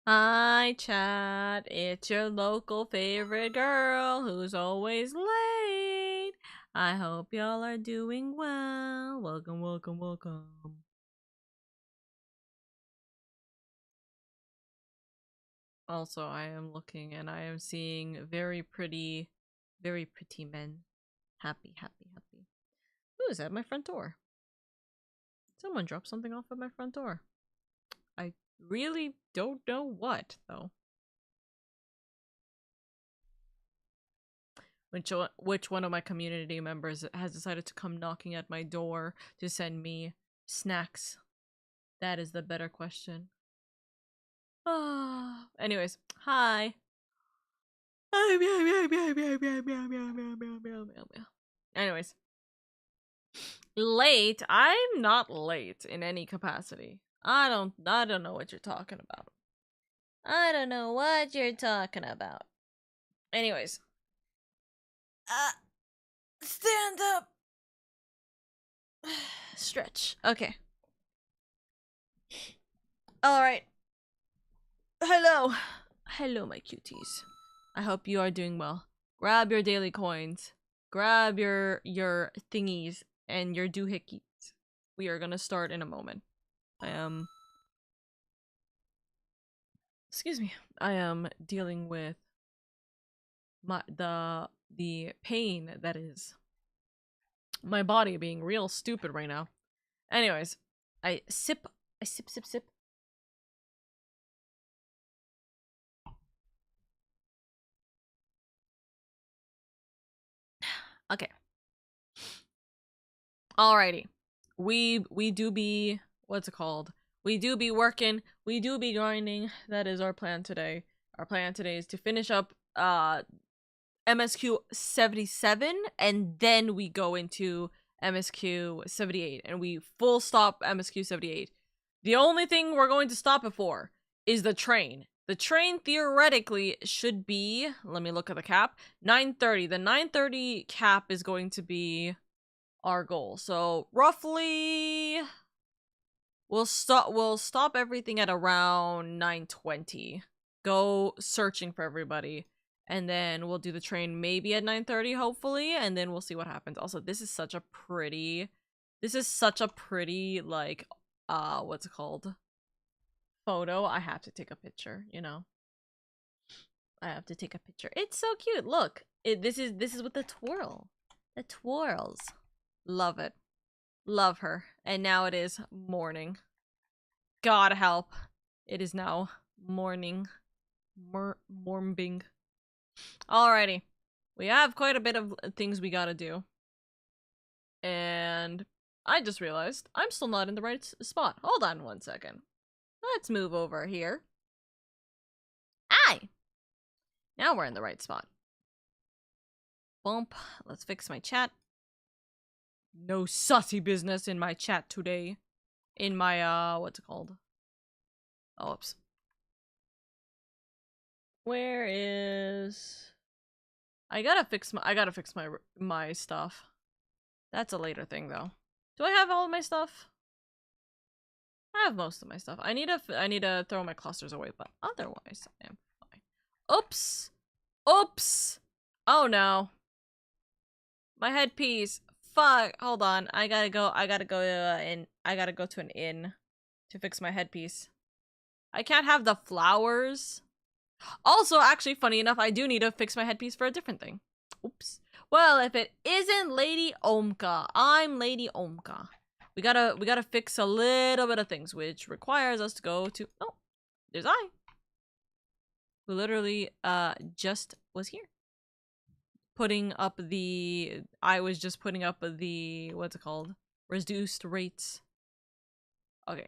Hi, chat. It's your local favorite girl who's always late. I hope y'all are doing well. Welcome, welcome, welcome. Also, I am looking and I am seeing very pretty men. Happy, happy, happy. Who is at my front door? Someone dropped something off at my front door. I really don't know what, though. Which one of my community members has decided to come knocking at my door to send me snacks? That is the better question. Anyways, hi. Anyways, late. I'm not late in any capacity. I don't know what you're talking about. I don't know what you're talking about. Anyways, stand up. Stretch. Okay. Alright. Hello. Hello, my cuties. I hope you are doing well. Grab your daily coins. Grab your thingies and your doohickeys. We are gonna start in a moment. Excuse me. I am dealing with the pain that is my body being real stupid right now. Anyways, I sip. Okay. Alrighty. We do be, what's it called? We do be working. We do be grinding. That is our plan today. Our plan today is to finish up MSQ 77 and then we go into MSQ 78 and we full stop MSQ 78. The only thing we're going to stop it for is the train. The train theoretically should be, let me look at the cap, 9:30. The 9:30 cap is going to be our goal. So roughly we'll stop everything at around 9:20. Go searching for everybody. And then we'll do the train maybe at 9:30, hopefully, and then we'll see what happens. Also, this is such a pretty, like, what's it called? Photo. I have to take a picture, you know? I have to take a picture. It's so cute. Look, this is with the twirl. The twirls. Love it. Love her. And now it is morning. God help. It is now morning. Morning. Alrighty. We have quite a bit of things we gotta do. And I just realized I'm still not in the right spot. Hold on one second. Let's move over here. Aye! Now we're in the right spot. Bump. Let's fix my chat. No sussy business in my chat today. In my, what's it called? Oh, oops. Where is... I gotta fix my stuff. That's a later thing, though. Do I have all of my stuff? I have most of my stuff. I need to throw my clusters away, but otherwise I am fine. Oops! Oops! Oh no. My headpiece. Fuck. Hold on. I gotta go to an inn to fix my headpiece. I can't have the flowers. Also, actually, funny enough, I do need to fix my headpiece for a different thing. Oops. Well, if it isn't LadyOka, I'm LadyOka. We gotta fix a little bit of things, which requires us to go to... Oh, there's I. Who literally, just was here. I was just putting up the, what's it called? Reduced rates. Okay.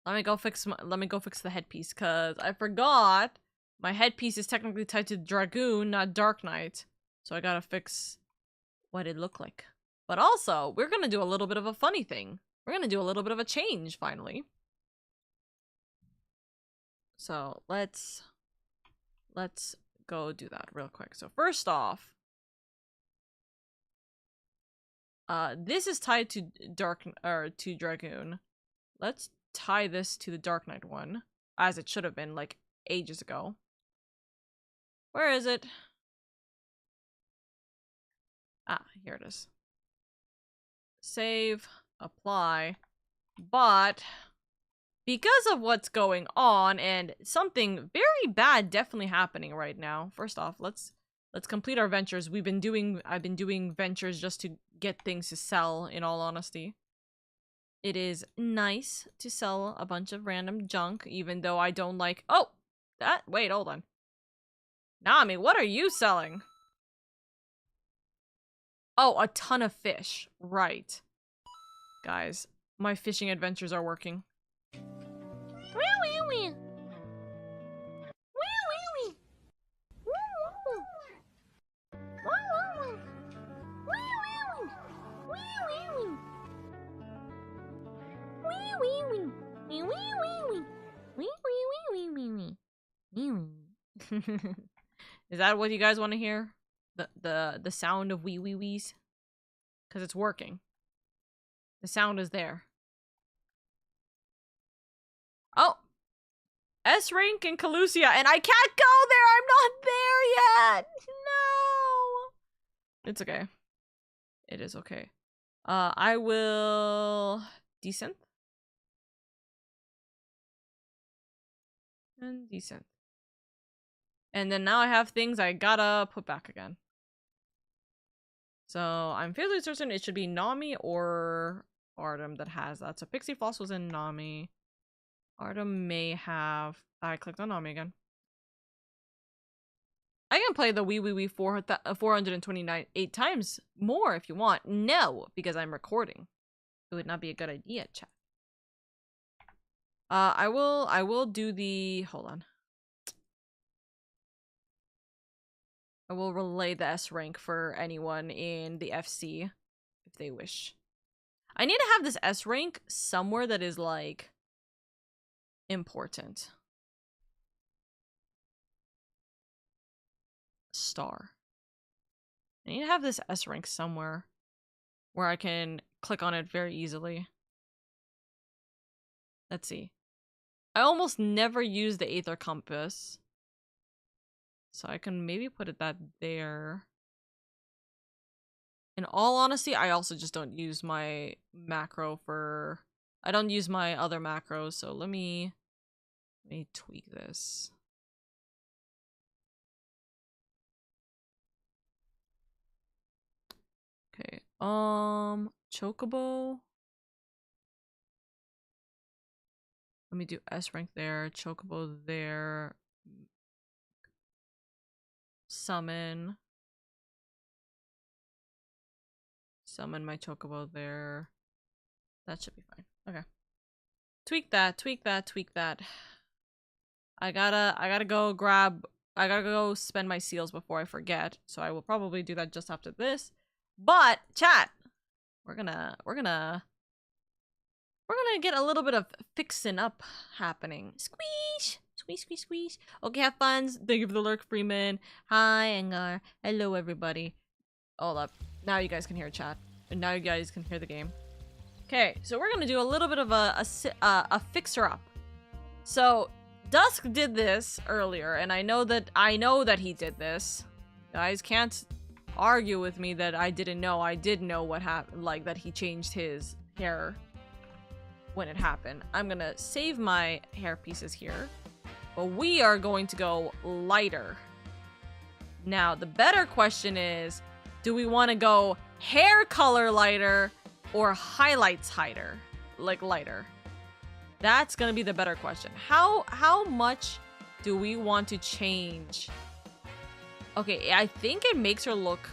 Let me go fix the headpiece, cause I forgot my headpiece is technically tied to Dragoon, not Dark Knight. So I gotta fix what it looked like. But also, we're gonna do a little bit of a funny thing. We're gonna do a little bit of a change, finally. So, let's go do that real quick. So first off, this is tied to Dragoon. Let's tie this to the Dark Knight one, as it should have been, like ages ago. Where is it? Ah, here it is. Save, apply, but because of what's going on and something very bad definitely happening right now. First off, let's complete our ventures. I've been doing ventures just to get things to sell, in all honesty. It is nice to sell a bunch of random junk, even though I don't like— oh! Wait, hold on. Nami, what are you selling? Oh, a ton of fish. Right. Guys, my fishing adventures are working. Is that what you guys want to hear? The sound of wee wee wees? Because it's working. The sound is there. Oh! S rank in Calusia, and I can't go there! I'm not there yet! No! It's okay. It is okay. I will... Decent. And decent. And then now I have things I gotta put back again. So I'm fairly certain it should be Nami or Artem that has that. So Pixie Floss was in Nami. Artem may have... I clicked on Nami again. I can play the wee wee wee 429 8 times more if you want. No, because I'm recording. It would not be a good idea, chat. I will do the... hold on. I will relay the S rank for anyone in the FC if they wish. I need to have this S rank somewhere that is like important. Star. I need to have this S rank somewhere where I can click on it very easily. Let's see. I almost never use the Aether compass. So I can maybe put it that there. In all honesty, I also just don't use my macro for... I don't use my other macros, so let me tweak this. Okay, Chocobo. Let me do S rank there, Chocobo there. Summon my Chocobo there. That should be fine. Okay. Tweak that, tweak that, tweak that. I gotta go spend my seals before I forget. So I will probably do that just after this. But chat, we're gonna get a little bit of fixing up happening. Squeeze! Squeeze, squeeze, squeeze. Okay, have fun. Thank you for the lurk, Freeman. Hi, Engar. Hello, everybody. Hold up. Now you guys can hear chat. And now you guys can hear the game. Okay, so we're gonna do a little bit of a fixer-up. So, Dusk did this earlier, and I know that he did this. Guys can't argue with me that I didn't know. I did know what happened, like that he changed his hair when it happened. I'm gonna save my hair pieces here. But we are going to go lighter. Now, the better question is, do we want to go hair color lighter or highlights lighter? Like lighter. That's going to be the better question. How much do we want to change? Okay, I think it makes her look...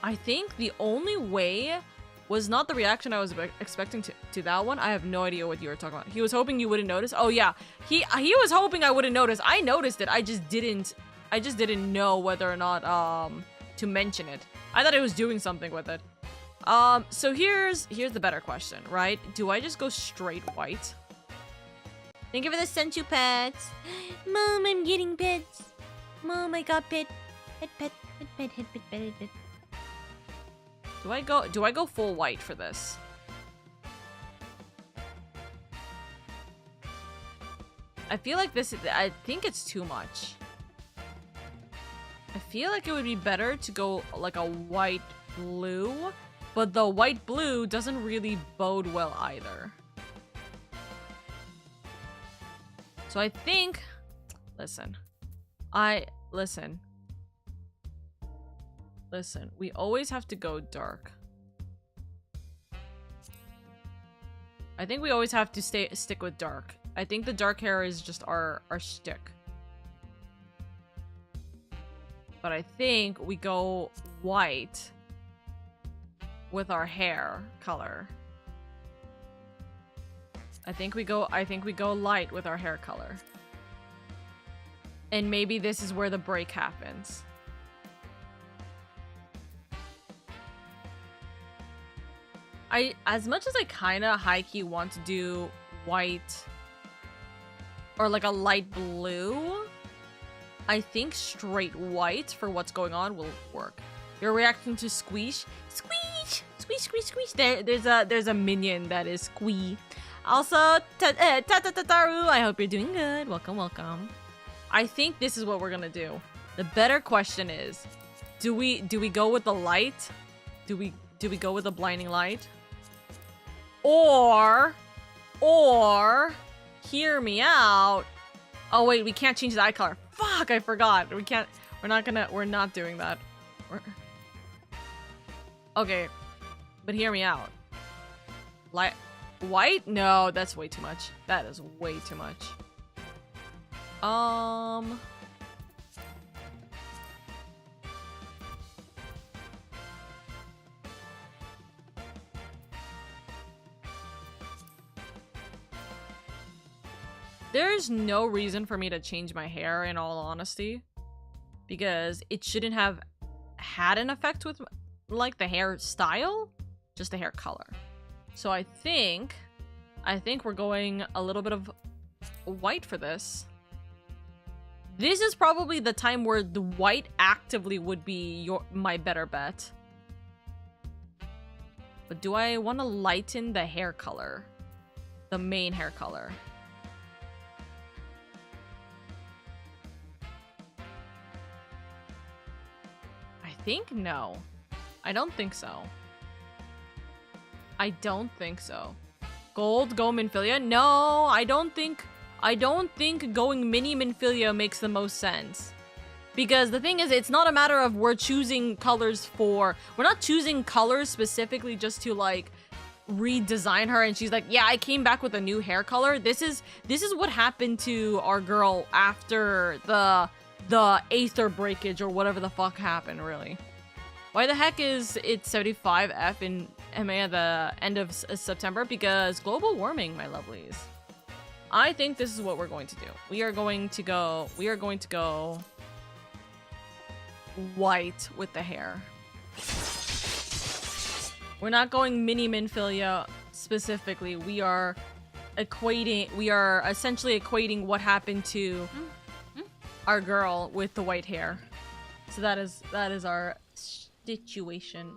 I think the only way was not the reaction I was expecting to that one. I have no idea what you were talking about. He was hoping you wouldn't notice. Oh yeah, he was hoping I wouldn't notice. I noticed it. I just didn't know whether or not to mention it. I thought it was doing something with it. So here's the better question, right? Do I just go straight white? Thank you for the sensu pets. Mom, I'm getting pets. Mom, I got pet. Pet. Do I go full white for this? I feel like this, I think it's too much. I feel like it would be better to go like a white blue, but the white blue doesn't really bode well either. So I think, listen, we always have to go dark. I think we always have to stick with dark. I think the dark hair is just our shtick. But I think we go white with our hair color. I think we go light with our hair color. And maybe this is where the break happens. As much as I kinda high-key want to do white or like a light blue, I think straight white for what's going on will work. You're reacting to squeeze. Squeeze! Squeeze, squeeze, squeeze. There's a minion that is squee. Also, Tataru, I hope you're doing good. Welcome, welcome. I think this is what we're gonna do. The better question is, do we go with the light? Do we go with the blinding light? Or, hear me out. Oh wait, we can't change the eye color. Fuck, I forgot. We're not doing that. Okay, but hear me out. White? No, that's way too much. That is way too much. There's no reason for me to change my hair, in all honesty, because it shouldn't have had an effect with, like, the hairstyle, just the hair color. So I think we're going a little bit of white for this. This is probably the time where the white actively would be my better bet. But do I want to lighten the hair color? The main hair color? I think no. I don't think so. I don't think so. Gold, go Minfilia? No, I don't think going mini Minfilia makes the most sense. Because the thing is, it's not a matter of we're choosing colors for... We're not choosing colors specifically just to, like, redesign her and she's like, yeah, I came back with a new hair color. This is what happened to our girl after the Aether breakage or whatever the fuck happened, really. Why the heck is it 75F in MA at the end of September? Because global warming, my lovelies. I think this is what we're going to do. We are going to go white with the hair. We're not going mini Minfilia specifically. We are essentially equating what happened to our girl with the white hair. So that is our situation.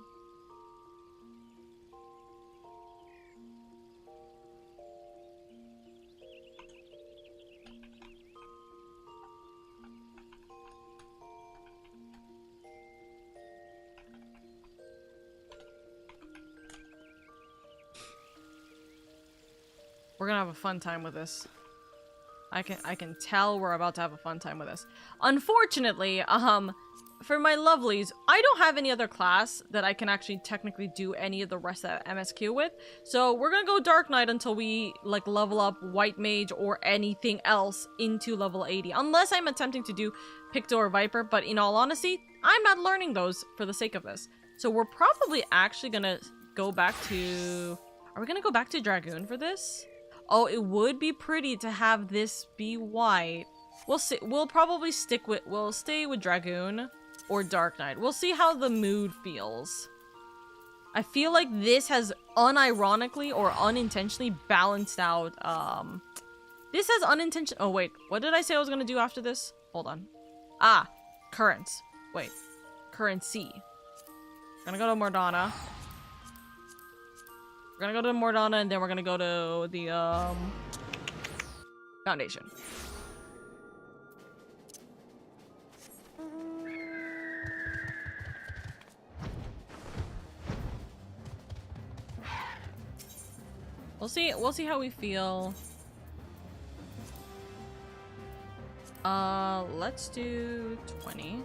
We're gonna have a fun time with this. I can tell we're about to have a fun time with this. Unfortunately, for my lovelies, I don't have any other class that I can actually technically do any of the rest of MSQ with. So we're gonna go Dark Knight until we, like, level up White Mage or anything else into level 80. Unless I'm attempting to do Picto or Viper, but in all honesty, I'm not learning those for the sake of this. So we're probably actually gonna go back to... Are we gonna go back to Dragoon for this? Oh, it would be pretty to have this be white. We'll see. We'll stay with Dragoon or Dark Knight. We'll see how the mood feels. I feel like this has unironically or unintentionally balanced out, this has oh wait, what did I say I was gonna do after this? Hold on. Ah, currents. Wait, currency. Gonna go to Mordana. We're gonna go to Mordana and then we're gonna go to the, Foundation. We'll see how we feel. Let's do 20.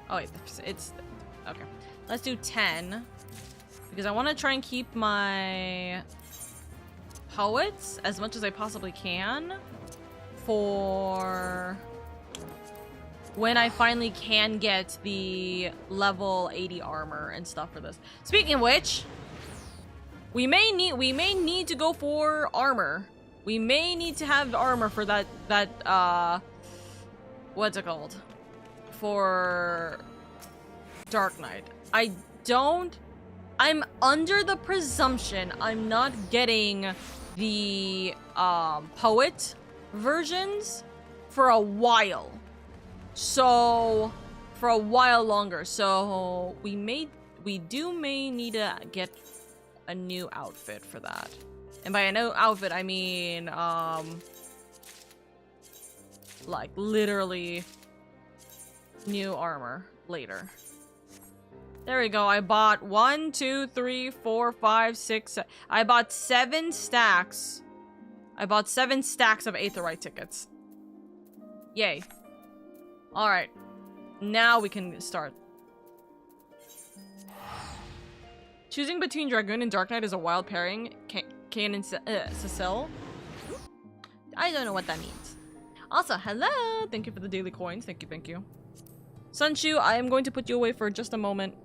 Oh wait, it's okay. Let's do 10 because I want to try and keep my poets as much as I possibly can for when I finally can get the level 80 armor and stuff for this. Speaking of which, we may need to go for armor. We may need to have armor for that what's it called? For Dark Knight. I'm under the presumption I'm not getting the poet versions for a while. So for a while longer. So we may need to get a new outfit for that. And by a new outfit, I mean like literally new armor later. There we go. I bought 1, 2, 3, 4, 5, 6. I bought 7 stacks. I bought 7 stacks of Aetherite tickets. Yay. Alright. Now we can start. Choosing between Dragoon and Dark Knight is a wild pairing. Kane and Cecile. I don't know what that means. Also, hello! Thank you for the daily coins. Thank you, thank you. Sunshu, I am going to put you away for just a moment.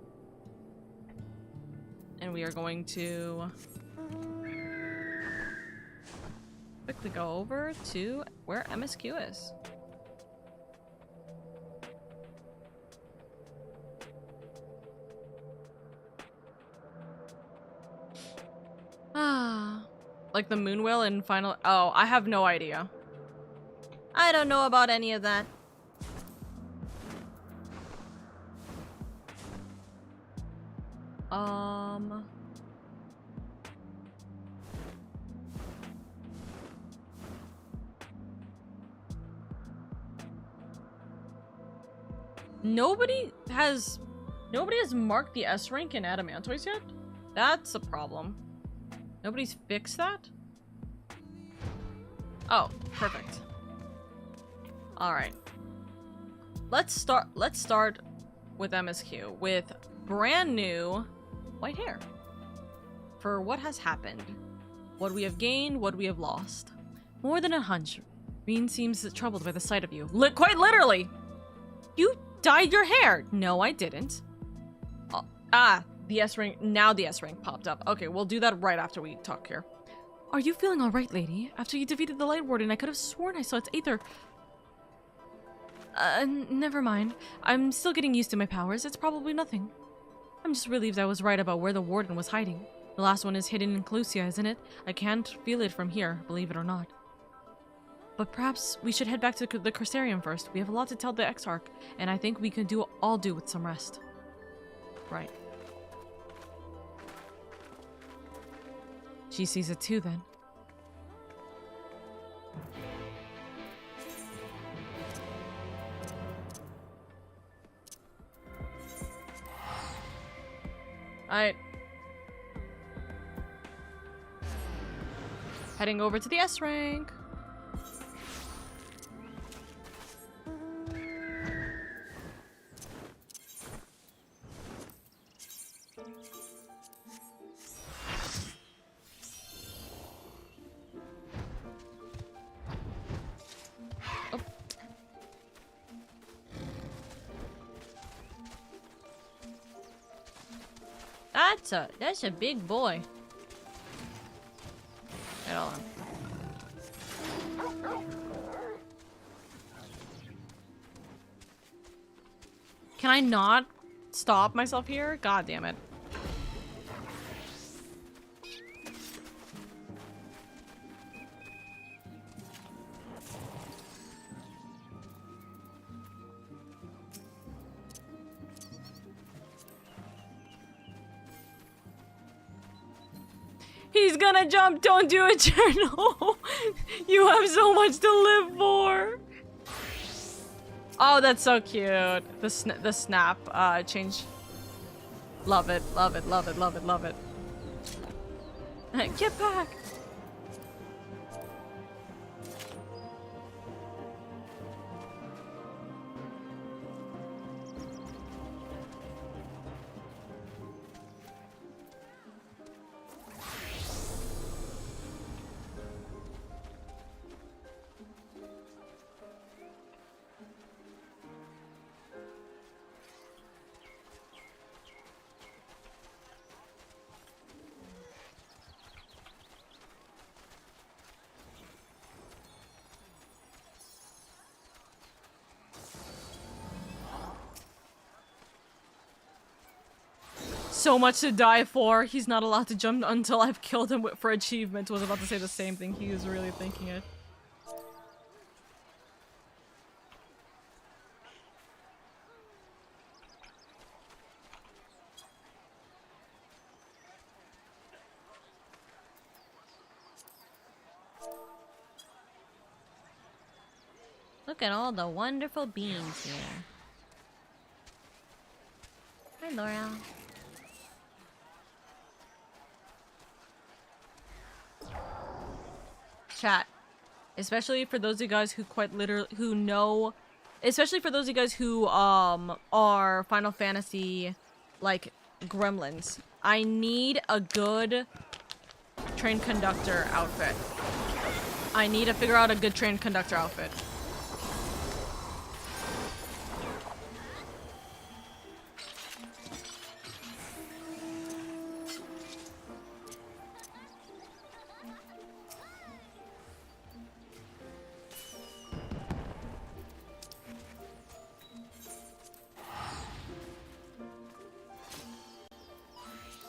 And we are going to quickly go over to where MSQ is. Ah, like the moon whale in final. Oh, I have no idea. I don't know about any of that. Nobody has marked the S rank in Adamantoise yet? That's a problem. Nobody's fixed that? Oh, perfect. Alright. Let's start with MSQ with brand new white hair. For what has happened. What we have gained, what we have lost. More than a hunch. Reen seems troubled by the sight of you. Quite literally! You dyed your hair! No, I didn't. The S rank. Now the S rank popped up. Okay, we'll do that right after we talk here. Are you feeling alright, lady? After you defeated the Light Warden, I could have sworn I saw its Aether. Never mind. I'm still getting used to my powers. It's probably nothing. I'm just relieved I was right about where the Warden was hiding. The last one is hidden in Clusia, isn't it? I can't feel it from here, believe it or not. But perhaps we should head back to the Cursarium first. We have a lot to tell the Exarch, and I think we can all do with some rest. Right. She sees it too, then. Alright. Heading over to the S rank. That's a big boy. Wait, hold on. Can I not stop myself here? God damn it. He's gonna jump. Don't do it, Journal. You have so much to live for. Oh, that's so cute. The snap change. Love it, love it, love it, love it, love it. Get back. So much to die for. He's not allowed to jump until I've killed him for achievement. Was about to say the same thing. He was really thinking it. Look at all the wonderful beings here. Hi, Laura. Chat. Especially for those of you guys who quite literally who know, especially for those of you guys who are Final Fantasy like gremlins. I need a good train conductor outfit. I need to figure out a good train conductor outfit.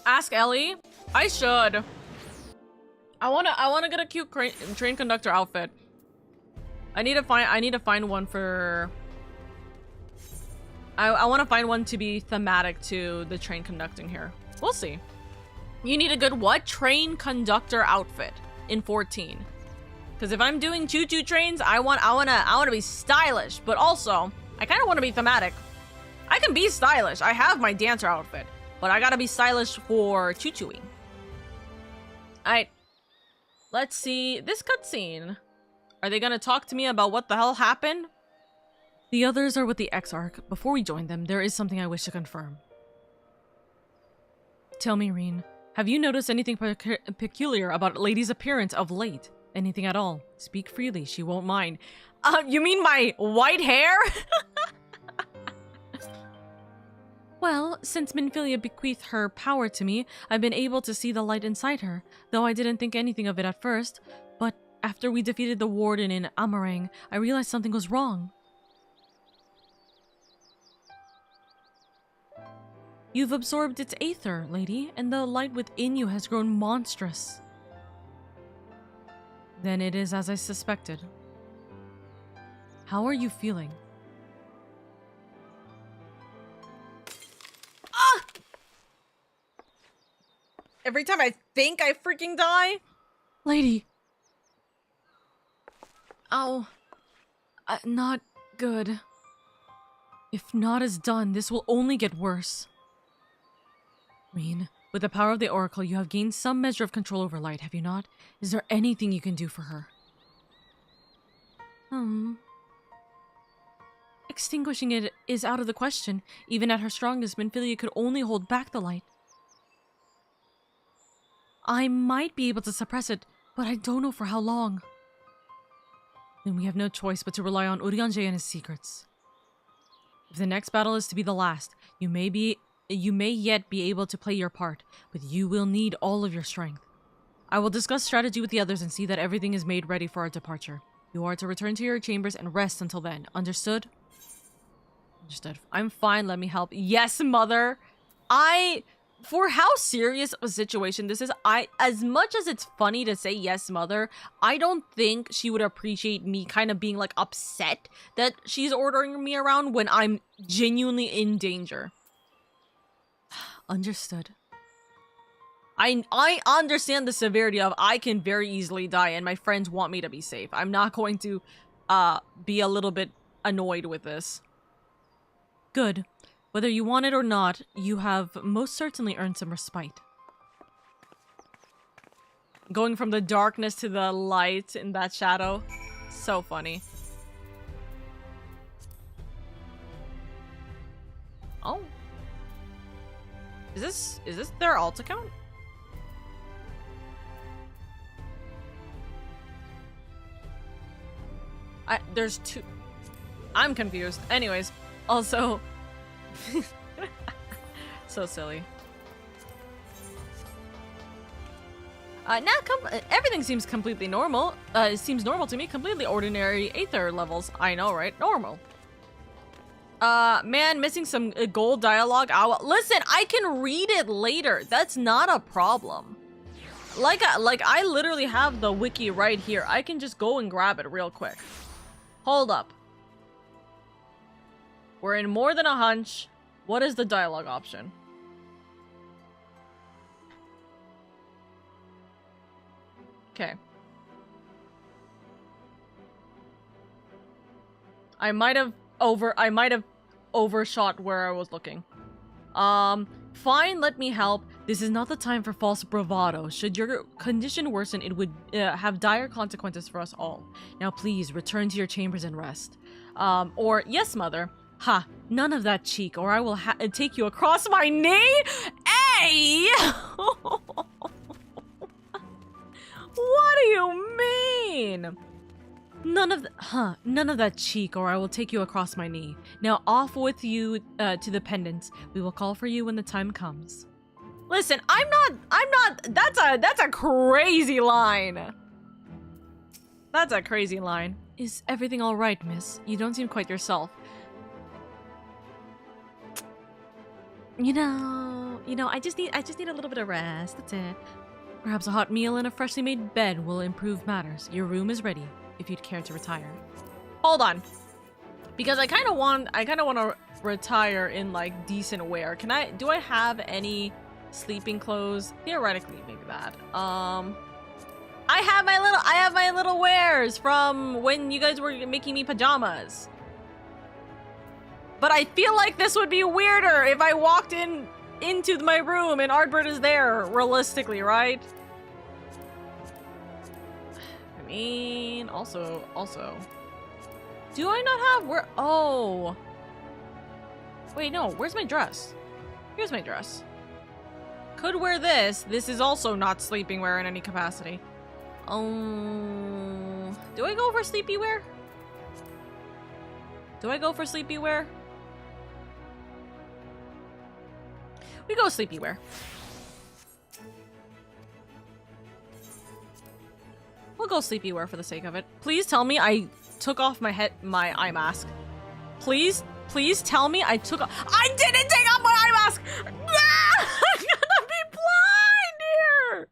Ask Ellie. I should. I wanna get a cute train conductor outfit. I need to find one for. I want to find one to be thematic to the train conducting here. We'll see. You need a good what? Train conductor outfit in 14. Because if I'm doing choo-choo trains, I wanna be stylish, but also I kind of want to be thematic. I can be stylish. I have my dancer outfit. But I gotta be stylish for choo-chooing. Alright. Let's see. This cutscene. Are they gonna talk to me about what the hell happened? The others are with the X-Arc. Before we join them, there is something I wish to confirm. Tell me, Reen. Have you noticed anything peculiar about Lady's appearance of late? Anything at all? Speak freely. She won't mind. You mean my white hair? Well, since Minfilia bequeathed her power to me, I've been able to see the light inside her, though I didn't think anything of it at first. But after we defeated the Warden in Amarang, I realized something was wrong. You've absorbed its Aether, Lady, and the light within you has grown monstrous. Then it is as I suspected. How are you feeling? Every time I think I freaking die? Lady. Oh. Not good. If Naught is done, this will only get worse. Reen, with the power of the Oracle, you have gained some measure of control over light, have you not? Is there anything you can do for her? Extinguishing it is out of the question. Even at her strongest, Minfilia could only hold back the light. I might be able to suppress it, but I don't know for how long. Then we have no choice but to rely on Urianger and his secrets. If the next battle is to be the last, you may yet be able to play your part, but you will need all of your strength. I will discuss strategy with the others and see that everything is made ready for our departure. You are to return to your chambers and rest until then. Understood? Understood. I'm fine, let me help. Yes, mother! For how serious of a situation this is, as much as it's funny to say yes, mother, I don't think she would appreciate me kind of being, like, upset that she's ordering me around when I'm genuinely in danger. Understood. I understand the severity of I can very easily die and my friends want me to be safe. I'm not going to be a little bit annoyed with this. Good. Whether you want it or not, you have most certainly earned some respite. Going from the darkness to the light in that shadow. So funny. Oh. Is this their alt account? There's two. I'm confused. Anyways, also so silly. Everything seems completely normal. It seems normal to me. Completely ordinary Aether levels. I know, right? Normal. Man, missing some gold dialogue. Listen, I can read it later. That's not a problem. Like I literally have the wiki right here. I can just go and grab it real quick. Hold up. We're in more than a hunch. What is the dialogue option? Okay. I might have overshot where I was looking. Fine, let me help. This is not the time for false bravado. Should your condition worsen, it would have dire consequences for us all. Now please, return to your chambers and rest. Or, yes, mother. Ha, none of that cheek, or I will take you across my knee? Hey! What do you mean? None of that cheek, or I will take you across my knee. Now off with you to the pendants. We will call for you when the time comes. Listen, I'm not, that's a crazy line. That's a crazy line. Is everything all right, miss? You don't seem quite yourself. You know, I just need a little bit of rest, that's it. Perhaps a hot meal and a freshly made bed will improve matters. Your room is ready, if you'd care to retire. Hold on. Because I kind of want to retire in, like, decent wear. Do I have any sleeping clothes? Theoretically, maybe that. I have my little wares from when you guys were making me pajamas. But I feel like this would be weirder if I walked into my room and Artbird is there, realistically, right? I mean, also. Do I not have where? Oh. Wait, no, where's my dress? Here's my dress. Could wear this. This is also not sleeping wear in any capacity. Do I go for sleepy wear? We go sleepy wear. We'll go sleepy wear for the sake of it. Please tell me I took off my eye mask. Please tell me I took off. I didn't take off my eye mask! Ah, I'm gonna be blind here!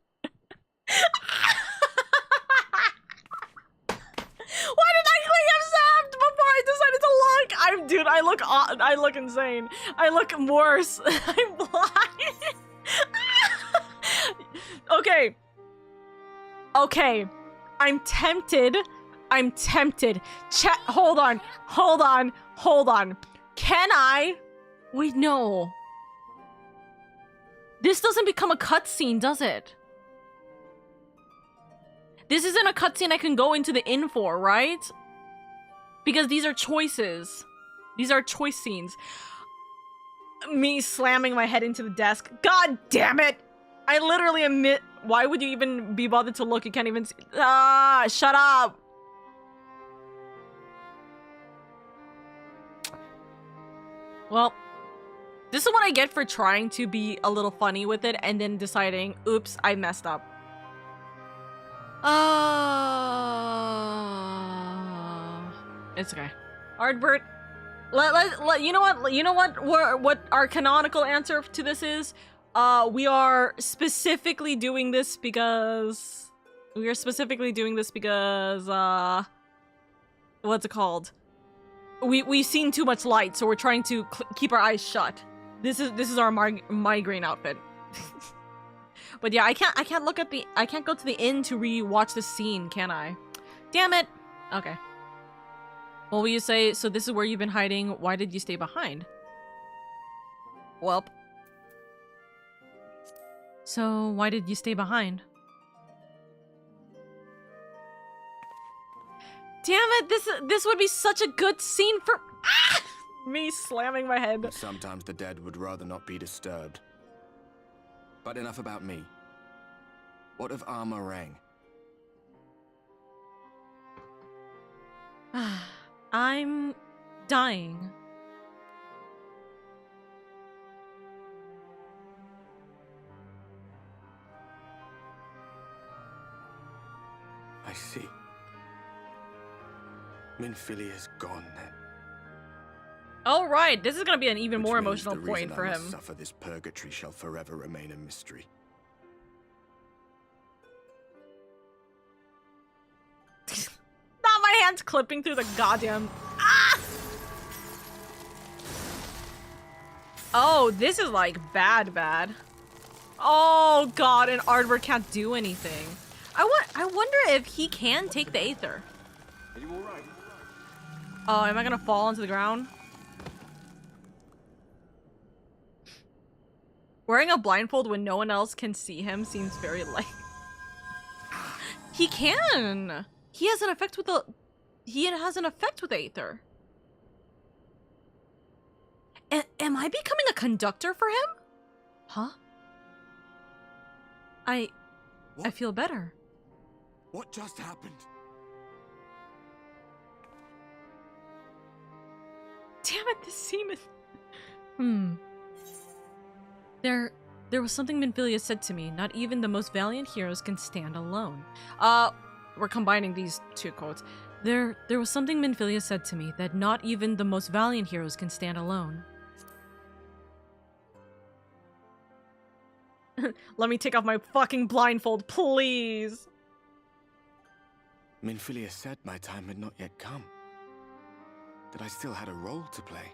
Why did I click accept before I decided to look? Dude, I look insane. I look worse. I'm blind. Okay. I'm tempted. Hold on. Can I? Wait, no. This doesn't become a cutscene, does it? This isn't a cutscene I can go into the inn for, right? Because these are choices. These are choice scenes. Me slamming my head into the desk. God damn it! I literally admit. Why would you even be bothered to look? You can't even see. Ah, shut up! Well, this is what I get for trying to be a little funny with it and then deciding, oops, I messed up. It's okay. Ardbert, you know what our canonical answer to this is? We are specifically doing this because what's it called? We've seen too much light, so we're trying to keep our eyes shut. This is our migraine outfit. But yeah, I can't look at the, I can't go to the inn to re-watch this scene, can I? Damn it. Okay. Well, will you say, so this is where you've been hiding, why did you stay behind? Welp. So, why did you stay behind? Damn it, this would be such a good scene for me slamming my head. Sometimes the dead would rather not be disturbed. But enough about me. What of Armorang? I'm dying. I see. Minfilia's gone then. All right, this is gonna be an even more Which means emotional the point reason for I him. must suffer this purgatory shall forever remain a mystery. Not my hands clipping through the goddamn. Ah! Oh, this is like bad. Oh god, and Ardward can't do anything. I wonder if he can take the Aether. Are you alright? Oh, am I gonna fall into the ground? Wearing a blindfold when no one else can see him seems very like... He can! He has an effect with the... He has an effect with Aether. Am I becoming a conductor for him? Huh? I feel better. What just happened? Damn it, this scene is... There was something Minfilia said to me. Not even the most valiant heroes can stand alone. We're combining these two quotes. There was something Minfilia said to me that not even the most valiant heroes can stand alone. Let me take off my fucking blindfold, please. Minfilia said my time had not yet come. That I still had a role to play.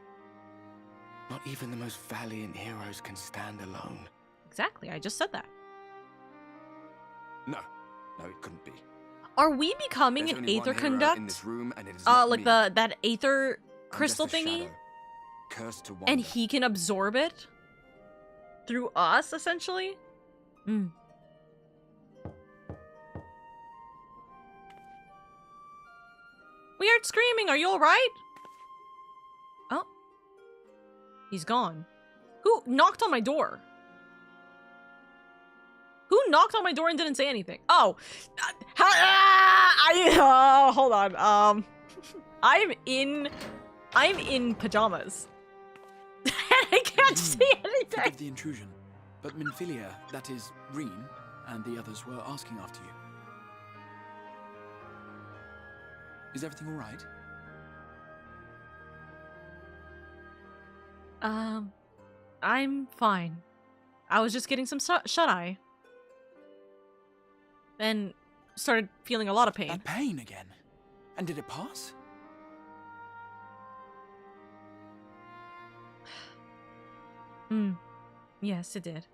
Not even the most valiant heroes can stand alone. Exactly, I just said that. No, it couldn't be. Are we becoming There's an only Aether one hero conduct? in this room, and it is not Like me. that Aether I'm crystal just a thingy? shadow, cursed to wander. And he can absorb it? Through us, essentially? We heard screaming, are you alright? Oh. He's gone. Who knocked on my door? Who knocked on my door and didn't say anything? Oh. Hold on. I'm in pajamas. And I can't see anything. Forgive the intrusion, but Minfilia, that is, Reen, and the others were asking after you. Is everything all right? I'm fine. I was just getting some shut-eye. Then started feeling a lot of pain. That pain again? And did it pass? Yes, it did.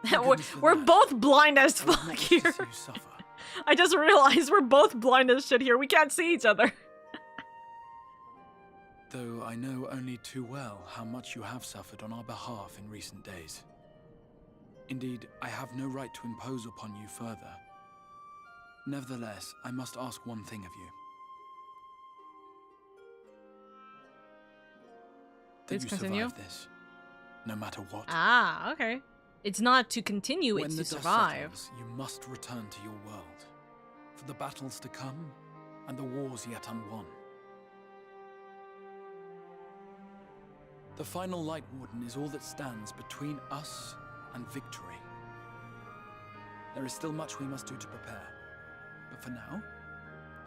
Thank We're that. both blind as I would fuck not wish here. to see you suffer. I just realized we're both blind as shit here. We can't see each other. Though I know only too well how much you have suffered on our behalf in recent days. Indeed, I have no right to impose upon you further. Nevertheless, I must ask one thing of you. Please That you continue. survive this, no matter what. Ah, okay. It's not to continue, When it's the to dust survive. settles, you must return to your world, for the battles to come, and the wars yet unwon. The final Light Warden is all that stands between us and victory. There is still much we must do to prepare, but for now,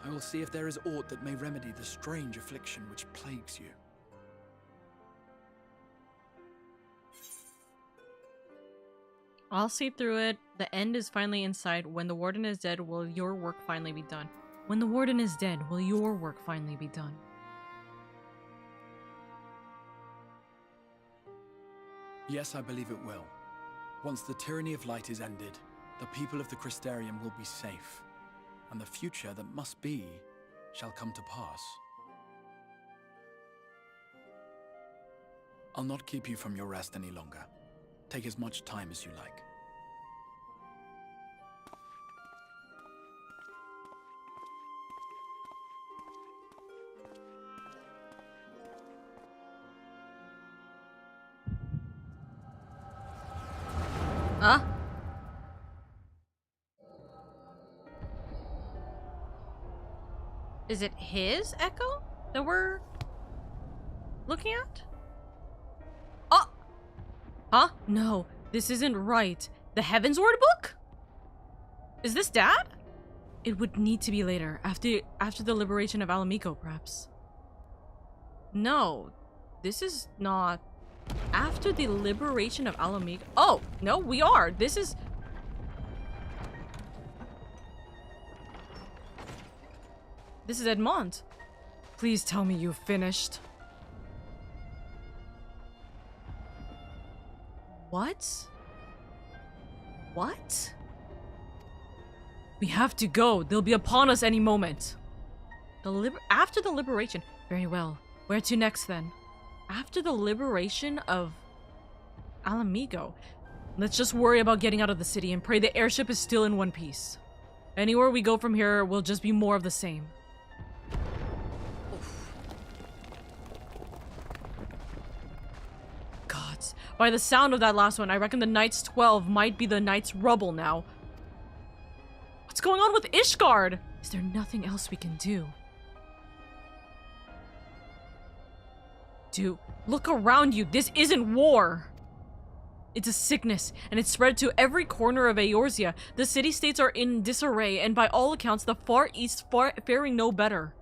I will see if there is aught that may remedy the strange affliction which plagues you. I'll see through it. The end is finally in sight. When the Warden is dead, will your work finally be done? When the Warden is dead, will your work finally be done? Yes, I believe it will. Once the tyranny of light is ended, the people of the Crystarium will be safe, and the future that must be shall come to pass. I'll not keep you from your rest any longer. Take as much time as you like. Huh? Is it his echo that we're looking at? Oh! Huh? No, this isn't right. The Heavensward book? Is this Dad? It would need to be later, after the liberation of Alamico, perhaps. No, this is not... After the liberation of Alamico... Oh, no, we are. This is... This is Edmond. Please tell me you've finished. What? What? We have to go. They'll be upon us any moment. After the liberation... Very well. Where to next, then? After the liberation of Alamigo, let's just worry about getting out of the city and pray the airship is still in one piece. Anywhere we go from here will just be more of the same. Oof. Gods, by the sound of that last one, I reckon the Knight's 12 might be the Knight's rubble now. What's going on with Ishgard? Is there nothing else we can do? Dude, look around you. This isn't war. It's a sickness, and it's spread to every corner of Eorzea. The city-states are in disarray, and by all accounts, the Far East faring no better.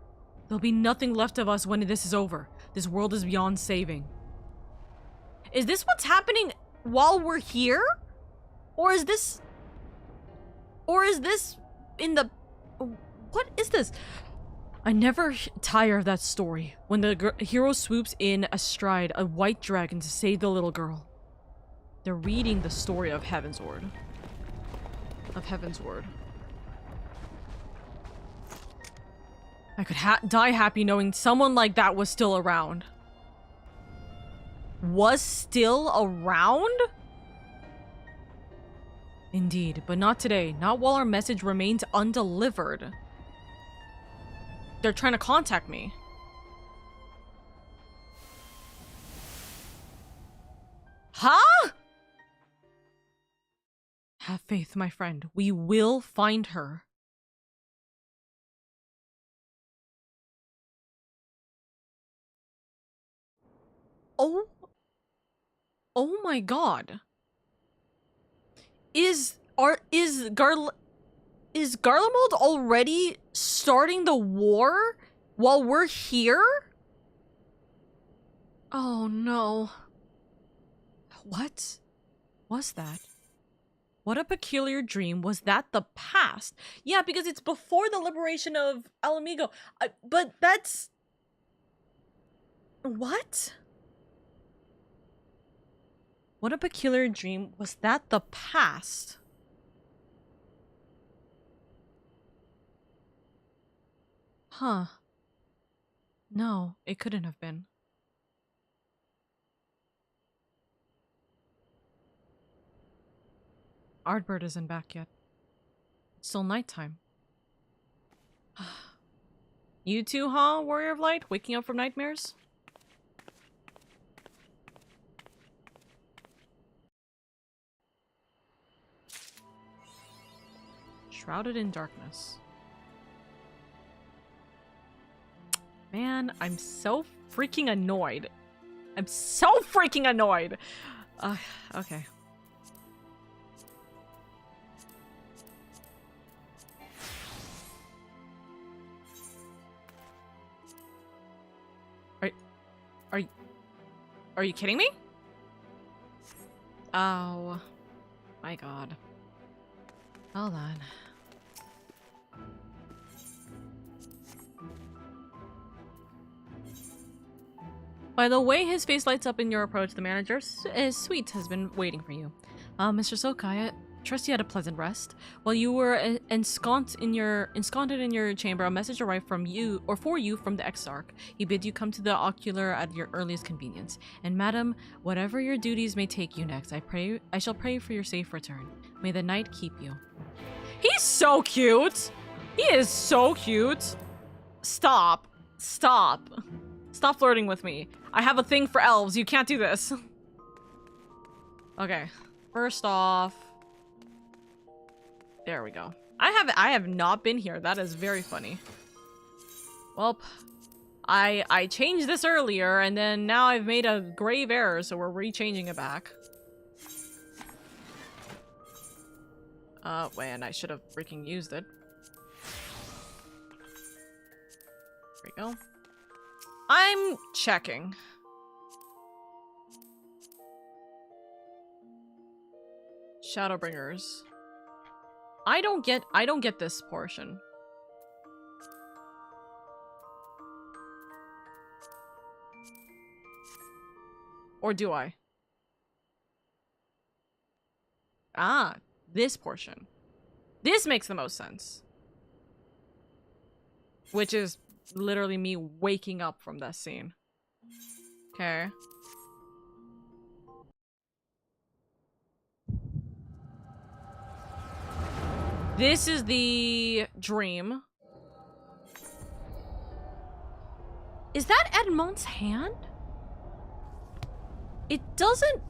There'll be nothing left of us when this is over. This world is beyond saving. Is this what's happening while we're here? Or is this in the... What is this? I never tire of that story. When the hero swoops in astride a white dragon to save the little girl. They're reading the story of Heavensward. I could die happy knowing someone like that was still around. Was still around? Indeed, but not today. Not while our message remains undelivered. They're trying to contact me. Huh? Have faith, my friend. We will find her. Oh my god. Is Garlemald already starting the war while we're here? Oh no. What was that? What a peculiar dream. Was that the past? Yeah, because it's before the liberation of Alamigo. But that's... What? What a peculiar dream. Was that the past? Huh. No, it couldn't have been. Ardbert isn't back yet. It's still nighttime. You too, huh, Warrior of Light? Waking up from nightmares? Shrouded in darkness. Man, I'm so freaking annoyed. I'm so freaking annoyed! Okay. Are you kidding me? Oh my god. Hold on. By the way his face lights up in your approach, the manager, Sweet, has been waiting for you. Mr. Soka, I trust you had a pleasant rest. While you were ensconced in your chamber, a message arrived from you, or for you, from the Exarch. He bid you come to the ocular at your earliest convenience. And madam, whatever your duties may take you next, I shall pray for your safe return. May the night keep you. He's so cute! He is so cute! Stop. Stop. Stop flirting with me. I have a thing for elves. You can't do this. Okay. First off... There we go. I have not been here. That is very funny. Well, I changed this earlier, and then now I've made a grave error, so we're re-changing it back. And I should have freaking used it. There we go. I'm checking. Shadowbringers. I don't get this portion. Or do I? Ah, this portion. This makes the most sense. Which is literally me waking up from that scene. Okay. This is the dream. Is that Edmond's hand? It doesn't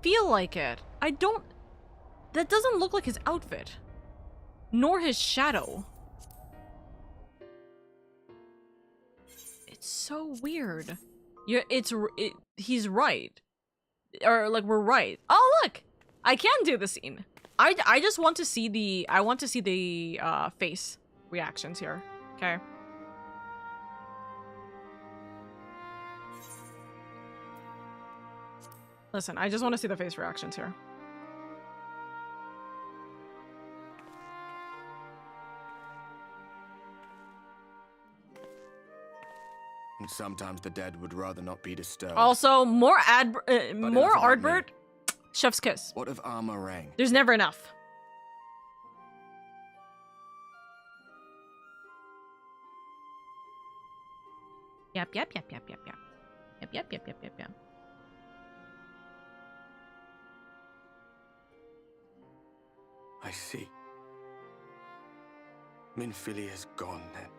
feel like it. That doesn't look like his outfit. Nor his shadow. It's so weird. He's right. Or, like, we're right. Oh, look! I can do the scene. I just want to see the face reactions here. Okay. Listen, I just want to see the face reactions here. And sometimes the dead would rather not be disturbed. Also, more Ardbert. Chef's kiss. What of our meringue? There's never enough. Yep. Yep. I see. Minfilia's gone then.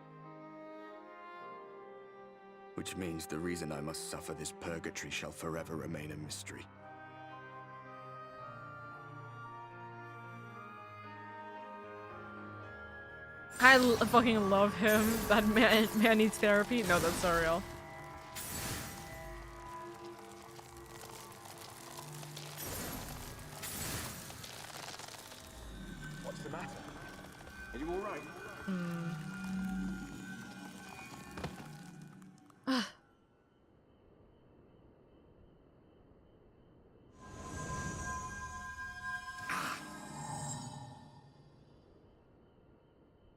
Which means the reason I must suffer this purgatory shall forever remain a mystery. I fucking love him. That man needs therapy. No, that's so real. What's the matter? Are you all right?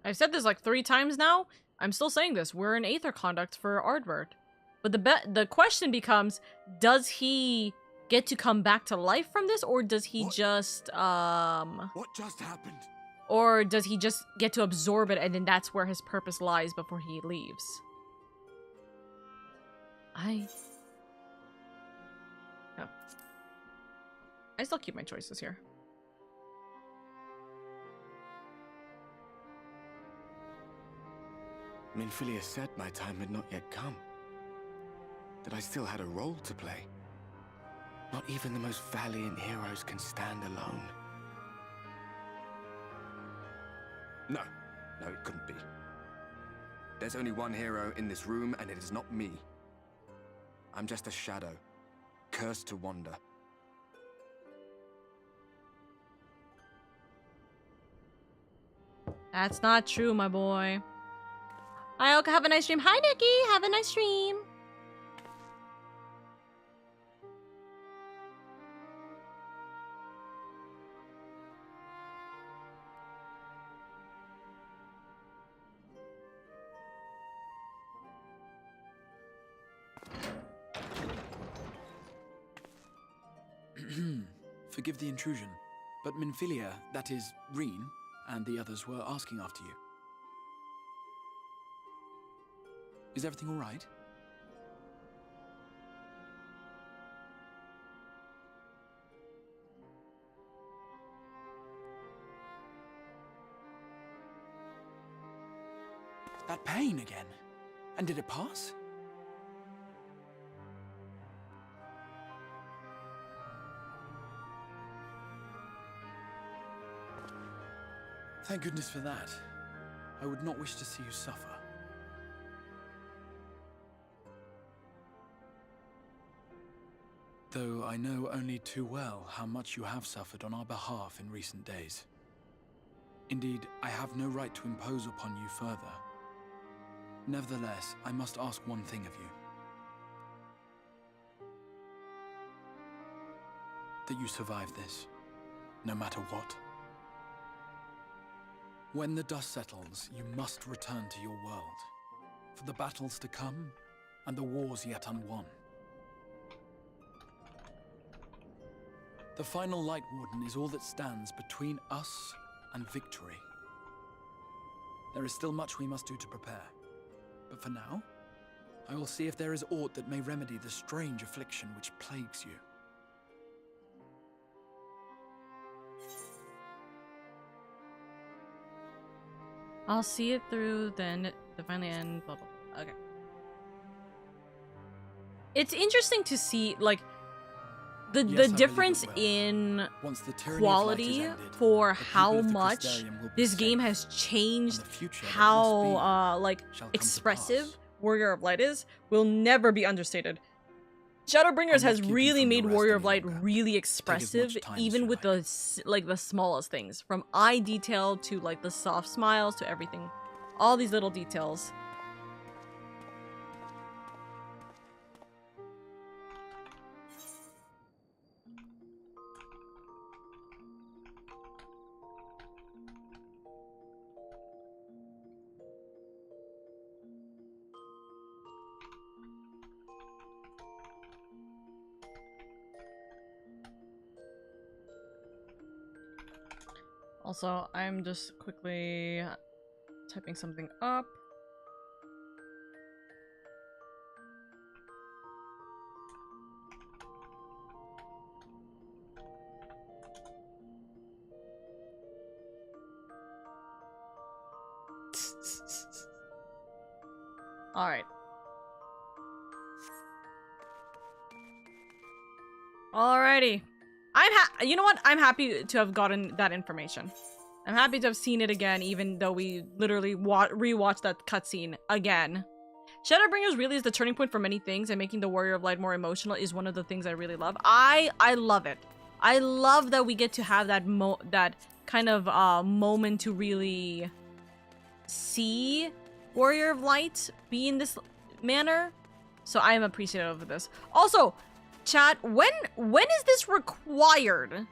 I've said this like 3 times now. I'm still saying this. We're in Aether conduct for Ardbert. But the question becomes, does he get to come back to life from this, or does he What just happened? Or does he just get to absorb it, and then that's where his purpose lies before he leaves? I still keep my choices here. Minfilia said my time had not yet come. That I still had a role to play. Not even the most valiant heroes can stand alone. No, it couldn't be. There's only one hero in this room, and it is not me. I'm just a shadow, cursed to wander. That's not true, my boy. Hi, Oka, have a nice stream. Hi, Nikki, have a nice stream. Forgive the intrusion, but Minfilia, that is, Reen, and the others were asking after you. Is everything all right? That pain again. And did it pass? Thank goodness for that. I would not wish to see you suffer. Though I know only too well how much you have suffered on our behalf in recent days. Indeed, I have no right to impose upon you further. Nevertheless, I must ask one thing of you. That you survive this, no matter what. When the dust settles, you must return to your world, for the battles to come, and the wars yet unwon. The final Light Warden is all that stands between us and victory. There is still much we must do to prepare. But for now, I will see if there is aught that may remedy the strange affliction which plagues you. I'll see it through, then finally end, blah, blah, blah. Okay. It's interesting to see, like, the difference in quality for how much this game has changed how, like, expressive Warrior of Light is, will never be understated. Shadowbringers has really made Warrior of Light really expressive, even with the smallest things, from eye detail to like the soft smiles to everything, all these little details. Also, I'm just quickly typing something up. All right. Alrighty. You know what? I'm happy to have gotten that information. I'm happy to have seen it again, even though we literally rewatched that cutscene again. Shadowbringers really is the turning point for many things, and making the Warrior of Light more emotional is one of the things I really love. I love it. I love that we get to have that kind of moment to really see Warrior of Light be in this manner. So I am appreciative of this. Also, chat, when is this required?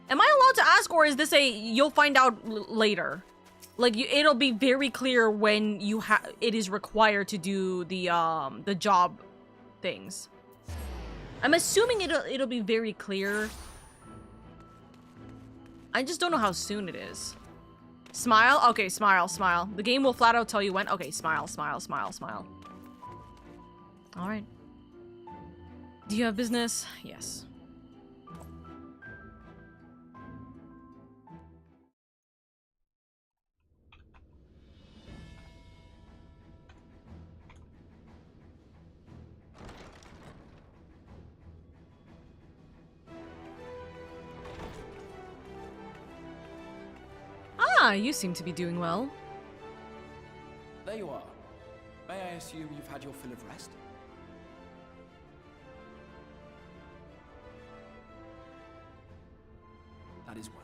Am I allowed to ask, or is this a you'll find out later? Like, it'll be very clear when it is required to do the job things. I'm assuming it'll be very clear. I just don't know how soon it is. Smile? Okay, smile, smile. The game will flat out tell you when. Okay, smile, smile, smile, smile. All right. Do you have business? Yes. Ah, you seem to be doing well. There you are. May I assume you've had your fill of rest? That is well.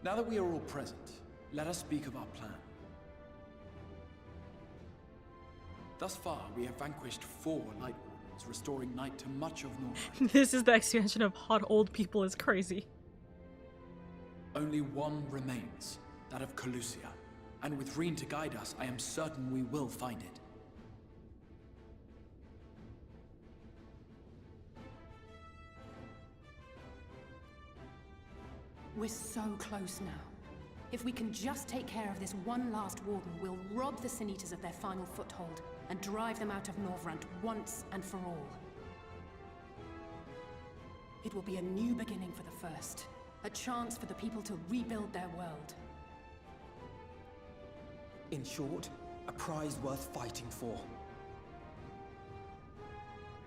Now that we are all present, let us speak of our plan. Thus far, we have vanquished 4 Light Wardens, restoring night to much of Norway. This is the expansion of hot old people is crazy. Only one remains, that of Calusia. And with Reen to guide us, I am certain we will find it. We're so close now. If we can just take care of this one last warden, we'll rob the Sin Eaters of their final foothold and drive them out of Norvrant once and for all. It will be a new beginning for the First. A chance for the people to rebuild their world. In short, a prize worth fighting for.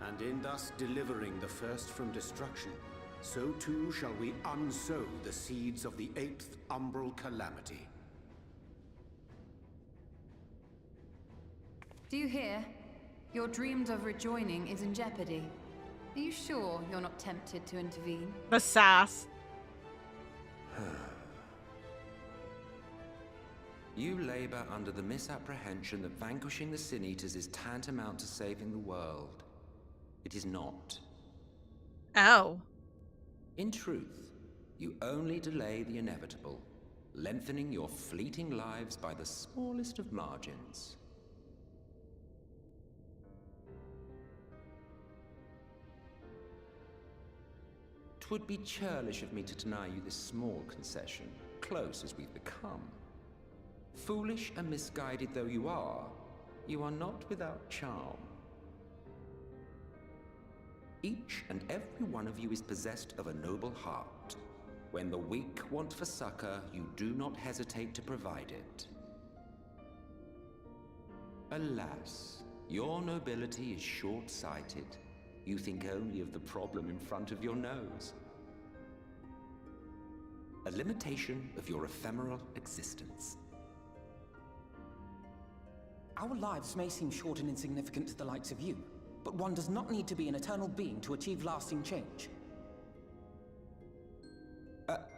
And in thus delivering the First from destruction, so too shall we unsow the seeds of the 8th Umbral Calamity. Do you hear? Your dreams of rejoining is in jeopardy. Are you sure you're not tempted to intervene? The sass. You labor under the misapprehension that vanquishing the Sin Eaters is tantamount to saving the world. It is not. Oh. In truth, you only delay the inevitable, lengthening your fleeting lives by the smallest of margins. Twould be churlish of me to deny you this small concession, close as we've become. Foolish and misguided though you are not without charm. Each and every one of you is possessed of a noble heart. When the weak want for succor, you do not hesitate to provide it. Alas, your nobility is short-sighted. You think only of the problem in front of your nose. A limitation of your ephemeral existence. Our lives may seem short and insignificant to the likes of you, but one does not need to be an eternal being to achieve lasting change.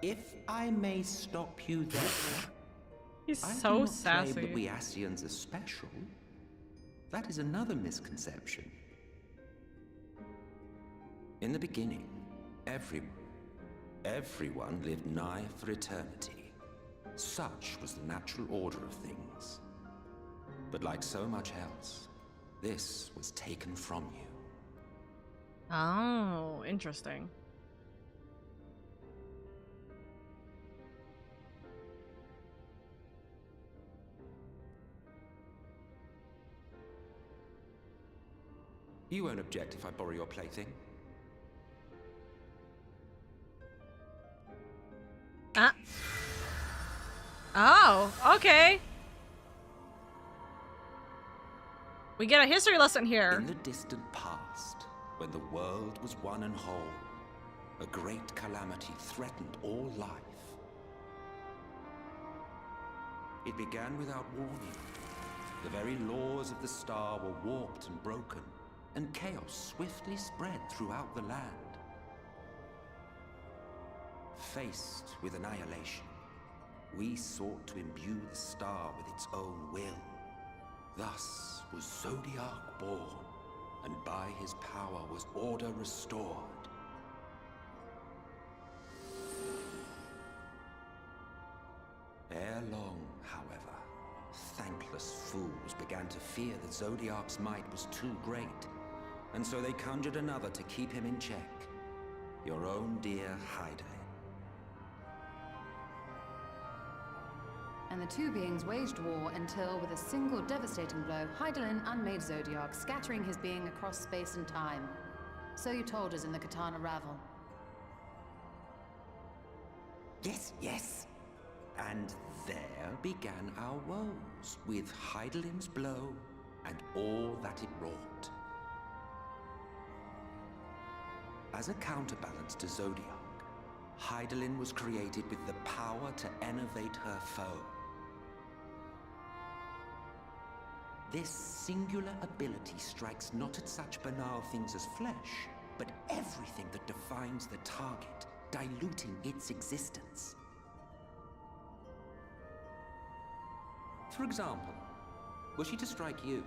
If I may stop you there. He's I do so not sassy. claim that we Ascians are special. That is another misconception. In the beginning, everyone lived nigh for eternity. Such was the natural order of things. But like so much else, this was taken from you. Oh, interesting. You won't object if I borrow your plaything? Oh, okay. We get a history lesson here. In the distant past, when the world was one and whole, a great calamity threatened all life. It began without warning. The very laws of the star were warped and broken, and chaos swiftly spread throughout the land. Faced with annihilation, we sought to imbue the star with its own will. Thus was Zodiac born, and by his power was order restored. Ere long, however, thankless fools began to fear that Zodiac's might was too great, and so they conjured another to keep him in check. Your own dear Hydaelyn. And the two beings waged war until, with a single devastating blow, Hydaelyn unmade Zodiac, scattering his being across space and time. So you told us in the Katana Ravel. Yes, yes. And there began our woes, with Hydaelyn's blow and all that it wrought. As a counterbalance to Zodiac, Hydaelyn was created with the power to enervate her foe. This singular ability strikes not at such banal things as flesh, but everything that defines the target, diluting its existence. For example, were she to strike you,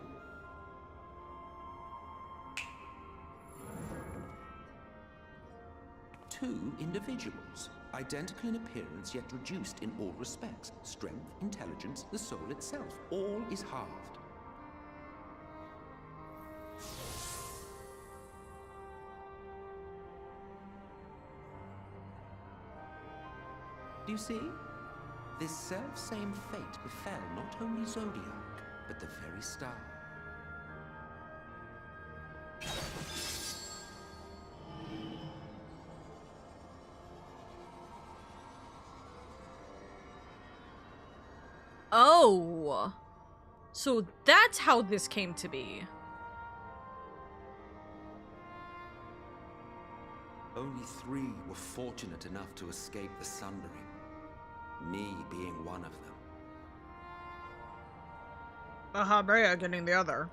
two individuals, identical in appearance yet reduced in all respects, strength, intelligence, the soul itself, all is halved. You see? This self-same fate befell not only Zodiac, but the very star. Oh, so that's how this came to be. Only 3 were fortunate enough to escape the Sundering, me being one of them. Ahabrea getting the other.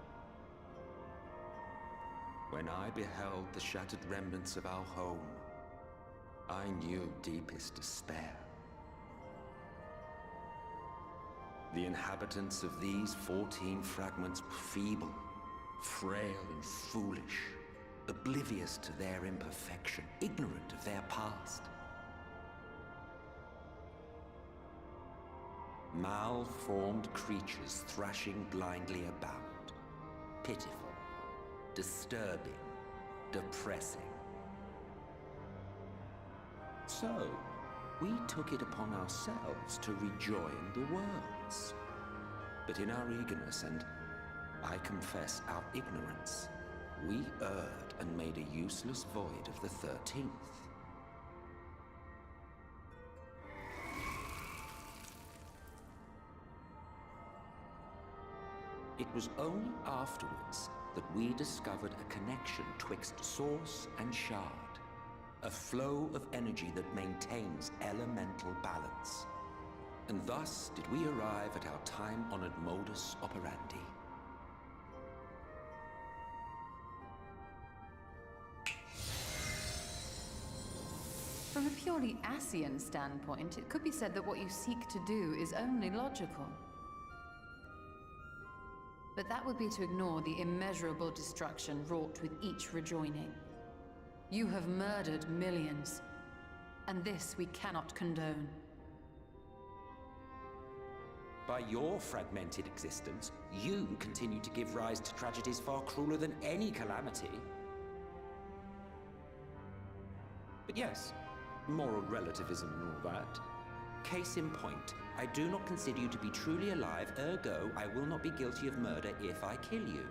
When I beheld the shattered remnants of our home, I knew deepest despair. The inhabitants of these 14 fragments were feeble, frail and foolish, oblivious to their imperfection, ignorant of their past. Malformed creatures thrashing blindly about. Pitiful, disturbing, depressing. So, we took it upon ourselves to rejoin the worlds. But in our eagerness and, I confess, our ignorance, we erred and made a useless void of the 13th. It was only afterwards that we discovered a connection twixt source and shard. A flow of energy that maintains elemental balance. And thus did we arrive at our time-honored modus operandi. From a purely Asian standpoint, it could be said that what you seek to do is only logical. But that would be to ignore the immeasurable destruction wrought with each rejoining. You have murdered millions, and this we cannot condone. By your fragmented existence, you continue to give rise to tragedies far crueler than any calamity. But yes, moral relativism and all that. Case in point, I do not consider you to be truly alive, ergo, I will not be guilty of murder if I kill you.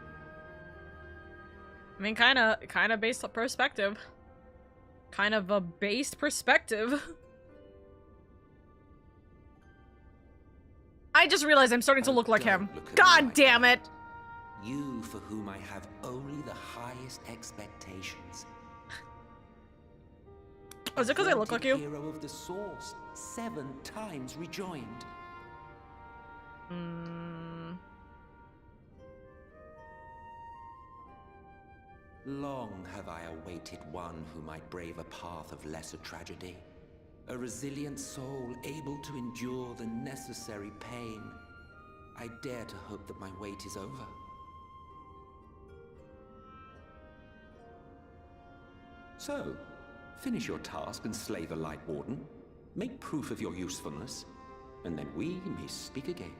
I mean, kind of based on perspective. Kind of a based perspective. I just realized I'm starting to look like him. God damn it! You for whom I have only the highest expectations. Oh, is it because I look like you? Hero of the source, 7 times rejoined. Long have I awaited one who might brave a path of lesser tragedy. A resilient soul able to endure the necessary pain. I dare to hope that my wait is over. So, finish your task and slay the Light Warden. Make proof of your usefulness, and then we may speak again.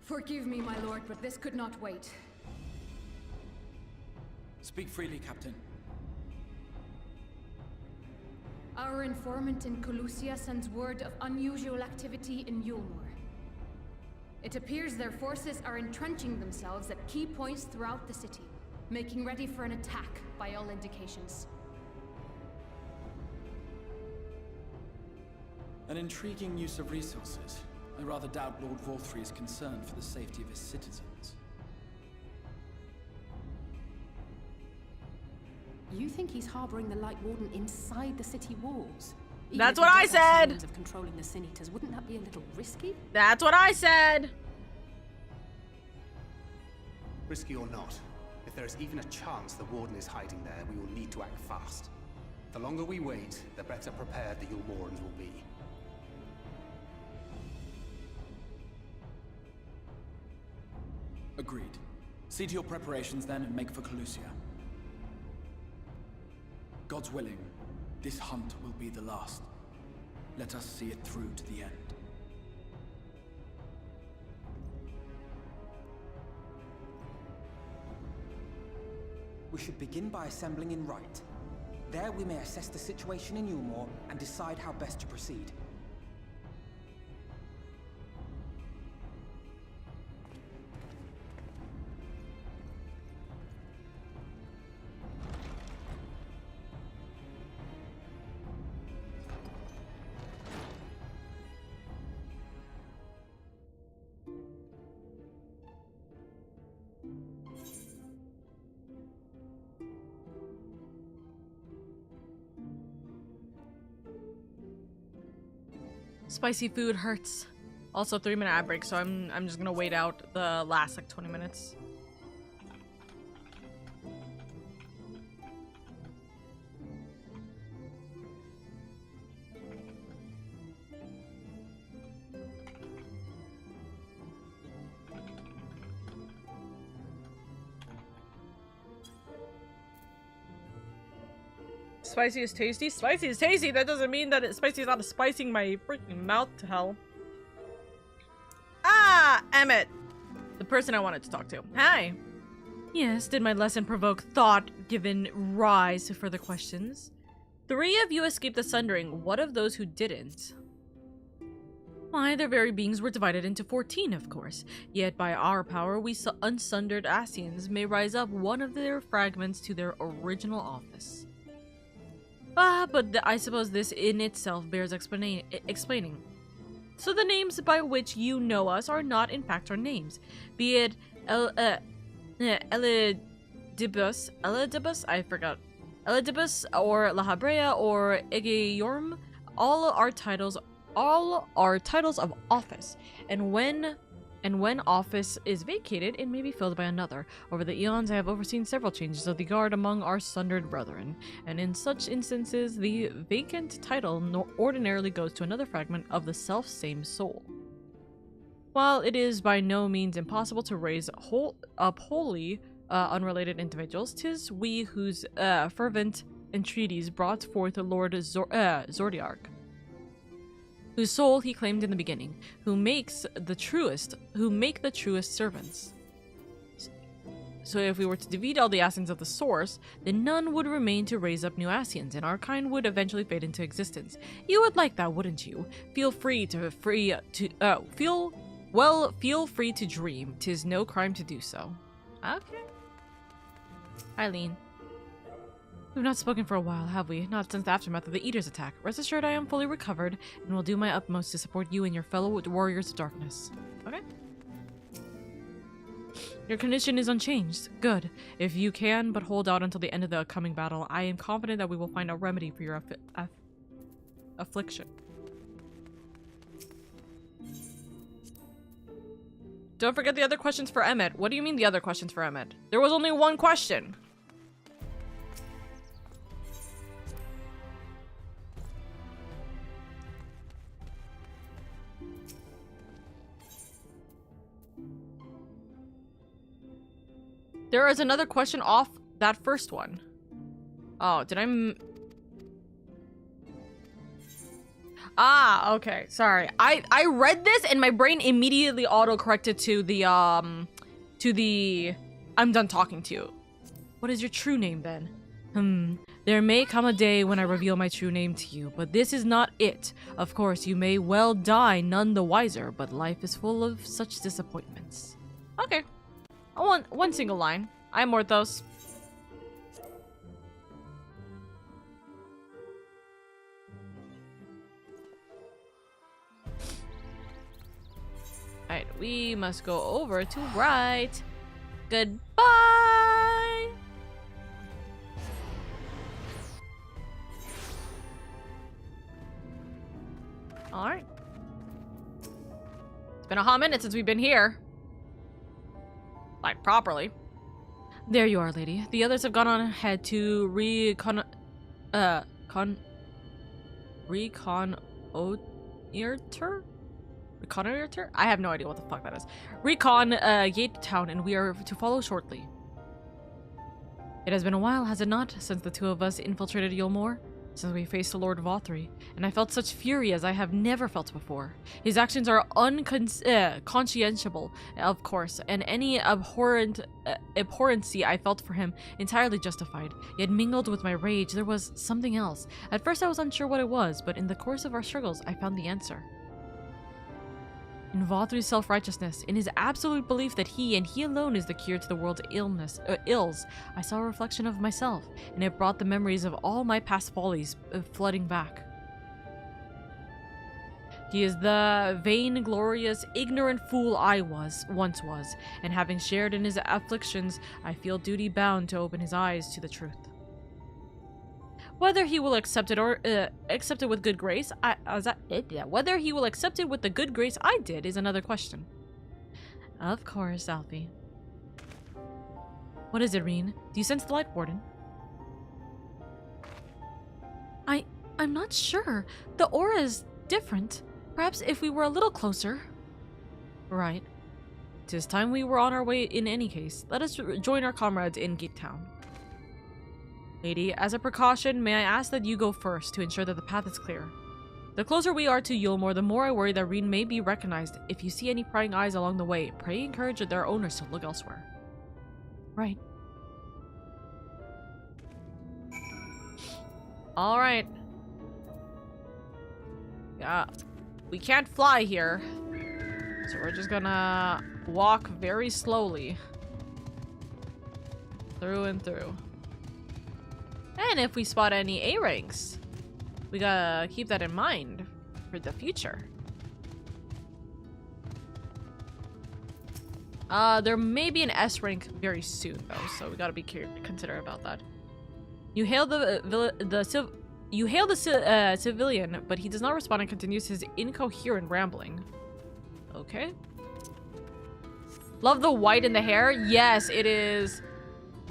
Forgive me, my lord, but this could not wait. Speak freely, Captain. Our informant in Colusia sends word of unusual activity in Eulmore. It appears their forces are entrenching themselves at key points throughout the city, making ready for an attack by all indications. An intriguing use of resources. I rather doubt Lord Vorthry is concerned for the safety of his citizens. You think he's harboring the Light Warden inside the city walls? That's what I said! Of controlling the Sin Eaters, wouldn't that be a little risky? That's what I said! Risky or not, if there is even a chance the Warden is hiding there, we will need to act fast. The longer we wait, the better prepared the Eulmorans will be. Agreed. See to your preparations then and make for Colusia. God's willing, this hunt will be the last. Let us see it through to the end. We should begin by assembling in Rite. There we may assess the situation in Eulmore and decide how best to proceed. Spicy food hurts. Also 3-minute ad break, so I'm just gonna wait out the last like 20 minutes. Spicy is tasty? Spicy is tasty! That doesn't mean that spicy is not spicing my freaking mouth to hell. Ah! Emmett! The person I wanted to talk to. Hi! Yes, did my lesson provoke thought, given rise to further questions? 3 of you escaped the Sundering. What of those who didn't? Why, their very beings were divided into 14, of course. Yet by our power, we unsundered Ascians may rise up one of their fragments to their original office. But I suppose this in itself bears explaining. So the names by which you know us are not in fact our names. Be it Elidibus, I forgot. Elidibus, or La Habrea, or Egeyorm, all are titles of office. And when office is vacated, it may be filled by another. Over the eons, I have overseen several changes of the guard among our sundered brethren, and in such instances, the vacant title ordinarily goes to another fragment of the self-same soul. While it is by no means impossible to raise up wholly unrelated individuals, 'tis we whose fervent entreaties brought forth Lord Zordiark, whose soul he claimed in the beginning, who make the truest servants. So if we were to defeat all the Ascians of the source, then none would remain to raise up new Ascians, and our kind would eventually fade into existence. You would like that, wouldn't you? Feel free to dream. 'Tis no crime to do so. Okay. Eileen. We've not spoken for a while, have we? Not since the aftermath of the Eater's attack. Rest assured I am fully recovered, and will do my utmost to support you and your fellow warriors of darkness. Okay? Your condition is unchanged. Good. If you can but hold out until the end of the coming battle, I am confident that we will find a remedy for your affliction. Don't forget the other questions for Emmett. What do you mean the other questions for Emmett? There was only one question. There is another question off that first one. Oh, did I okay. Sorry. I read this and my brain immediately auto-corrected to the I'm done talking to you. What is your true name then? There may come a day when I reveal my true name to you, but this is not it. Of course, you may well die none the wiser, but life is full of such disappointments. Okay. I want one single line. I'm Orthos. Alright, we must go over to Rite. Goodbye! Alright. It's been a hot minute since we've been here. Like, properly. There you are, lady. The others have gone on ahead to reconnoiter? Reconnoiter? I have no idea what the fuck that is. Recon Gate Town, and we are to follow shortly. It has been a while, has it not, since the two of us infiltrated Eulmore? since we faced the Lord Vauthry, and I felt such fury as I have never felt before. His actions are unconscientiable, of course, and any abhorrency I felt for him entirely justified. Yet mingled with my rage, there was something else. At first I was unsure what it was, but in the course of our struggles, I found the answer. In Vauthry's self-righteousness, in his absolute belief that he and he alone is the cure to the world's ills, I saw a reflection of myself, and it brought the memories of all my past follies flooding back. He is the vain, glorious, ignorant fool I once was, and having shared in his afflictions, I feel duty bound to open his eyes to the truth. Whether he will accept it or accept it with good grace, whether he will accept it with the good grace I did is another question. Of course, Alfie. What is it, Reen? Do you sense the Light Warden? I'm not sure. The aura is different. Perhaps if we were a little closer. Right. 'Tis time we were on our way in any case. Let us join our comrades in Gate Town. Lady, as a precaution, may I ask that you go first to ensure that the path is clear. The closer we are to Eulmore, the more I worry that Reen may be recognized. If you see any prying eyes along the way, pray encourage their owners to look elsewhere. Right. Alright. Yeah, we can't fly here. So we're just gonna walk very slowly. Through and through. And if we spot any A ranks, we gotta keep that in mind for the future. There may be an S rank very soon though, so we gotta be considerate about that. You hail the civilian, but he does not respond and continues his incoherent rambling. Okay. Love the white in the hair. Yes, it is.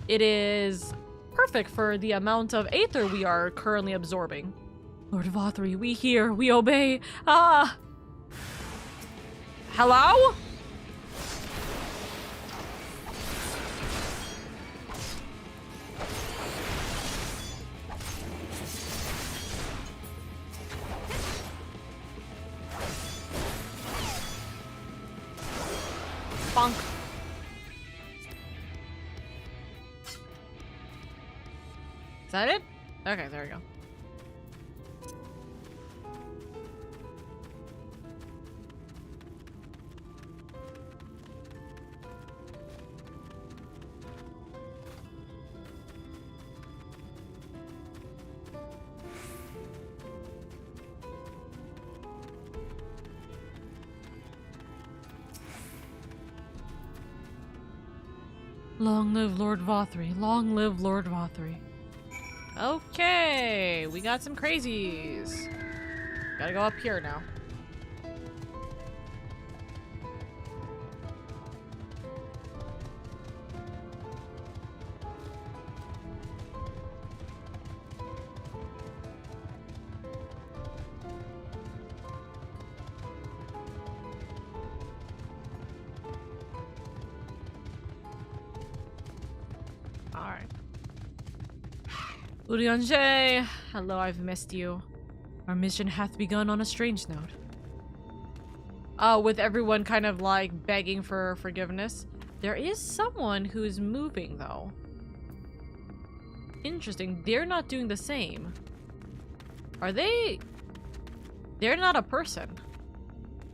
It is perfect for the amount of Aether we are currently absorbing. Lord Vauthry, we hear, we obey. Ah! Hello? Bonk. Is that it? Okay, there we go. Long live Lord Vauthry. Long live Lord Vauthry. Okay, we got some crazies. Gotta go up here now. Alright. Urianger, hello, I've missed you. Our mission hath begun on a strange note. With everyone kind of like begging for forgiveness. There is someone who's moving though. Interesting, they're not doing the same. Are they? They're not a person.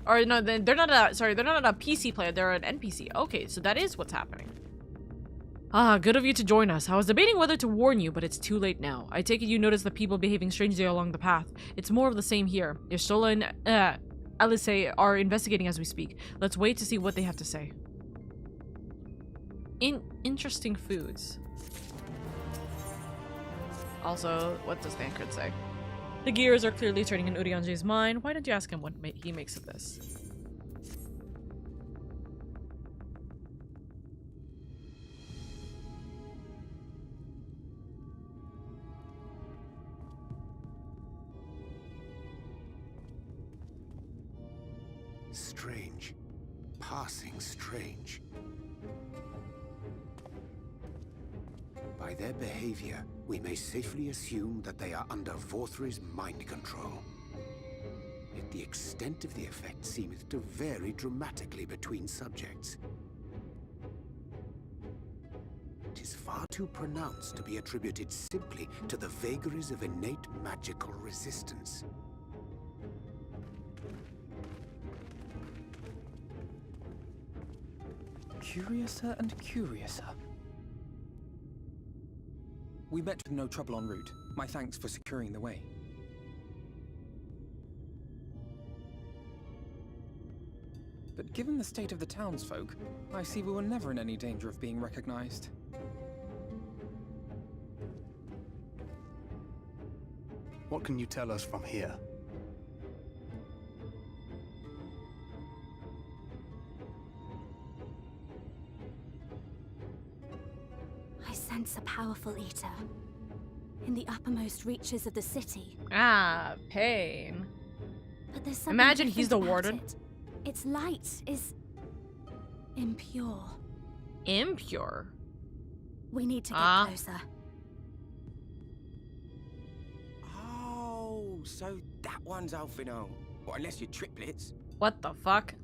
Or no, they're not a, sorry, they're not a PC player, they're an NPC. Okay, so that is what's happening. Ah, good of you to join us. I was debating whether to warn you, but it's too late now. I take it you noticed the people behaving strangely along the path. It's more of the same here. Yashola and Alice are investigating as we speak. Let's wait to see what they have to say. Interesting foods. Also, what does Thancred say? The gears are clearly turning in Urianger's mind. Why don't you ask him what he makes of this? Strange. Passing strange. By their behavior, we may safely assume that they are under Vorthri's mind control. Yet the extent of the effect seemeth to vary dramatically between subjects. It is far too pronounced to be attributed simply to the vagaries of innate magical resistance. Curiouser and curiouser. We met with no trouble en route. My thanks for securing the way. But given the state of the townsfolk, I see we were never in any danger of being recognized. What can you tell us from here? I sense a powerful Aether in the uppermost reaches of the city. Ah, pain. But there's something Imagine he's the different about warden. it. Its light is impure. Impure? We need to get closer. Oh, so that one's Alphino. Well, unless you're triplets. What the fuck?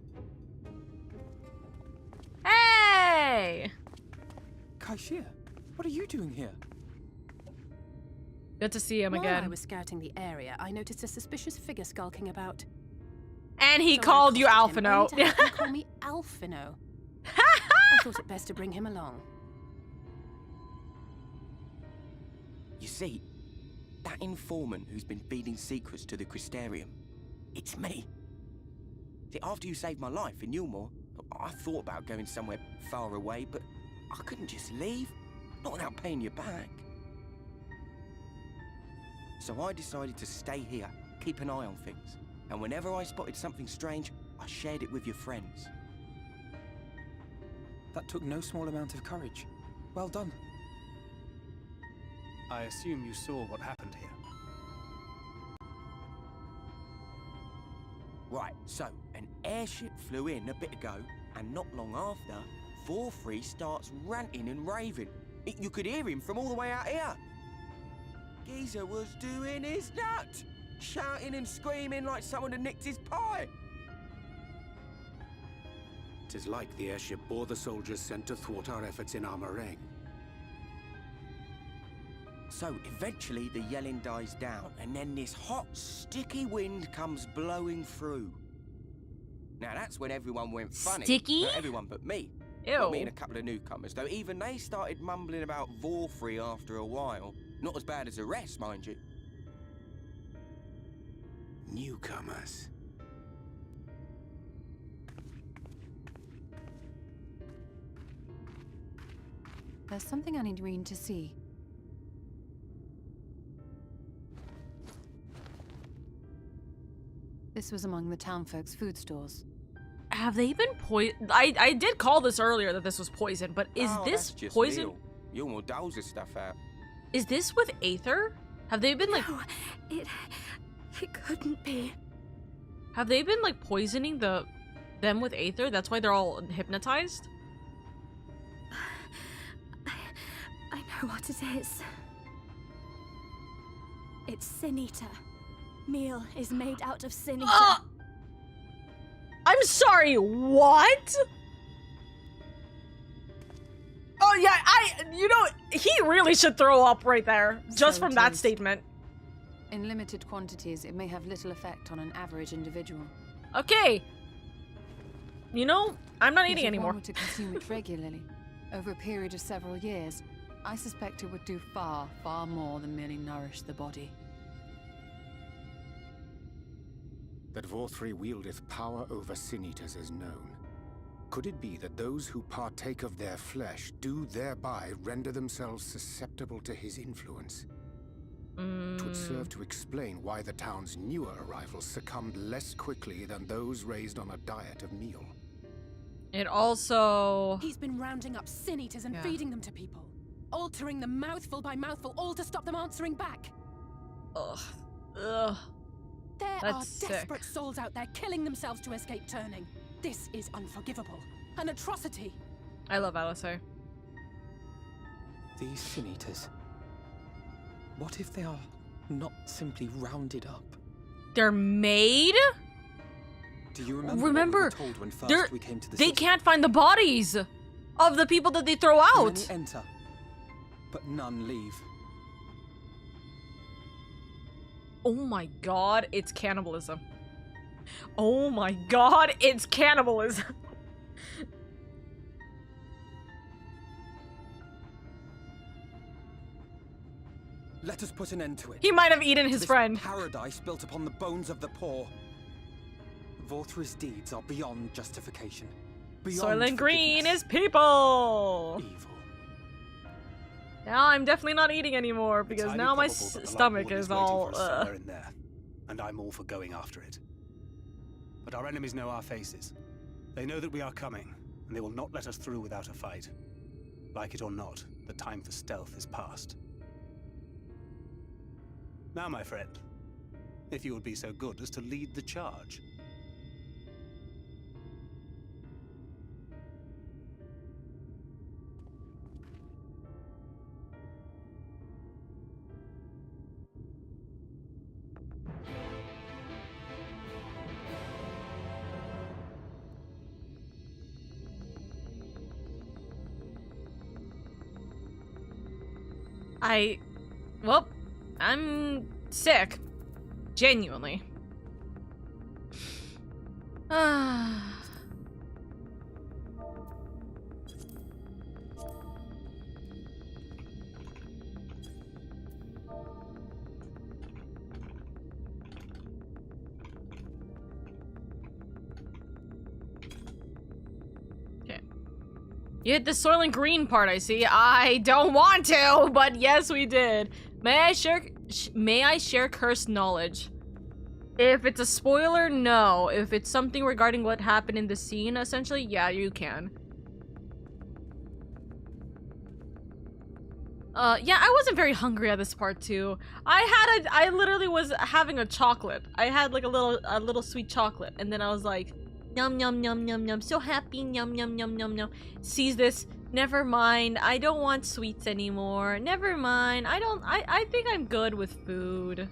Hey! Kaishir, what are you doing here? Good to see him While again. I was scouting the area, I noticed a suspicious figure skulking about. And he So called I you accosted him, Alphino. only to have him call me Alphino. I thought it best to bring him along. You see, that informant who's been feeding secrets to the Crystarium, it's me. See, after you saved my life in Eulmore, I thought about going somewhere far away, but I couldn't just leave, not without paying you back. So I decided to stay here, keep an eye on things, and whenever I spotted something strange, I shared it with your friends. That took no small amount of courage. Well done. I assume you saw what happened here. Right, so an airship flew in a bit ago, and not long after, Vorthri starts ranting and raving. You could hear him from all the way out here. Geezer was doing his nut, shouting and screaming like someone had nicked his pie. 'Tis like the airship bore the soldiers sent to thwart our efforts in Armorang. So eventually the yelling dies down, and then this hot, sticky wind comes blowing through. Now that's when everyone went funny. Sticky? Not everyone but me. Ew. Well, me and a couple of newcomers, though even they started mumbling about Vorthri after a while. Not as bad as the rest, mind you. Newcomers. There's something I need Reen to see. This was among the townfolk's food stores. Have they been poisoned? I did call this earlier that this was poison, but is this that's just poison? meal. Eulmore doles this stuff out. Is this with Aether? Have they been like? No, it couldn't be. Have they been like poisoning them with Aether? That's why they're all hypnotized? I know what it is. It's Sin Eater. Meal is made out of Sin Eater. I'm sorry, what? Oh yeah, he really should throw up right there, just So from it that is. statement. In limited quantities, it may have little effect on an average individual. Okay. You know, I'm not Yet eating if anymore. one were to consume it regularly, over a period of several years, I suspect it would do far, far more than merely nourish the body. That Vorthri wieldeth power over Sin-Eaters is known. Could it be that those who partake of their flesh do thereby render themselves susceptible to his influence? 'Twould serve to explain why the town's newer arrivals succumbed less quickly than those raised on a diet of meal. It also... He's been rounding up Sin Eaters and feeding them to people. Altering them mouthful by mouthful, all to stop them answering back. Ugh. Ugh. There That's are sick. desperate souls out there killing themselves to escape turning. This is unforgivable. An atrocity. I love Alistair. These Sin Eaters. What if they are not simply rounded up? They're made? Do you remember what we were told when first we came to the they city? can't find the bodies of the people that they throw out. Many enter, but none leave. Oh my god, it's cannibalism. Oh my god, it's cannibalism. Let us put an end to it. He might have eaten his friend. Paradise built upon the bones of the poor. Vauthry's deeds are beyond justification. Soylent Green is people. Evil. Now I'm definitely not eating anymore because now my stomach is all. Somewhere in there, and I'm all for going after it. But our enemies know our faces. They know that we are coming, and they will not let us through without a fight. Like it or not, the time for stealth is past. Now, my friend, if you would be so good as to lead the charge. Well, I'm sick. Genuinely. You hit the Soylent Green part, I see. I don't want to, but yes, we did. May I share cursed knowledge? If it's a spoiler, no. If it's something regarding what happened in the scene, essentially, yeah, you can. Yeah, I wasn't very hungry at this part too. I literally was having a chocolate. I had like a little sweet chocolate, and then I was like, yum yum yum yum yum, so happy, yum yum yum yum yum. Sees this, never mind, I don't want sweets anymore. Never mind, I think I'm good with food.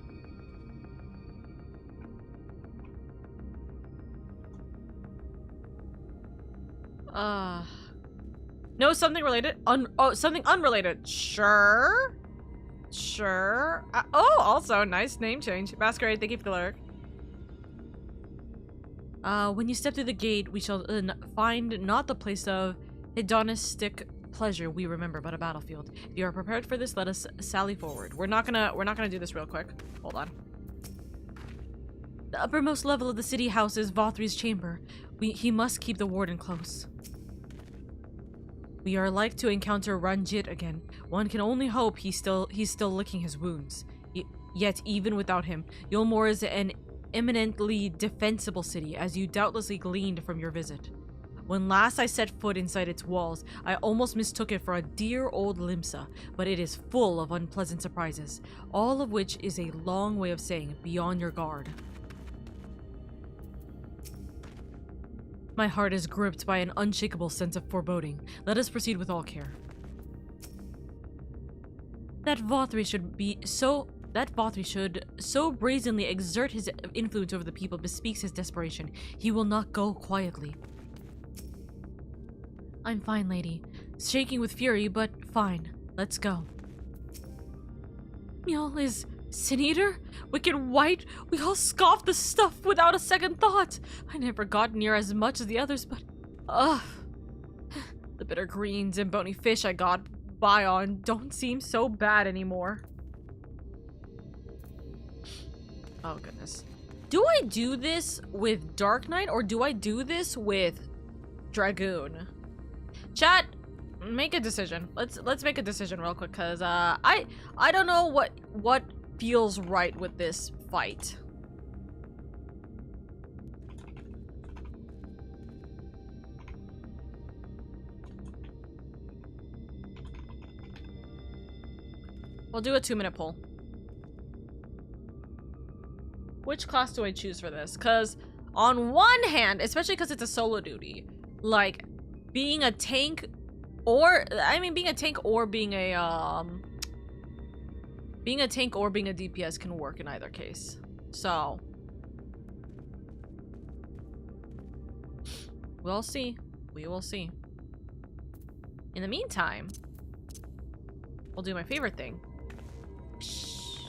No, something related. Something unrelated. Sure. Sure. Oh, also, nice name change. Masquerade, thank you for the lyric. When you step through the gate, we shall find not the place of hedonistic pleasure we remember, but a battlefield. If you are prepared for this, let us sally forward. We're not gonna do this real quick. Hold on. The uppermost level of the city house is Vauthry's chamber. He must keep the warden close. We are like to encounter Ranjit again. One can only hope he's still licking his wounds. Yet, even without him, Eulmore is an eminently defensible city, as you doubtlessly gleaned from your visit. When last I set foot inside its walls, I almost mistook it for a dear old Limsa, but it is full of unpleasant surprises, all of which is a long way of saying beyond your guard. My heart is gripped by an unshakable sense of foreboding. Let us proceed with all care. That Vauthry should so brazenly exert his influence over the people bespeaks his desperation. He will not go quietly. I'm fine, lady. Shaking with fury, but fine. Let's go. Mule is Sin Eater? Wicked White? We all scoffed the stuff without a second thought. I never got near as much as the others, but... The bitter greens and bony fish I got by on don't seem so bad anymore. Oh, goodness. Do I do this with Dark Knight, or do I do this with Dragoon? Chat, make a decision. Let's make a decision real quick, because I don't know what feels right with this fight. We'll do a 2-minute poll. Which class do I choose for this? Because on one hand, especially because it's a solo duty, like being a tank Or, I mean, being a tank or being a DPS can work in either case. So, we'll see. We will see. In the meantime, we'll do my favorite thing. Psh.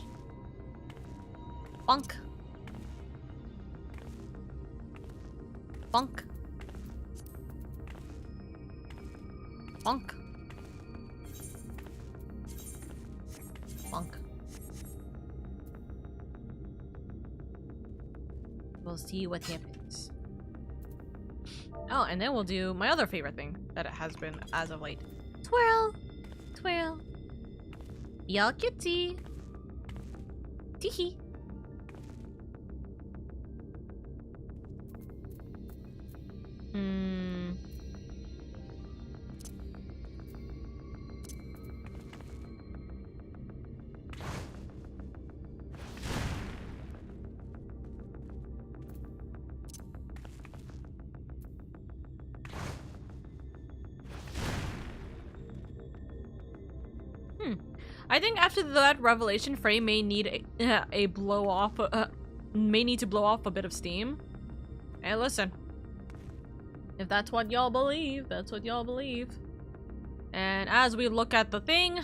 Bonk. Bonk. Bonk. Bonk. We'll see what happens. Oh, and then we'll do my other favorite thing that it has been as of late. Twirl! Twirl. Y'all kitty. Teehee. I think after that revelation, Frey may need a blow off, may need to blow off a bit of steam. Hey, listen. If that's what y'all believe, that's what y'all believe. And as we look at the thing,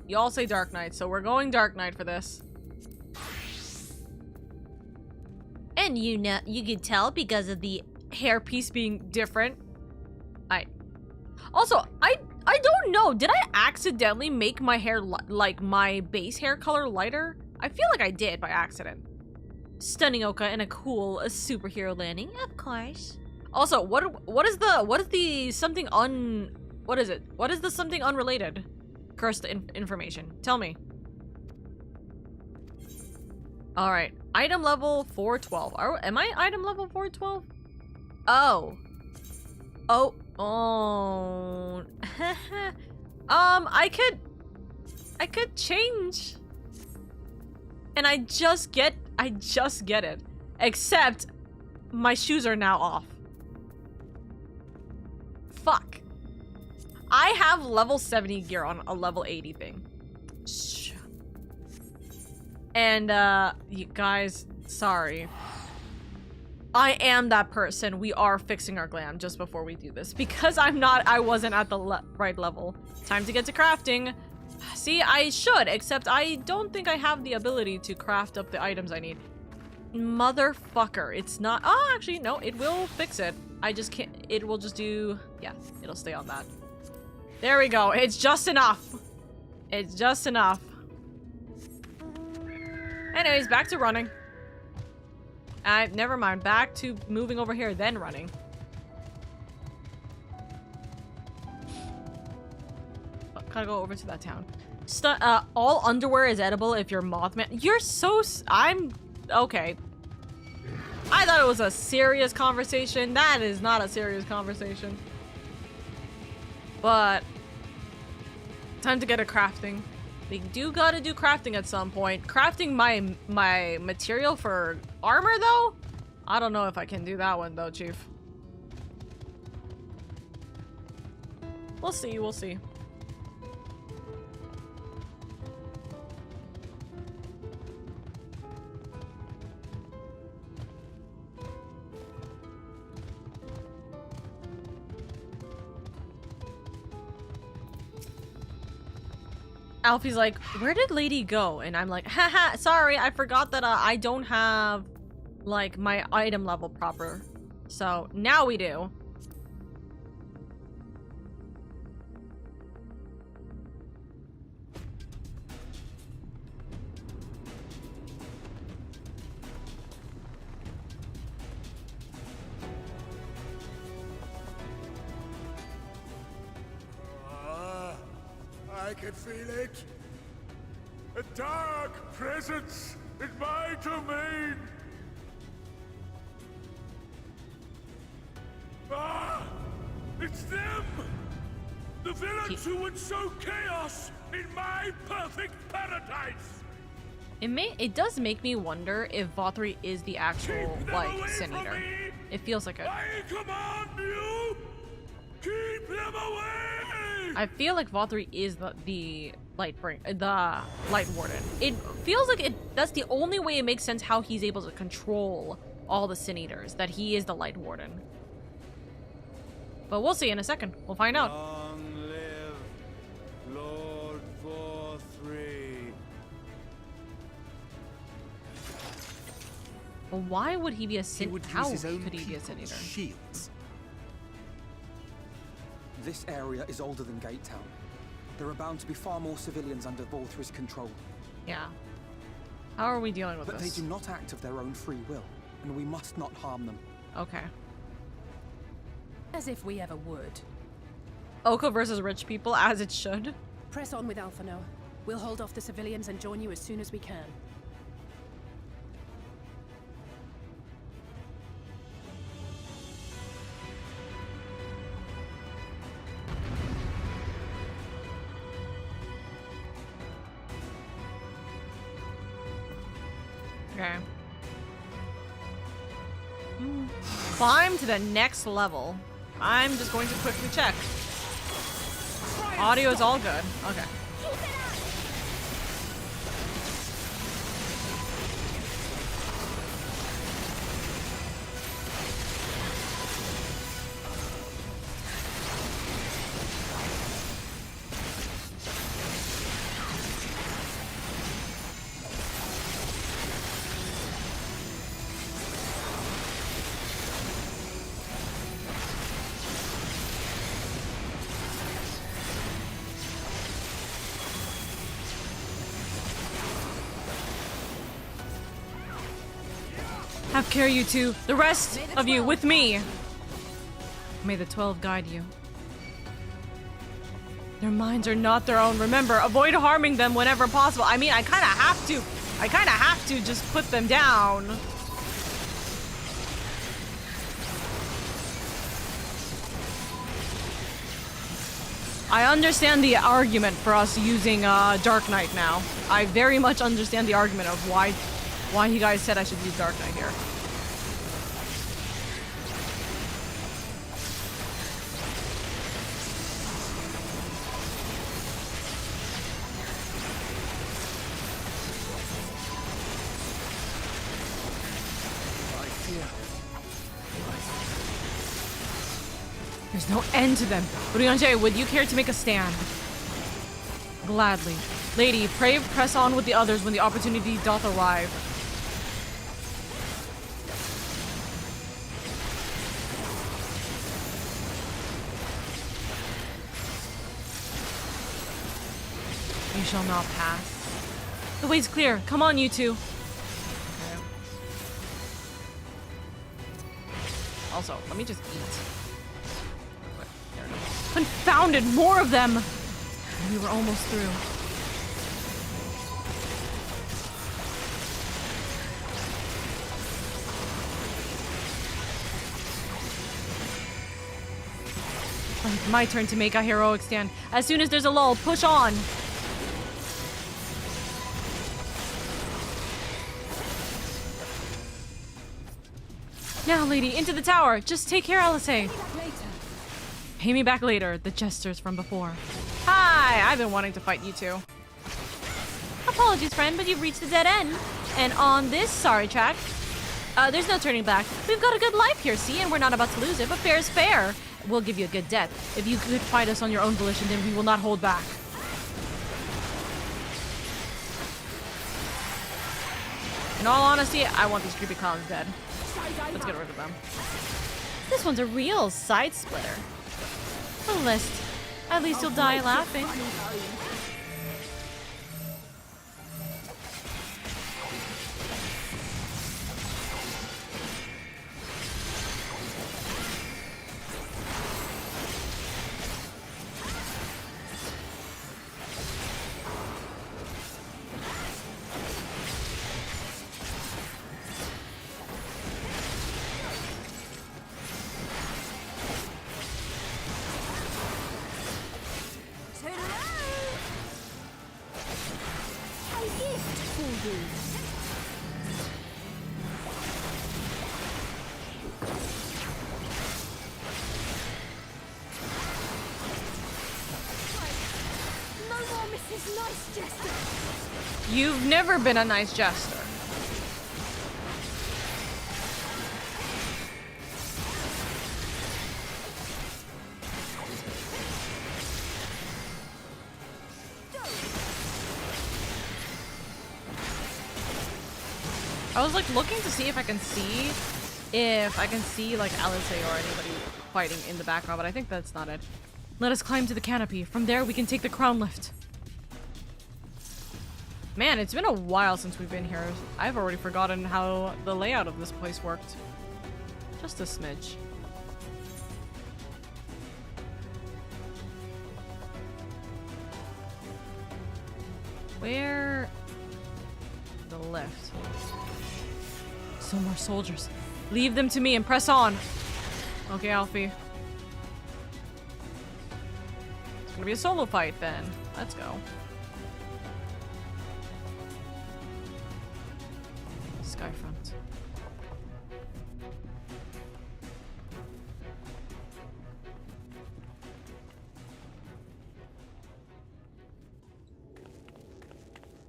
y'all say Dark Knight, so we're going Dark Knight for this. And you know, you can tell because of the hairpiece being different. Also, I don't know. Did I accidentally make my hair like my base hair color lighter? I feel like I did by accident. Stunning Oka and a cool superhero landing, of course. Also, what is the something what is it? What is the something unrelated? Cursed information. Tell me. All right, item level 412. Am I item level 412? Oh. Oh. Oh. I could change. And I just get it. Except my shoes are now off. Fuck. I have level 70 gear on a level 80 thing. And you guys, sorry. I am that person. We are fixing our glam just before we do this because I wasn't at the right level. Time to get to crafting. See, I should, except I don't think I have the ability to craft up the items I need. Motherfucker, it's not. Oh, actually, no, it will fix it. I just can't. It will just do. Yeah, it'll stay on that. There we go. It's just enough. It's just enough. Anyways, back to running. Never mind. Back to moving over here, then running. Gotta go over to that town. All underwear is edible if you're Mothman. You're so... I'm... Okay. I thought it was a serious conversation. That is not a serious conversation. But... time to get a crafting. We do gotta do crafting at some point. Crafting my material for armor, though? I don't know if I can do that one, though, Chief. We'll see, we'll see. Alfie's like, where did Lady go? And I'm like, haha, sorry, I forgot that I don't have, like, my item level proper. So, now we do. I can feel it. A dark presence in my domain. Ah! It's them! The villains who would sow chaos in my perfect paradise! It does make me wonder if Vauthry is the actual, like, Sin Eater. It feels like it. I command you! Keep them away! I feel like Valtteri is the light warden. It feels like that's the only way it makes sense how he's able to control all the Sin Eaters, that he is the light warden. But we'll see in a second. We'll find out. Long live Lord Vtuber. But why would he be a Sin? How use his own could he be a Sin Eater? Shields. This area is older than Gate Town. There are bound to be far more civilians under Vtuber's control. Yeah. How are we dealing with but this? They do not act of their own free will, and we must not harm them. Okay. As if we ever would. Oka versus rich people, as it should. Press on with Alphano. We'll hold off the civilians and join you as soon as we can. Okay. Climb to the next level. I'm just going to quickly check. Audio is all good. Okay. Have care, you two. The rest of you with me. May the 12 guide you. Their minds are not their own. Remember, avoid harming them whenever possible. I mean, I kind of have to. I kind of have to just put them down. I understand the argument for us using Dark Knight now. I very much understand the argument of why you guys said I should use Dark Knight here. There's no end to them. Urianje, would you care to make a stand? Gladly. Lady, pray press on with the others when the opportunity doth arrive. You shall not pass. The way's clear. Come on, you two. Okay. Also, let me just eat. Confounded, more of them! We were almost through. My turn to make a heroic stand. As soon as there's a lull, push on! Now, lady, into the tower! Just take care, Alice. Pay me back later, the jesters from before. Hi! I've been wanting to fight you two. Apologies, friend, but you've reached a dead end. And on this sorry track, there's no turning back. We've got a good life here, see? And we're not about to lose it, but fair is fair. We'll give you a good death. If you could fight us on your own volition, then we will not hold back. In all honesty, I want these creepy clowns dead. Let's get rid of them. This one's a real side splitter. A list. At least you'll die laughing. nice jester. You've never been a nice jester. I was like looking to see if I can see like Alice or anybody fighting in the background, but I think that's not it. Let us climb to the canopy. From there we can take the crown lift. Man, it's been a while since we've been here. I've already forgotten how the layout of this place worked. Just a smidge. Where? The lift. Still more soldiers. Leave them to me and press on. Okay, Alfie. It's gonna be a solo fight then. Let's go. Skyfront.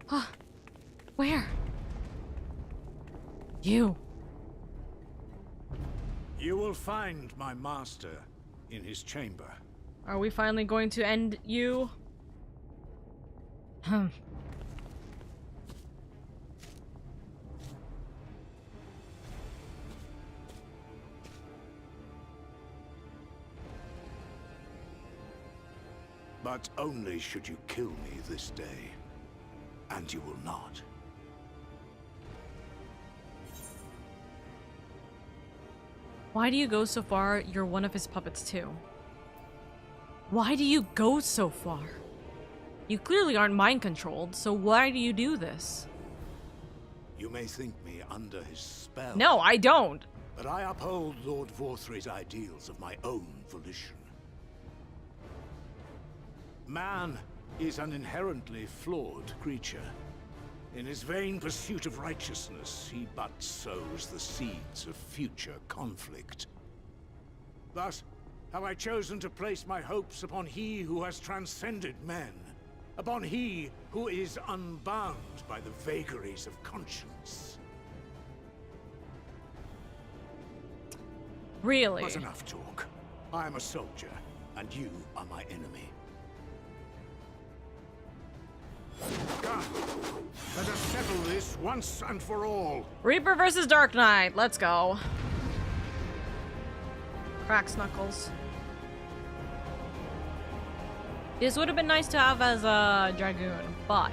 Huh. Where? You. You will find my master in his chamber. Are we finally going to end you? But only should you kill me this day. And you will not. Why do you go so far? You're one of his puppets too. Why do you go so far? You clearly aren't mind controlled, so why do you do this? You may think me under his spell. No, I don't. But I uphold Lord Vorthry's ideals of my own volition. Man is an inherently flawed creature. In his vain pursuit of righteousness, he but sows the seeds of future conflict. Thus, have I chosen to place my hopes upon he who has transcended men, upon he who is unbound by the vagaries of conscience. Really? But enough talk. I am a soldier, and you are my enemy. Come, let us settle this once and for all. Reaper versus Dark Knight. Let's go. Cracks Knuckles. This would have been nice to have as a Dragoon, but...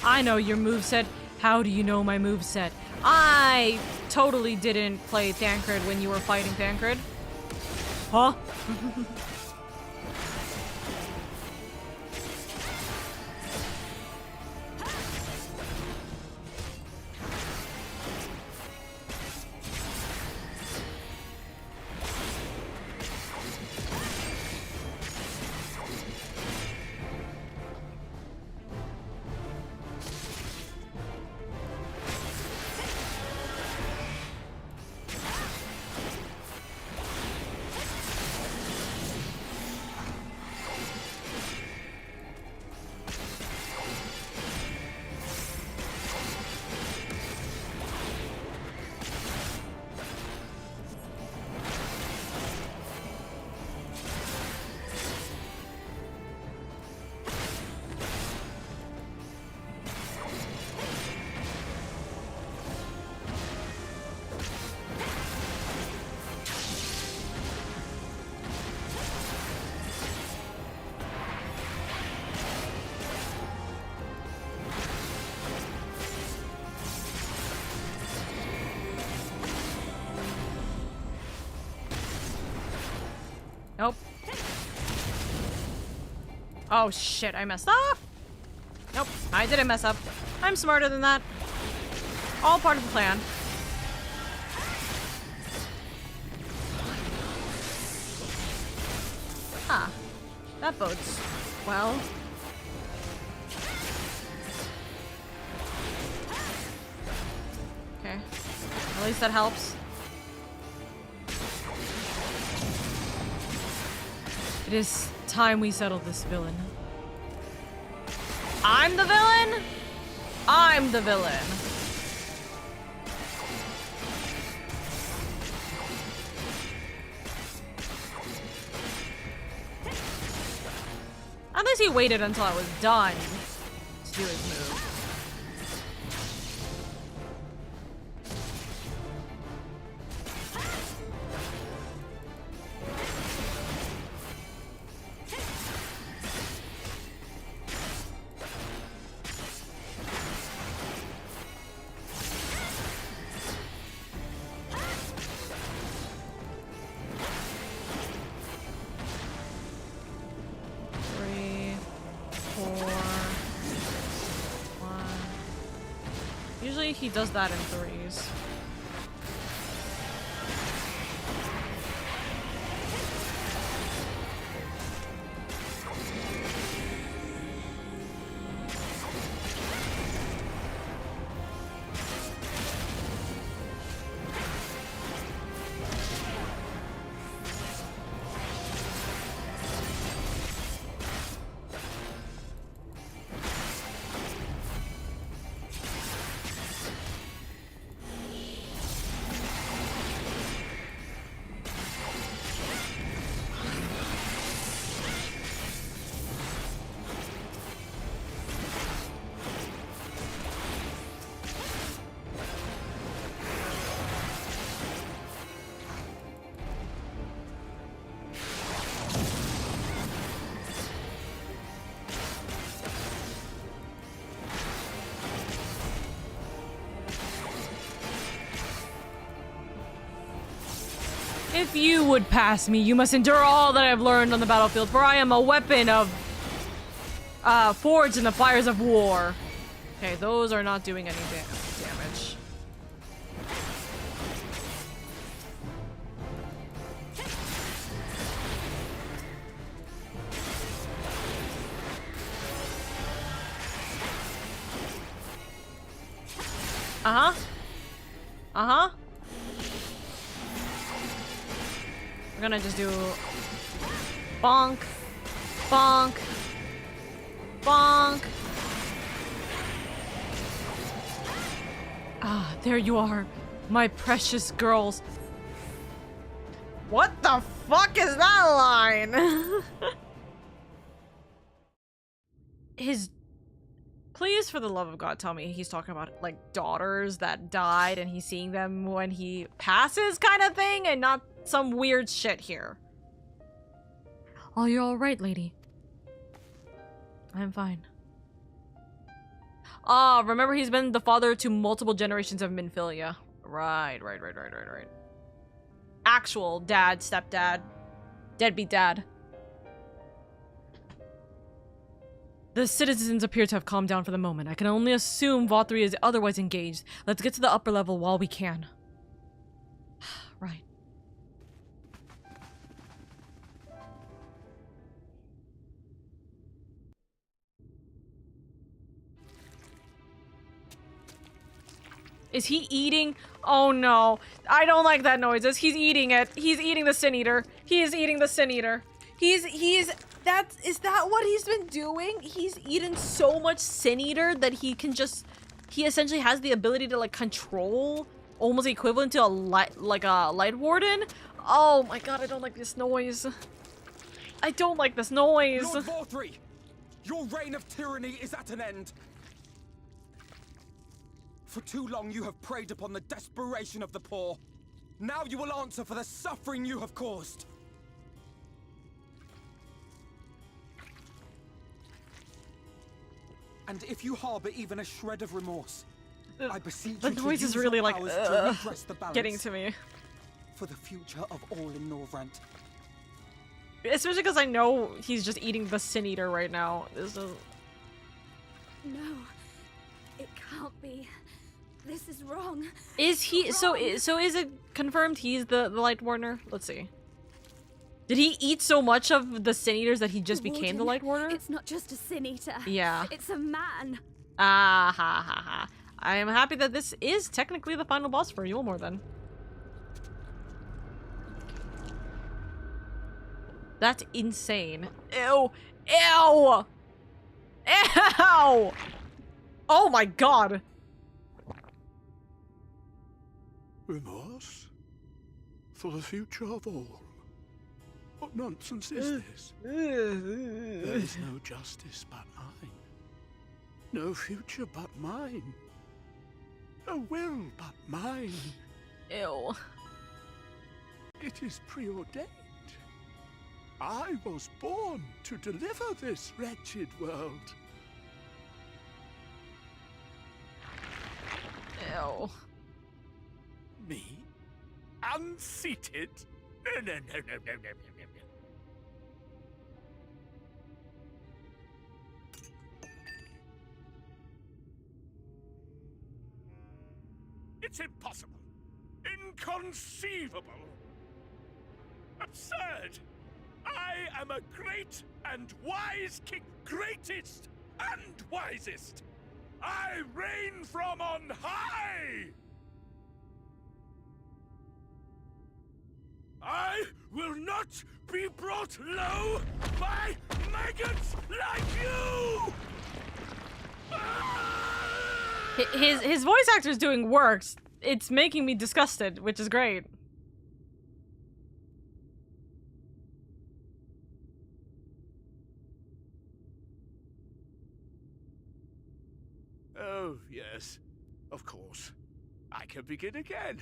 I know your moveset. How do you know my moveset? I totally didn't play Thancred when you were fighting Thancred. Huh? Oh shit, I messed up. Nope, I didn't mess up. I'm smarter than that. All part of the plan. Ah, that bodes well. Okay, at least that helps. It is time we settle this villain. I'm the villain? I'm the villain. At least he waited until I was done to do his move. Usually he does that in threes. If you would pass me, you must endure all that I've learned on the battlefield, for I am a weapon of forged in the fires of war. Okay, those are not doing any damage. Uh-huh. Uh-huh. We're gonna just do bonk, bonk, bonk. Ah, there you are, my precious girls. What the fuck is that line? Please, for the love of God, tell me he's talking about, like, daughters that died and he's seeing them when he passes kind of thing and not some weird shit here. Oh, you're all right, lady. I'm fine. Ah, remember he's been the father to multiple generations of Minfilia. Right. Actual dad, stepdad, deadbeat dad. The citizens appear to have calmed down for the moment. I can only assume Vauthry is otherwise engaged. Let's get to the upper level while we can. Right. Is he eating? Oh no. I don't like that noises. He's eating it. He's eating the Sin Eater. He is eating the Sin Eater. Is that what he's been doing? He's eaten so much Sin Eater that he essentially has the ability to, like, control, almost equivalent to a light warden. Oh my god, I don't like this noise. I don't like this noise. Lord Vauthry, your reign of tyranny is at an end. For too long you have preyed upon the desperation of the poor. Now you will answer for the suffering you have caused. And if you harbor even a shred of remorse, I beseech you the noise is really like to redress the balance getting to me. for the future of all in Norvrant. Especially because I know he's just eating the Sin Eater right now. This is... No, it can't be. This is wrong. Is he? So is it confirmed he's the Light Warner? Let's see. Did he eat so much of the Sin Eaters that he just became the Light Warner? It's not just a Sin Eater. Yeah. It's a man. Ah ha ha ha. I am happy that this is technically the final boss for Eulmore then. That's insane. Ew. Ew! Ew! Oh my god! Remorse? For the future of all? What nonsense is this? There is no justice but mine. No future but mine. No will but mine. Ew. It is preordained. I was born to deliver this wretched world. Ew. Me? Unseated? No. It's impossible. Inconceivable. Absurd. I am a great and wise king. Greatest and wisest. I reign from on high. I will not be brought low by maggots like you! His voice actor's doing work. It's making me disgusted, which is great. Oh, yes. Of course. I can begin again.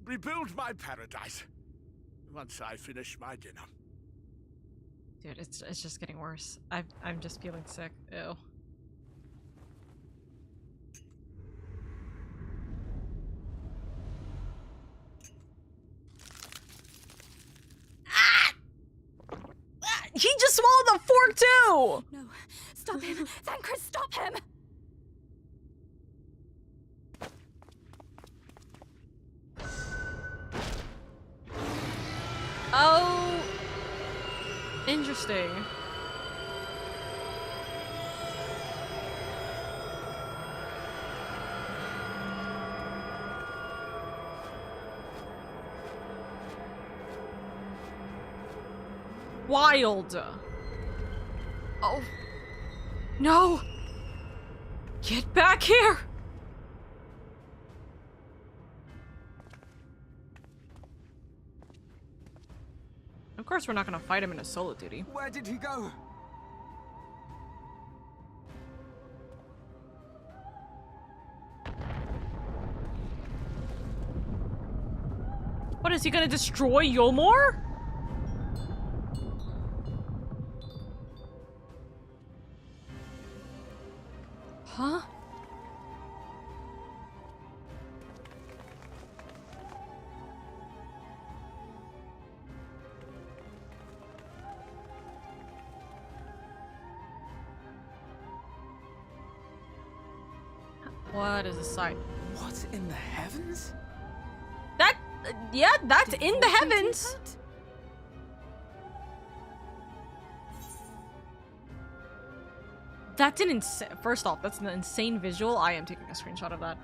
Rebuild my paradise. Once I finish my dinner. Dude, it's just getting worse. I'm just feeling sick. Ew. He just swallowed the fork too! No, stop him! Thancred, stop him! Oh, interesting. Wild. Oh. No. Get back here. Of course we're not gonna fight him in a solo duty. Where did he go? What, is he gonna destroy Eulmore? Huh? What is this site? What in the heavens? That, yeah, that's in the heavens. That's an insane. First off, that's an insane visual. I am taking a screenshot of that.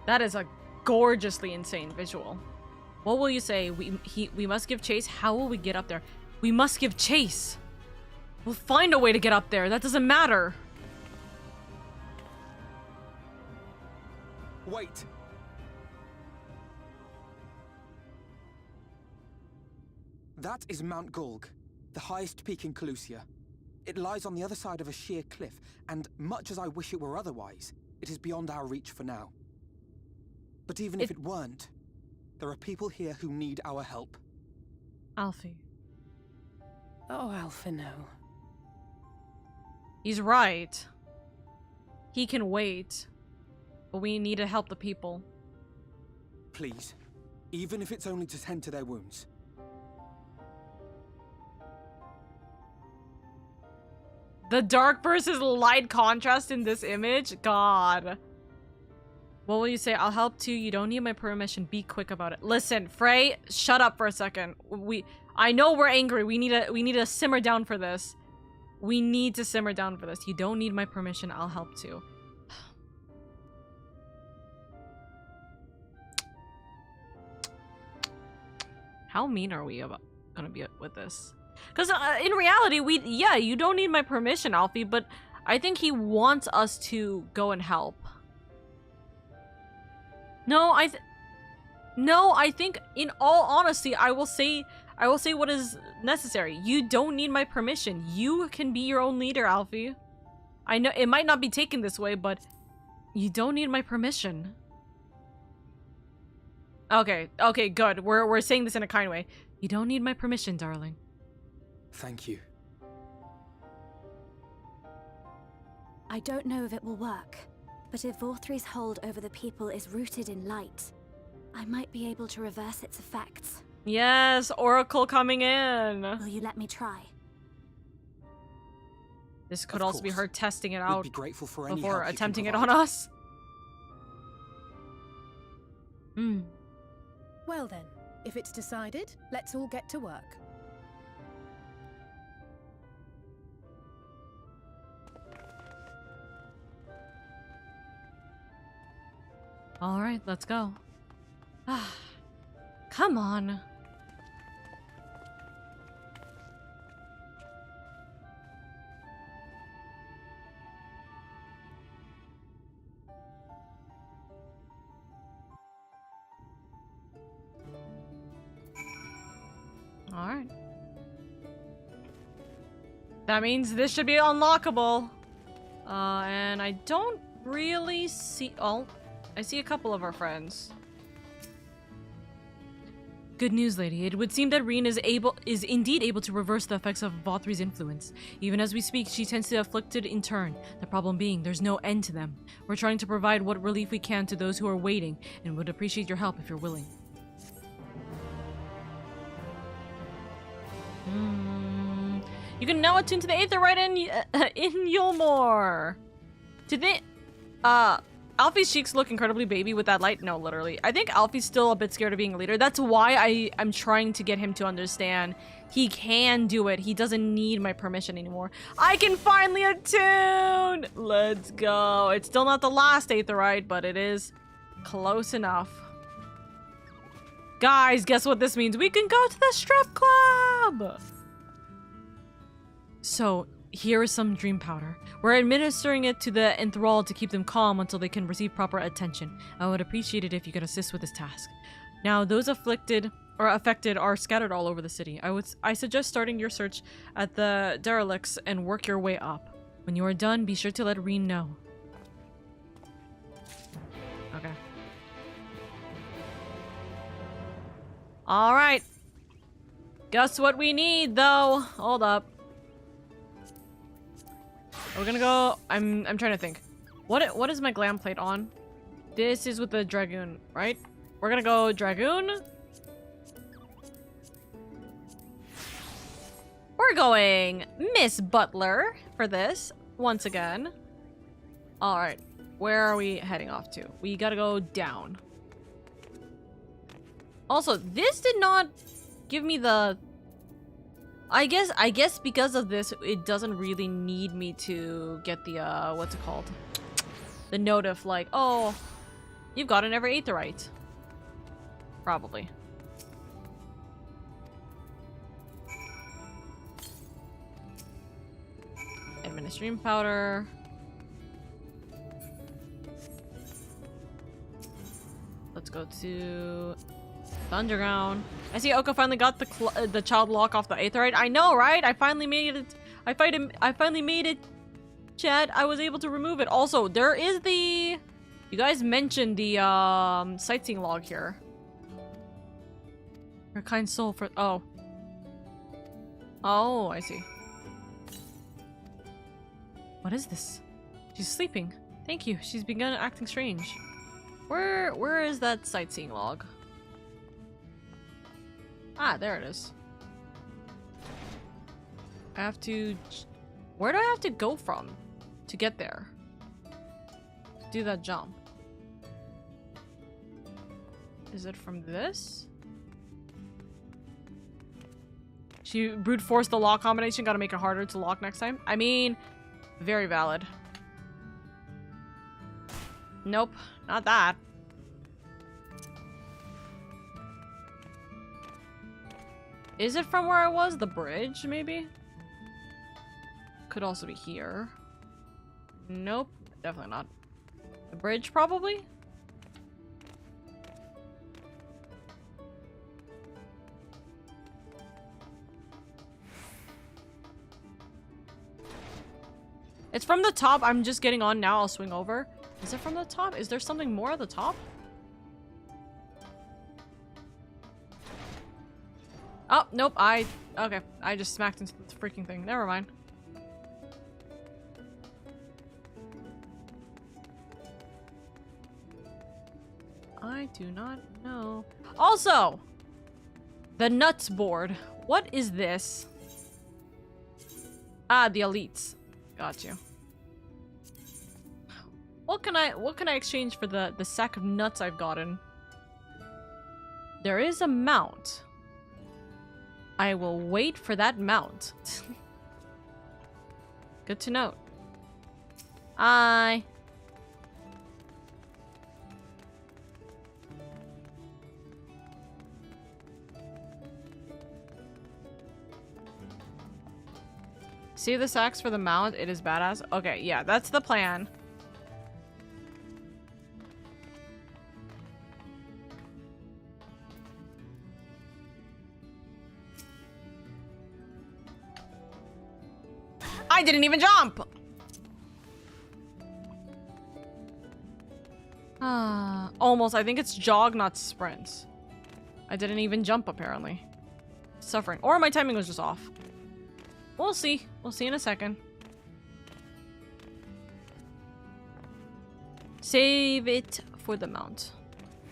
That is a gorgeously insane visual. What will you say? We must give chase. How will we get up there? We must give chase. We'll find a way to get up there. That doesn't matter. Wait. That is Mount Golg, the highest peak in Calusia. It lies on the other side of a sheer cliff, and much as I wish it were otherwise, it is beyond our reach for now. But even if it weren't, there are people here who need our help. Alfie. Oh, Alpha, no. He's right. He can wait. But we need to help the people. Please, even if it's only to tend to their wounds. The dark versus light contrast in this image? God. What will you say? I'll help too. You don't need my permission. Be quick about it. Listen, Frey, shut up for a second. I know we're angry. We need to simmer down for this. We need to simmer down for this. You don't need my permission. I'll help too. How mean are we gonna be with this? Because in reality, yeah, you don't need my permission, Alfie, but I think he wants us to go and help. No, I think in all honesty, I will say what is necessary. You don't need my permission. You can be your own leader, Alfie. I know it might not be taken this way, but you don't need my permission. Okay, good. We're saying this in a kind way. You don't need my permission, darling. Thank you. I don't know if it will work, but if Vauthry's hold over the people is rooted in light, I might be able to reverse its effects. Yes, Oracle coming in. Will you let me try? This could also be her testing it out We'd be grateful for any before help attempting you it can on provide. us. Hmm. Well then, if it's decided, let's all get to work. All right, let's go. Come on. All right. That means this should be unlockable. And I don't really see... Oh, I see a couple of our friends. Good news, lady. It would seem that Reen is indeed able to reverse the effects of Vauthry's influence. Even as we speak, she tends to afflict it in turn. The problem being, there's no end to them. We're trying to provide what relief we can to those who are waiting, and would appreciate your help if you're willing. You can now attune to the Aether right in Eulmore. Alfie's cheeks look incredibly baby with that light. No, literally. I think Alfie's still a bit scared of being a leader. That's why I'm trying to get him to understand he can do it. He doesn't need my permission anymore. I can finally attune! Let's go. It's still not the last Aetherite, but it is close enough. Guys, guess what this means? We can go to the strip club! So, here is some dream powder. We're administering it to the enthralled to keep them calm until they can receive proper attention. I would appreciate it if you could assist with this task. Now, those affected are scattered all over the city. I suggest starting your search at the derelicts and work your way up. When you are done, be sure to let Reen know. Okay. Alright. Guess what we need, though? Hold up. We're gonna go... I'm trying to think. What is my glam plate on? This is with the Dragoon, right? We're gonna go Dragoon. We're going Miss Butler for this, once again. Alright. Where are we heading off to? We gotta go down. Also, this did not give me the... I guess because of this, it doesn't really need me to get the, what's it called? The note of, like, oh, you've gotten every Aetherite. Probably. Administream powder. Let's go to the underground. I see Oka finally got the child lock off the Aetherite. I know, right? I finally made it. I finally made it. Chat. I was able to remove it. Also, there is the... You guys mentioned the sightseeing log here. Your kind soul for... Oh. Oh, I see. What is this? She's sleeping. Thank you. She's begun acting strange. Where is that sightseeing log? Ah, there it is. I have to Where do I have to go from to get there? To do that jump. Is it from this? She brute forced the lock combination. Gotta make it harder to lock next time. I mean, very valid. Nope, not that. Is it from where I was? The bridge, maybe? Could also be here. Nope, definitely not. The bridge, probably? It's from the top. I'm just getting on now. I'll swing over. Is it from the top? Is there something more at the top? Oh, nope. Okay. I just smacked into the freaking thing. Never mind. I do not know. Also, the nuts board. What is this? Ah, the elites. Got you. What can I exchange for the sack of nuts I've gotten? There is a mount. I will wait for that mount. Good to note. See the sacks for the mount? It is badass. Okay, yeah, that's the plan. I didn't even jump! Almost. I think it's jog, not sprint. I didn't even jump, apparently. Suffering. Or my timing was just off. We'll see. We'll see in a second. Save it for the mount.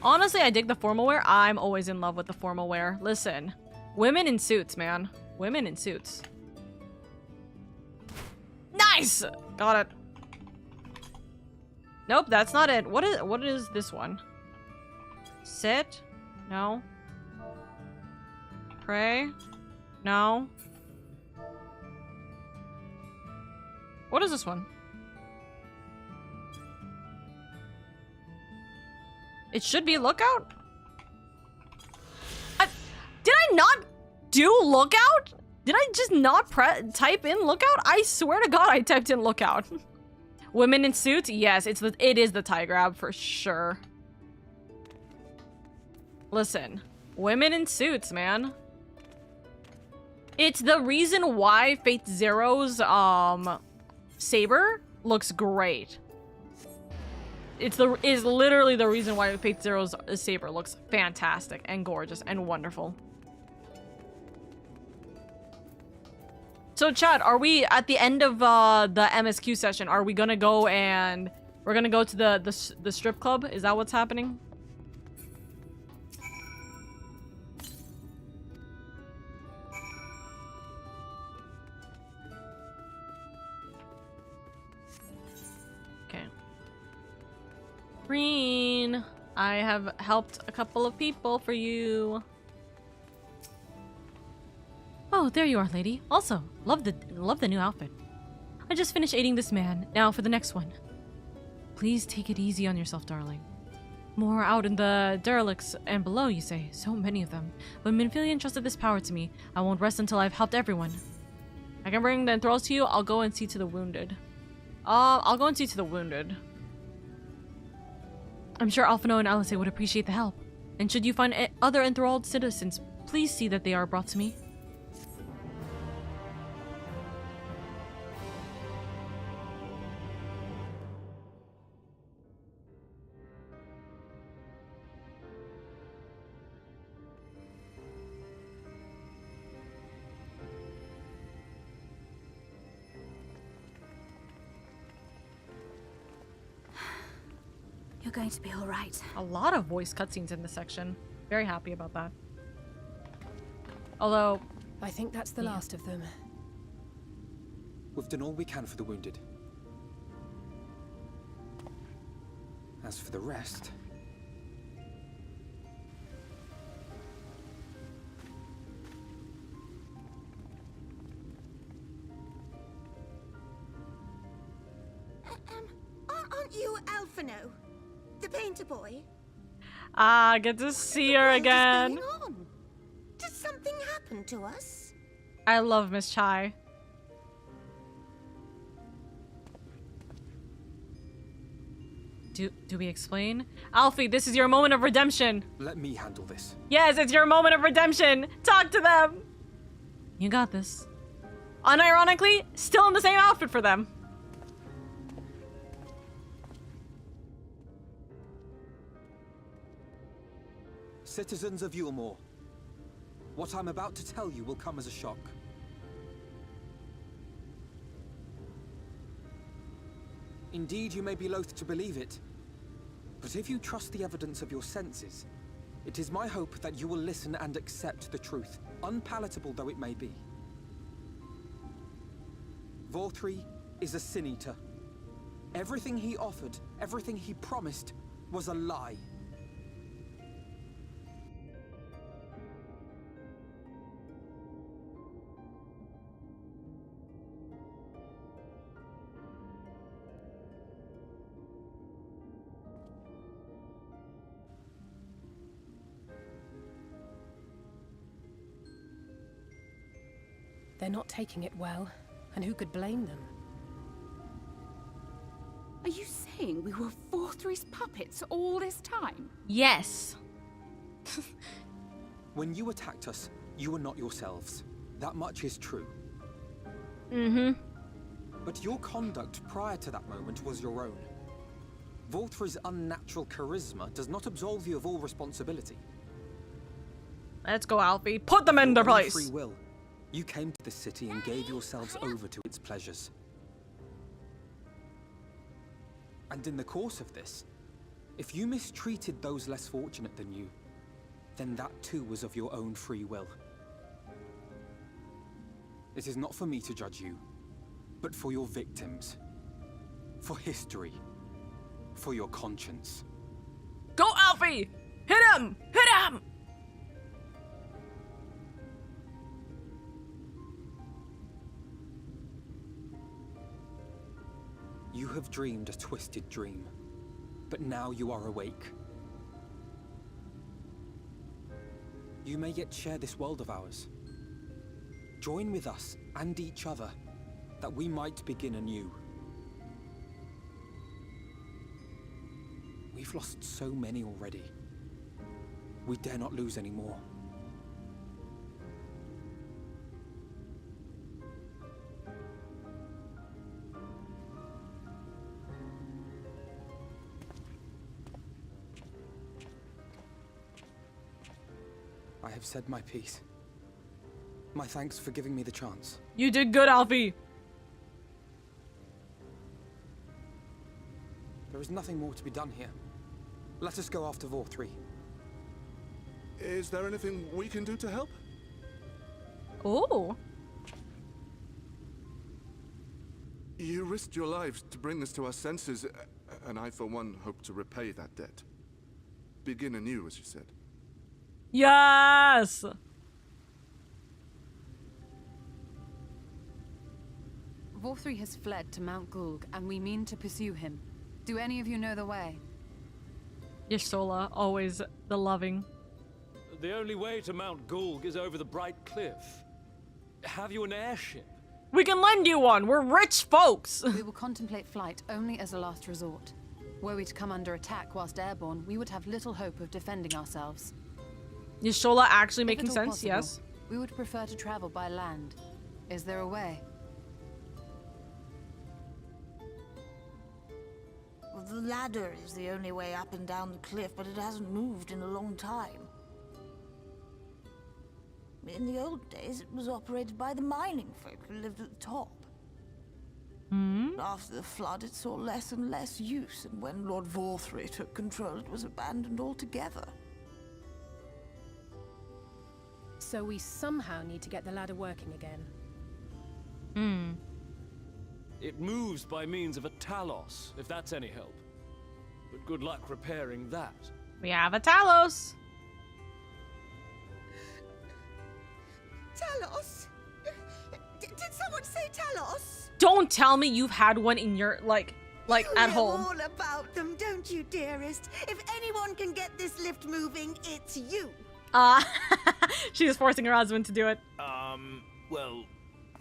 Honestly, I dig the formal wear. I'm always in love with the formal wear. Listen. Women in suits, man. Women in suits. Nice! Got it. Nope, that's not it. What is this one? Sit? No. Pray? No. What is this one? It should be lookout? Did I not do lookout? Did I just not type in lookout? I swear to God I typed in lookout. Women in suits? Yes, it is the tie grab for sure. Listen, women in suits, man. It's the reason why Fate Zero's saber looks great. Is literally the reason why Fate Zero's saber looks fantastic and gorgeous and wonderful. So chat, are we at the end of the MSQ session? Are we gonna go and we're gonna go to the strip club? Is that what's happening? Okay. Green, I have helped a couple of people for you. Oh, there you are, lady. Also, love the new outfit. I just finished aiding this man. Now for the next one. Please take it easy on yourself, darling. More out in the derelicts and below, you say. So many of them. But Minfilia entrusted this power to me. I won't rest until I've helped everyone. I can bring the enthralls to you. I'll go and see to the wounded. I'll go and see to the wounded. I'm sure Alphino and Alice would appreciate the help. And should you find other enthralled citizens, please see that they are brought to me. You're going to be all right. A lot of voice cutscenes in this section. Very happy about that. Although, I think that's the last of them. We've done all we can for the wounded. As for the rest... Aren't you Alphino? The painter boy? Ah, get to see her again. What's going on? Did something happen to us? I love Miss Chai. Do we explain? Alfie, this is your moment of redemption. Let me handle this. Yes, it's your moment of redemption. Talk to them. You got this. Unironically, still in the same outfit for them. Citizens of Eulmore, what I'm about to tell you will come as a shock. Indeed, you may be loath to believe it, but if you trust the evidence of your senses, it is my hope that you will listen and accept the truth, unpalatable though it may be. Vauthry is a sin eater. Everything he offered, everything he promised, was a lie. They're not taking it well, and who could blame them? Are you saying we were Vauthry's puppets all this time? Yes. When you attacked us, you were not yourselves. That much is true. Mm-hmm. But your conduct prior to that moment was your own. Vauthry's unnatural charisma does not absolve you of all responsibility. Let's go, Alfie. Put them in their place. Free will. You came to the city and gave yourselves over to its pleasures. And in the course of this, if you mistreated those less fortunate than you, then that too was of your own free will. It is not for me to judge you, but for your victims, for history, for your conscience. Go, Alfie! Hit him! Hit him! You have dreamed a twisted dream, but now you are awake. You may yet share this world of ours. Join with us and each other, that we might begin anew. We've lost so many already. We dare not lose any more. I have said my piece. My thanks for giving me the chance. You did good, Alfie. There is nothing more to be done here. Let us go after Vauthry. Is there anything we can do to help? Oh. You risked your lives to bring us to our senses, and I, for one, hope to repay that debt. Begin anew, as you said. Yes! Vauthry has fled to Mount Gulg, and we mean to pursue him. Do any of you know the way? Yashola, always the loving. The only way to Mount Gulg is over the Bright Cliff. Have you an airship? We can lend you one! We're rich folks! We will contemplate flight only as a last resort. Were we to come under attack whilst airborne, we would have little hope of defending ourselves. Yashola actually If making at all sense, possible, yes. We would prefer to travel by land. Is there a way? Well, the ladder is the only way up and down the cliff, but it hasn't moved in a long time. In the old days, it was operated by the mining folk who lived at the top. After the flood, it saw less and less use, and when Lord Vauthry took control, it was abandoned altogether. So we somehow need to get the ladder working again. It moves by means of a Talos, if that's any help. But good luck repairing that. We have a Talos. Talos? Did someone say Talos? Don't tell me you've had one in your, like at home. You know all about them, don't you, dearest? If anyone can get this lift moving, it's you. She was forcing her husband to do it. Well,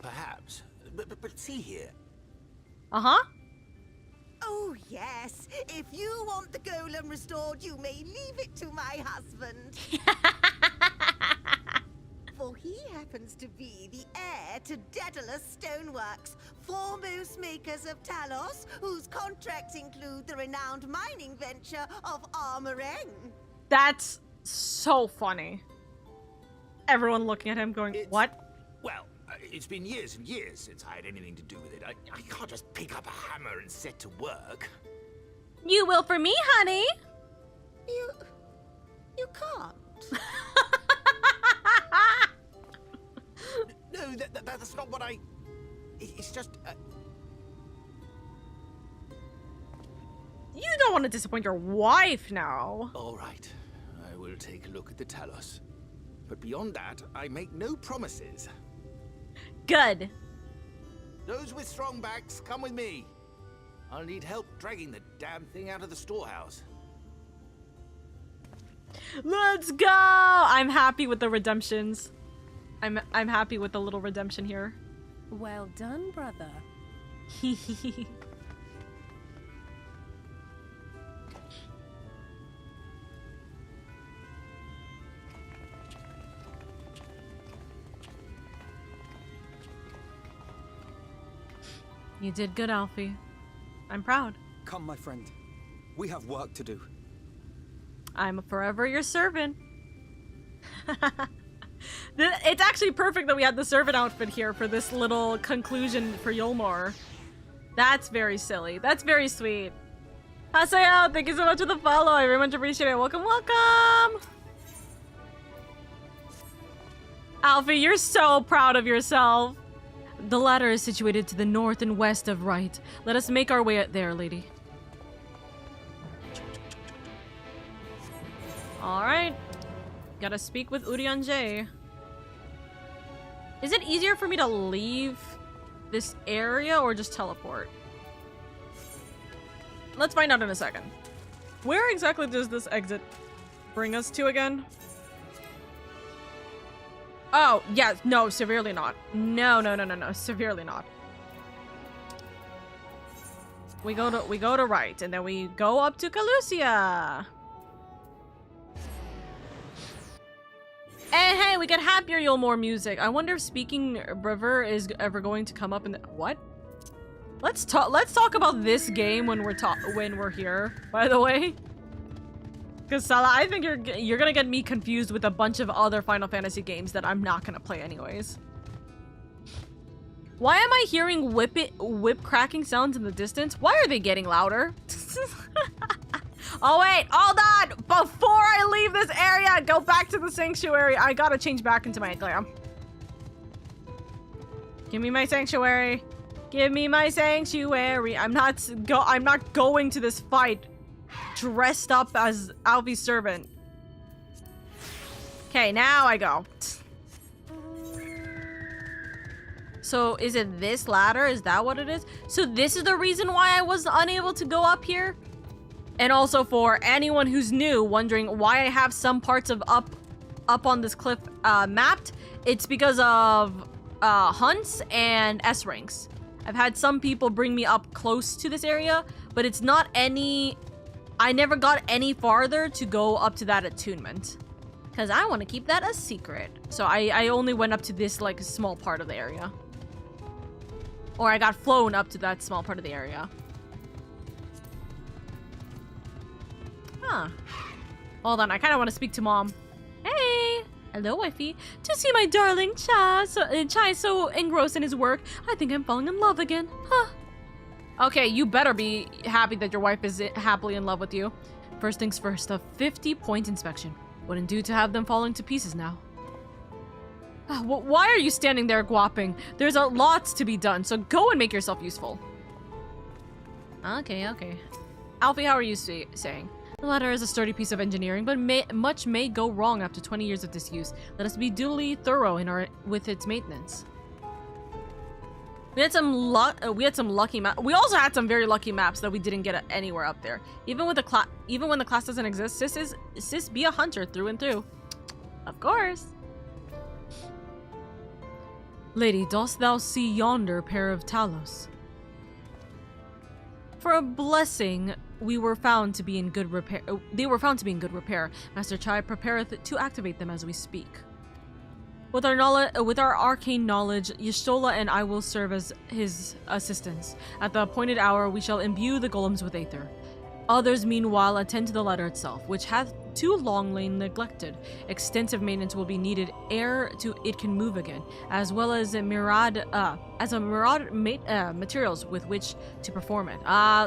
perhaps. But see here. Uh-huh. Oh, yes. If you want the golem restored, you may leave it to my husband. For he happens to be the heir to Daedalus Stoneworks, foremost makers of Talos, whose contracts include the renowned mining venture of Armoreng. That's so funny. Everyone looking at him going, what? Well, it's been years and years since I had anything to do with it. I can't just pick up a hammer and set to work. You will for me, honey. You can't. No, that's not what I... It's just... You don't want to disappoint your wife now. All right. I will take a look at the Talos. But beyond that, I make no promises. Good. Those with strong backs, come with me. I'll need help dragging the damn thing out of the storehouse. Let's go! I'm happy with the redemptions. I'm happy with the little redemption here. Well done, brother. You did good, Alfie. I'm proud. Come, my friend. We have work to do. I'm forever your servant. It's actually perfect that we had the servant outfit here for this little conclusion for Eulmore. That's very silly. That's very sweet. Hasayo, thank you so much for the follow. I very much appreciate it. Welcome, welcome! Alfie, you're so proud of yourself. The ladder is situated to the north and west of Right. Let us make our way there, lady. Alright. Gotta speak with Urian J. Is it easier for me to leave this area or just teleport? Let's find out in a second. Where exactly does this exit bring us to again? Oh, yes. No, severely not. No, severely not. We go to Right, and then we go up to Calusia. And hey, we get happier Eulmore music. I wonder if Speaking River is ever going to come up in the what? Let's talk about this game when we're here, by the way. Because Salah, I think you're gonna get me confused with a bunch of other Final Fantasy games that I'm not gonna play anyways. Why am I hearing whip cracking sounds in the distance? Why are they getting louder? Oh wait, hold on! Before I leave this area, go back to the sanctuary. I gotta change back into my glam. Give me my sanctuary. Give me my sanctuary. I'm not going to this fight dressed up as Alfie's servant. Okay, now I go. So is it this ladder? Is that what it is? So this is the reason why I was unable to go up here? And also for anyone who's new, wondering why I have some parts of up on this cliff mapped, it's because of hunts and S ranks. I've had some people bring me up close to this area, but it's not any... I never got any farther to go up to that attunement. Because I want to keep that a secret. So I only went up to this, like, small part of the area. Or I got flown up to that small part of the area. Huh. Hold on, I kind of want to speak to Mom. Hey! Hello, wifey. To see my darling Chai so engrossed in his work, I think I'm falling in love again. Huh. Okay, you better be happy that your wife is happily in love with you. First things first, a 50-point inspection. Wouldn't do to have them falling to pieces now. Why are you standing there guapping? There's a lot to be done, so go and make yourself useful. Okay, okay. Alfie, how are you saying? The ladder is a sturdy piece of engineering, but much may go wrong after 20 years of disuse. Let us be duly thorough with its maintenance. We had some lucky maps. We also had some very lucky maps that we didn't get anywhere up there. Even when the class doesn't exist, sis be a hunter through and through. Of course. Lady, dost thou see yonder pair of Talos? For a blessing, we were found to be in good repair. They were found to be in good repair. Master Chai prepareth to activate them as we speak. With our arcane knowledge, Y'shtola and I will serve as his assistants. At the appointed hour, we shall imbue the golems with Aether. Others, meanwhile, attend to the ladder itself, which hath too long lain neglected. Extensive maintenance will be needed ere it can move again, as well as materials with which to perform it.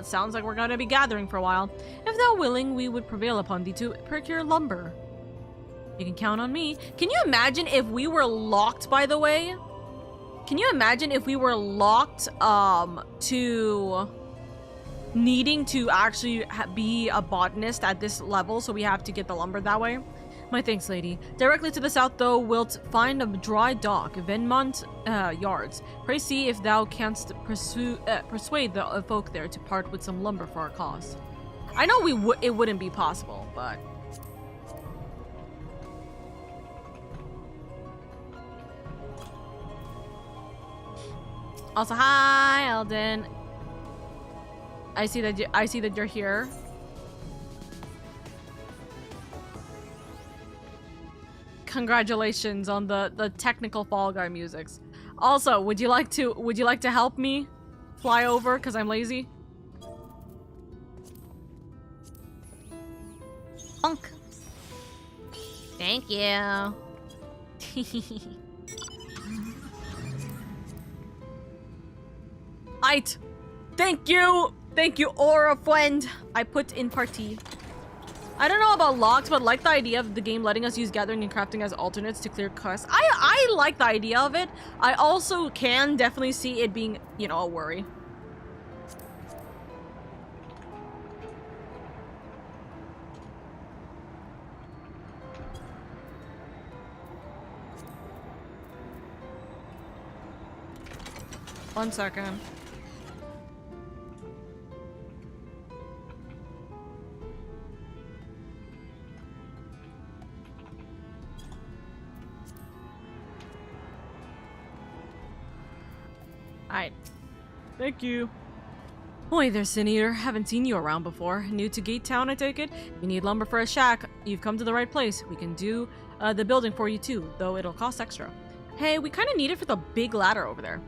Sounds like we're gonna be gathering for a while. If thou willing, we would prevail upon thee to procure lumber. You can count on me. Can you imagine if we were locked, by the way? Can you imagine if we were locked to needing to actually be a botanist at this level, so we have to get the lumber that way? My thanks, lady. Directly to the south, thou wilt find a dry dock, Venmont yards. Pray see if thou canst persuade the folk there to part with some lumber for our cause. I know it wouldn't be possible, but... Also, hi, Eldon. I see that you're here. Congratulations on the technical Fall Guy musics. Also, would you like to help me fly over because I'm lazy? Bonk. Thank you. Aight. Thank you, Aura friend. I put in party. I don't know about locked, but like the idea of the game letting us use gathering and crafting as alternates to clear quests. I like the idea of it. I also can definitely see it being, you know, a worry. One second. Alright. Thank you. Boy there, Sin Eater. Haven't seen you around before. New to Gate Town, I take it? If you need lumber for a shack, you've come to the right place. We can do the building for you too, though it'll cost extra. Hey, we kind of need it for the big ladder over there.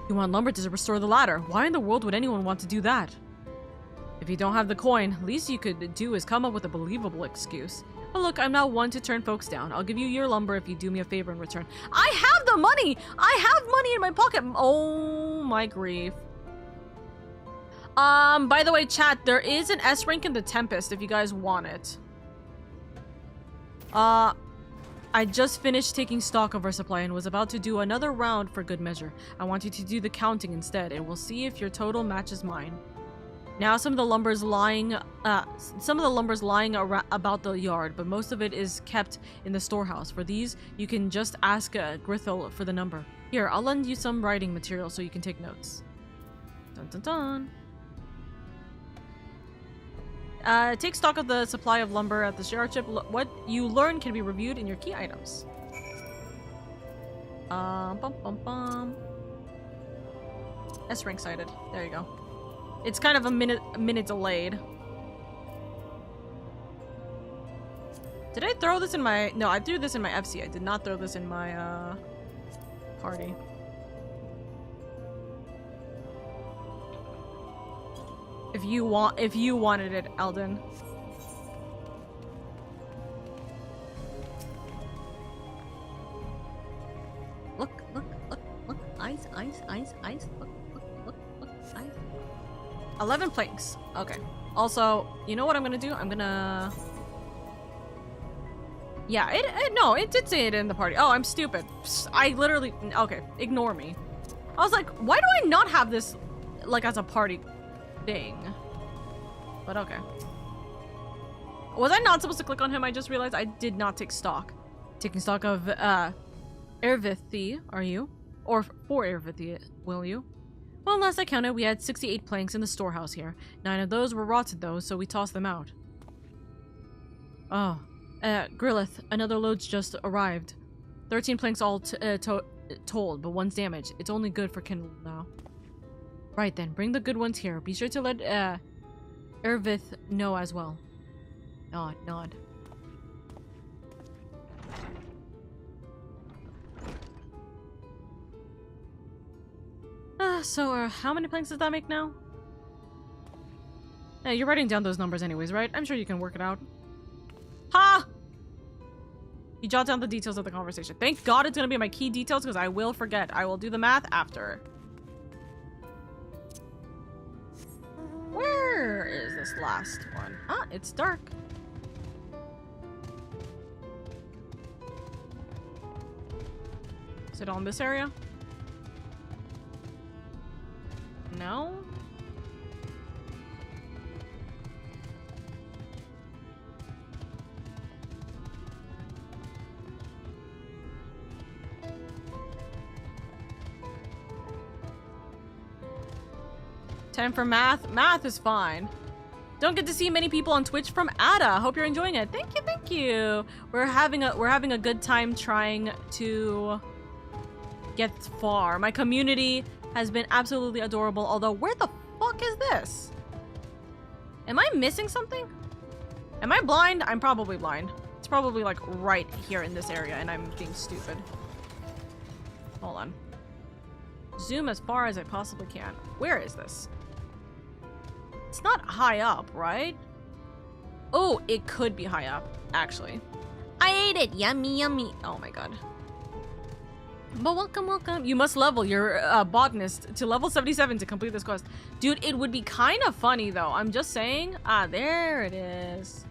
You want lumber to restore the ladder. Why in the world would anyone want to do that? If you don't have the coin, least you could do is come up with a believable excuse. But look, I'm not one to turn folks down. I'll give you your lumber if you do me a favor in return. I have the money! I have money in my pocket! Oh my grief. By the way, chat, there is an S rank in the Tempest if you guys want it. I just finished taking stock of our supply and was about to do another round for good measure. I want you to do the counting instead, and we'll see if your total matches mine. Now some of the lumber's lying about the yard, but most of it is kept in the storehouse. For these, you can just ask Grithel for the number. Here, I'll lend you some writing material so you can take notes. Dun dun dun. Take stock of the supply of lumber at the shard ship. What you learn can be reviewed in your key items. S rank sighted. There you go. It's kind of a minute delayed. Did I throw this in my... No, I threw this in my FC. I did not throw this in my, party. If you wanted it, Eldon. Look. Ice. Look, ice. 11 planks. Okay. Also, you know what I'm gonna do? I'm gonna Yeah, no, it did say it in the party. Oh, I'm stupid. I literally, okay, ignore me. I was like, why do I not have this, like, as a party thing? But okay. Was I not supposed to click on him? I just realized I did not take stock. Taking stock of, Ervithi, are you? Or for Ervithi, will you? Well, last I counted, we had 68 planks in the storehouse here. 9 of those were rotted, though, so we tossed them out. Oh. Grillith, another load's just arrived. 13 planks all told, but one's damaged. It's only good for kindle now. Right then, bring the good ones here. Be sure to let, Ervith know as well. Nod, nod. So, how many planks does that make now? Hey, you're writing down those numbers anyways, right? I'm sure you can work it out. Ha! You jot down the details of the conversation. Thank God it's gonna be my key details because I will forget. I will do the math after. Where is this last one? Ah, it's dark. Is it on this area? No? Time for math. Math is fine. Don't get to see many people on Twitch from Ada. Hope you're enjoying it. Thank you, thank you. We're having a good time trying to get far. My community has been absolutely adorable, although where the fuck is this? Am I missing something? Am I blind? I'm probably blind. It's probably like right here in this area and I'm being stupid. Hold on. Zoom as far as I possibly can. Where is this? It's not high up, right? Oh, it could be high up, actually. I ate it! Yummy, yummy. Oh my god. But welcome, welcome. You must level your botanist to level 77 to complete this quest. Dude, it would be kind of funny though. I'm just saying. Ah, there it is.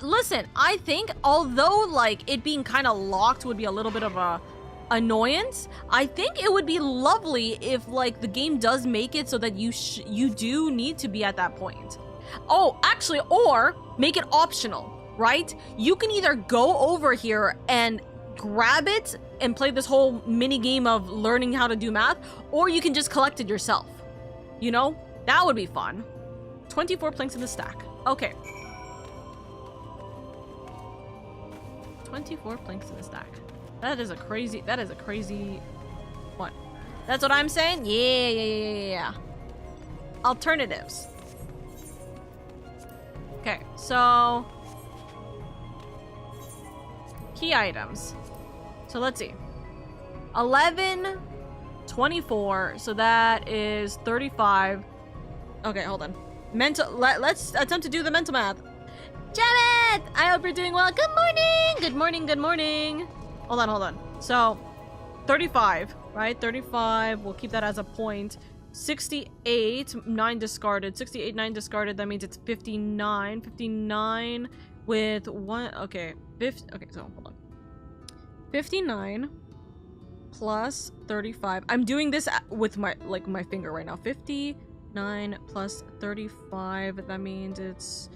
Listen, I think although like it being kind of locked would be a little bit of a annoyance, I think it would be lovely if like the game does make it so that you do need to be at that point. Oh, actually, or make it optional. Right? You can either go over here and grab it and play this whole mini game of learning how to do math, or you can just collect it yourself. You know? That would be fun. 24 planks in the stack. Okay. 24 planks in the stack. That is a crazy what? That's what I'm saying? Yeah. Alternatives. Okay, so key items. So let's see. 11, 24, so that is 35. Okay, hold on. Let's attempt to do the mental math. Janet! I hope you're doing well. Good morning! Good morning, good morning. Hold on. So, 35, right? 35, we'll keep that as a point. 68, 9 discarded. 68, 9 discarded, that means it's 59. 59 with 1, okay. Okay, so hold on. 59 plus 35. I'm doing this with my finger right now. 59 plus 35. That means it's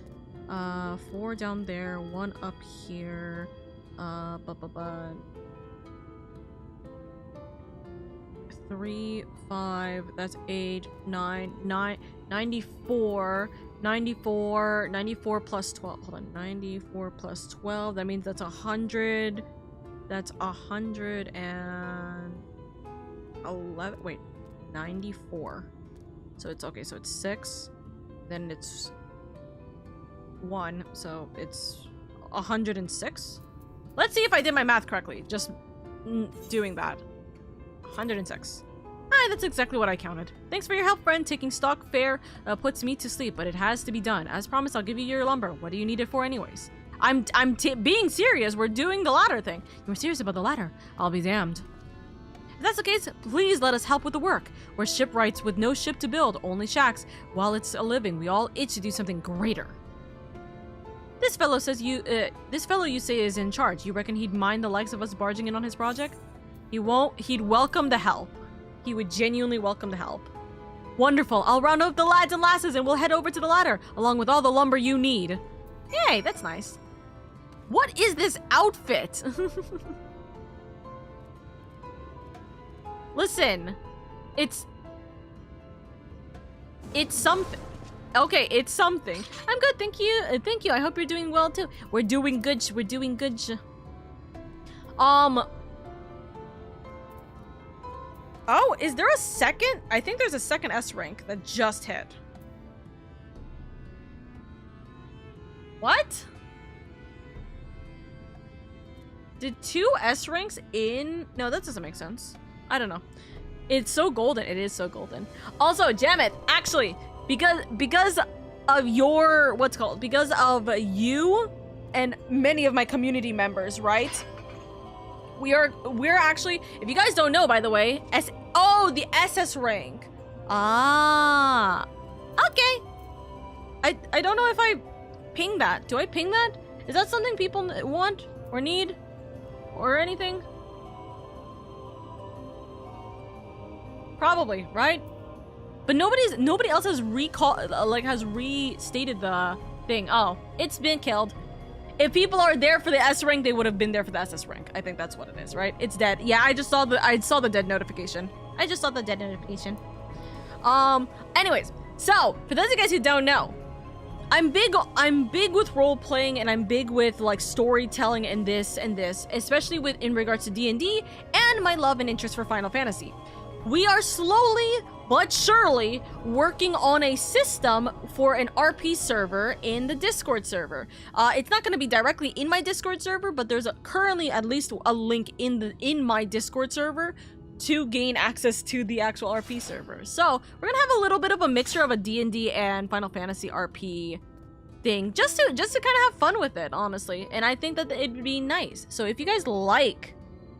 4 down there, 1 up here. 3, 5. That's 8, 9, 94. 94 plus 12. Hold on. 94 plus 12. That means that's 100. That's 111. Wait. 94. So it's okay. So it's 6. Then it's 1. So it's 106. Let's see if I did my math correctly. Just doing that. 106. Hi, that's exactly what I counted. Thanks for your help, friend. Taking stock fair puts me to sleep, but it has to be done. As promised, I'll give you your lumber. What do you need it for anyways? I'm being serious. We're doing the ladder thing. You were serious about the ladder? I'll be damned. If that's the case, please let us help with the work. We're shipwrights with no ship to build, only shacks. While it's a living, we all itch to do something greater. This fellow you say is in charge. You reckon he'd mind the likes of us barging in on his project? He won't. He'd welcome the help. He would genuinely welcome the help. Wonderful. I'll round up the lads and lasses and we'll head over to the ladder, along with all the lumber you need. Yay, that's nice. What is this outfit? Listen, it's something. Okay, it's something. I'm good, thank you. Thank you. I hope you're doing well too. We're doing good. We're doing good. Oh, is there a second? I think there's a second S rank that just hit. What? Did 2 S ranks in? No, that doesn't make sense. I don't know. It's so golden. It is so golden. Also, Jameth, actually, because of your because of you and many of my community members, right? We're actually, if you guys don't know, by the way, the SS rank. Ah, okay. I don't know if I ping that. Do I ping that? Is that something people want or need or anything? Probably, right? But nobody else has has restated the thing. Oh, it's been killed. If people are there for the S rank, they would have been there for the SS rank. I think that's what it is, right? It's dead. Yeah, I saw the dead notification. I just saw the dead notification. Anyways, so for those of you guys who don't know, I'm big with role playing and I'm big with like storytelling and this, especially in regards to D&D and my love and interest for Final Fantasy. We are slowly but surely working on a system for an RP server in the Discord server. It's not going to be directly in my Discord server, but there's currently at least a link in my Discord server to gain access to the actual RP server. So we're gonna have a little bit of a mixture of a D&D and Final Fantasy RP thing, just to kind of have fun with it, honestly. And I think that it'd be nice. So if you guys like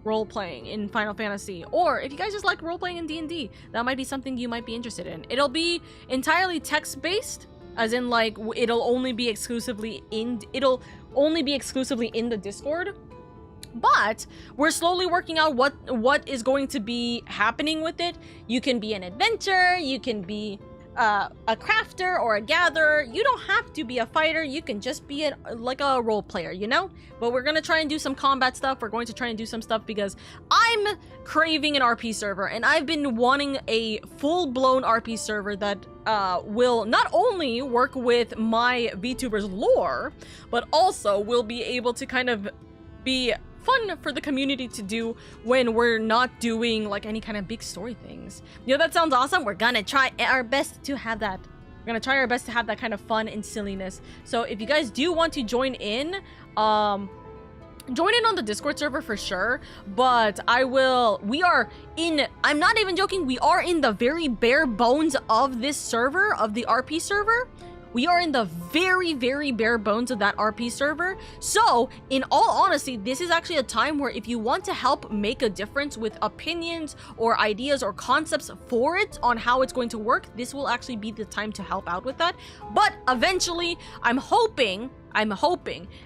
role-playing in Final Fantasy, or if you guys just like role-playing in D&D, that might be something you might be interested in. It'll be entirely text-based, as in like it'll only be exclusively in the Discord. But we're slowly working out what is going to be happening with it. You can be an adventurer, you can be a crafter or a gatherer. You don't have to be a fighter. You can just be like a role player, you know? But we're gonna try and do some combat stuff. We're going to try and do some stuff because I'm craving an RP server, and I've been wanting a full-blown RP server that will not only work with my VTuber's lore, but also will be able to kind of be fun for the community to do when we're not doing like any kind of big story things. You know, that sounds awesome. We're gonna try our best to have that. We're gonna try our best to have that kind of fun and silliness. So if you guys do want to join in on the Discord server for sure, but I'm not even joking, we are in the very bare bones of this server, of the RP server. We are in the very, very bare bones of that RP server. So, in all honesty, this is actually a time where if you want to help make a difference with opinions or ideas or concepts for it on how it's going to work, this will actually be the time to help out with that. But eventually, I'm hoping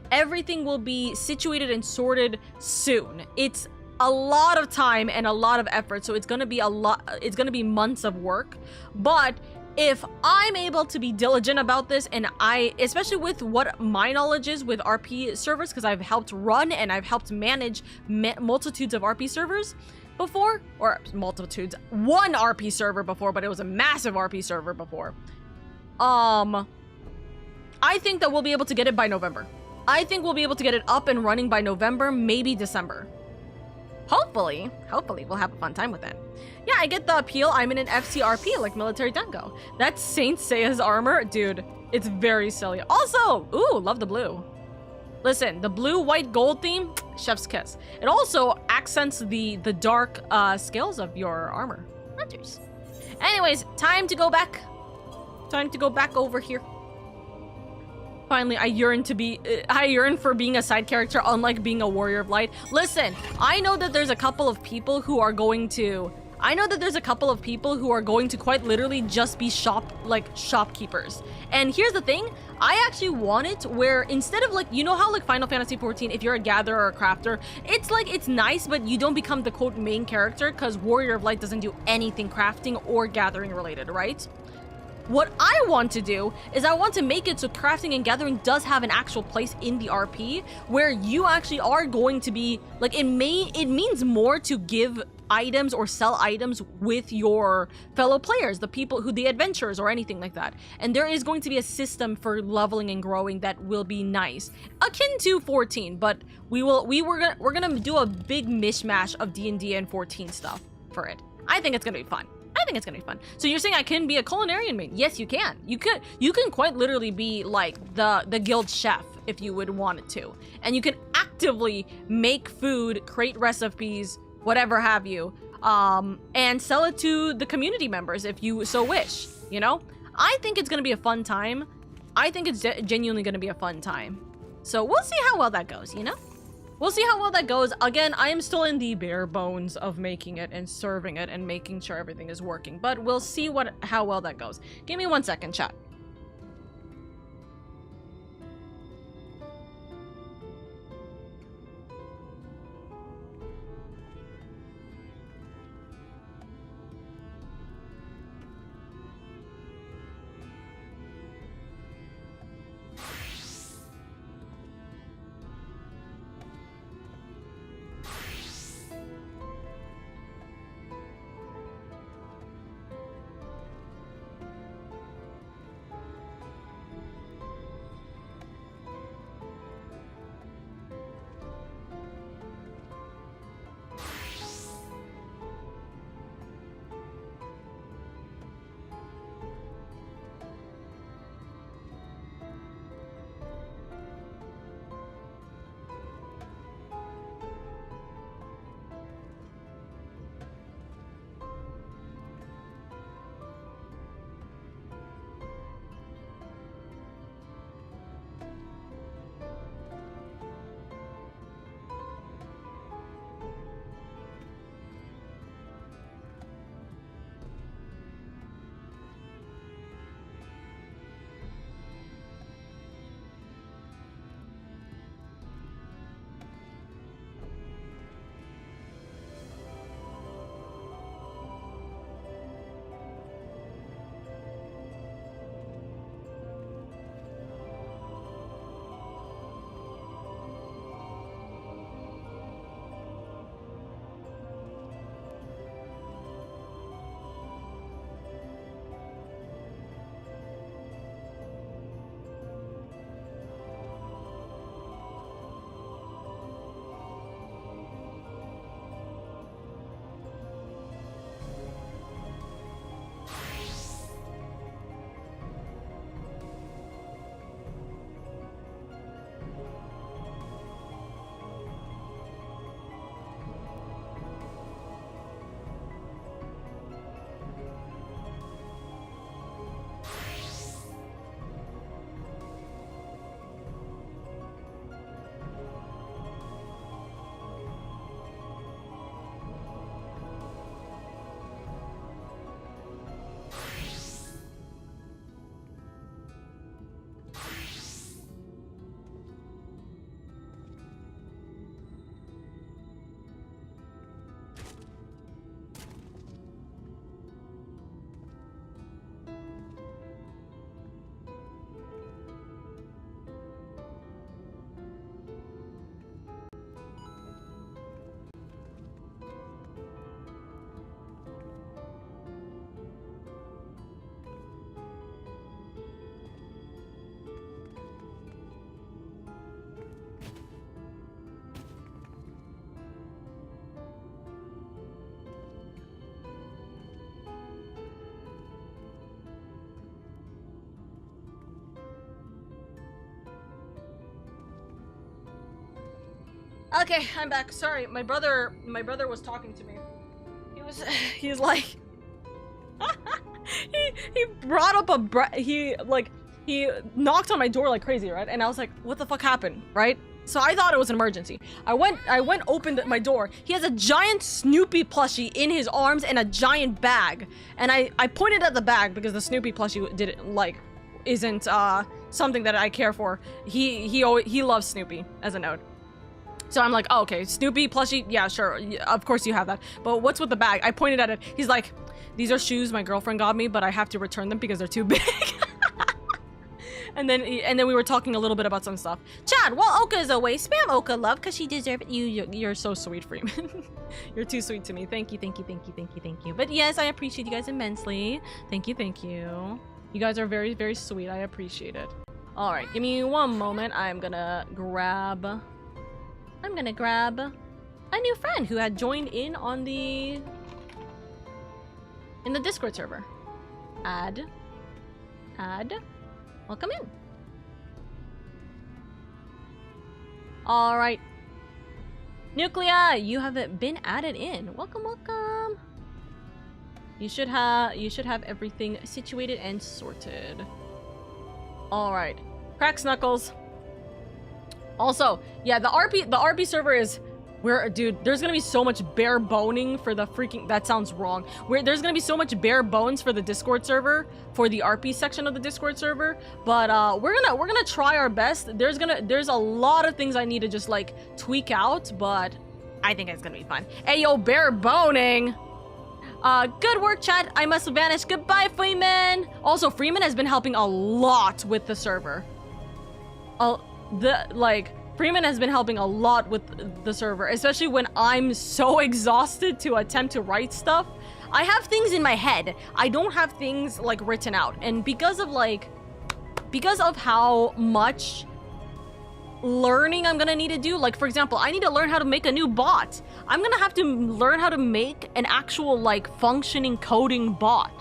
everything will be situated and sorted soon. It's a lot of time and a lot of effort, so it's gonna be months of work. But if I'm able to be diligent about this, and especially with what my knowledge is with RP servers, because I've helped run and I've helped manage multitudes of RP servers before, or multitudes, one RP server before, but it was a massive RP server before. I think that we'll be able to get it by November. I think we'll be able to get it up and running by November, maybe December. Hopefully we'll have a fun time with it. Yeah, I get the appeal. I'm in an FCRP, like Military Dango. That's Saint Seiya's armor. Dude, it's very silly. Also, ooh, love the blue. Listen, the blue, white, gold theme, chef's kiss. It also accents the dark scales of your armor. Hunters. Anyways, time to go back. Time to go back over here. Finally, I yearn for being a side character, unlike being a warrior of light. Listen, I know that there's a couple of people who are going to I know that there's a couple of people who are going to quite literally just be shopkeepers. And here's the thing, I actually want it where instead of like, you know how like Final Fantasy 14, if you're a gatherer or a crafter, it's like, it's nice, but you don't become the quote main character because Warrior of Light doesn't do anything crafting or gathering related, right? What I want to do is I want to make it so crafting and gathering does have an actual place in the RP where you actually are going to be like, it means more to give items or sell items with your fellow players, the people who the adventurers or anything like that. And there is going to be a system for leveling and growing that will be nice, akin to 14, but we're gonna do a big mishmash of D&D and 14 stuff for it. I think it's gonna be fun. I think it's gonna be fun. So you're saying I can be a culinarian main? Yes, you can. You can quite literally be like the guild chef if you would want it to. And you can actively make food, create recipes, whatever have you, and sell it to the community members if you so wish, you know? I think it's gonna be a fun time. I think it's genuinely gonna be a fun time. So we'll see how well that goes, you know? We'll see how well that goes. Again, I am still in the bare bones of making it and serving it and making sure everything is working, but we'll see how well that goes. Give me 1 second, chat. Okay, I'm back. Sorry, my brother was talking to me. He's like, he brought up he knocked on my door like crazy, right? And I was like, what the fuck happened, right? So I thought it was an emergency. I went, opened my door. He has a giant Snoopy plushie in his arms and a giant bag. And I pointed at the bag because the Snoopy plushie isn't something that I care for. He loves Snoopy, as a note. So I'm like, oh, okay, Snoopy plushie, yeah, sure, of course you have that. But what's with the bag? I pointed at it. He's like, these are shoes my girlfriend got me, but I have to return them because they're too big. And then we were talking a little bit about some stuff. Chad, while Oka is away, spam Oka love because she deserves it. You're so sweet, Freeman. You're too sweet to me. Thank you. But yes, I appreciate you guys immensely. Thank you. You guys are very, very sweet. I appreciate it. All right, give me one moment. I'm gonna grab a new friend who had joined in on in the Discord server. Add. Welcome in. All right. Nuclea, you have been added in. Welcome. You should have everything situated and sorted. All right. Cracks Knuckles. Also, yeah, the RP server is dude, there's gonna be so much bare boning for the freaking, that sounds wrong. There's gonna be so much bare bones for the Discord server, for the RP section of the Discord server, but we're gonna try our best. There's a lot of things I need to just like tweak out, but I think it's gonna be fun. Hey yo, bare boning! Good work, chat. I must vanish. Goodbye, Freeman! Also, Freeman has been helping a lot with the server. Freeman has been helping a lot with the server, especially when I'm so exhausted to attempt to write stuff. I have things in my head. I don't have things like written out. And because of how much learning I'm gonna need to do, like for example, I need to learn how to make a new bot. I'm gonna have to learn how to make an actual like functioning coding bot.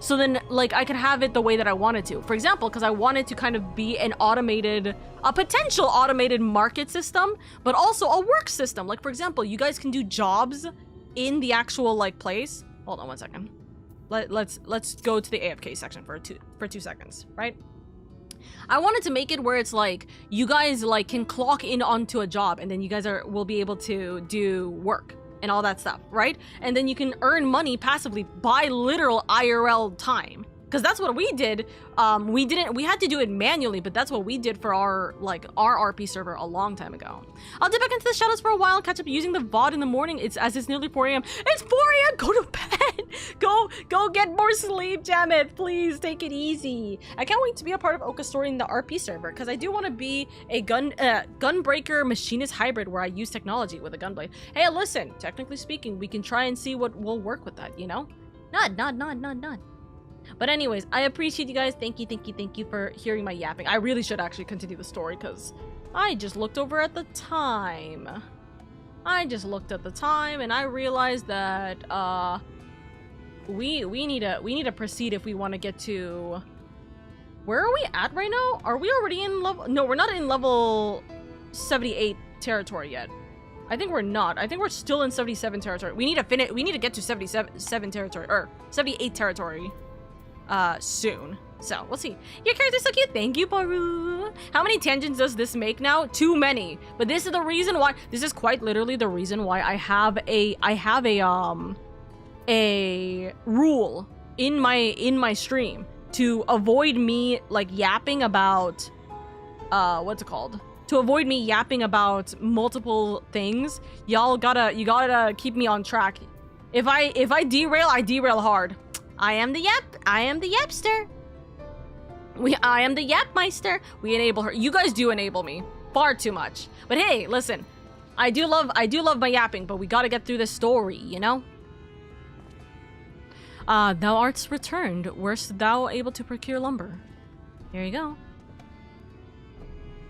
So then, like, I can have it the way that I wanted to. For example, because I wanted to kind of be a potential automated market system, but also a work system. Like, for example, you guys can do jobs in the actual, like, place. Hold on one second. Let's go to the AFK section for 2 seconds, right? I wanted to make it where it's like, you guys, like, can clock in onto a job, and then you guys will be able to do work and all that stuff, right? And then you can earn money passively by literal IRL time. Because that's what we did. We had to do it manually, but that's what we did for our RP server a long time ago. I'll dip back into the shadows for a while and catch up using the VOD in the morning. It's nearly 4 a.m. It's 4 a.m. Go to bed. Go get more sleep, damn it. Please take it easy. I can't wait to be a part of Oka's story in the RP server because I do want to be a gunbreaker machinist hybrid where I use technology with a gunblade. Hey, listen, technically speaking, we can try and see what will work with that, you know? Nod. But anyways, I appreciate you guys. Thank you for hearing my yapping. I really should actually continue the story because I just looked over at the time. And I realized that we need to proceed if we want to get to, where are we at right now? Are we already in level? No, we're not in level 78 territory yet. I think we're not. I think we're still in 77 territory. We need to get to 77 territory, or 78 territory soon. So we'll see. Your character's so cute. Thank you, Baru. How many tangents does this make now? Too many. But this is the reason why. This is quite literally the reason why I have a rule in my stream to avoid me like yapping about what's it called? To avoid me yapping about multiple things. You gotta keep me on track. If I derail, I derail hard. I am the yapster. I am the yapmeister. We enable her. You guys do enable me far too much. But hey, listen, I do love my yapping, but we gotta get through this story, you know? Thou art returned. Wert thou able to procure lumber? Here you go.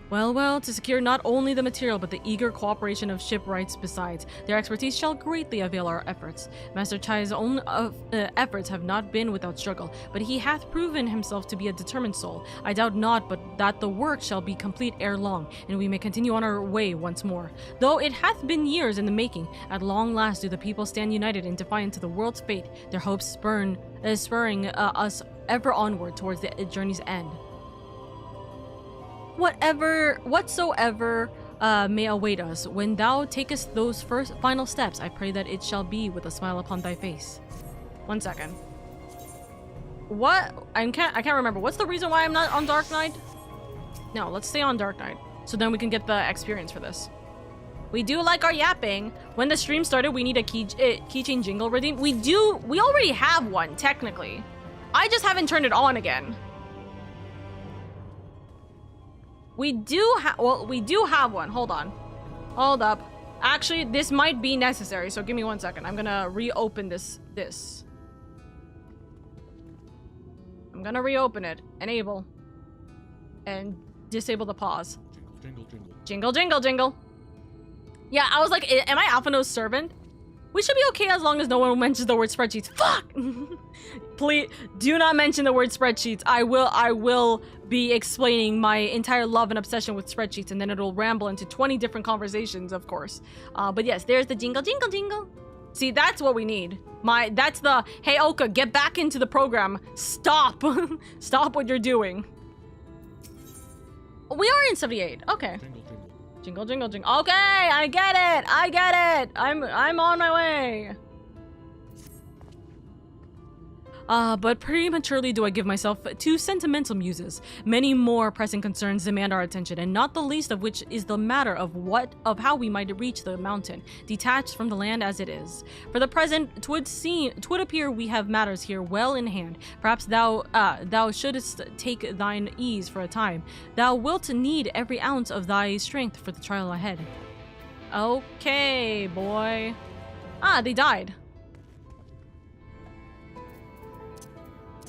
Well, to secure not only the material, but the eager cooperation of shipwrights besides. Their expertise shall greatly avail our efforts. Master Chai's own efforts have not been without struggle, but he hath proven himself to be a determined soul. I doubt not but that the work shall be complete ere long, and we may continue on our way once more. Though it hath been years in the making, at long last do the people stand united in defiance of the world's fate, their hopes spurring us ever onward towards the journey's end. Whatsoever may await us. When thou takest those final steps, I pray that it shall be with a smile upon thy face. 1 second. What? I can't remember. What's the reason why I'm not on Dark Knight? No, let's stay on Dark Knight. So then we can get the experience for this. We do like our yapping. When the stream started, we need a keychain jingle redeem. We already have one, technically. I just haven't turned it on again. We do have one. Hold on. Hold up. Actually, this might be necessary, so give me 1 second. I'm gonna reopen this. I'm gonna reopen it. Enable. And disable the pause. Jingle, jingle. Jingle, jingle, jingle. Yeah, I was like, am I Alphino's servant? We should be okay as long as no one mentions the word spreadsheets. Fuck! Please, do not mention the word spreadsheets. I will be explaining my entire love and obsession with spreadsheets, and then it'll ramble into 20 different conversations, of course. But yes, there's the jingle, jingle, jingle. See, that's what we need. That's the, hey, Oka, get back into the program. Stop. Stop what you're doing. We are in 78. Okay. Jingle, jingle. Jingle, jingle, jingle. Okay, I get it. I'm on my way. But prematurely do I give myself to sentimental muses. Many more pressing concerns demand our attention, and not the least of which is the matter of how we might reach the mountain, detached from the land as it is. For the present, 'twould appear we have matters here well in hand. Perhaps thou shouldst take thine ease for a time. Thou wilt need every ounce of thy strength for the trial ahead. Okay, boy. They died.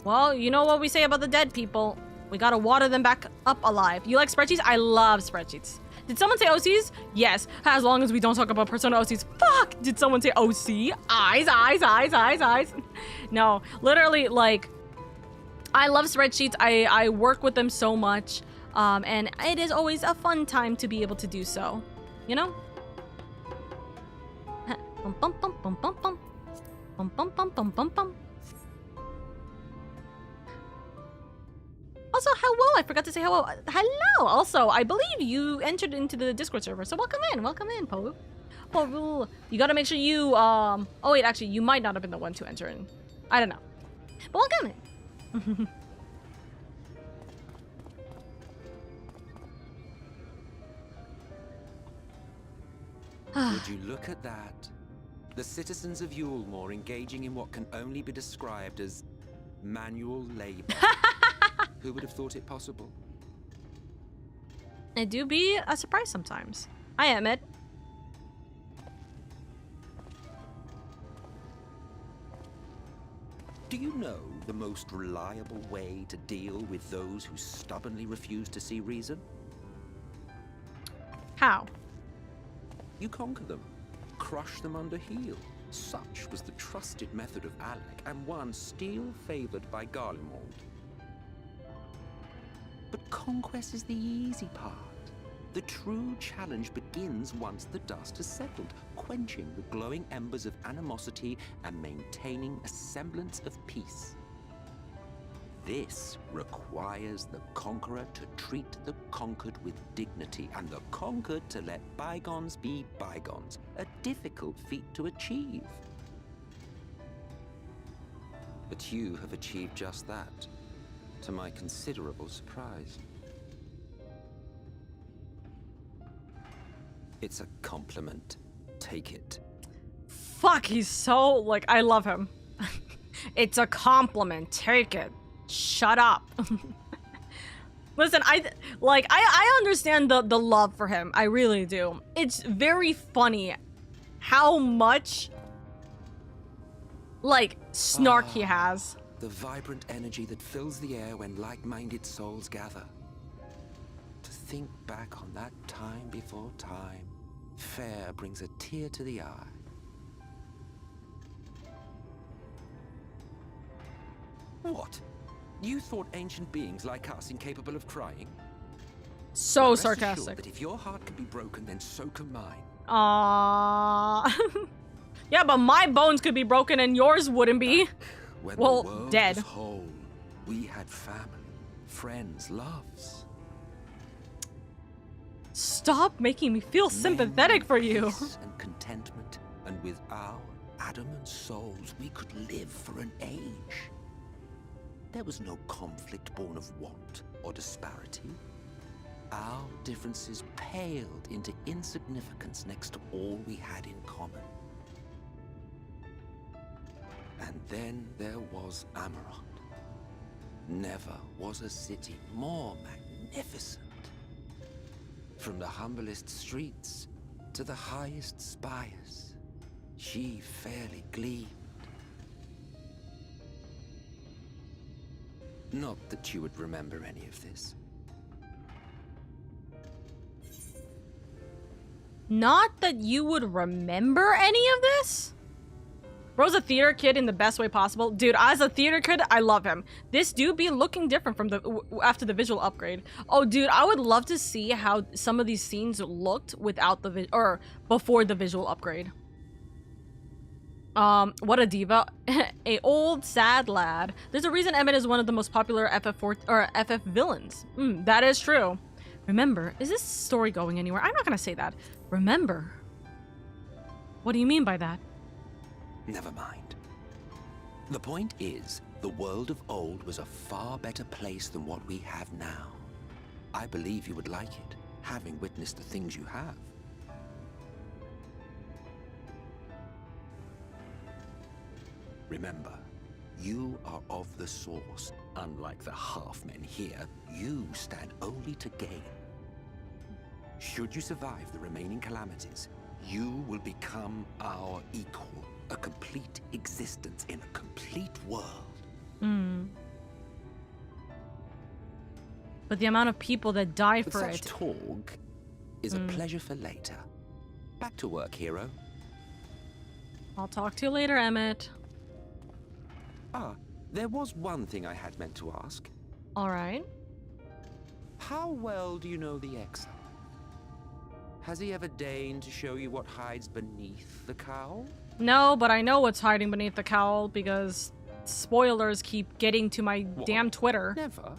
Well, you know what we say about the dead people. We gotta water them back up alive. You like spreadsheets? I love spreadsheets. Did someone say OCs? Yes, as long as we don't talk about Persona OCs. Fuck! Did someone say OC? Eyes. No, literally, like, I love spreadsheets. I work with them so much. And it is always a fun time to be able to do so. You know? Bum bum bum bum bum bum. Bum bum bum bum bum bum. Also, hello! I forgot to say hello. Hello! Also, I believe you entered into the Discord server, so welcome in, Po. Po, you gotta make sure you, oh wait, actually, you might not have been the one to enter in. I don't know. But welcome in. Would you look at that? The citizens of Eulmore engaging in what can only be described as manual labor. Who would have thought it possible? It do be a surprise sometimes. I admit. Do you know the most reliable way to deal with those who stubbornly refuse to see reason? How? You conquer them, crush them under heel. Such was the trusted method of Alec, and one still favored by Garlemald. But conquest is the easy part. The true challenge begins once the dust has settled, quenching the glowing embers of animosity and maintaining a semblance of peace. This requires the conqueror to treat the conquered with dignity, and the conquered to let bygones be bygones, a difficult feat to achieve. But you have achieved just that, to my considerable surprise. It's a compliment. Take it. Fuck, he's so, like, I love him. It's a compliment. Take it. Shut up. Listen, I understand the love for him. I really do. It's very funny how much, like, snark he has. The vibrant energy that fills the air when like-minded souls gather. To think back on that time before time, fair brings a tear to the eye. What? You thought ancient beings like us incapable of crying? So Rest sarcastic. assured that if your heart can be broken, then so can mine. Aww. Yeah, but my bones could be broken and yours wouldn't be. When well, the world dead. was whole, we had family, friends, loves. Stop making me feel sympathetic for you. Peace and contentment, and with our adamant souls, we could live for an age. There was no conflict born of want or disparity. Our differences paled into insignificance next to all we had in common. And then there was Amarant. Never was a city more magnificent. From the humblest streets to the highest spires, she fairly gleamed. Not that you would remember any of this. Not that you would remember any of this? Bro's a theater kid in the best way possible. Dude, as a theater kid, I love him. This dude be looking different from after the visual upgrade. Oh, dude, I would love to see how some of these scenes looked without the or before the visual upgrade. What a diva. A old, sad lad. There's a reason Emmett is one of the most popular FF villains. That is true. Remember, is this story going anywhere? I'm not gonna say that. Remember. What do you mean by that? Never mind. The point is, the world of old was a far better place than what we have now. I believe you would like it, having witnessed the things you have. Remember, you are of the source. Unlike the half-men here, you stand only to gain. Should you survive the remaining calamities, you will become our equal. A complete existence in a complete world. But the amount of people that die But for such it. talk is a pleasure for later. Back to work, hero. I'll talk to you later, Emmett. Ah, there was one thing I had meant to ask. Alright. How well do you know the Exile? Has he ever deigned to show you what hides beneath the cowl? No, but I know what's hiding beneath the cowl because spoilers keep getting to my damn Twitter. Never?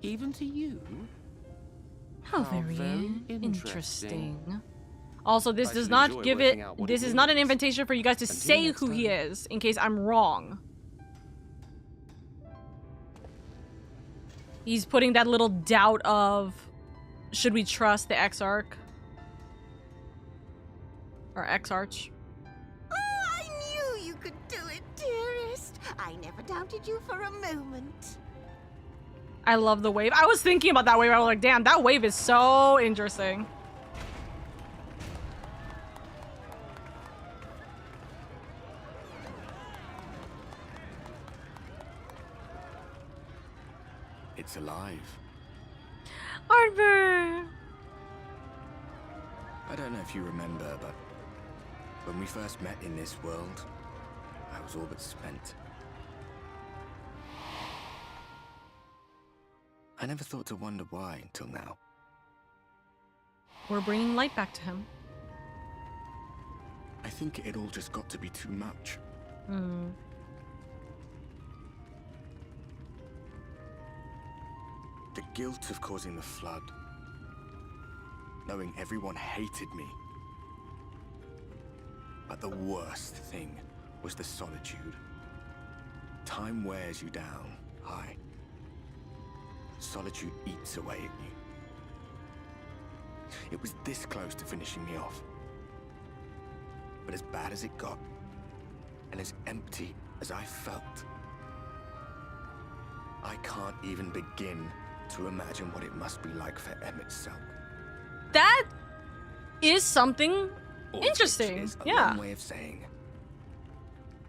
Even to you? How very interesting. Also, this does not give it. This is not an invitation for you guys to say who he is, in case I'm wrong. He's putting that little doubt of, should we trust the Exarch? Or Exarch? Oh, I knew you could do it, dearest. I never doubted you for a moment. I love the wave. I was thinking about that wave. I was like, damn, that wave is so interesting. It's alive. Arthur! I don't know if you remember, but when we first met in this world, I was all but spent. I never thought to wonder why until now. We're bringing light back to him. I think it all just got to be too much. The guilt of causing the flood. Knowing everyone hated me. But the worst thing was the solitude. Time wears you down, aye. Solitude eats away at you. It was this close to finishing me off. But as bad as it got, and as empty as I felt, I can't even begin to imagine what it must be like for Emmett's self. That is something interesting. Is a yeah. long way of saying,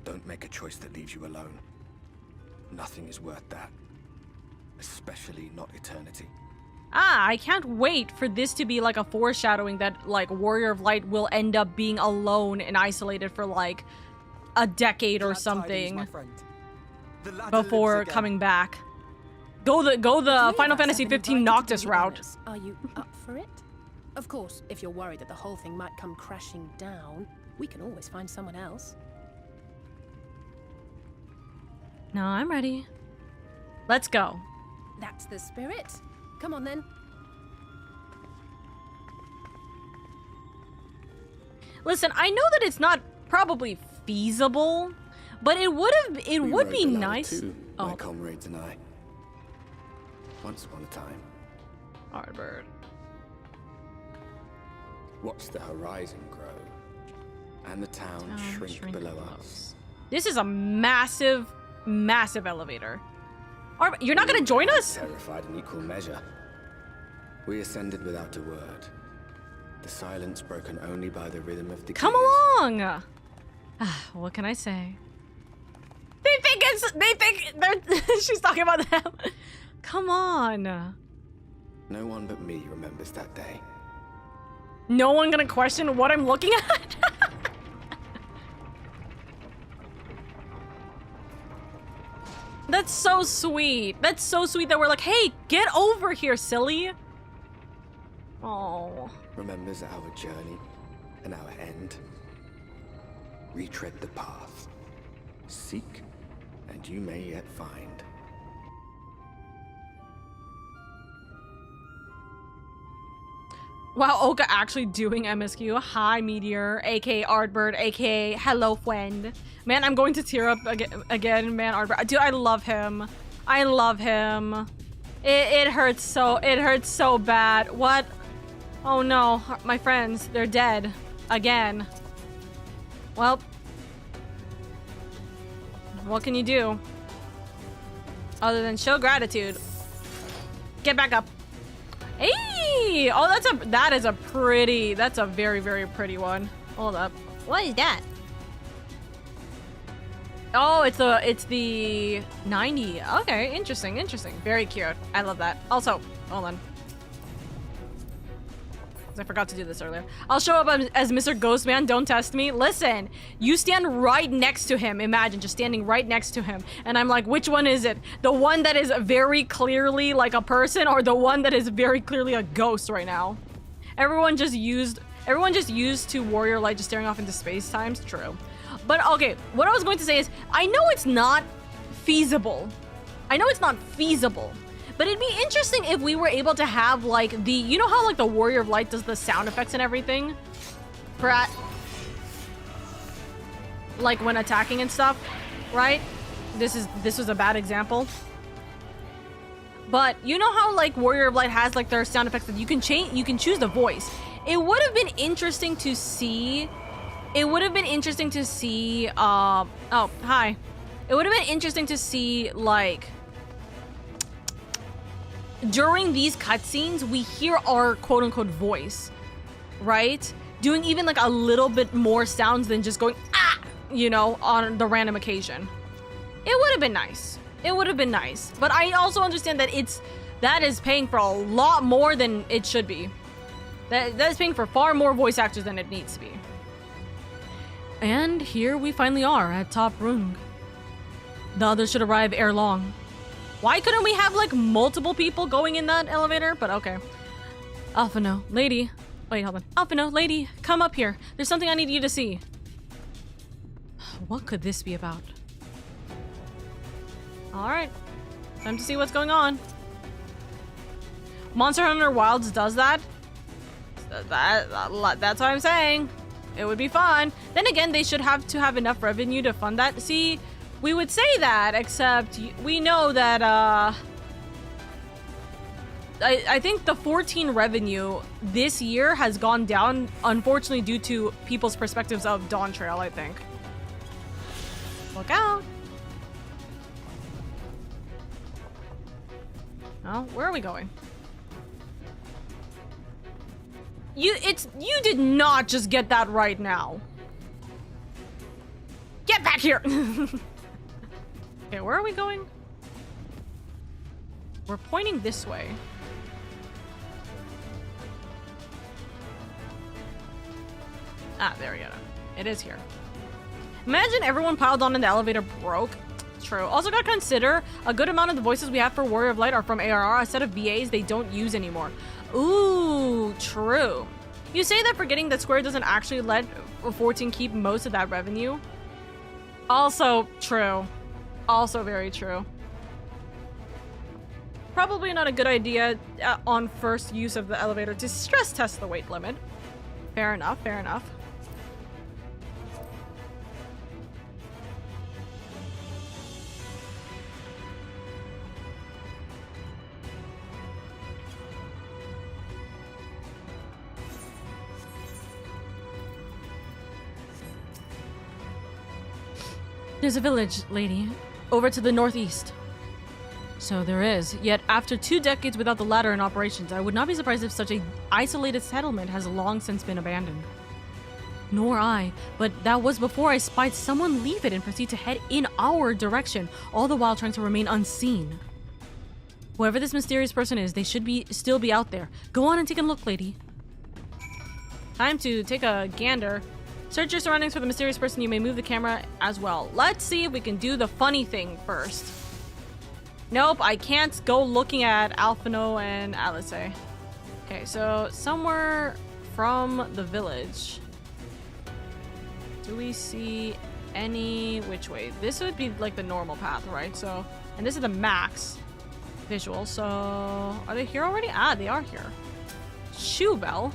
don't make a choice that leaves you alone. Nothing is worth that. Especially not eternity. I can't wait for this to be like a foreshadowing that like Warrior of Light will end up being alone and isolated for like a decade or something before coming back. Go the Final Fantasy 15 Noctis route. Are you up for it? Of course, if you're worried that the whole thing might come crashing down, we can always find someone else. No, I'm ready. Let's go. That's the spirit. Come on then. Listen, I know that it's not probably feasible, but it would be nice. Too, my comrades and I. Once upon a time. Hard bird. Watch the horizon grow, and the town shrink below us. This is a massive, massive elevator. You're not gonna join us? Terrified in equal measure. We ascended without a word. The silence broken only by the rhythm of the Come along! What can I say? They think they're she's talking about them. Come on. No one but me remembers that day. No one gonna question what I'm looking at? That's so sweet. That's so sweet that we're like, hey, get over here, silly. Oh. Remembers our journey and our end. Retread the path. Seek, and you may yet find. Wow, Oka actually doing MSQ. Hi, Meteor, aka Artbird, aka Hello Friend. Man, I'm going to tear up again, man, Artbird. Dude, I love him. I love him. It hurts so bad. What? Oh no, my friends, they're dead. Again. Well. What can you do? Other than show gratitude. Get back up. Hey! Oh, that's a very, very pretty one. Hold up. What is that? Oh, it's the 90. Okay, interesting. Very cute. I love that. Also, hold on. I forgot to do this earlier. I'll show up as Mr. Ghostman. Don't test me. Listen, you stand right next to him. Imagine just standing right next to him. And I'm like, which one is it? The one that is very clearly like a person, or the one that is very clearly a ghost right now? Everyone just used to Warrior Light just staring off into space times. True. But okay, what I was going to say is, I know it's not feasible. But it'd be interesting if we were able to have like you know how like the Warrior of Light does the sound effects and everything? Like when attacking and stuff, right? This was a bad example. But you know how like Warrior of Light has like their sound effects that you can choose the voice. It would have been interesting to see. Oh, hi. It would have been interesting to see like during these cutscenes, we hear our quote-unquote voice, right? Doing even like a little bit more sounds than just going, ah, you know, on the random occasion. It would have been nice. But I also understand that that is paying for a lot more than it should be. That is paying for far more voice actors than it needs to be. And here we finally are at Top Rung. The others should arrive ere long. Why couldn't we have like multiple people going in that elevator? But okay. Alphino, lady. Wait, hold on. Alphino, lady, come up here. There's something I need you to see. What could this be about? Alright. Time to see what's going on. Monster Hunter Wilds does that. That's what I'm saying. It would be fun. Then again, they should have to have enough revenue to fund that. See, we would say that, except we know that, I think the 14 revenue this year has gone down, unfortunately, due to people's perspectives of Dawn Trail, I think. Look out. Oh, where are we going? You did not just get that right now. Get back here! Okay, where are we going? We're pointing this way. Ah, there we go. It is here. Imagine everyone piled on and the elevator broke. True. Also gotta consider, a good amount of the voices we have for Warrior of Light are from ARR, a set of VAs they don't use anymore. Ooh, true. You say that forgetting that Square doesn't actually let 14 keep most of that revenue. Also true. Also very true. Probably not a good idea on first use of the elevator to stress test the weight limit. Fair enough, fair enough. There's a village, lady, over to the northeast. So there is. Yet after 2 decades without the ladder in operations, I would not be surprised if such a isolated settlement has long since been abandoned. Nor I, but that was before I spied someone leave it and proceed to head in our direction, all the while trying to remain unseen. Whoever this mysterious person is, they should still be out there. Go on and take a look, lady. Time to take a gander. Search your surroundings for the mysterious person. You may move the camera as well. Let's see if we can do the funny thing first. Nope, I can't go looking at Alphino and Alice. Okay, so somewhere from the village. Do we see any which way? This would be like the normal path, right? So, and this is the max visual. So, are they here already? Ah, they are here. Shoe bell.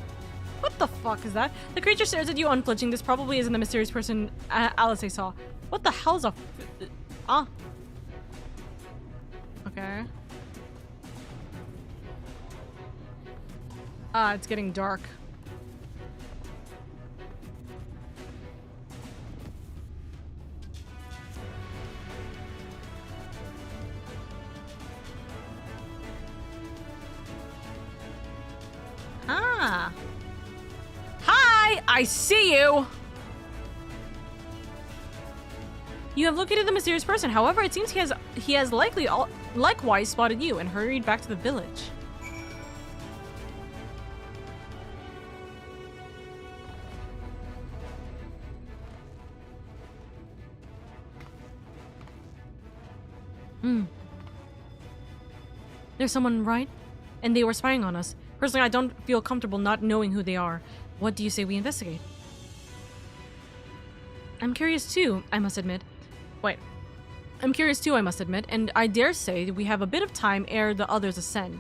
What the fuck is that? The creature stares at you unflinching. This probably isn't the mysterious person Alice saw. What the hell's a... Ah. Okay. Ah, it's getting dark. Ah. Hi! I see you! You have located the mysterious person. However, it seems he has likewise spotted you and hurried back to the village. There's someone, right? And they were spying on us. Personally, I don't feel comfortable not knowing who they are. What do you say we investigate? I'm curious too, I must admit. I'm curious too, I must admit, and I dare say we have a bit of time ere the others ascend.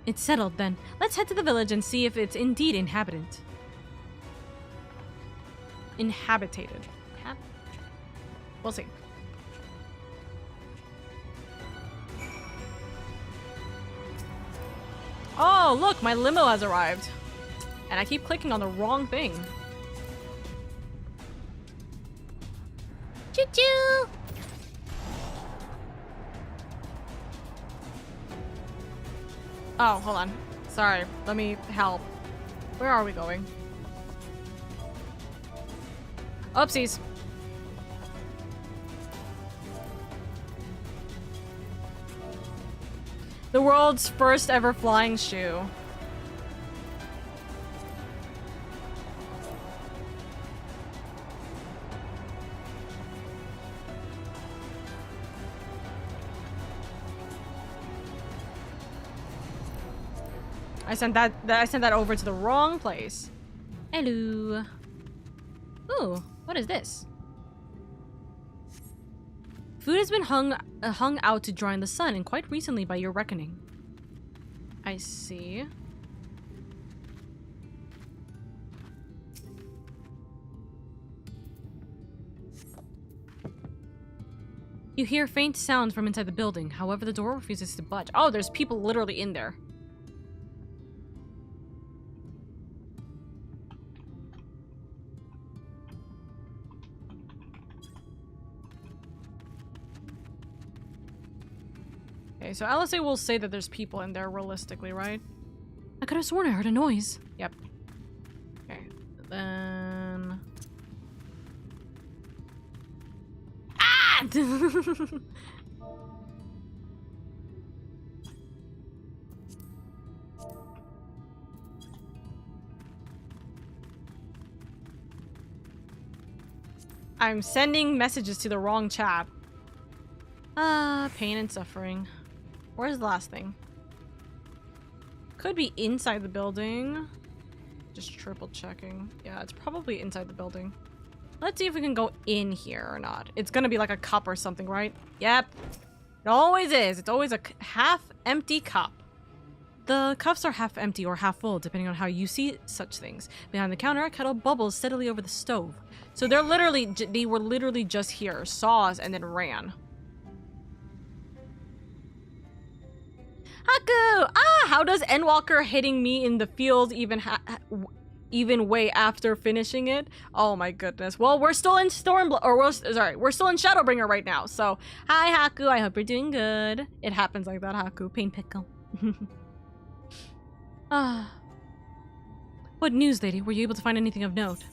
It's settled then. Let's head to the village and see if it's indeed inhabited. We'll see. Oh, look, my limo has arrived. And I keep clicking on the wrong thing. Choo-choo! Oh, hold on. Sorry, let me help. Where are we going? Oopsies. The world's first ever flying shoe. I sent that over to the wrong place. Hello. Ooh, what is this? Food has been hung out to dry in the sun, and quite recently by your reckoning. I see. You hear faint sounds from inside the building. However, the door refuses to budge. Oh, there's people literally in there. Okay, so Alice will say that there's people in there realistically, right? I could have sworn I heard a noise. Yep. Okay, then... Ah! I'm sending messages to the wrong chat. Pain and suffering. Where's the last thing? Could be inside the building. Just triple checking. Yeah, it's probably inside the building. Let's see if we can go in here or not. It's gonna be like a cup or something, right? Yep. It always is. It's always a half-empty cup. The cups are half empty or half full, depending on how you see such things. Behind the counter, a kettle bubbles steadily over the stove. So they were literally just here, saw us, and then ran. Haku! Ah, how does Endwalker hitting me in the field even even way after finishing it. Oh my goodness. Well, we're still in we're still in Shadowbringer right now. So, hi Haku, I hope you're doing good. It happens like that, Haku. Pain pickle. What news, lady? Were you able to find anything of note?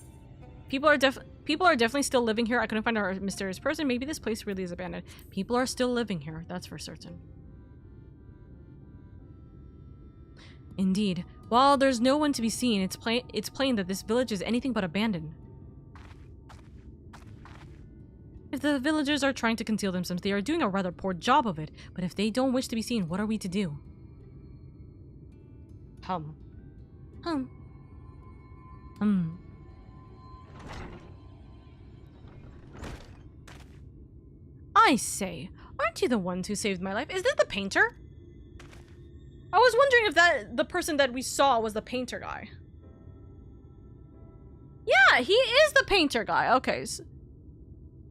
People are definitely still living here. I couldn't find our mysterious person. Maybe this place really is abandoned. People are still living here. That's for certain. Indeed. While there's no one to be seen, it's plain that this village is anything but abandoned. If the villagers are trying to conceal themselves, they are doing a rather poor job of it. But if they don't wish to be seen, what are we to do? I say, aren't you the ones who saved my life? Is this the painter? I was wondering if the person that we saw was the painter guy. Yeah, he is the painter guy. Okay. So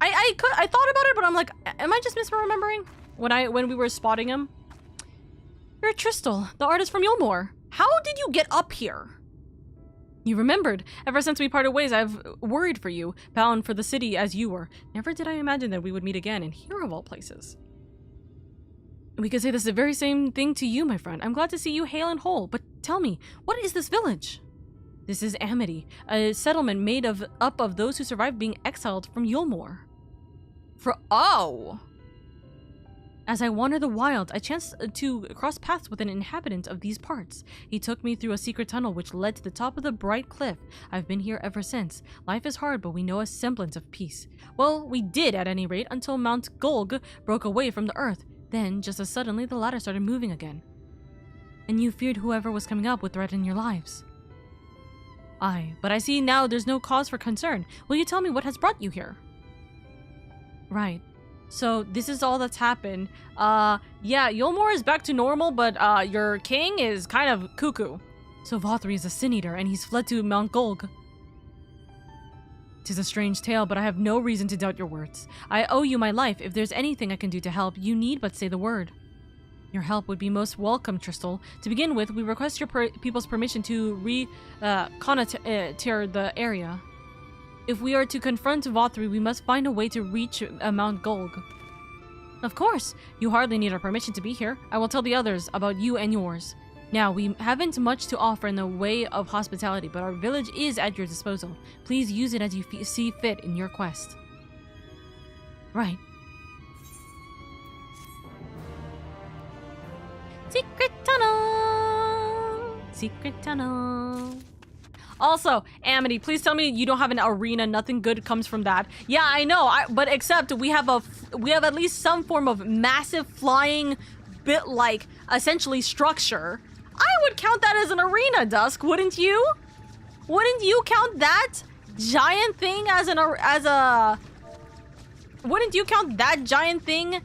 I thought about it, but I'm like, am I just misremembering when we were spotting him? You're Tristal, the artist from Eulmore. How did you get up here? You remembered. Ever since we parted ways, I've worried for you, bound for the city as you were. Never did I imagine that we would meet again, and here of all places. We could say this the very same thing to you, my friend. I'm glad to see you hale and whole, but tell me, what is this village? This is Amity, a settlement made up of those who survived being exiled from Eulmore. Oh! As I wandered the wilds, I chanced to cross paths with an inhabitant of these parts. He took me through a secret tunnel which led to the top of the bright cliff. I've been here ever since. Life is hard, but we know a semblance of peace. Well, we did at any rate, until Mount Gulg broke away from the earth. Then, just as suddenly, the ladder started moving again. And you feared whoever was coming up would threaten your lives. Aye, but I see now there's no cause for concern. Will you tell me what has brought you here? Right. So, this is all that's happened. Yeah, Eulmore is back to normal, but, your king is kind of cuckoo. So Vothri is a sin-eater, and he's fled to Mount Gulg. 'Tis a strange tale, but I have no reason to doubt your words. I owe you my life. If there's anything I can do to help, you need but say the word. Your help would be most welcome, Tristal. To begin with, we request your people's permission to reconnoiter the area. If we are to confront Vothri, we must find a way to reach Mount Gulg. Of course! You hardly need our permission to be here. I will tell the others about you and yours. Now, we haven't much to offer in the way of hospitality, but our village is at your disposal. Please use it as you see fit in your quest. Right. Secret tunnel! Secret tunnel. Also, Amity, please tell me you don't have an arena. Nothing good comes from that. Yeah, I know. But except we have at least some form of massive flying bit like essentially structure. I would count that as an arena, Dusk. Wouldn't you? Wouldn't you count that giant thing as a? Wouldn't you count that giant thing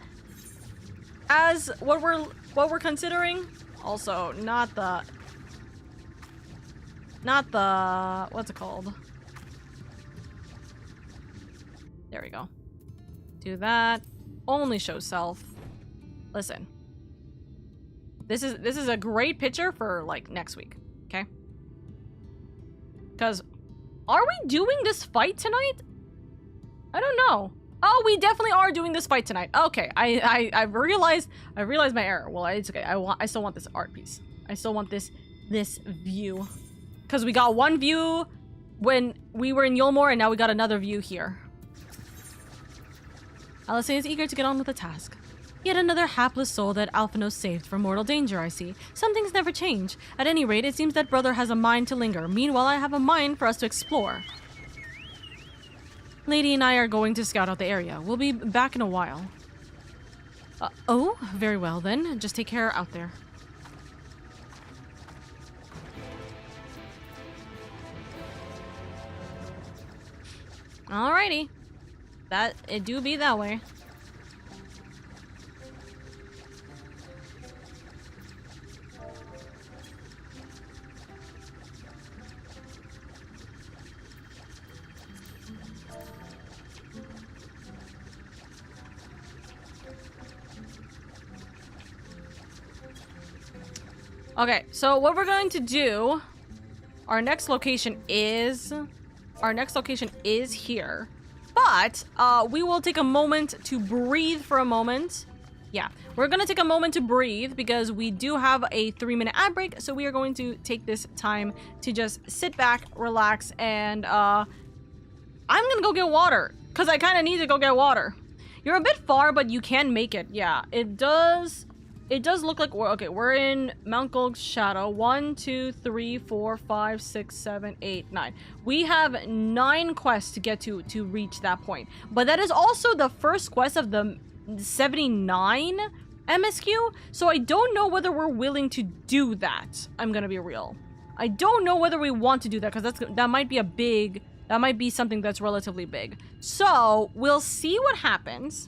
as what we're considering? Also, not the what's it called? There we go. Do that. Only show self. Listen. This is a great picture for like next week, okay? Cause are we doing this fight tonight? I don't know. Oh, we definitely are doing this fight tonight. Okay, I realized my error. Well, it's okay. I still want this art piece. I still want this view. Cause we got one view when we were in Eulmore, and now we got another view here. Alyssa is eager to get on with the task. Yet another hapless soul that Alphanos saved from mortal danger, I see. Some things never change. At any rate, it seems that brother has a mind to linger. Meanwhile, I have a mind for us to explore. Lady and I are going to scout out the area. We'll be back in a while. Oh, very well then. Just take care out there. Alrighty. It do be that way. Okay, so what we're going to do Our next location is here. But we will take a moment to breathe for a moment. Yeah, we're gonna take a moment to breathe because we do have a 3-minute ad break. So we are going to take this time to just sit back, relax, and I'm gonna go get water because I kind of need to go get water. You're a bit far, but you can make it. Yeah, it does look like we're in Mount Gulg's shadow. 1, 2, 3, 4, 5, 6, 7, 8, 9. We have 9 quests to get to reach that point. But that is also the first quest of the 79 MSQ. So I don't know whether we're willing to do that. I'm gonna be real. I don't know whether we want to do that because that might be something that's relatively big. So we'll see what happens.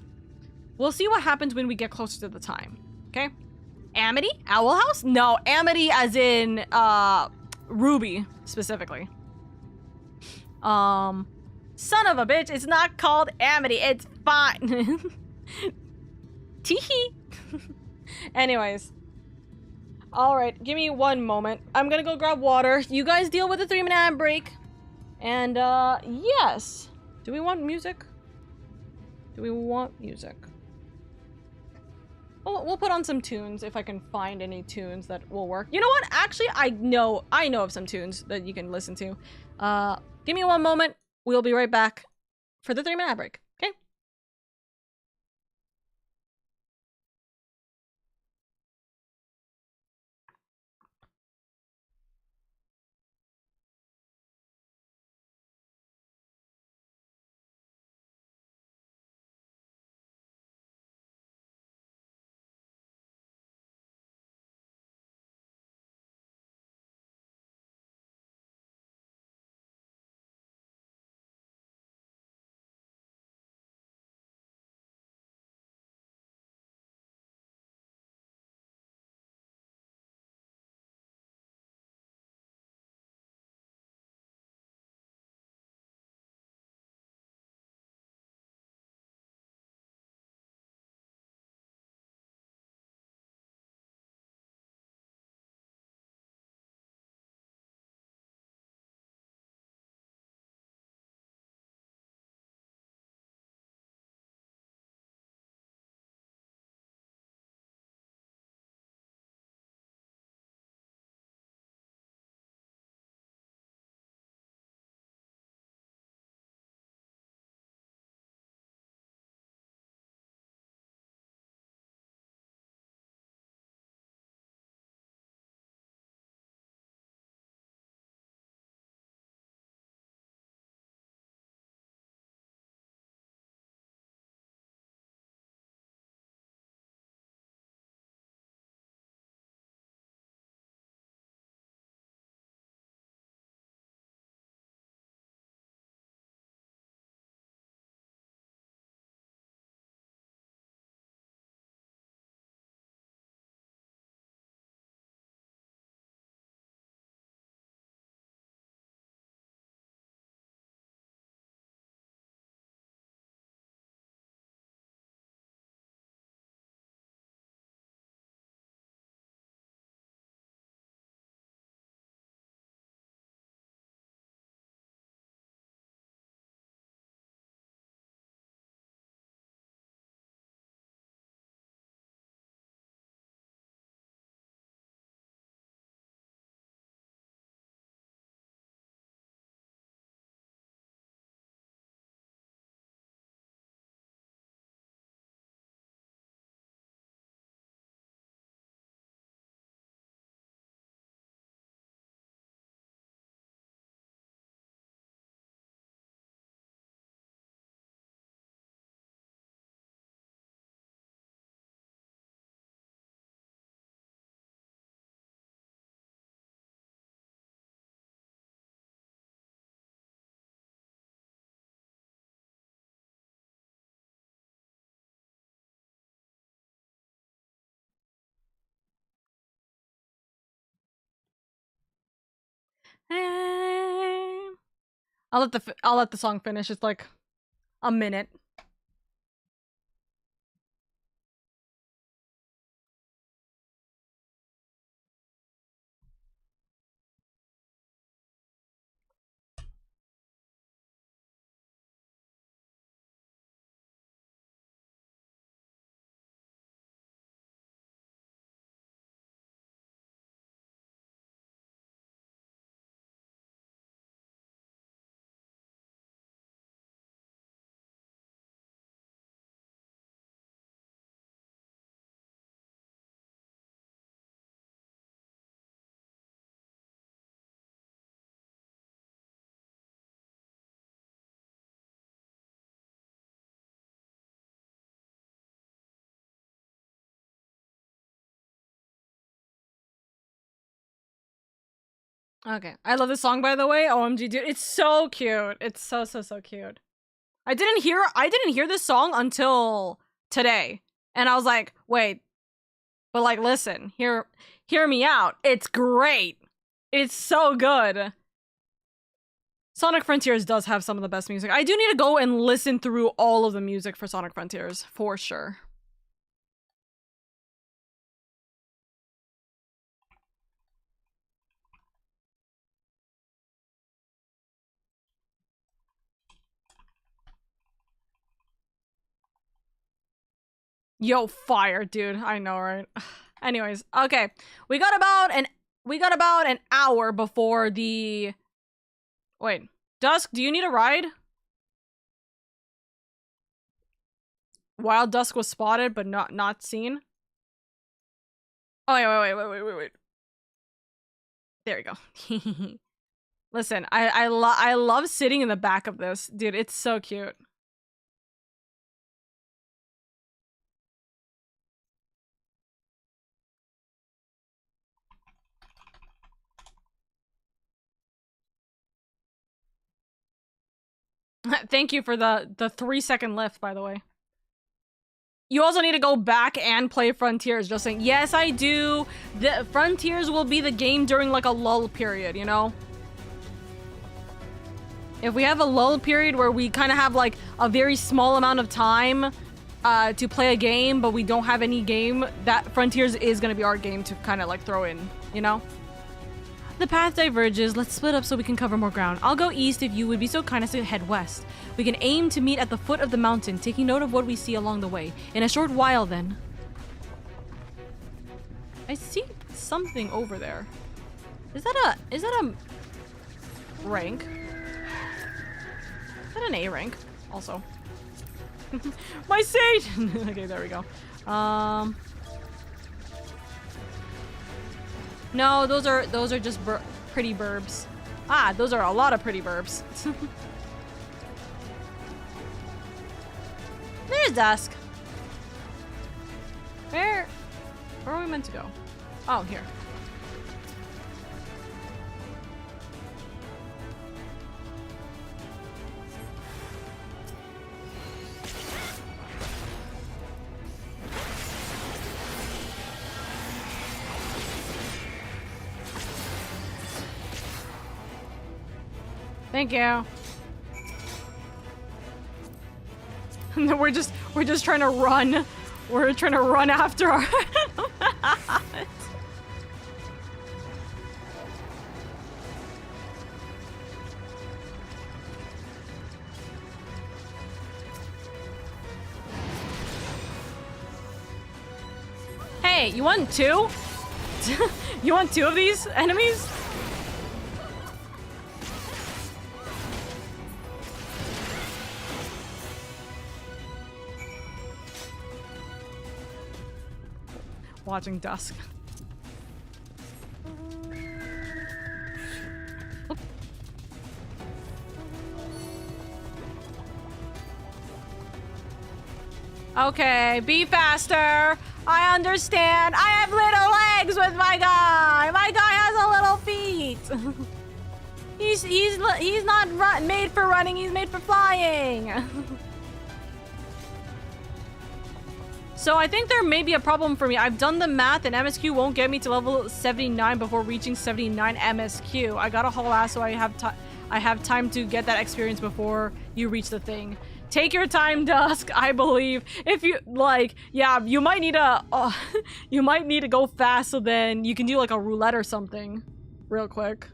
We'll see what happens when we get closer to the time. Okay? Amity? Owl House? No, Amity as in, Ruby, specifically. Son of a bitch, it's not called Amity, it's fine. Teehee. Anyways. Alright, give me one moment. I'm gonna go grab water. You guys deal with the 3-minute ad break. And, yes. Do we want music? Do we want music? We'll put on some tunes if I can find any tunes that will work. You know what? Actually, I know of some tunes that you can listen to. Give me one moment. We'll be right back for the 3-minute ad break. Okay? I'll let the song finish. It's like a minute. Okay, I love this song, by the way. OMG, dude, it's so cute. It's so cute. I didn't hear this song until today, and I was like, wait, but like, listen, hear me out. It's great. It's so good. Sonic Frontiers does have some of the best music. I do need to go and listen through all of the music for Sonic Frontiers, for sure. Yo, fire, dude. I know, right? Anyways, okay. We got about an hour before the... Wait. Dusk, do you need a ride? Wild Dusk was spotted, but not seen. Oh, wait. There we go. Listen, I love sitting in the back of this. Dude, it's so cute. Thank you for the 3-second lift, by the way. You also need to go back and play Frontiers. Just saying, yes, I do. The Frontiers will be the game during like a lull period, you know? If we have a lull period where we kind of have like a very small amount of time to play a game, but we don't have any game, that Frontiers is going to be our game to kind of like throw in, you know? The path diverges. Let's split up so we can cover more ground. I'll go east if you would be so kind as to head west. We can aim to meet at the foot of the mountain, taking note of what we see along the way. In a short while, then. I see something over there. Is that a rank? Is that an A rank? Also. My sage! Okay, there we go. No, those are just pretty burbs. Ah, those are a lot of pretty burbs. There's Dusk. Where are we meant to go? Oh, here. Thank you. we're just trying to run. We're trying to run after our Hey, you want two? You want two of these enemies? Watching Dusk. Oop. Okay, be faster. I understand. I have little legs with my guy. My guy has a little feet. He's not made for running. He's made for flying. So I think there may be a problem for me. I've done the math and MSQ won't get me to level 79 before reaching 79 MSQ. I gotta haul ass so I have time to get that experience before you reach the thing. Take your time, Dusk, I believe. If you, like, yeah, you might need to go fast so then you can do like a roulette or something real quick.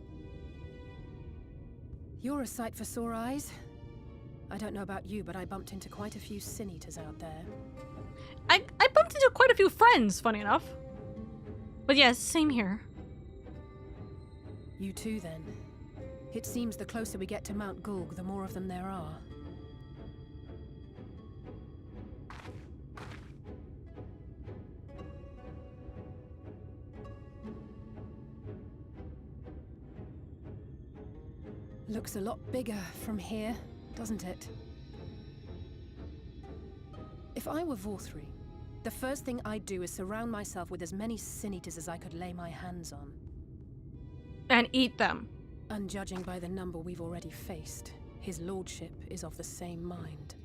You're a sight for sore eyes. I don't know about you, but I bumped into quite a few sin eaters out there. I bumped into quite a few friends, funny enough. But yes, same here. You too, then. It seems the closer we get to Mount Gulg, the more of them there are. Looks a lot bigger from here, doesn't it? If I were Vorthri, the first thing I'd do is surround myself with as many sin eaters as I could lay my hands on. and eat them. And judging by the number we've already faced, his lordship is of the same mind.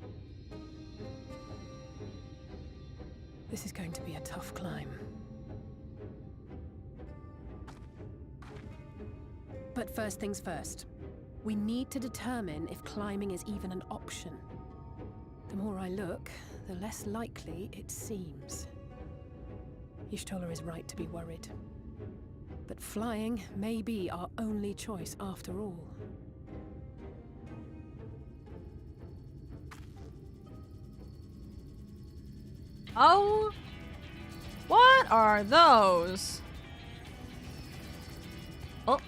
This is going to be a tough climb. But first things first. We need to determine if climbing is even an option. The more I look, the less likely it seems. Y'shtola is right to be worried. But flying may be our only choice after all. Oh, what are those? Oh.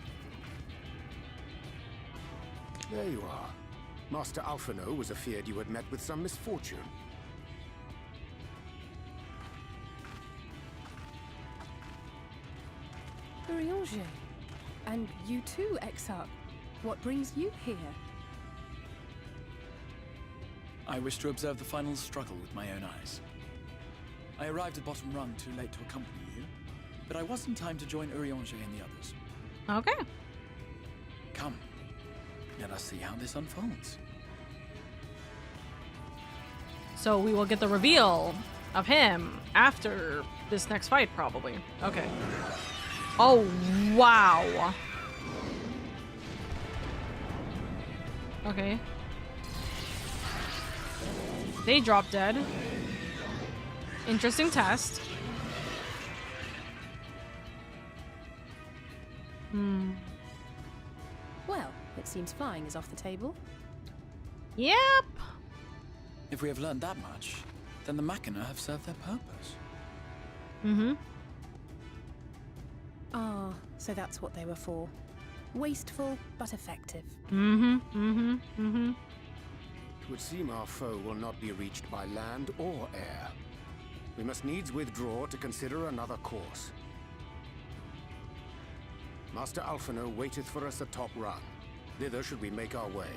There you are. Master Alphino was afeard you had met with some misfortune. Urianger. And you too, Exarch. What brings you here? I wish to observe the final struggle with my own eyes. I arrived at bottom rung too late to accompany you, but I was in time to join Urianger and the others. Okay. Come, let us see how this unfolds. So we will get the reveal of him after this next fight, probably. Okay. Oh, wow. Okay. They drop dead. Interesting test. Well, it seems flying is off the table. Yep. If we have learned that much, then the Machina have served their purpose. Mm-hmm. Ah, so that's what they were for. Wasteful, but effective. Mm-hmm. Mm-hmm. Mm-hmm. It would seem our foe will not be reached by land or air. We must needs withdraw to consider another course. Master Alphino waiteth for us atop rung. Thither should we make our way.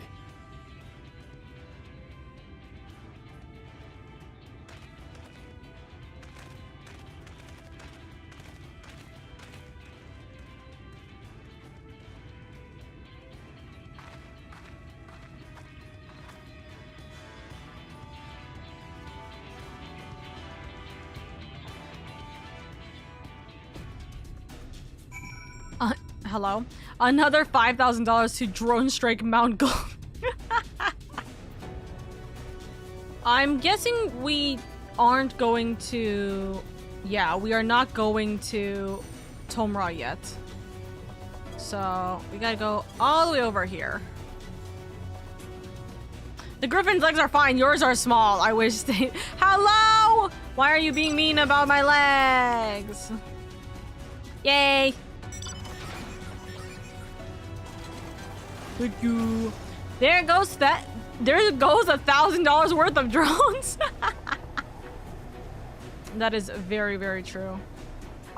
Hello? Another $5,000 to drone strike Mount Gold. I'm guessing we aren't going to... Yeah, we are not going to Tomra yet. So, we gotta go all the way over here. The Griffin's legs are fine, yours are small. I wish they... Hello! Why are you being mean about my legs? Yay! Thank you. There goes that. There goes $1,000 worth of drones. That is very, very true.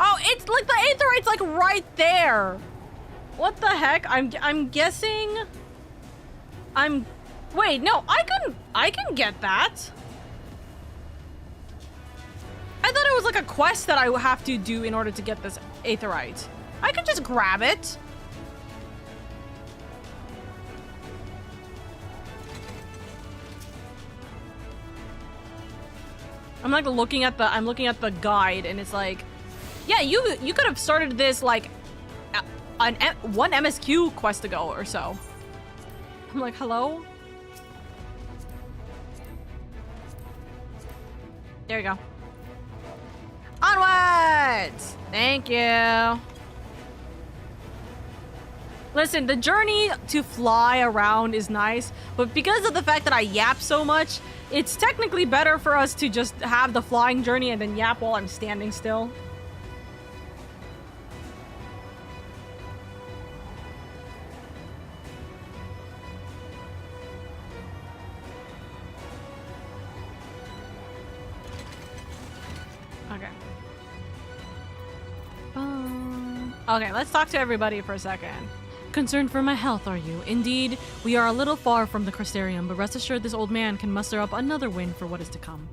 Oh, it's like the Aetherite's like right there. What the heck? I'm guessing. Wait, no, I can get that. I thought it was like a quest that I have to do in order to get this Aetherite. I could just grab it. I'm like looking at the guide and it's like, yeah, you could have started this like one MSQ quest ago or so. I'm like, hello? There you go. Onwards! Thank you. Listen, the journey to fly around is nice, but because of the fact that I yap so much, it's technically better for us to just have the flying journey and then yap while I'm standing still. Okay. Okay, let's talk to everybody for a second. Concerned for my health, are you? Indeed, we are a little far from the Crystarium, but rest assured this old man can muster up another win for what is to come.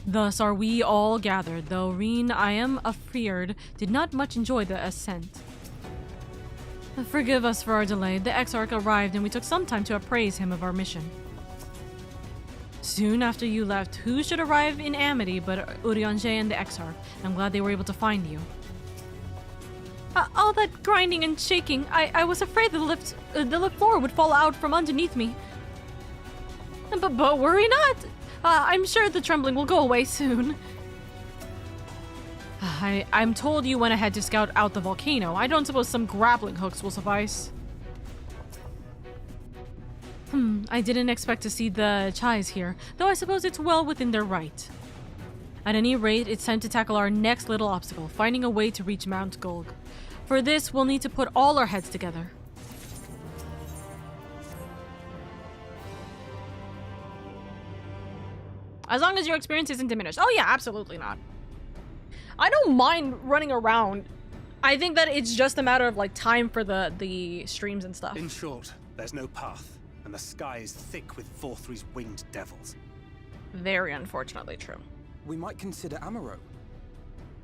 Thus are we all gathered, though Reen, I am afeard, did not much enjoy the ascent. Forgive us for our delay. The Exarch arrived and we took some time to appraise him of our mission. Soon after you left, who should arrive in Amity but Urianger and the Exarch? I'm glad they were able to find you. All that grinding and shaking, I was afraid the lift floor would fall out from underneath me. But worry not. I'm sure the trembling will go away soon. I'm told you went ahead to scout out the volcano. I don't suppose some grappling hooks will suffice. I didn't expect to see the Chais here, though I suppose it's well within their right. At any rate, it's time to tackle our next little obstacle, finding a way to reach Mount Gulg. For this, we'll need to put all our heads together. As long as your experience isn't diminished. Oh yeah, absolutely not. I don't mind running around. I think that it's just a matter of like time for the streams and stuff. In short, there's no path, and the sky is thick with Vauthry's winged devils. Very unfortunately true. We might consider Amaro,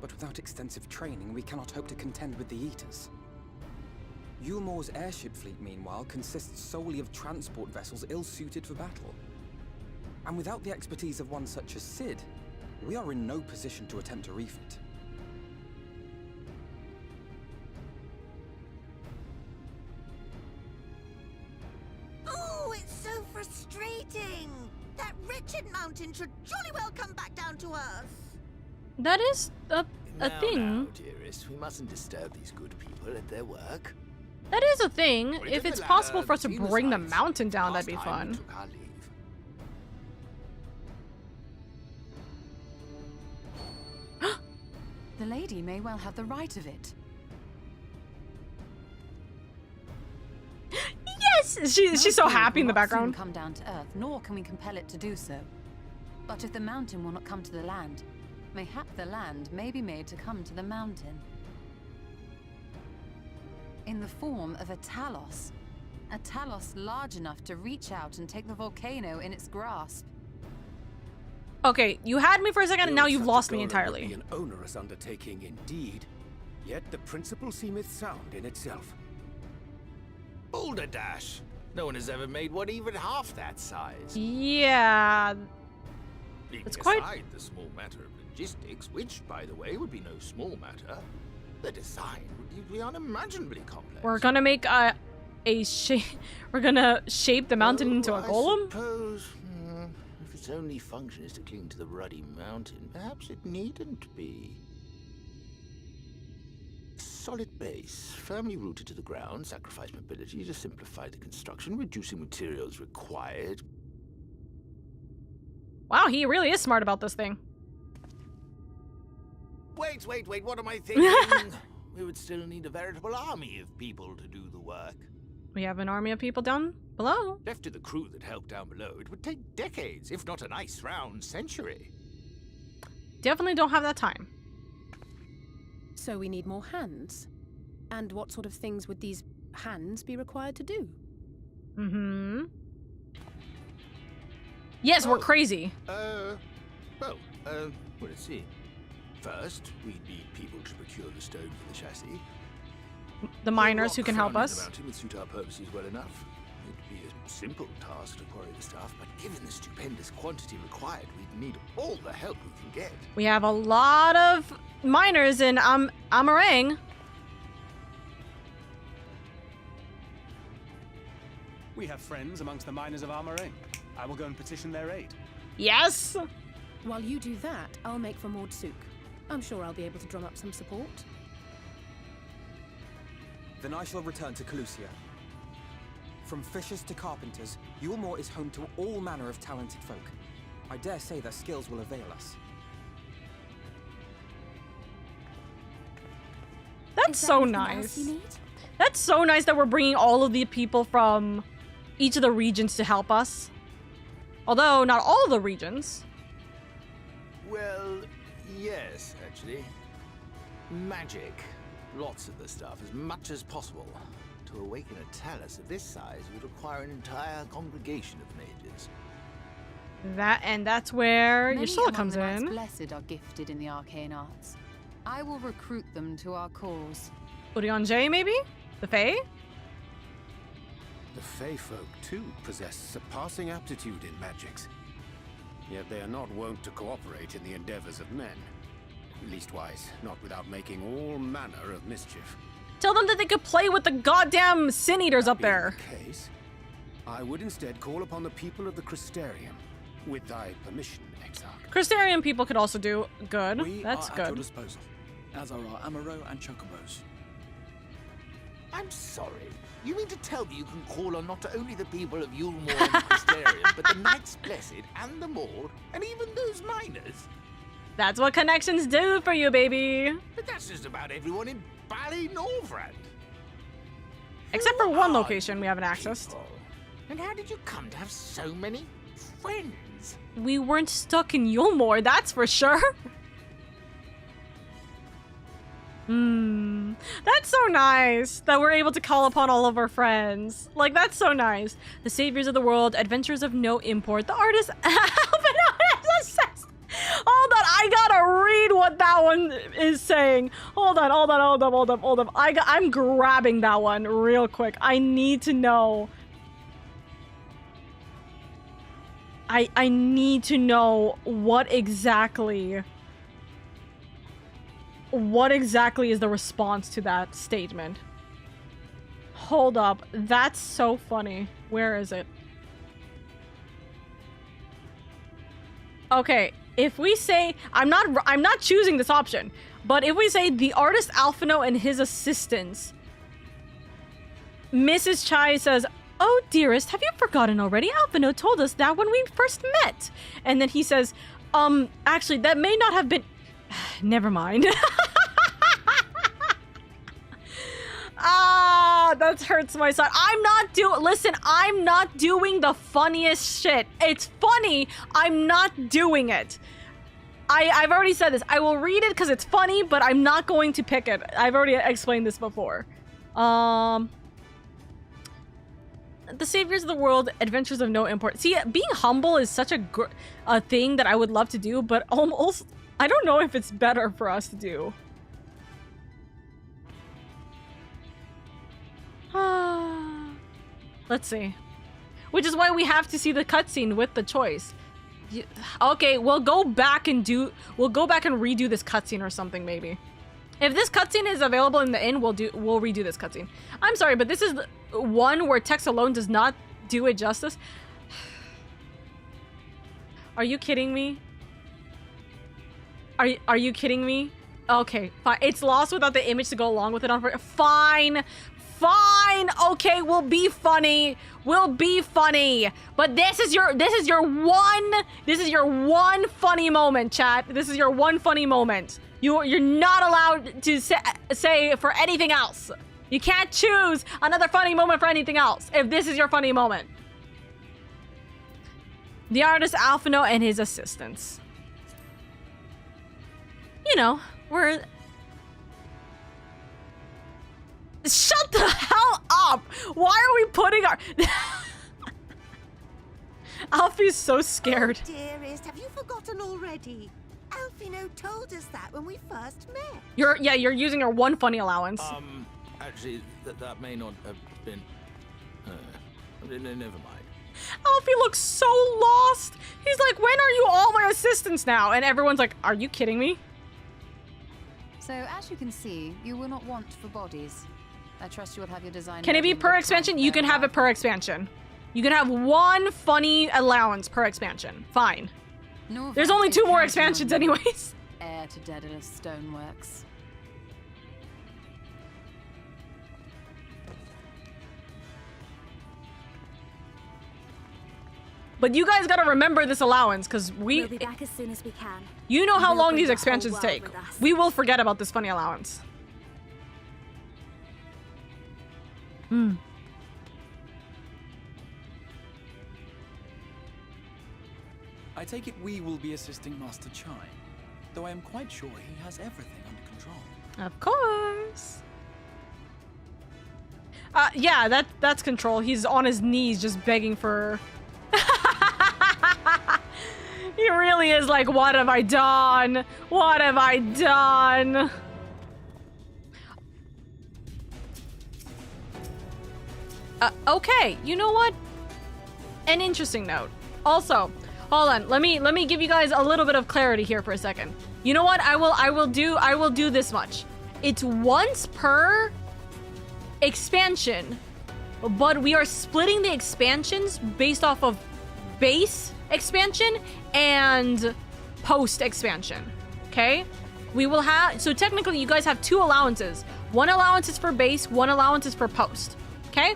but without extensive training, we cannot hope to contend with the Eaters. Eulmore's airship fleet, meanwhile, consists solely of transport vessels ill-suited for battle. And without the expertise of one such as Sid, we are in no position to attempt a refit. Oh, it's so frustrating! That wretched mountain should jolly well come back down to Earth! That is a thing. Now, dearest, we mustn't disturb these good people at their work. That is a thing. If it's possible for us to bring the mountain down, that'd be fun. The lady may well have the right of it. Yes! She's so happy in the background. Come down to Earth, nor can we compel it to do so. But if the mountain will not come to the land, mayhap the land may be made to come to the mountain. In the form of a Talos. A Talos large enough to reach out and take the volcano in its grasp. Okay, you had me for a second and now you've lost me entirely. Would be an onerous undertaking indeed, yet the principle seemeth sound in itself. Balderdash! No one has ever made one even half that size. Yeah. It's quite aside the small matter of logistics, which, by the way, would be no small matter. The design would be unimaginably complex. We're gonna make we're gonna shape the mountain into a golem? I suppose, if its only function is to cling to the ruddy mountain, perhaps it needn't be. Solid base, firmly rooted to the ground, sacrifice mobility to simplify the construction, reducing materials required. Wow, he really is smart about this thing. Wait, what am I thinking? We would still need a veritable army of people to do the work. We have an army of people down below. Left to the crew that helped down below, it would take decades, if not a nice round century. Definitely don't have that time. So we need more hands. And what sort of things would these hands be required to do? Yes, we're crazy. Well, let's see. First, we'd need people to procure the stone for the chassis. The miners who can help us. The mountain would suit our purposes well enough. It'd be a simple task to quarry the stuff, but given the stupendous quantity required, we'd need all the help we can get. We have a lot of miners in Amarang. We have friends amongst the miners of Armoring. I will go and petition their aid. Yes! While you do that, I'll make for Mordsuk. I'm sure I'll be able to drum up some support. Then I shall return to Calusia. From fishers to carpenters, Eulmore is home to all manner of talented folk. I dare say their skills will avail us. That's so nice. That's so nice that we're bringing all of the people from each of the regions to help us. Although, not all the regions. Well, yes, actually. Magic. Lots of the stuff, as much as possible. To awaken a Talos of this size would require an entire congregation of mages. That's where Ursula comes in. Many blessed are gifted in the arcane arts. I will recruit them to our cause. Urianger, maybe? The Fae? The Fey folk, too, possess surpassing aptitude in magics. Yet they are not wont to cooperate in the endeavors of men. Leastwise, not without making all manner of mischief. Tell them that they could play with the goddamn sin eaters up there. In case, I would instead call upon the people of the Crystarium. With thy permission, Exarch. Crystarium people could also do good. That's At good. your disposal, as are our Amaro and Chocobos. I'm sorry. You mean to tell me you can call on not only the people of Eulmore and the Crystarium, but the Knights Blessed and the Maud, and even those miners? That's what connections do for you, baby. But that's just about everyone in Ballynorvrand. Except for one location we haven't accessed. And how did you come to have so many friends? We weren't stuck in Eulmore, that's for sure. That's so nice that we're able to call upon all of our friends. Like, that's so nice. The saviors of the world, adventures of no import, the artist. Hold on, I gotta read what that one is saying. Hold on. I'm grabbing that one real quick. I need to know. I need to know what exactly is the response to that statement. Hold up, that's so funny. Where is it? Okay, if we say I'm not choosing this option, but if we say the artist Alphino and his assistants, Mrs. Chai says, "Oh, dearest, have you forgotten already? Alphino told us that when we first met." And then he says, actually, that may not have been... Never mind. That hurts my side. Listen, I'm not doing the funniest shit. It's funny. I'm not doing it. I've already said this. I will read it because it's funny, but I'm not going to pick it. I've already explained this before. The saviors of the world, adventures of no import. See, being humble is such a thing that I would love to do, but almost I don't know if it's better for us to do. Let's see. Which is why we have to see the cutscene with the choice. Okay, we'll go back and redo this cutscene or something, maybe. If this cutscene is available in the inn, we'll redo this cutscene. I'm sorry, but this is the one where text alone does not do it justice. Are you kidding me? Are you kidding me? Okay, fine. It's lost without the image to go along with it. Fine. Okay, we'll be funny. But this is your one funny moment, chat. This is your one funny moment. You're not allowed to say for anything else. You can't choose another funny moment for anything else if this is your funny moment. The artist Alphino and his assistants. You know, we're... Shut the hell up! Why are we putting our... Alfie's so scared. Oh, dearest, have you forgotten already? Alphino told us that when we first met. You're using your one funny allowance. Actually, that may not have been... never mind. Alfie looks so lost. He's like, when are you all my assistants now? And everyone's like, are you kidding me? So, as you can see, you will not want for bodies. I trust you will have your design... Can it be per expansion? You can have it per expansion. You can have one funny allowance per expansion. Fine. There's only 2 more expansions anyways. Heir to Daedalus Stoneworks. But you guys gotta remember this allowance, because we'll be back as soon as we can. You know how long these expansions take. We will forget about this funny allowance. I take it we will be assisting Master Chai, though I am quite sure he has everything under control. Of course. Yeah, that's control. He's on his knees just begging for... He really is like, what have I done? What have I done? Okay, you know what? An interesting note. Also, hold on. Let me give you guys a little bit of clarity here for a second. You know what? I will do this much. It's once per expansion, but we are splitting the expansions based off of base expansion and post expansion. Okay? We will have, so technically you guys have 2 allowances. 1 allowance is for base, 1 allowance is for post. Okay?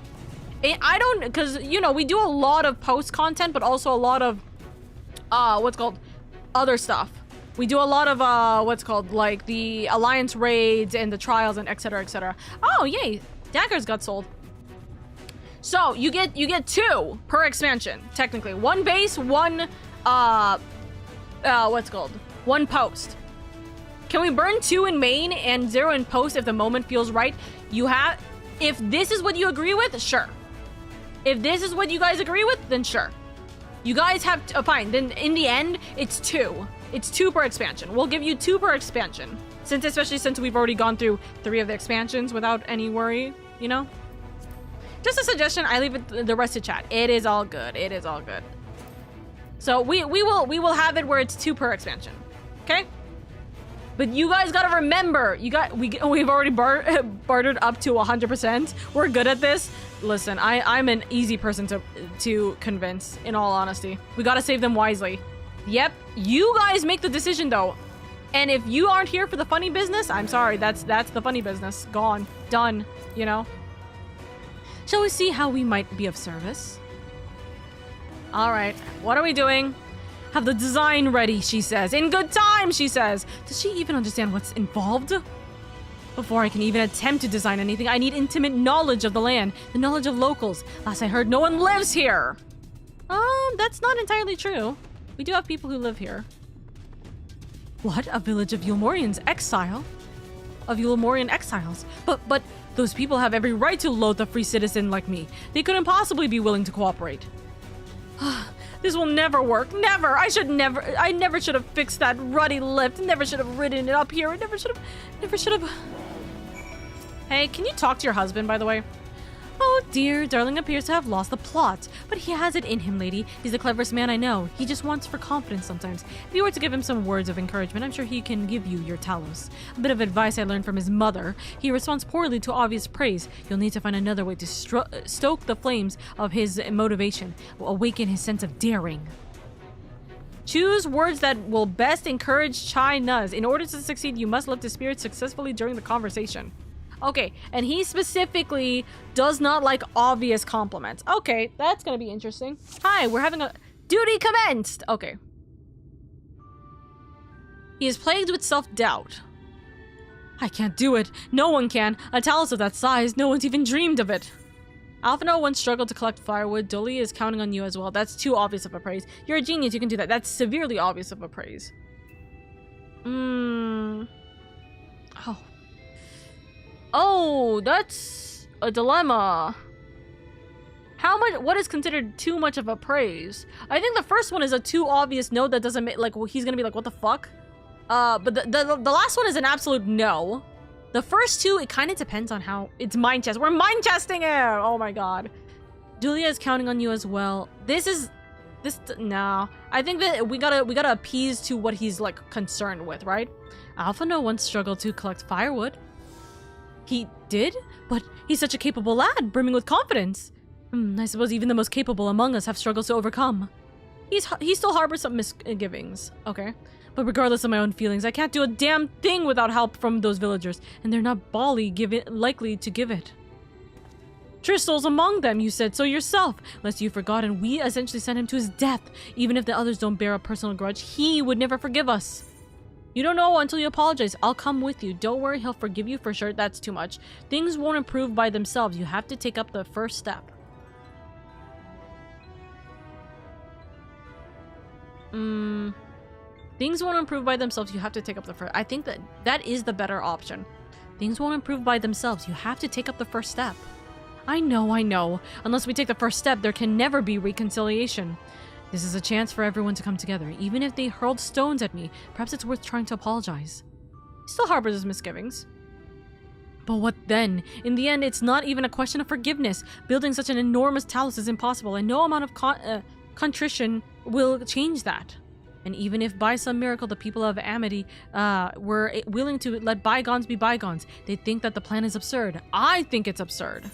I don't, because, you know, we do a lot of post content, but also a lot of, what's called, other stuff. We do a lot of, what's called, like, the alliance raids and the trials and etc, etc. Oh, yay. Daggers got sold. So, you get 2 per expansion, technically. 1 base, 1, what's called, 1 post. Can we burn 2 in main and 0 in post if the moment feels right? If this is what you agree with, sure. If this is what you guys agree with, then sure. You guys have, fine, then in the end, it's 2. It's 2 per expansion. We'll give you 2 per expansion. Especially since we've already gone through 3 of the expansions without any worry, you know? Just a suggestion, I leave it the rest to chat. It is all good, it is all good. So we will have it where it's 2 per expansion, okay? But you guys gotta remember, we've already bartered up to 100%. We're good at this. Listen, I'm an easy person to convince, in all honesty. We gotta save them wisely. Yep, you guys make the decision though. And if you aren't here for the funny business, I'm sorry, that's the funny business. Gone, done, you know? Shall we see how we might be of service? All right, what are we doing? Have the design ready, she says. In good time, she says. Does she even understand what's involved? Before I can even attempt to design anything, I need intimate knowledge of the land, the knowledge of locals. Last I heard, no one lives here. That's not entirely true. We do have people who live here. What? A village of Eulmorians exile? Of Eulmorian exiles? But those people have every right to loathe a free citizen like me. They couldn't possibly be willing to cooperate. This will never work. Never. I never should have fixed that ruddy lift. Never should have ridden it up here. Never should have. Hey, can you talk to your husband, by the way? Oh dear, Darling appears to have lost the plot. But he has it in him, lady. He's the cleverest man I know. He just wants for confidence sometimes. If you were to give him some words of encouragement, I'm sure he can give you your Talos. A bit of advice I learned from his mother. He responds poorly to obvious praise. You'll need to find another way to stoke the flames of his motivation, awaken his sense of daring. Choose words that will best encourage Chai Nuz. In order to succeed, you must lift his spirit successfully during the conversation. Okay, and he specifically does not like obvious compliments. Okay, that's gonna be interesting. Hi, we're having a... Duty commenced! Okay. He is plagued with self-doubt. I can't do it. No one can. A Talos of that size, no one's even dreamed of it. Alphino once struggled to collect firewood. Dolly is counting on you as well. That's too obvious of a praise. You're a genius, you can do that. That's severely obvious of a praise. Oh, that's a dilemma. What is considered too much of a praise? I think the first one is a too obvious no that doesn't make, like, he's gonna be like, what the fuck? But the last one is an absolute no. The first two, it kind of depends on how, it's mind chest. We're mind chesting it! Oh my god. Julia is counting on you as well. No. I think that we gotta appease to what he's, like, concerned with, right? Alphino once struggled to collect firewood. He did? But he's such a capable lad, brimming with confidence. I suppose even the most capable among us have struggles to overcome. He still harbors some misgivings. Okay. But regardless of my own feelings, I can't do a damn thing without help from those villagers, and they're not likely to give it. Tristel's among them, you said so yourself. Lest you've forgotten, we essentially sent him to his death. Even if the others don't bear a personal grudge, he would never forgive us. You don't know until you apologize. I'll come with you. Don't worry, he'll forgive you for sure. That's too much. Things won't improve by themselves. You have to take up the first step. Things won't improve by themselves. You have to take up the first. I think that is the better option. Things won't improve by themselves. You have to take up the first step. I know. Unless we take the first step, there can never be reconciliation. This is a chance for everyone to come together. Even if they hurled stones at me, perhaps it's worth trying to apologize. He still harbors his misgivings. But what then? In the end, it's not even a question of forgiveness. Building such an enormous talus is impossible, and no amount of contrition will change that. And even if by some miracle the people of Amity were willing to let bygones be bygones, they think that the plan is absurd. I think it's absurd.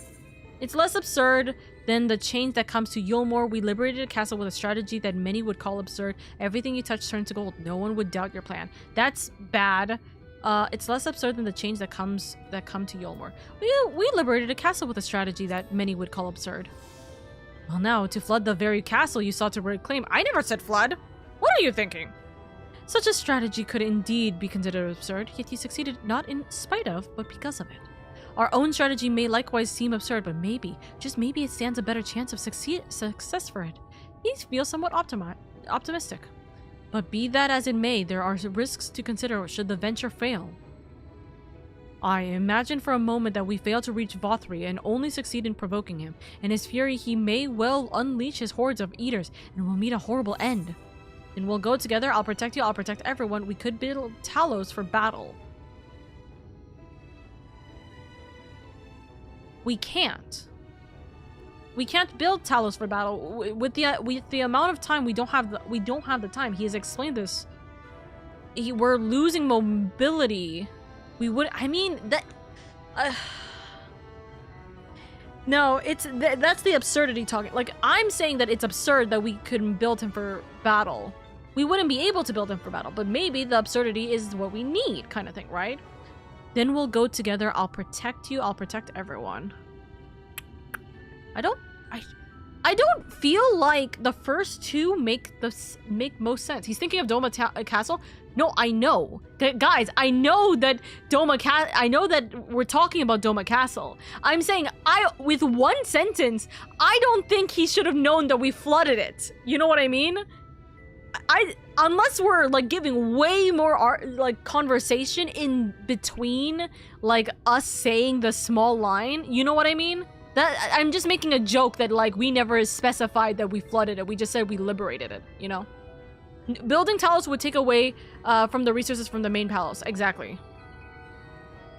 It's less absurd than the change that comes to Eulmore. We liberated a castle with a strategy that many would call absurd. Everything you touch turns to gold. No one would doubt your plan. That's bad. It's less absurd than the change that come to Eulmore. We liberated a castle with a strategy that many would call absurd. Well now, to flood the very castle you sought to reclaim. I never said flood! What are you thinking? Such a strategy could indeed be considered absurd, yet you succeeded not in spite of, but because of it. Our own strategy may likewise seem absurd, but maybe, just maybe it stands a better chance of success for it. He feels somewhat optimistic. But be that as it may, there are risks to consider should the venture fail. I imagine for a moment that we fail to reach Vothri and only succeed in provoking him. In his fury, he may well unleash his hordes of eaters and will meet a horrible end. Then we'll go together, I'll protect you, I'll protect everyone. We could build Talos for battle. We can't. We can't build Talos for battle with the amount of time we don't have the time. He has explained this. We're losing mobility. We would. I mean that. No, that's the absurdity talking. Like I'm saying that it's absurd that we couldn't build him for battle. We wouldn't be able to build him for battle, but maybe the absurdity is what we need, kind of thing, right? Then we'll go together. I'll protect you. I'll protect everyone. I don't feel like the first two make most sense. He's thinking of Doma Castle. No, I know. Guys, I know that I know that we're talking about Doma Castle. I'm saying with one sentence, I don't think he should have known that we flooded it. You know what I mean? Unless we're like giving way more like conversation in between like us saying the small line, you know what I mean? That I'm just making a joke that like we never specified that we flooded it. We just said we liberated it, you know? Building Talos would take away from the resources from the main palace. Exactly.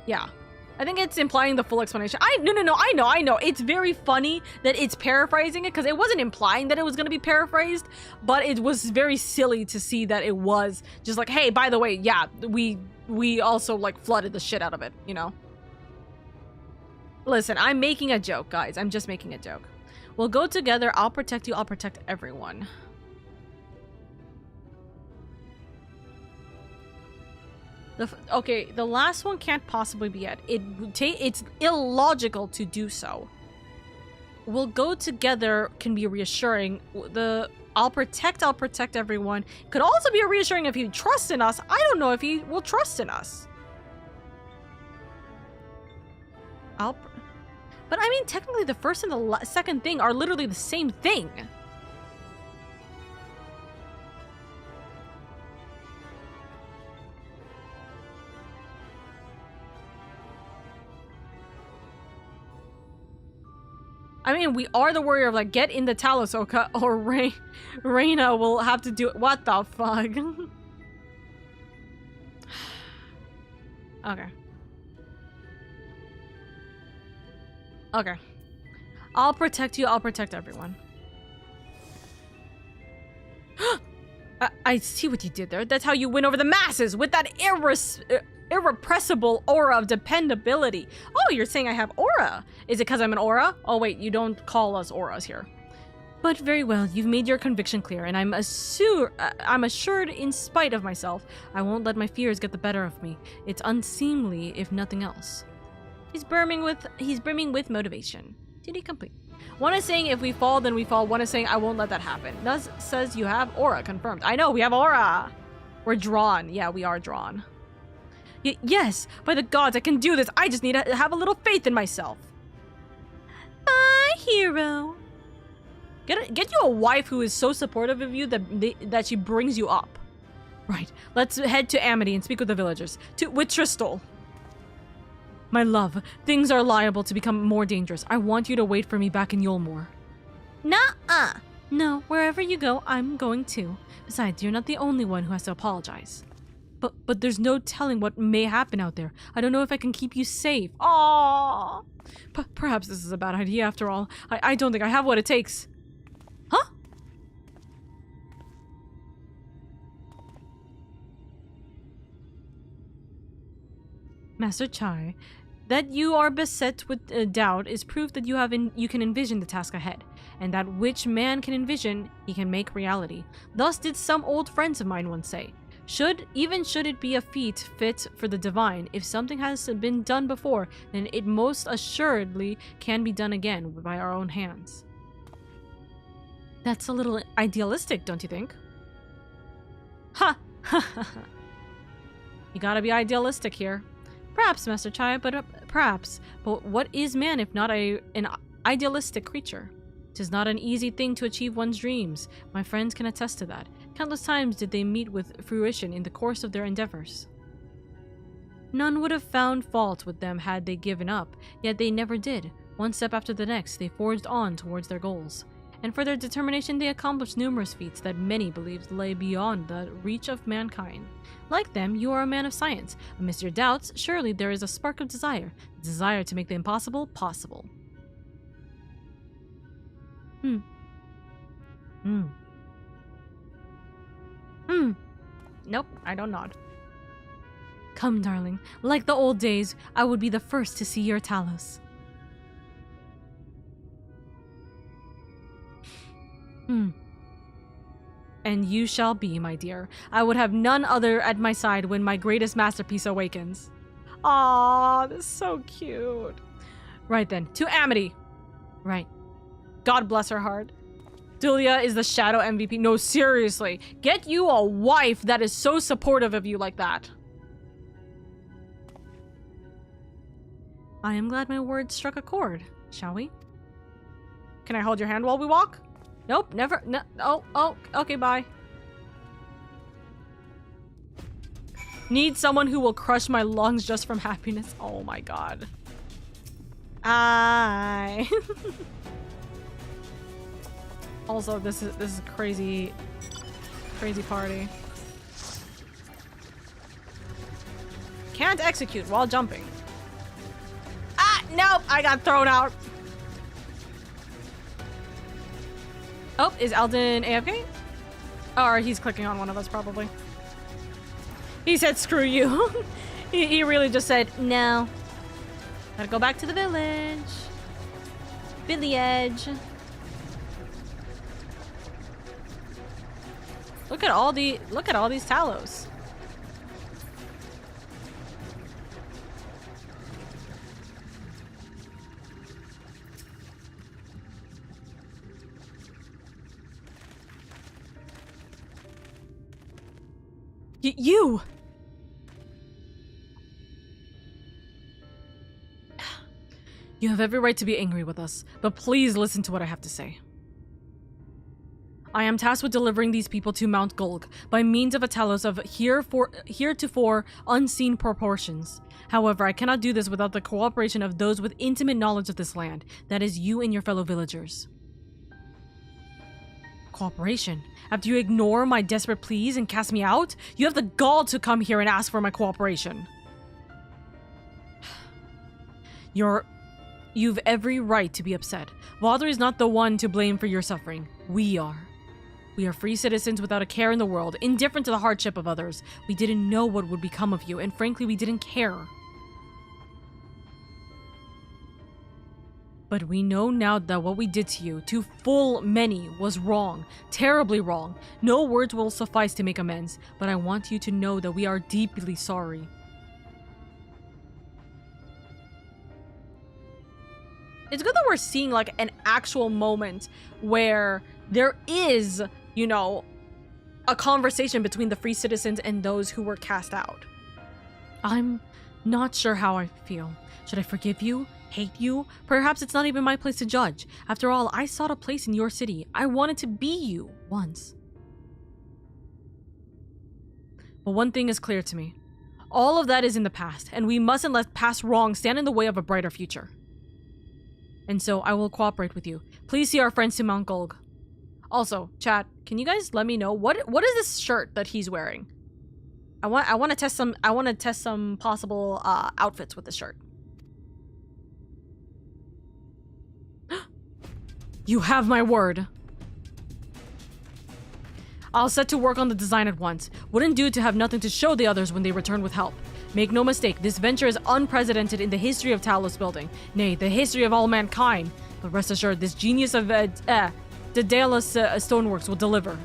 Yeah. I think it's implying the full explanation. No, I know. It's very funny that it's paraphrasing it because it wasn't implying that it was going to be paraphrased, but it was very silly to see that it was just like, hey, by the way, yeah, we also like flooded the shit out of it, you know? Listen, I'm making a joke, guys. I'm just making a joke. We'll go together. I'll protect you. I'll protect everyone. Okay, the last one can't possibly be it. It's illogical to do so. We'll go together can be reassuring. I'll protect everyone. Could also be reassuring if he trusts in us. I don't know if he will trust in us. But I mean, technically the first and the second thing are literally the same thing. I mean, we are the warrior of like, get in the Talos, Oka, or Reyna will have to do it. What the fuck? Okay. Okay. I'll protect you. I'll protect everyone. I see what you did there. That's how you win over the masses with that irrepressible aura of dependability. Oh, you're saying I have aura. Is it because I'm an aura? Oh, wait, you don't call us auras here. But very well, you've made your conviction clear, and I'm assured in spite of myself, I won't let my fears get the better of me. It's unseemly, if nothing else. He's brimming with motivation. Duty complete. One is saying if we fall, then we fall. One is saying I won't let that happen. Thus says you have aura confirmed. I know, we have aura. We're drawn. Yeah, we are drawn. Yes, by the gods, I can do this. I just need to have a little faith in myself. My hero. Get you a wife who is so supportive of you that she brings you up. Right, let's head to Amity and speak with the villagers. With Tristal. My love, things are liable to become more dangerous. I want you to wait for me back in Eulmore. Nuh-uh. No, wherever you go, I'm going too. Besides, you're not the only one who has to apologize. But there's no telling what may happen out there. I don't know if I can keep you safe. Aww. Perhaps this is a bad idea after all. I don't think I have what it takes. Huh? Master Chai, that you are beset with doubt is proof that you can envision the task ahead, and that which man can envision, he can make reality. Thus did some old friends of mine once say. Even should it be a feat fit for the divine, if something has been done before, then it most assuredly can be done again by our own hands. That's a little idealistic, don't you think? Ha! You gotta be idealistic here. Perhaps, Master Chai, but perhaps. But what is man if not an idealistic creature? 'Tis not an easy thing to achieve one's dreams. My friends can attest to that. Countless times did they meet with fruition in the course of their endeavors. None would have found fault with them had they given up, yet they never did. One step after the next, they forged on towards their goals. And for their determination, they accomplished numerous feats that many believed lay beyond the reach of mankind. Like them, you are a man of science. Amidst your doubts, surely there is a spark of desire. The desire to make the impossible possible. Nope, I don't nod. Come, darling. Like the old days, I would be the first to see your Talos. And you shall be, my dear. I would have none other at my side when my greatest masterpiece awakens. Aww, this is so cute. Right then, to Amity. Right. God bless her heart. Dulia is the shadow MVP. No, seriously. Get you a wife that is so supportive of you like that. I am glad my words struck a chord. Shall we? Can I hold your hand while we walk? Nope, never. No, oh, okay, bye. Need someone who will crush my lungs just from happiness. Oh my god. Also, this is a crazy party. Can't execute while jumping. Ah, nope, I got thrown out. Oh, is Eldon AFK? Or he's clicking on one of us, probably. He said, screw you. he really just said, no. Gotta go back to the village. Village. Look at all these Talos. You! You have every right to be angry with us, but please listen to what I have to say. I am tasked with delivering these people to Mount Gulg by means of a Talos of heretofore unseen proportions. However, I cannot do this without the cooperation of those with intimate knowledge of this land, that is you and your fellow villagers. Cooperation? After you ignore my desperate pleas and cast me out, you have the gall to come here and ask for my cooperation. You've every right to be upset. Valdry is not the one to blame for your suffering. We are. We are free citizens without a care in the world, indifferent to the hardship of others. We didn't know what would become of you, and frankly, we didn't care. But we know now that what we did to you, to full many, was wrong. Terribly wrong. No words will suffice to make amends, but I want you to know that we are deeply sorry. It's good that we're seeing, like, an actual moment where there is, you know, a conversation between the free citizens and those who were cast out. I'm not sure how I feel. Should I forgive you? Hate you? Perhaps it's not even my place to judge. After all, I sought a place in your city. I wanted to be you once. But one thing is clear to me. All of that is in the past, and we mustn't let past wrong stand in the way of a brighter future. And so I will cooperate with you. Please see our friends to Mount Gulg. Also, chat, can you guys let me know what is this shirt that he's wearing? I want to test some possible outfits with this shirt. You have my word. I'll set to work on the design at once. Wouldn't do to have nothing to show the others when they return with help. Make no mistake, this venture is unprecedented in the history of Talos building. Nay, the history of all mankind. But rest assured, this genius of the Daedalus Stoneworks will deliver.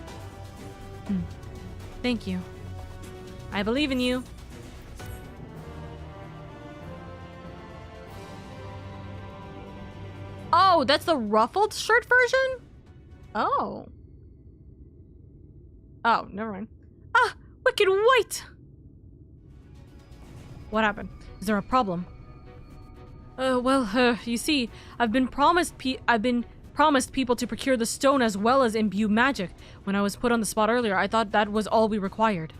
Thank you. I believe in you. Oh, that's the ruffled shirt version? Oh. Oh, never mind. Ah, wicked white! What happened? Is there a problem? You see, I've been promised people to procure the stone as well as imbue magic. When I was put on the spot earlier, I thought that was all we required.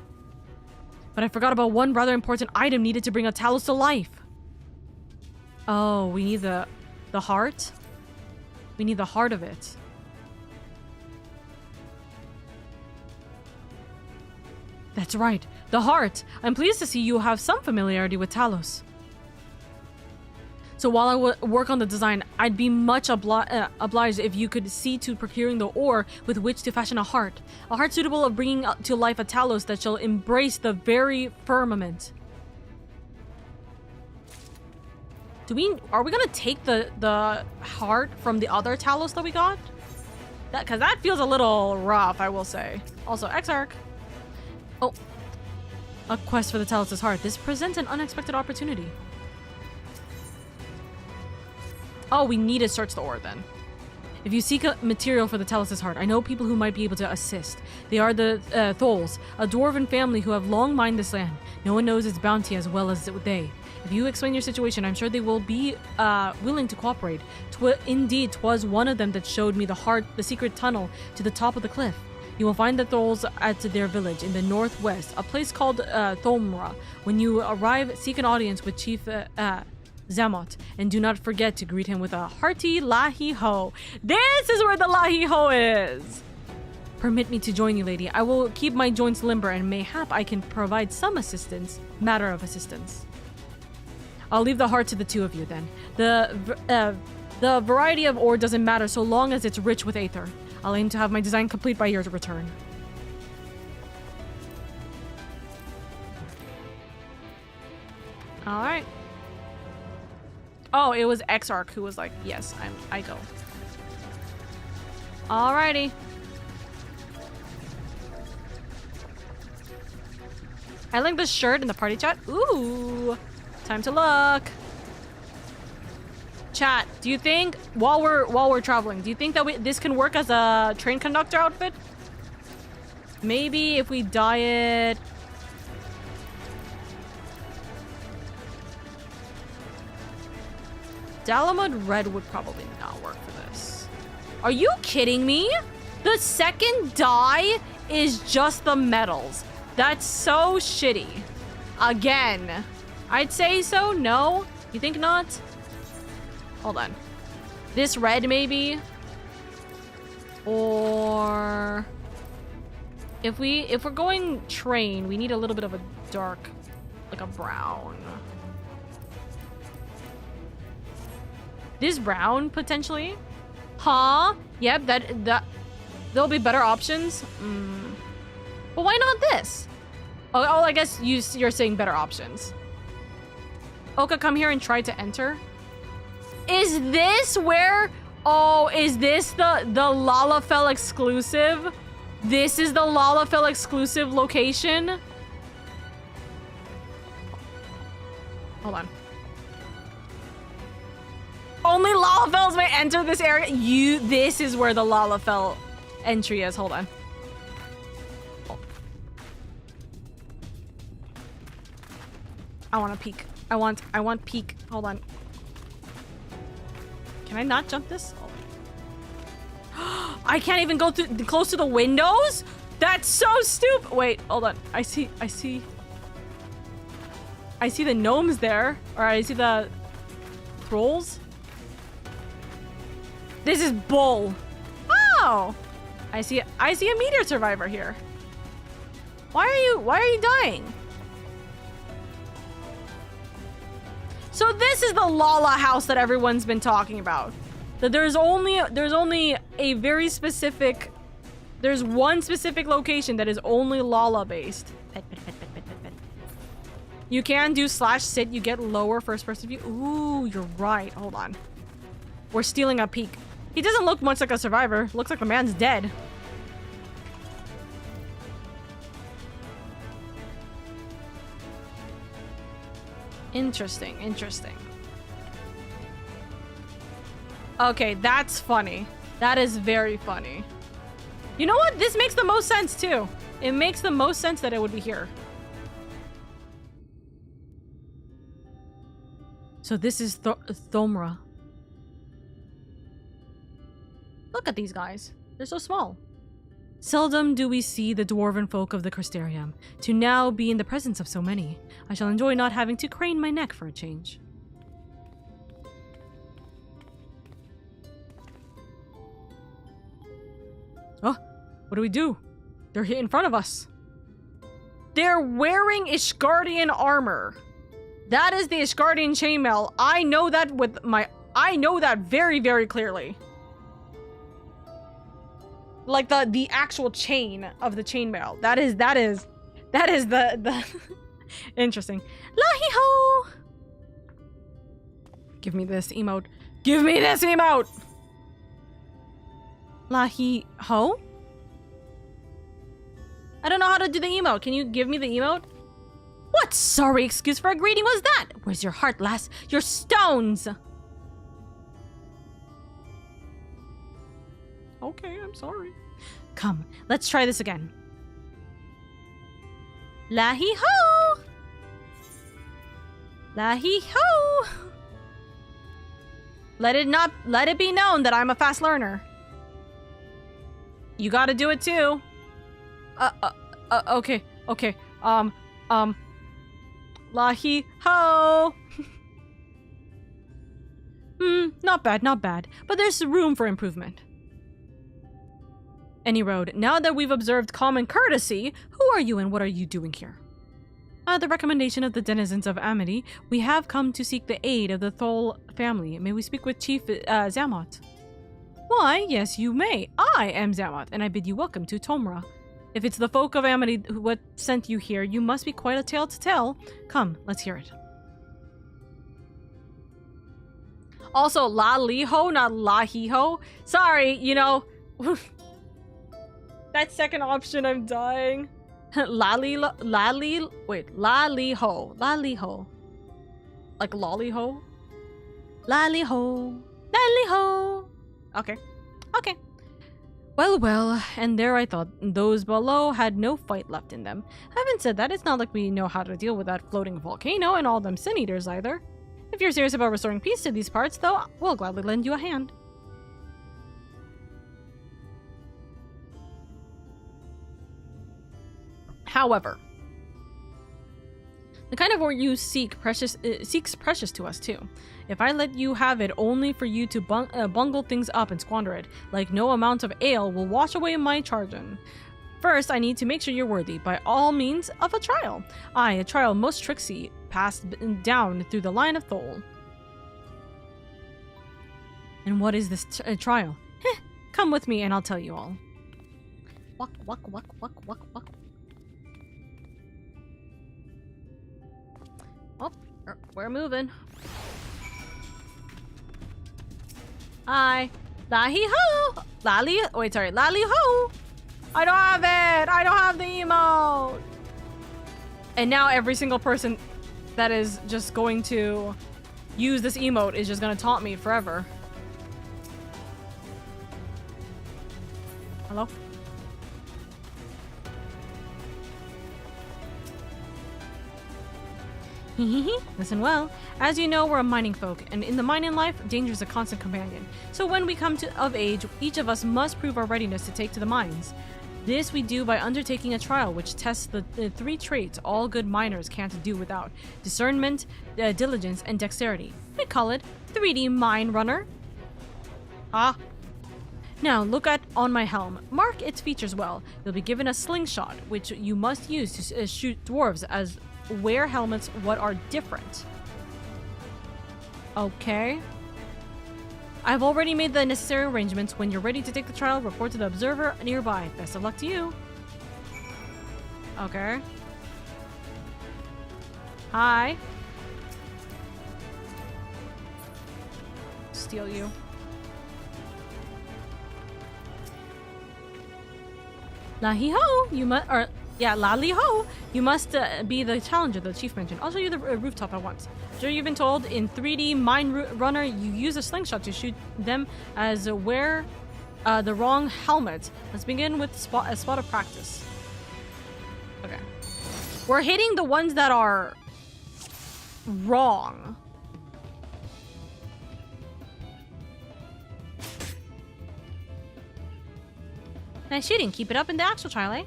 But I forgot about one rather important item needed to bring a Talos to life. Oh, we need the heart? We need the heart of it. That's right, the heart. I'm pleased to see you have some familiarity with Talos. So while I work on the design, I'd be much obliged if you could see to procuring the ore with which to fashion a heart suitable of bringing to life a Talos that shall embrace the very firmament. Are we gonna take the heart from the other Talos that we got? Cause that feels a little rough, I will say. Also, Exarch. Oh, a quest for the Talos' heart. This presents an unexpected opportunity. Oh, we need to search the ore then. If you seek a material for the Talos' heart, I know people who might be able to assist. They are the Tholes, a dwarven family who have long mined this land. No one knows its bounty as well as they. If you explain your situation, I'm sure they will be willing to cooperate. Indeed, 'twas one of them that showed me the secret tunnel to the top of the cliff. You will find the Tholes at their village in the northwest, a place called Thomra. When you arrive, seek an audience with Chief Zamot, and do not forget to greet him with a hearty la-hee-ho. This is where the la-hee-ho is! Permit me to join you, lady. I will keep my joints limber, and mayhap I can provide some matter of assistance. I'll leave the heart to the two of you, then. The variety of ore doesn't matter so long as it's rich with Aether. I'll aim to have my design complete by your return. Alright. Oh, it was Exarch who was like, yes, I go. Alrighty. I like this shirt in the party chat. Ooh. Time to look. Chat, do you think while we're traveling, do you think that this can work as a train conductor outfit? Maybe if we dye it. Dalamud red would probably not work for this. Are you kidding me? The second dye is just the metals. That's so shitty. Again. I'd say so. No? You think not? Hold on. This red, maybe? Or... If we're going train, we need a little bit of a dark, like a brown. This brown, potentially? Huh? Yep, that there'll be better options. But why not this? Oh, I guess you're saying better options. Oka, come here and try to enter. Is this where... Oh, is this the Lalafell exclusive? This is the Lalafell exclusive location? Hold on. Only Lalafells may enter this area. This is where the Lalafell entry is. Hold on. I want to peek. I want peek. Hold on. Can I not jump this? Oh. I can't even go close to the windows? That's so stupid. Wait, hold on. I see the gnomes there. Or I see the trolls. This is bull. Oh! I see a meteor survivor here. Why are you dying? So this is the Lala house that everyone's been talking about. That there's only a very specific, there's one specific location that is only Lala based. Pet. You can do /sit, you get lower first person view. Ooh, you're right. Hold on. We're stealing a peek. He doesn't look much like a survivor. Looks like the man's dead. Interesting. Okay, that's funny. That is very funny. You know what? This makes the most sense too. It makes the most sense that it would be here. So this is Thomra. Look at these guys. They're so small. Seldom do we see the dwarven folk of the Crystarium. To now be in the presence of so many, I shall enjoy not having to crane my neck for a change. Oh, what do we do? They're here in front of us. They're wearing Ishgardian armor. That is the Ishgardian chainmail. I know that I know that very, very clearly. Like the actual chain of the chainmail. That is the interesting. Lahi-ho! Give me this emote. Give me this emote! Lahi-ho? I don't know how to do the emote. Can you give me the emote? What sorry excuse for a greeting was that? Where's your heart, lass? Your stones! Okay, I'm sorry. Come, let's try this again. Lahi-ho! Lahi-ho! Let it be known that I'm a fast learner. You gotta do it too. Okay. Lahi-ho! Not bad. But there's room for improvement. Any road, now that we've observed common courtesy, who are you and what are you doing here? At the recommendation of the denizens of Amity, we have come to seek the aid of the Thol family. May we speak with Chief Xamot? Why, yes, you may. I am Xamot, and I bid you welcome to Thomra. If it's the folk of Amity what sent you here, you must be quite a tale to tell. Come, let's hear it. Also, La-li-ho, not La-hi-ho. Sorry, you know... That second option, I'm dying. Lali-ho. Lali-ho. Like lolly-ho? Lali-ho. Okay. Well, and there I thought those below had no fight left in them. Having said that, it's not like we know how to deal with that floating volcano and all them sin eaters either. If you're serious about restoring peace to these parts, though, we'll gladly lend you a hand. However, the kind of ore you seeks precious to us too. If I let you have it only for you to bungle things up and squander it, like no amount of ale will wash away my chargin. First, I need to make sure you're worthy, by all means, of a trial. Aye, a trial most tricksy, passed down through the line of Thol. And what is this trial? Come with me and I'll tell you all. Walk. Oh, we're moving. Hi. Lahi-ho! Lali-ho! I don't have it! I don't have the emote! And now every single person that is just going to use this emote is just going to taunt me forever. Hello? Listen well. As you know, we're a mining folk, and in the mining life, danger is a constant companion. So when we come of age, each of us must prove our readiness to take to the mines. This we do by undertaking a trial which tests the 3 traits all good miners can't do without: discernment, diligence, and dexterity. We call it 3D Mine Runner. Now look on my helm. Mark its features well. You'll be given a slingshot, which you must use to shoot dwarves as wear helmets what are different. Okay. I've already made the necessary arrangements. When you're ready to take the trial, report to the observer nearby. Best of luck to you. Okay. Hi. Steal you. La-hee-ho! You must, or, yeah, la-lee-ho! You must be the challenger the chief mentioned. I'll show you the rooftop at once. Sure, you've been told in 3D Mine Runner you use a slingshot to shoot them as wear the wrong helmet. Let's begin with a spot of practice. Okay. We're hitting the ones that are wrong. Nice shooting. Keep it up in the actual trial, eh?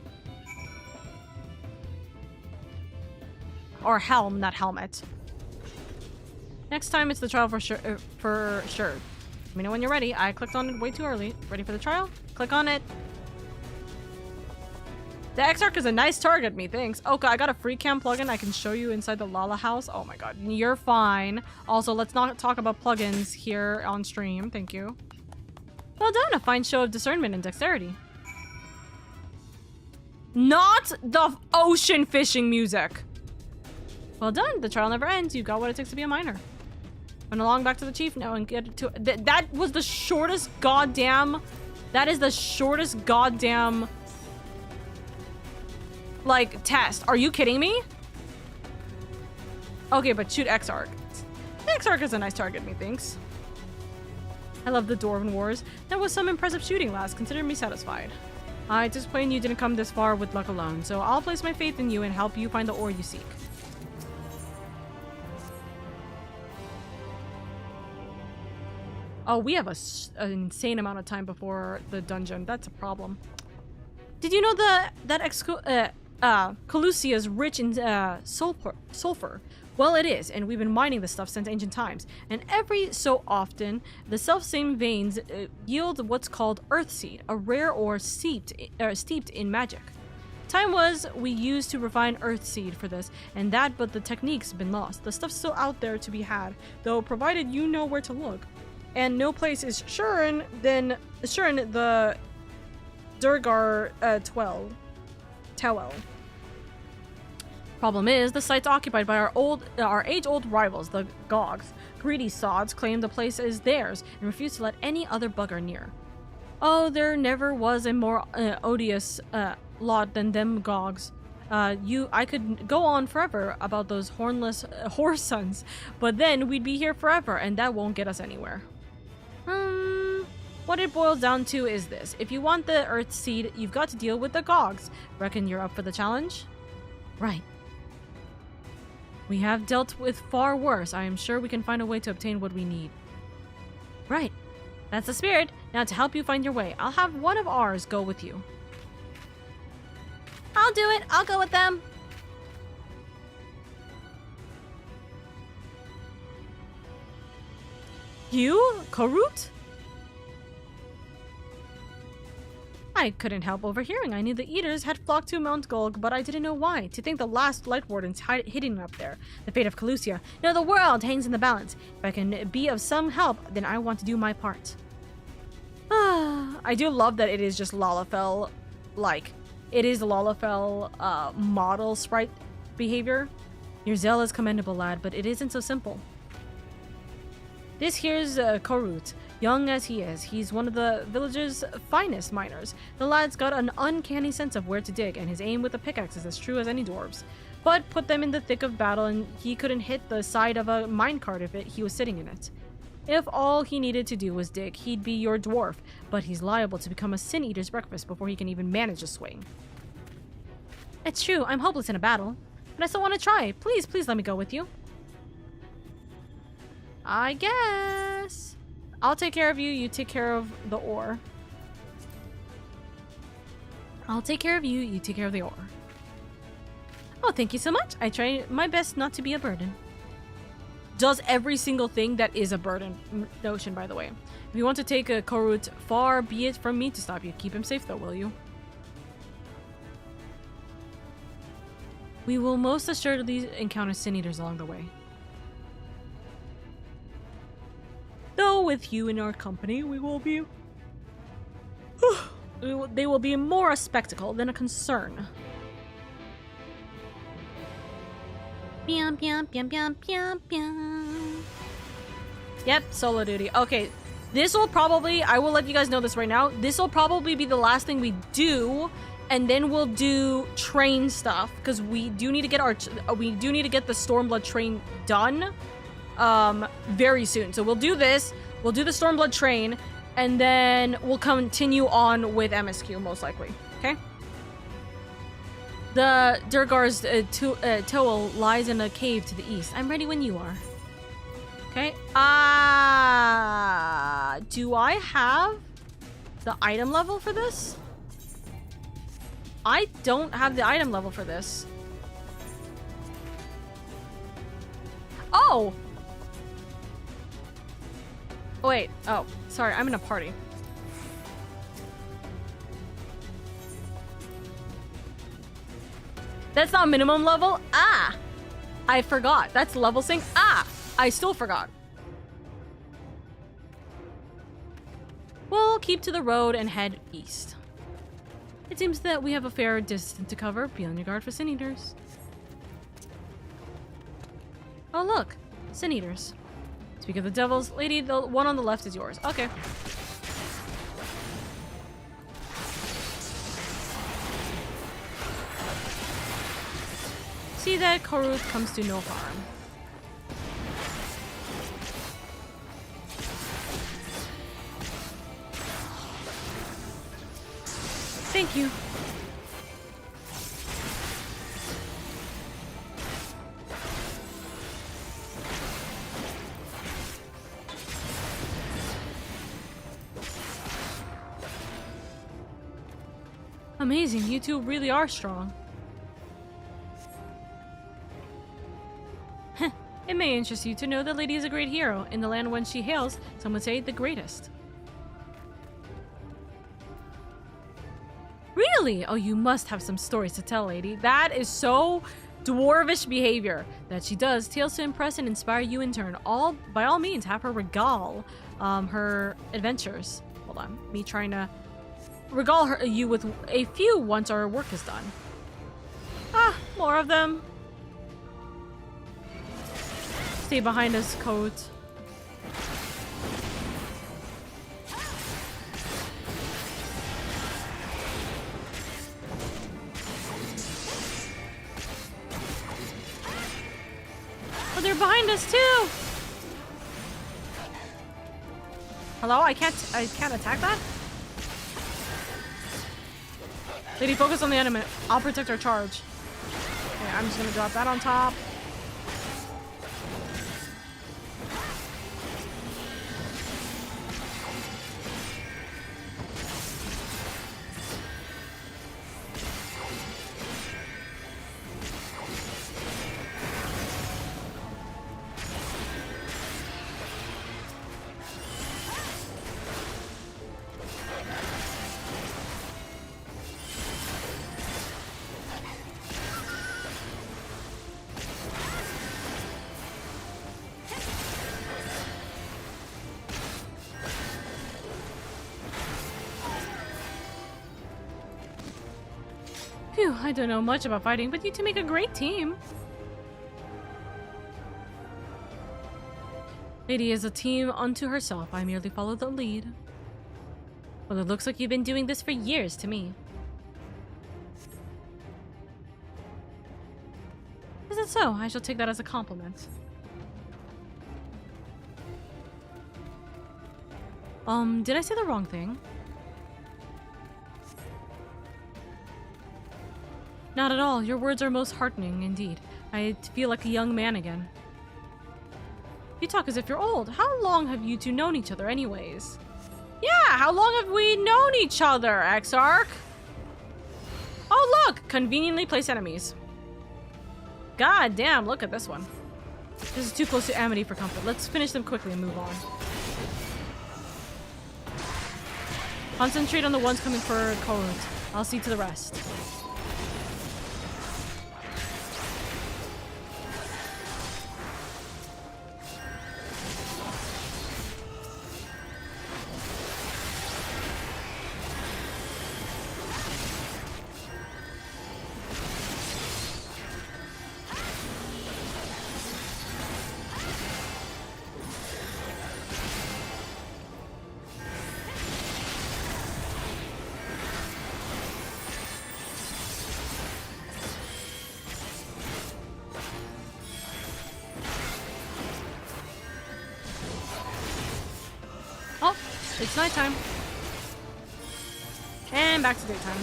Or helm, not helmet. Next time it's the trial for sure. Let me know when you're ready. I clicked on it way too early. Ready for the trial? Click on it. The Exarch is a nice target, methinks. Okay, I got a free cam plugin I can show you inside the Lala house. Oh my god, you're fine. Also, let's not talk about plugins here on stream. Thank you. Well done, a fine show of discernment and dexterity. Not the ocean fishing music. Well done, the trial never ends. You've got what it takes to be a miner. Run along back to the chief now and get to that was the shortest goddamn. That is the shortest goddamn. Like, test. Are you kidding me? Okay, but shoot Exarch. Exarch is a nice target, methinks. I love the Dwarven Wars. That was some impressive shooting, lass. Consider me satisfied. I disappoint you didn't come this far with luck alone, so I'll place my faith in you and help you find the ore you seek. Oh, we have an insane amount of time before the dungeon. That's a problem. Did you know that Colusia is rich in sulfur? Well, it is, and we've been mining this stuff since ancient times. And every so often, the self-same veins yield what's called earthseed, a rare ore steeped in magic. Time was we used to refine earthseed for this, and that, but the technique's been lost. The stuff's still out there to be had, though provided you know where to look. And no place is surer than the Durgar Towel. Problem is, the site's occupied by our age-old rivals, the Gogs. Greedy sods claim the place is theirs and refuse to let any other bugger near. Oh, there never was a more odious lot than them Gogs. I could go on forever about those hornless horse sons, but then we'd be here forever, and that won't get us anywhere. What it boils down to is this. If you want the Earth Seed, you've got to deal with the Gogs. Reckon you're up for the challenge? Right. We have dealt with far worse. I am sure we can find a way to obtain what we need. Right. That's the spirit. Now to help you find your way, I'll have one of ours go with you. I'll do it. I'll go with them. You? Korut? I couldn't help overhearing. I knew the Eaters had flocked to Mount Gulg, but I didn't know why. To think the last Light Warden's hidden up there. The fate of Colusia. No, the world hangs in the balance. If I can be of some help, then I want to do my part. I do love that it is just Lalafell, like, it is Lalafell model sprite behavior. Your zeal is commendable, lad, but it isn't so simple. This here's Korut. Young as he is, he's one of the village's finest miners. The lad's got an uncanny sense of where to dig, and his aim with the pickaxe is as true as any dwarves. But put them in the thick of battle, and he couldn't hit the side of a minecart if he was sitting in it. If all he needed to do was dig, he'd be your dwarf, but he's liable to become a sin eater's breakfast before he can even manage a swing. It's true, I'm hopeless in a battle, but I still want to try. Please, please let me go with you. I guess. I'll take care of you, you take care of the ore. I'll take care of you, you take care of the ore. Oh, thank you so much. I try my best not to be a burden. Does every single thing that is a burden notion, by the way. If you want to take a Korut, far be it from me to stop you. Keep him safe though, will you? We will most assuredly encounter sin eaters along the way. Though with you in our company, we will be... they will be more a spectacle than a concern. Yep, solo duty. Okay, this will probably, I will let you guys know this right now, this will probably be the last thing we do, and then we'll do train stuff, because we do need to get the Stormblood train done very soon. So we'll do this, we'll do the Stormblood train, and then we'll continue on with MSQ, most likely. Okay? The Durgar's Toel lies in a cave to the east. I'm ready when you are. Okay. Do I have the item level for this? I don't have the item level for this. Oh! Wait. Oh, sorry. I'm in a party. That's not minimum level? Ah! I forgot. That's level sync? Ah! I still forgot. We'll keep to the road and head east. It seems that we have a fair distance to cover. Be on your guard for sin eaters. Oh look, sin eaters. Speak of the devils, lady, the one on the left is yours. Okay. See that Koruth comes to no harm. Thank you. Amazing, you two really are strong. It may interest you to know that Lady is a great hero. In the land whence she hails, some would say the greatest. Really? Oh, you must have some stories to tell, Lady. That is so dwarvish behavior. That she does. Tales to impress and inspire you in turn. By all means, have her regale her adventures. Hold on. Me trying to regale you with a few once our work is done. Ah, more of them. Stay behind us, coat. Oh, they're behind us too. Hello? I can't attack that? Lady, focus on the enemy. I'll protect our charge. Okay, I'm just gonna drop that on top. Phew, I don't know much about fighting, but you two make a great team. Lady is a team unto herself. I merely follow the lead. Well, it looks like you've been doing this for years to me. Is it so? I shall take that as a compliment. Did I say the wrong thing? Not at all. Your words are most heartening indeed. I feel like a young man again. You talk as if you're old. How long have you two known each other anyways? Yeah, how long have we known each other, Exarch? Oh look! Conveniently placed enemies. God damn, look at this one. This is too close to Amity for comfort. Let's finish them quickly and move on. Concentrate on the ones coming for Korunt. I'll see to the rest. It's nighttime. And back to daytime.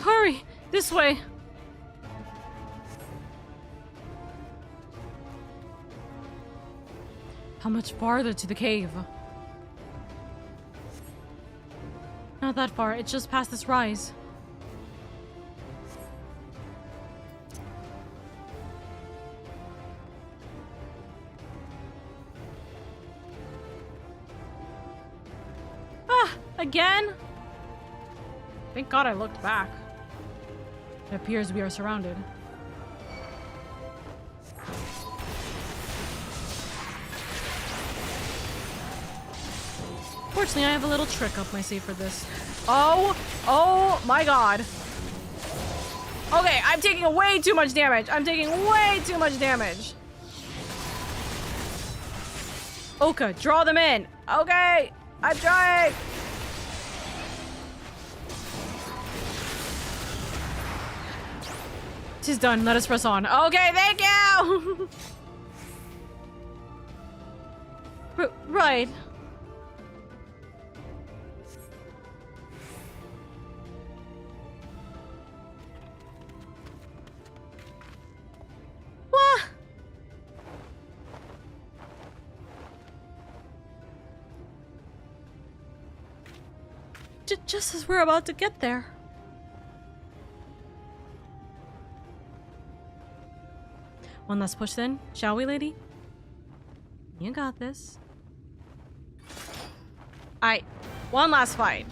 Hurry! This way! How much farther to the cave? Not that far, it's just past this rise. Ah! Again? Thank God I looked back. It appears we are surrounded. Fortunately, I have a little trick up my sleeve for this. Oh my God. Okay, I'm taking way too much damage. I'm taking way too much damage. Oka, draw them in. Okay, I'm trying. She's done. Let us press on. Okay, thank you! Right. What? Just as we're about to get there. One last push then, shall we, lady? You got this. One last fight.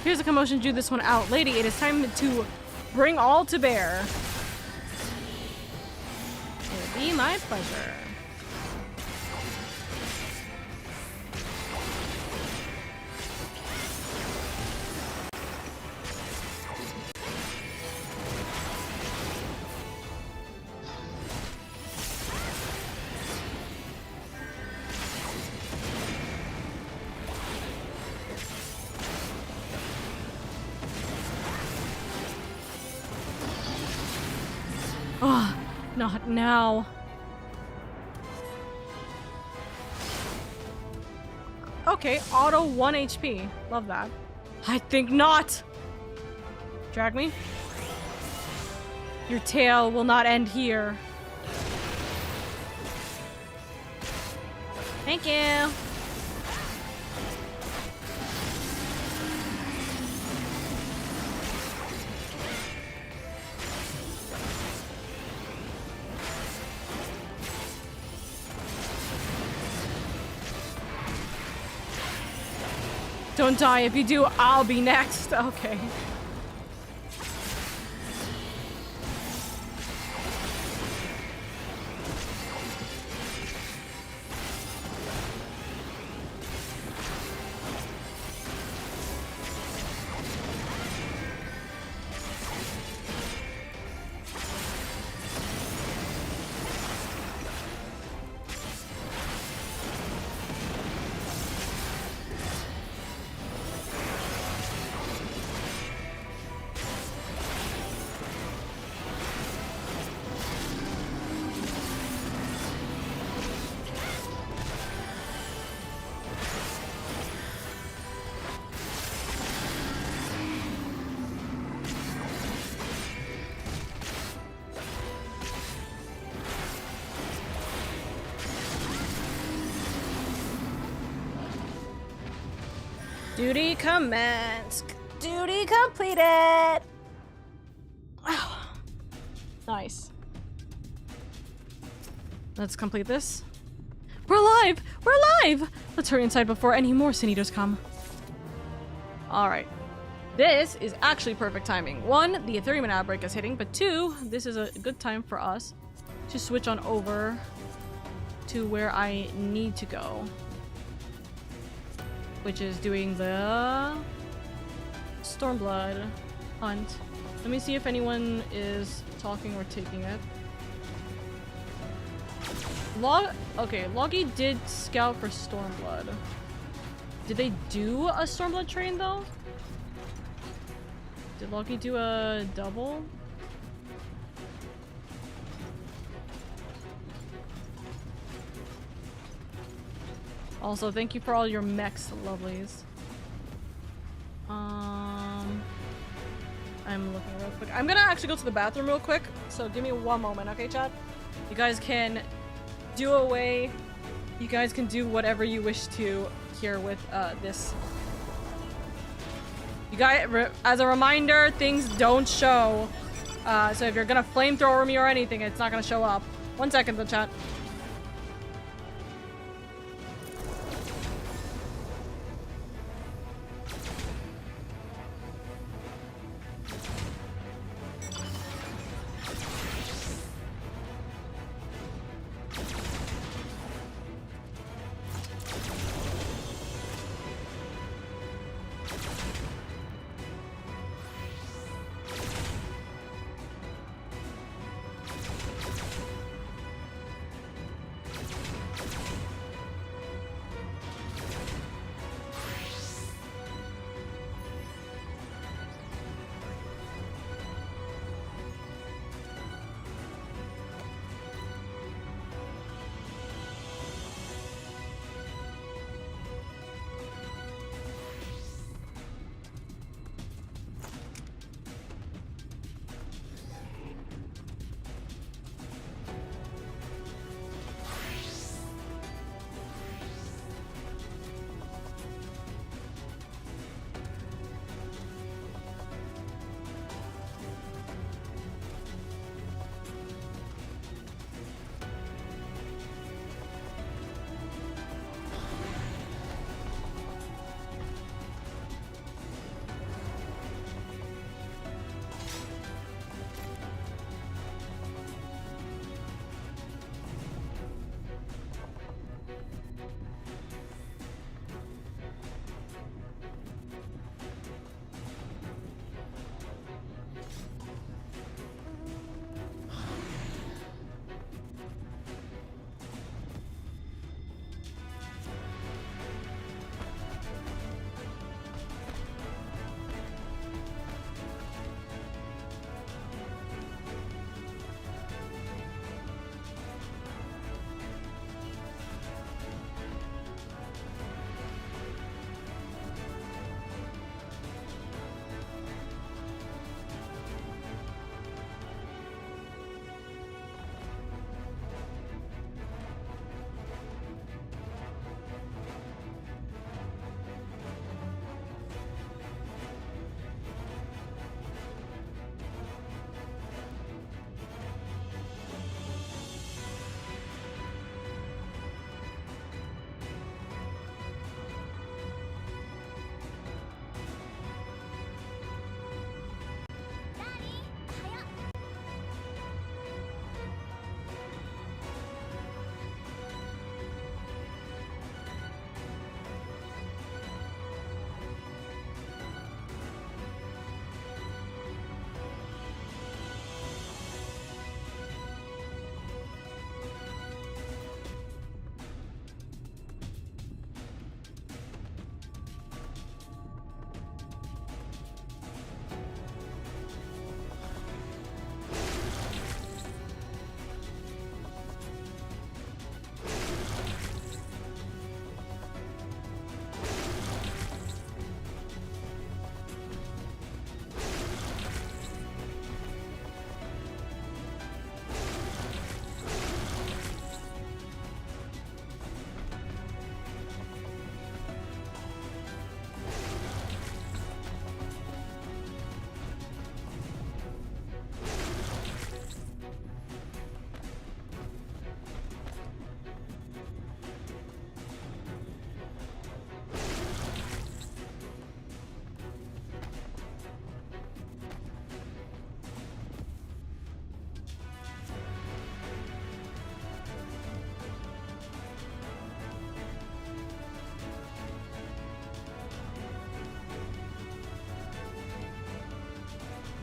Here's a commotion, do this one out. Lady, it is time to bring all to bear. It will be my pleasure. Not now. Okay, auto 1 HP. Love that. I think not! Drag me. Your tale will not end here. Thank you. Don't die. If you do, I'll be next. Okay. Duty commenced. Duty completed. Wow. Nice. Let's complete this. We're alive! We're alive! Let's hurry inside before any more Sin Eaters come. Alright. This is actually perfect timing. 1, the Ethereum outbreak is hitting, but 2, this is a good time for us to switch on over to where I need to go. Which is doing the Stormblood hunt. Let me see if anyone is talking or taking it. Okay, Logie did scout for Stormblood. Did they do a Stormblood train though? Did Logie do a double? Also, thank you for all your mechs, lovelies. I'm looking real quick. I'm gonna actually go to the bathroom real quick, so give me 1 moment, okay, chat? You guys can do away. You guys can do whatever you wish to here with this. You guys, as a reminder, things don't show. So if you're gonna flamethrower me or anything, it's not gonna show up. 1 second, the chat.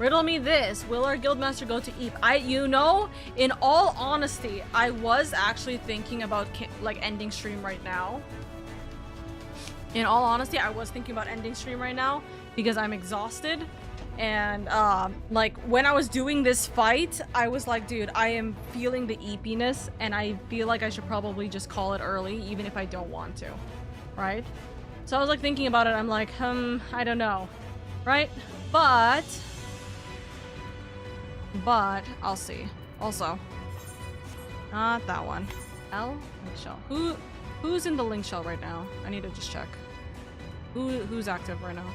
Riddle me this. Will our guildmaster go to Eve? You know, in all honesty, I was actually thinking about like ending stream right now. In all honesty, I was thinking about ending stream right now because I'm exhausted. And like when I was doing this fight, I was like, dude, I am feeling the eepiness and I feel like I should probably just call it early, even if I don't want to, right? So I was like thinking about it. I'm like, I don't know, right? But I'll see. Also, not that one. Link shell. Who's in the link shell right now? I need to just check. Who's active right now?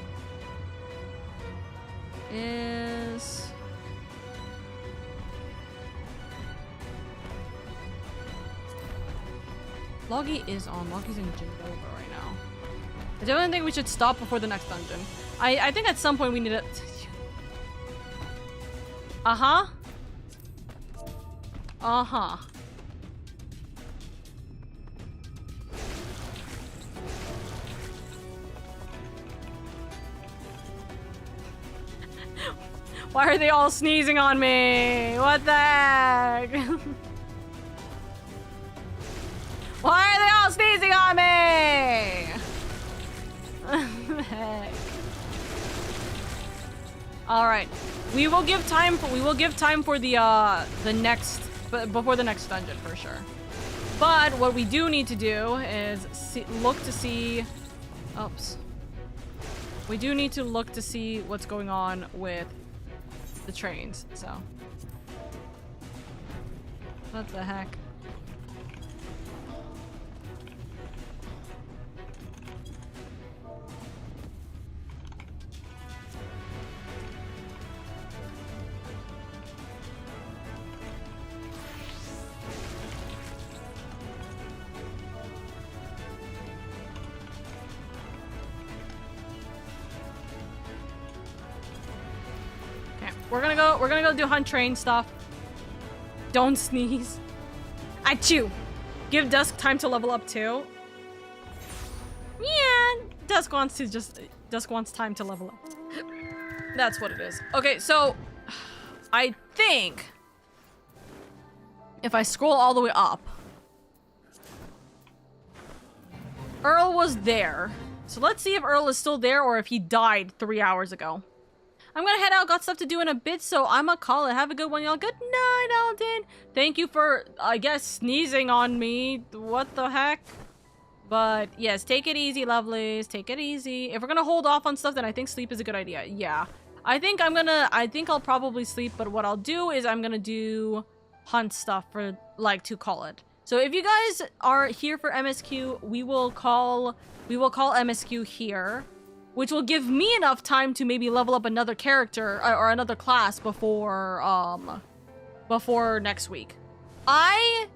Is Loggy is on. Loggy's in Jinova right now. I don't think we should stop before the next dungeon. I think at some point we need to. Uh-huh. Uh-huh. Why are they all sneezing on me? What the heck? Why are they all sneezing on me? Heck. All right, we will give time for the next, before the next dungeon for sure. But what we do need to do is look to see. Oops. We do need to look to see what's going on with the trains. So, what the heck? We're gonna go do hunt train stuff. Don't sneeze. Achoo! Give Dusk time to level up too. Yeah, Dusk wants time to level up. That's what it is. Okay, so I think if I scroll all the way up, Earl was there. So let's see if Earl is still there or if he died 3 hours ago. I'm gonna head out, got stuff to do in a bit, so I'ma call it. Have a good one, y'all. Good night, Alden. Thank you for, I guess, sneezing on me. What the heck? But, yes, take it easy, lovelies. Take it easy. If we're gonna hold off on stuff, then I think sleep is a good idea. Yeah. I think I'll probably sleep, but what I'll do is I'm gonna do hunt stuff for, like, to call it. So if you guys are here for MSQ, we will call MSQ here, which will give me enough time to maybe level up another character or another class before next week. I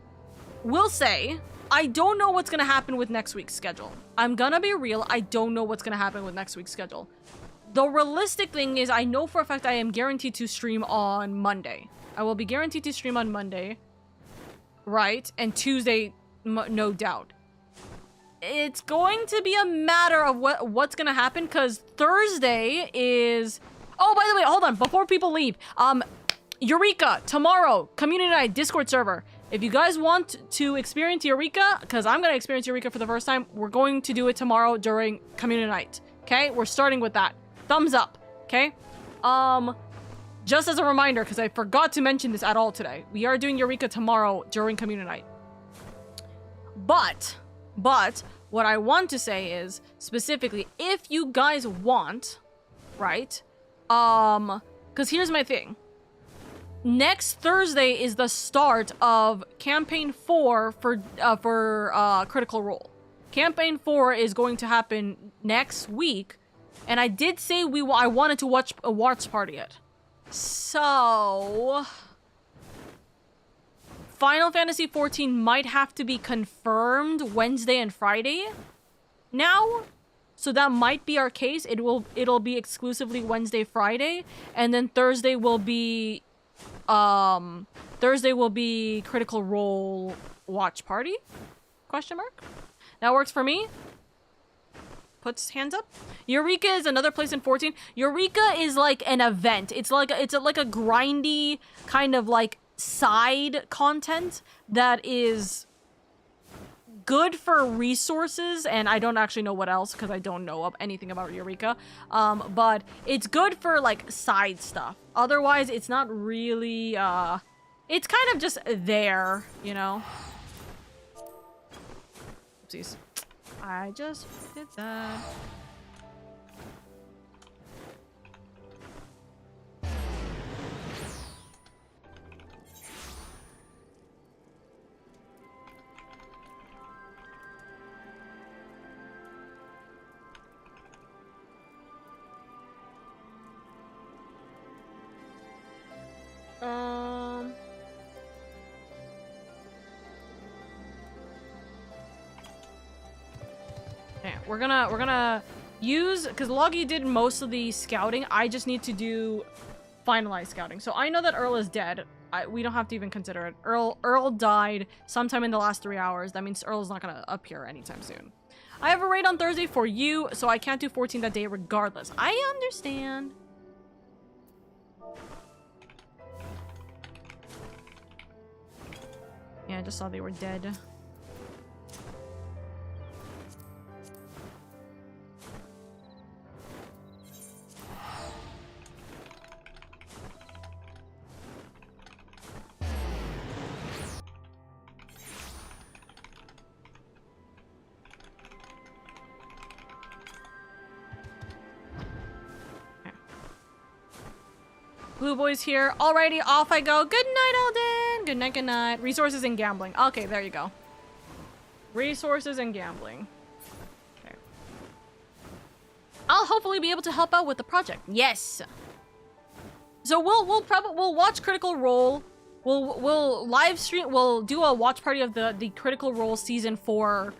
will say, I don't know what's gonna happen with next week's schedule. I'm gonna be real, I don't know what's gonna happen with next week's schedule. The realistic thing is, I know for a fact I am guaranteed to stream on Monday. I will be guaranteed to stream on Monday, right? And Tuesday, no doubt. It's going to be a matter of what's gonna happen, because Thursday is... Oh, by the way, hold on, before people leave. Eureka, tomorrow, Community Night, Discord server. If you guys want to experience Eureka, because I'm gonna experience Eureka for the first time, we're going to do it tomorrow during Community Night. Okay? We're starting with that. Thumbs up. Okay? Just as a reminder, because I forgot to mention this at all today. We are doing Eureka tomorrow during Community Night. But, what I want to say is, specifically, if you guys want, right? Because here's my thing. Next Thursday is the start of Campaign 4 for Critical Role. Campaign 4 is going to happen next week, and I did say I wanted to watch a watch party it. So... Final Fantasy XIV might have to be confirmed Wednesday and Friday now. So that might be our case. It'll be exclusively Wednesday, Friday, and then Thursday will be Critical Role watch party? Question mark? That works for me. puts hands up. Eureka is another place in 14. Eureka is like an event. It's like a grindy kind of like side content that is good for resources, and I don't actually know what else because I don't know anything about Eureka. But it's good for like side stuff. Otherwise, it's not really it's kind of just there, you know. Oopsies. I just did that. Yeah, we're gonna use, because Loggy did most of the scouting. I just need to do finalized scouting. So I know that Earl is dead. We don't have to even consider it. Earl died sometime in the last 3 hours. That means Earl's not gonna appear anytime soon. I have a raid on Thursday for you, so I can't do 14 that day regardless. I understand. Yeah, I just saw they were dead. Blue Boy's here. Alrighty, off I go. Good night, Elden. Good night, good night. Resources and gambling. Okay, there you go. Resources and gambling. Okay. I'll hopefully be able to help out with the project. Yes. So we'll watch Critical Role. We'll live stream. We'll do a watch party of the Critical Role season 4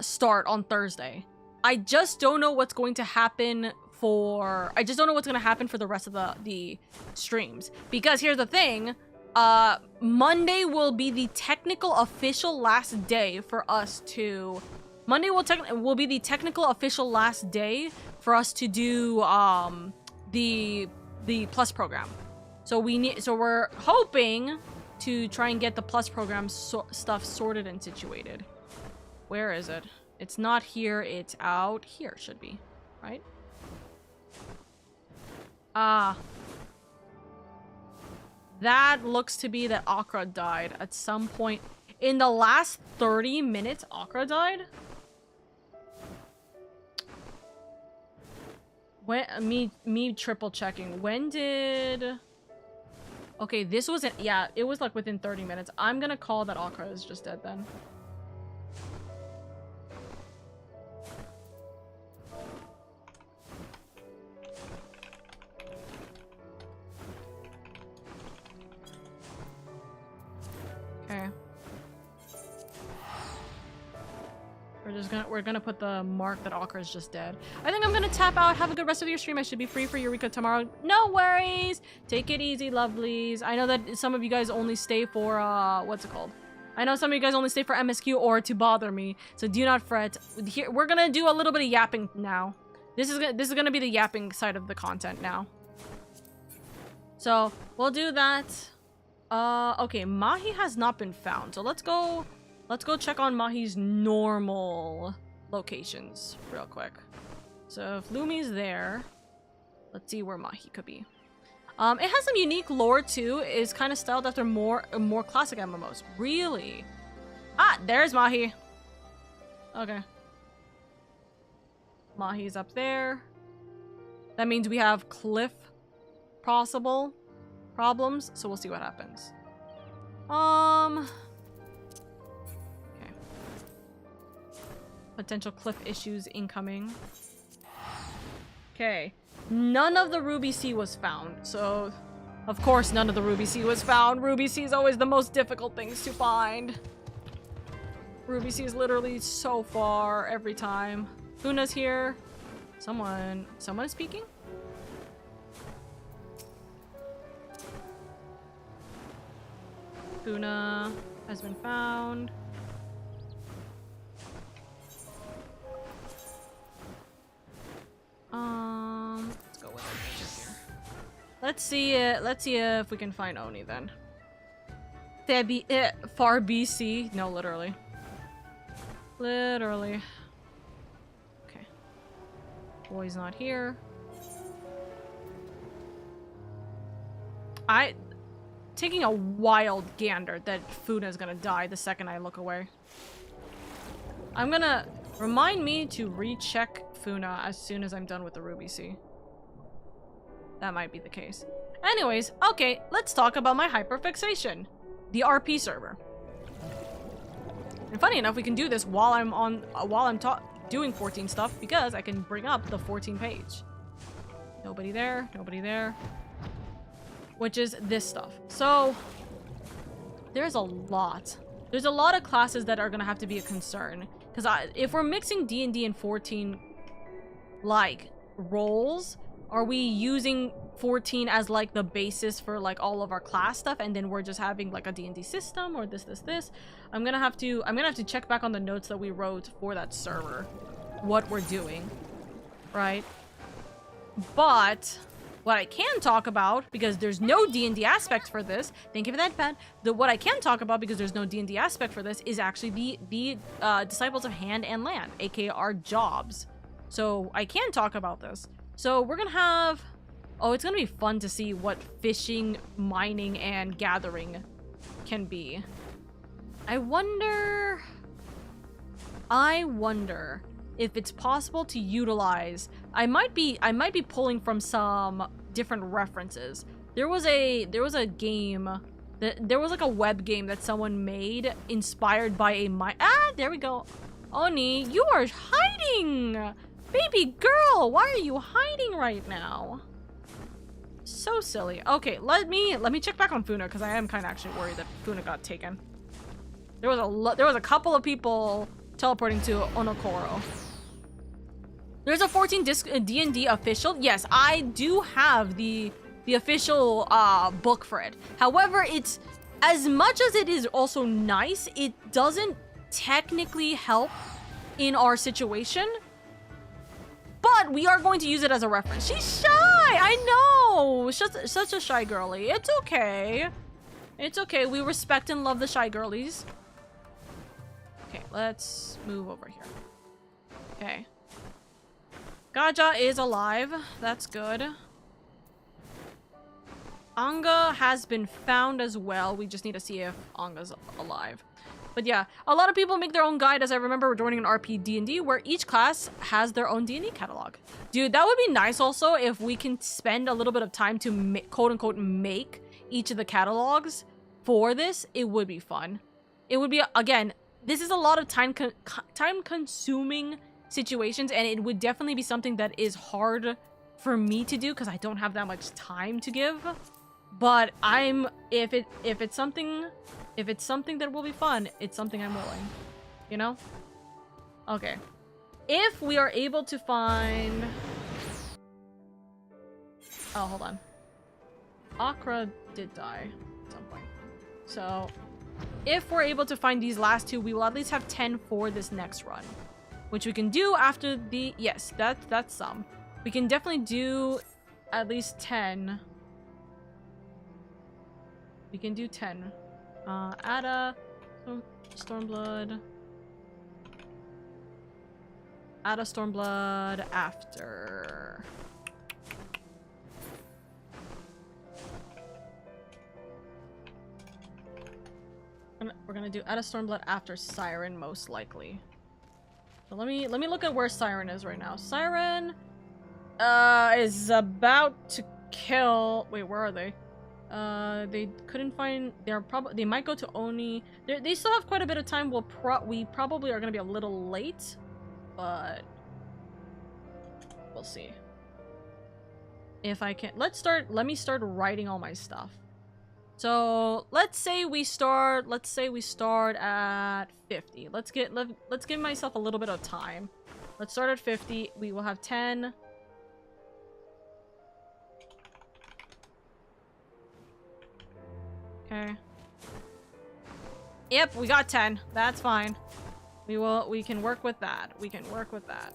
start on Thursday. I just don't know what's going to happen for the rest of the streams, because here's the thing, Monday will be the technical official last day for us to do the plus program. So we're hoping to try and get the plus program stuff sorted and situated. Where is it? It's not here, it's out here, should be, right? That looks to be that Akra died at some point. In the last 30 minutes, Akra died? When, me triple checking. When did... Okay, this wasn't... Yeah, it was like within 30 minutes. I'm gonna call that Akra is just dead then. Okay. We're gonna put the mark that Akra is just dead. I think I'm gonna tap out. Have a good rest of your stream. I should be free for Eureka tomorrow. No worries. Take it easy, lovelies. I know that some of you guys only stay for what's it called? I know some of you guys only stay for MSQ or to bother me. So do not fret. Here we're gonna do a little bit of yapping now. This is gonna be the yapping side of the content now. So we'll do that. Okay, Mahi has not been found. So let's go check on Mahi's normal locations real quick. So if Lumi's there, let's see where Mahi could be. It has some unique lore too. It's kind of styled after more classic MMOs. Really? Ah, there's Mahi. Okay. Mahi's up there. That means we have cliff possible problems, so we'll see what happens. Okay. Potential cliff issues incoming. Okay. None of the Ruby Sea was found, so of course none of the Ruby Sea was found. Ruby Sea is always the most difficult things to find. Ruby Sea is literally so far every time. Luna's here. Someone is speaking? Luna has been found. Let's see if we can find Oni then. Far BC. No, literally. Literally. Okay. Boy's not here. Taking a wild gander that Funa's gonna die the second I look away. I'm gonna remind me to recheck Funa as soon as I'm done with the Ruby Sea. That might be the case. Anyways, okay, let's talk about my hyperfixation. The RP server. And funny enough, we can do this while I'm doing 14 stuff because I can bring up the 14 page. Nobody there, nobody there. Which is this stuff. So there's a lot. There's a lot of classes that are gonna have to be a concern. Because if we're mixing D&D and 14 like roles, are we using 14 as like the basis for like all of our class stuff, and then we're just having like a D&D system or this? I'm gonna have to check back on the notes that we wrote for that server, what we're doing, right? But what I can talk about, because there's no D&D aspect for this, thank you for that, Pat. What I can talk about, because there's no D&D aspect for this, is actually the Disciples of Hand and Land, aka our jobs. So I can talk about this. So we're gonna have... Oh, it's gonna be fun to see what fishing, mining, and gathering can be. I wonder if it's possible to utilize... I might be pulling from some different references. There was a game there was like a web game that someone made inspired by a there we go. Oni, you are hiding! Baby girl, why are you hiding right now? So silly. Okay, let me check back on Funa, because I am kind of actually worried that Funa got taken. There was a couple of people teleporting to Onokoro. There's a 14 disc D&D official. Yes, I do have the official book for it. However, it's as much as it is also nice, it doesn't technically help in our situation. But we are going to use it as a reference. She's shy! I know! Such a shy girly. It's okay. It's okay. We respect and love the shy girlies. Okay, let's move over here. Okay. Gaja is alive. That's good. Anga has been found as well. We just need to see if Anga's alive. But yeah, a lot of people make their own guide, as I remember joining an RP D&D where each class has their own D&D catalog. Dude, that would be nice also if we can spend a little bit of time to quote-unquote make each of the catalogs for this. It would be fun. It would be, again, this is a lot of time-consuming situations, and it would definitely be something that is hard for me to do because I don't have that much time to give. But if it's something that will be fun, it's something I'm willing, you know? Okay. If we are able to find... Oh, hold on. Akra did die at some point. So, if we're able to find these last two, we will at least have 10 for this next run. Which we can do after the... Yes, that's some. We can definitely do at least 10. We can do 10. Ada, Stormblood. Ada, Stormblood after. We're gonna do Ada, Stormblood after Siren, most likely. So let me look at where Siren is right now. Siren is about to kill. Wait, where are they? They couldn't find. They might go to Oni. They still have quite a bit of time. We probably are gonna be a little late, but we'll see. If I can, let me start writing all my stuff. So let's say we start at 50. Let's give myself a little bit of time. Let's start at 50. We will have 10. Okay. Yep, we got 10. That's fine. We can work with that. We can work with that.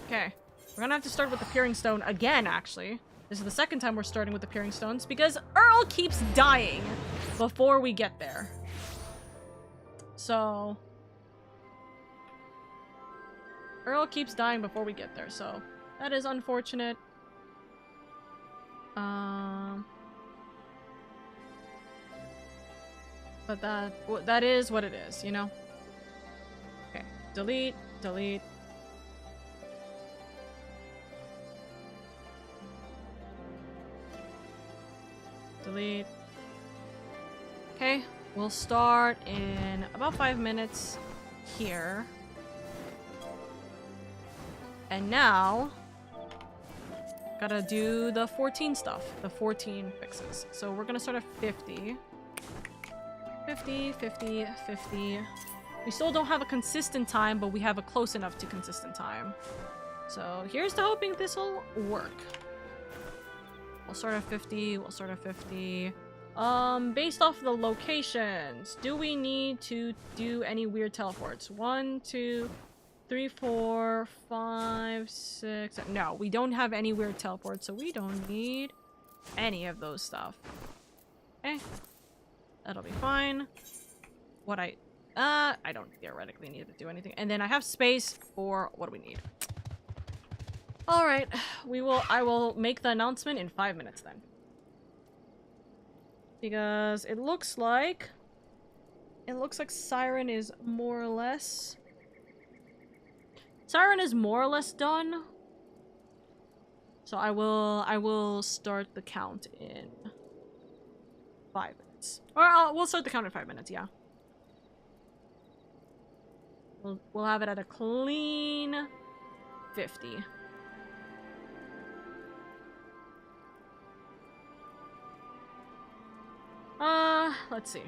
Okay. We're gonna have to start with the Peering Stone again, actually. This is the second time we're starting with the Peering Stones because Earl keeps dying before we get there. So... Earl keeps dying before we get there, so that is unfortunate. But that is what it is, you know? Okay, delete, delete. Delete. Okay, we'll start in about 5 minutes here. And now, gotta do the 14 stuff, the 14 fixes. So we're gonna start at 50. 50, 50, 50. We still don't have a consistent time, but we have a close enough to consistent time. So here's to hoping this will work. We'll start at 50, we'll start at 50. Based off the locations, do we need to do any weird teleports? 1, 2, 3, 4, 5, 6... No, we don't have any weird teleports, so we don't need any of those stuff. Okay. That'll be fine. What I don't theoretically need to do anything. And then I have space for what do we need. Alright, I will make the announcement in 5 minutes then. Because it looks like Siren is more or less done. So I will start the count in 5 minutes. Or we'll start the count in 5 minutes, yeah. We'll have it at a clean 50. Let's see.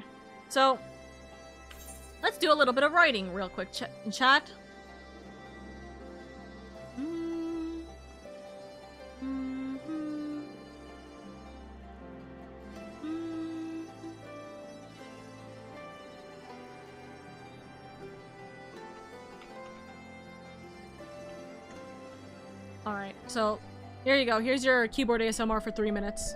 So, let's do a little bit of writing real quick in chat. Alright, so here you go. Here's your keyboard ASMR for 3 minutes.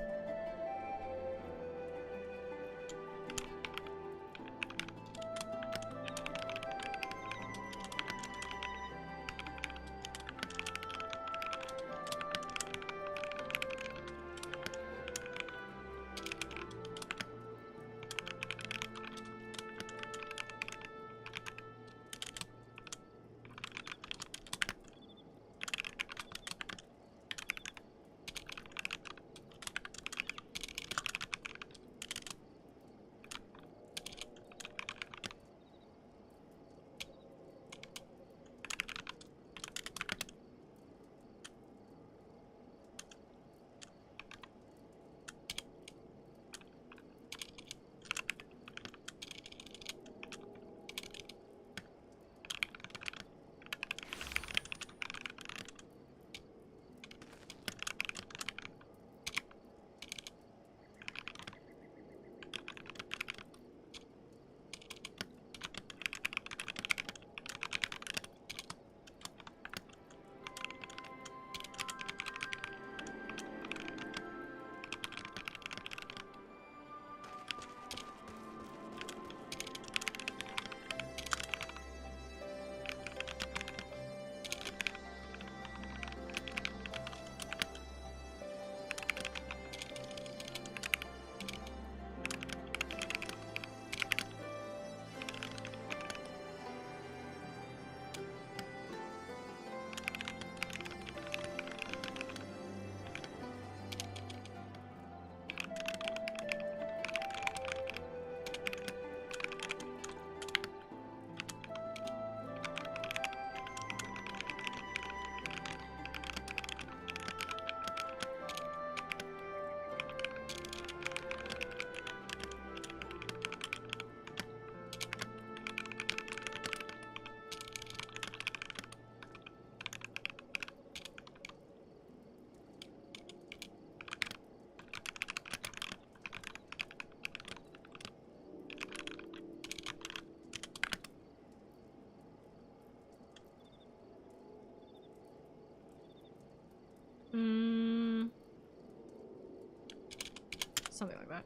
Something like that.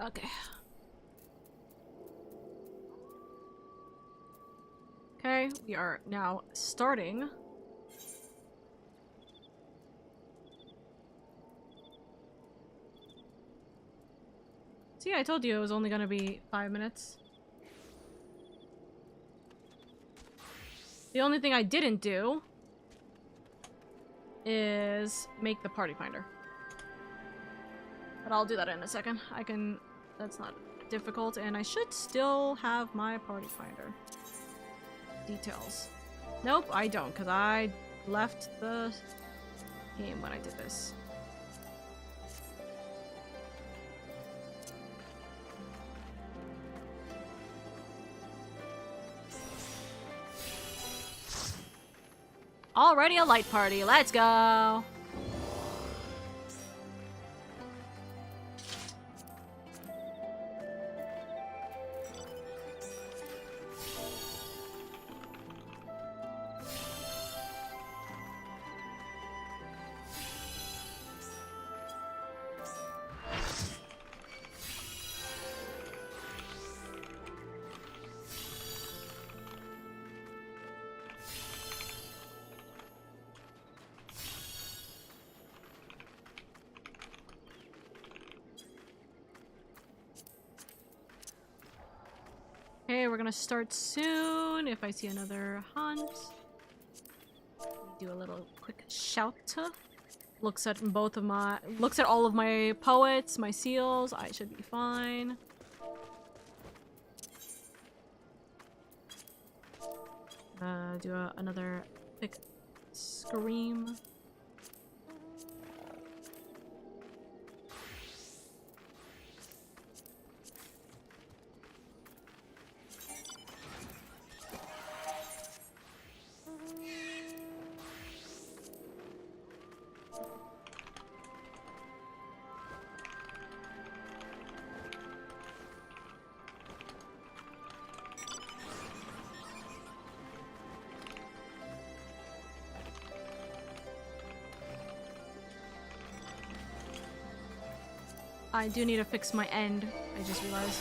Okay. Okay, we are now starting. See, I told you it was only gonna be 5 minutes. The only thing I didn't do is make the party finder. But I'll do that in a second. I can... That's not difficult, and I should still have my party finder. Details. Nope, I don't, because I left the game when I did this. Already a light party, let's go! Okay, we're gonna start soon. If I see another hunt, do a little quick shout. Looks at both of my, looks at all of my poets, my seals. I should be fine. Do another quick scream. I do need to fix my end. I just realized.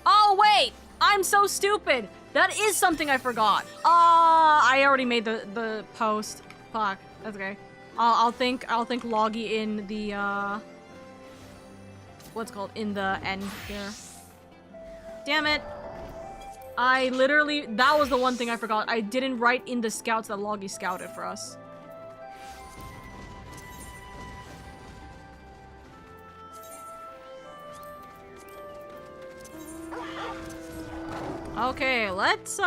Oh wait! I'm so stupid! That is something I forgot. I already made the post. Fuck. That's okay. I'll think Loggy in the what's it called, in the end here. Damn it! I literally, that was the one thing I forgot. I didn't write in the scouts that Loggy scouted for us. Okay, let's,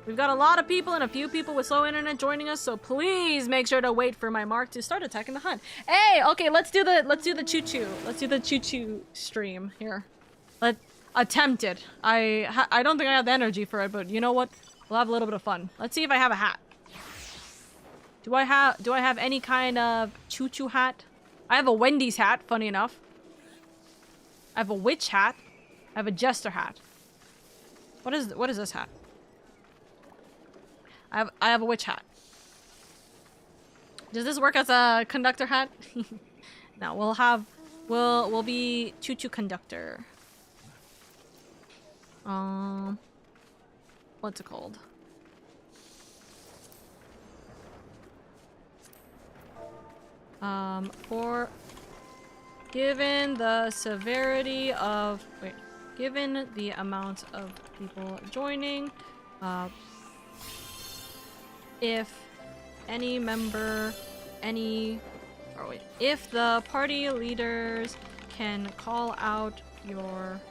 we've got a lot of people and a few people with slow internet joining us, so please make sure to wait for my mark to start attacking the hunt. Hey, okay, let's do the choo-choo. Let's do the choo-choo stream here. Let's attempt it. I don't think I have the energy for it, but you know what? We'll have a little bit of fun. Let's see if I have a hat. Do I have any kind of choo-choo hat? I have a Wendy's hat, funny enough. I have a witch hat. I have a jester hat. What is this hat? I have a witch hat. Does this work as a conductor hat? No, we'll be choo-choo conductor. What's it called? For given the severity of given the amount of people joining, if any member, if the party leaders can call out your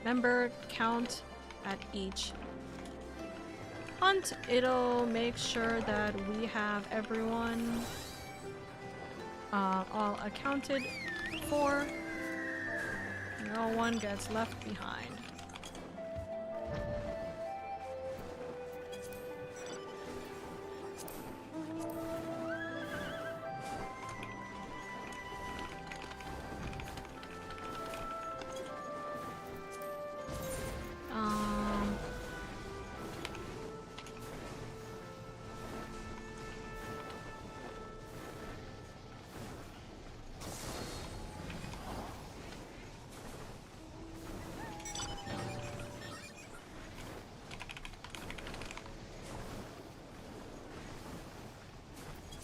member count at each hunt, it'll make sure that we have everyone all accounted for. No one gets left behind.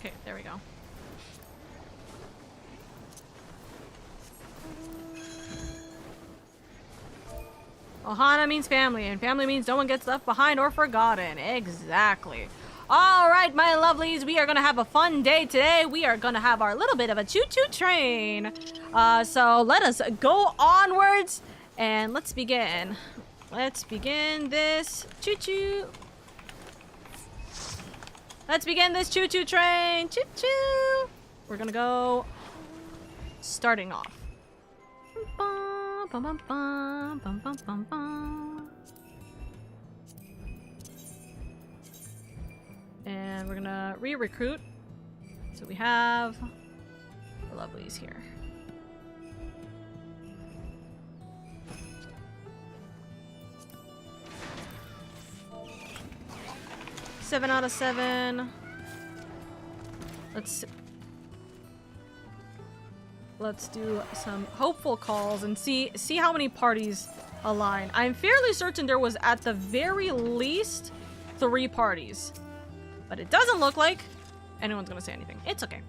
Okay, there we go. Ohana means family, and family means no one gets left behind or forgotten. Exactly. All right, my lovelies, we are going to have a fun day today. We are going to have our little bit of a choo-choo train. So let us go onwards, and let's begin. Let's begin this choo-choo. Let's begin this choo-choo train. Choo-choo. We're going to go starting off. Bum, bum, bum, bum, bum, bum, bum. And we're gonna re-recruit. So we have the lovelies here. Seven out of 7. Let's do some hopeful calls and see how many parties align. I'm fairly certain there was at the very least 3 parties. But it doesn't look like anyone's gonna say anything. It's okay.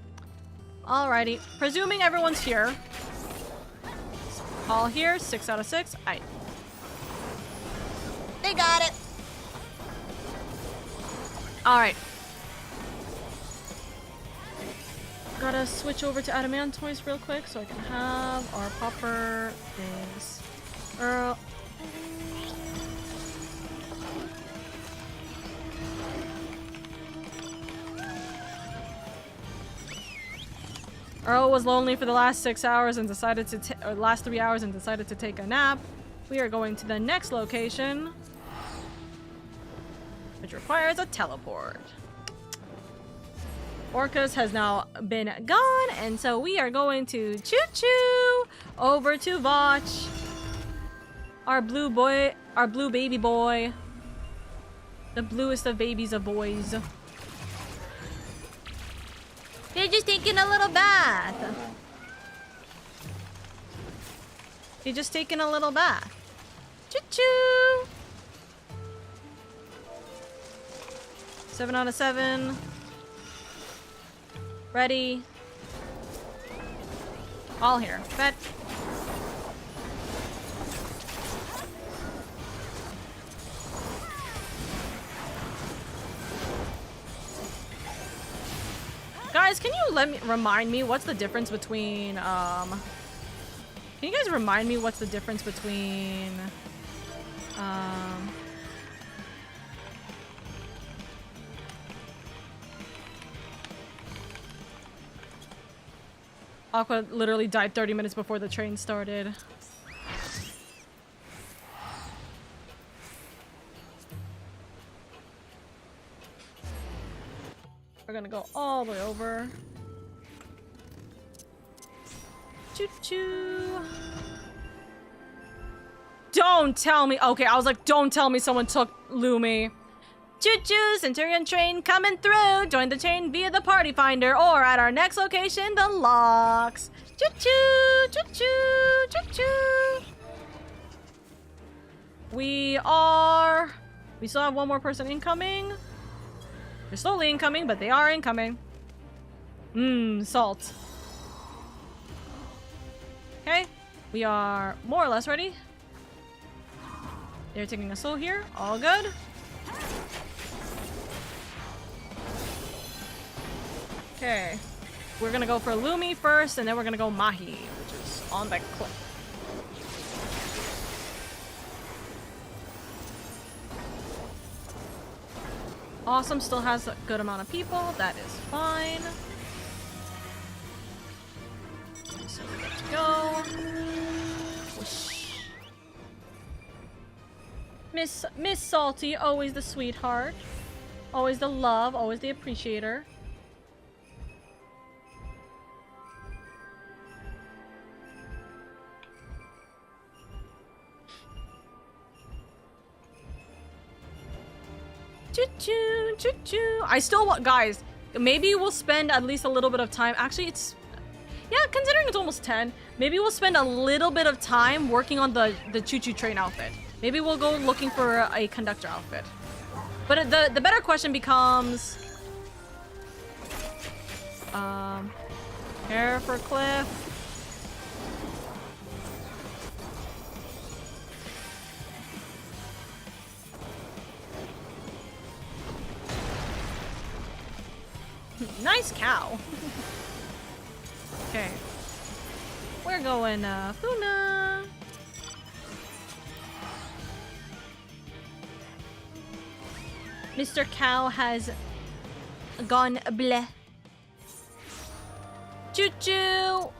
Alrighty. Presuming everyone's here. All here. 6 out of 6. Aight. They got it. Alright. Gotta switch over to Adamantoise real quick so I can have our popper things. Earl was lonely for the last 6 hours and decided to or last 3 hours and decided to take a nap. We are going to the next location, which requires a teleport. Orcus has now been gone, and so we are going to choo-choo over to Vach. Our blue baby boy. The bluest of babies of boys. They're just taking a little bath. They're just taking a little bath. Choo-choo! 7 out of 7. Ready. All here. Bet. Guys, can you remind me what's the difference between can you guys remind me what's the difference between Aqua literally died 30 minutes before the train started. We're gonna go all the way over. Choo-choo. Don't tell me. Okay, I was like, don't tell me someone took Lumi. Choo-choo, Centurion train coming through. Join the train via the party finder or at our next location, the locks. Choo-choo, choo-choo, choo-choo. We still have one more person incoming. They're slowly incoming, but they are incoming. Salt. Okay, we are more or less ready. They're taking a soul here. All good. Okay, we're gonna go for Lumi first, and then we're gonna go Mahi, which is on the cliff. Awesome still has a good amount of people. That is fine. So we're good to go. Whoosh. Miss Salty, always the sweetheart. Always the love, always the appreciator. Choo-choo, choo-choo. I still want, guys, maybe we'll spend at least a little bit of time. Actually, yeah, considering it's almost 10, maybe we'll spend a little bit of time working on the choo-choo train outfit. Maybe we'll go looking for a conductor outfit. But the better question becomes, Care for Cliff. Nice cow. Okay. We're going, Funa. Mr. Cow has gone bleh. Choo-choo!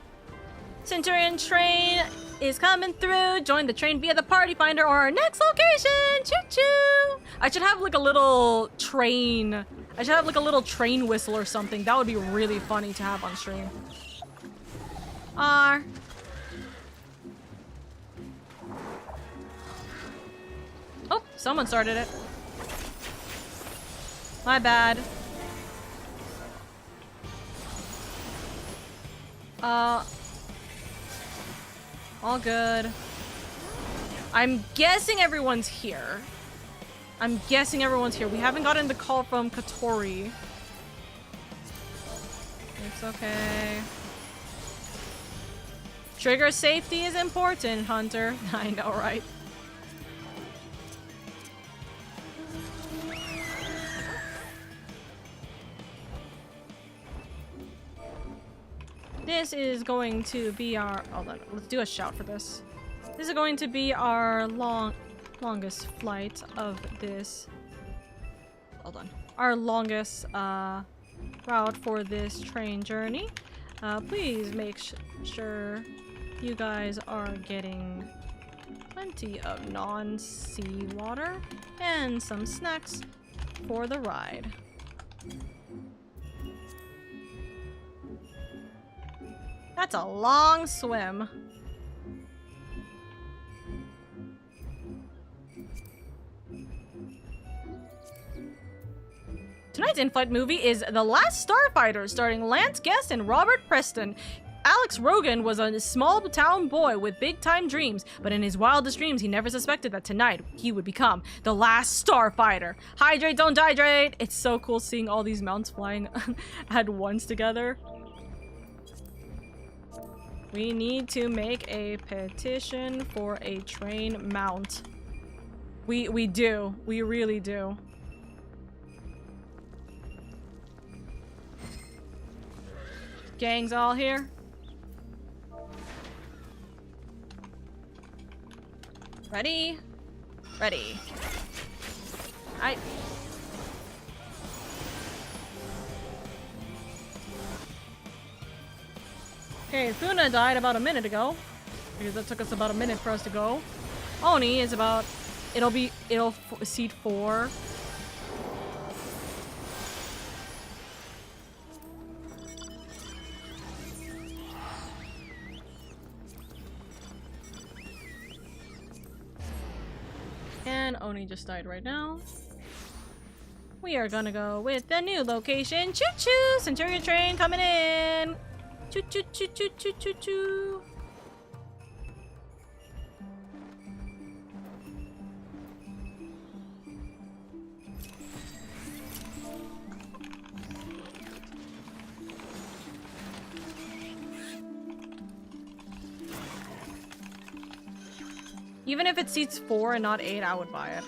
Centurion train is coming through. Join the train via the party finder or our next location. Choo-choo! I should have like a little train. I should have like a little train whistle or something. That would be really funny to have on stream. Oh, someone started it. My bad. All good. I'm guessing everyone's here. We haven't gotten the call from Katori. It's okay. Trigger safety is important, Hunter. I know, right? This is going to be our... Hold on, let's do a shout for this. This is going to be our longest flight of this... Hold on. Our longest route for this train journey. Please make sure you guys are getting plenty of non-sea water and some snacks for the ride. That's a long swim. Tonight's in-flight movie is The Last Starfighter, starring Lance Guest and Robert Preston. Alex Rogan was a small-town boy with big-time dreams, but in his wildest dreams, he never suspected that tonight he would become the last starfighter. Hydrate, don't dehydrate! It's so cool seeing all these mounts flying at once together. We need to make a petition for a train mount. We do. We really do. Gang's all here. Ready? Ready. Okay, Funa died about a minute ago, because that took us about a minute for us to go. Oni is about... It'll seat 4. And Oni just died right now. We are gonna go with the new location. Choo-choo! Centurion train coming in! Choo-choo-choo-choo-choo-choo-choo! Even if it seats 4 and not 8, I would buy it.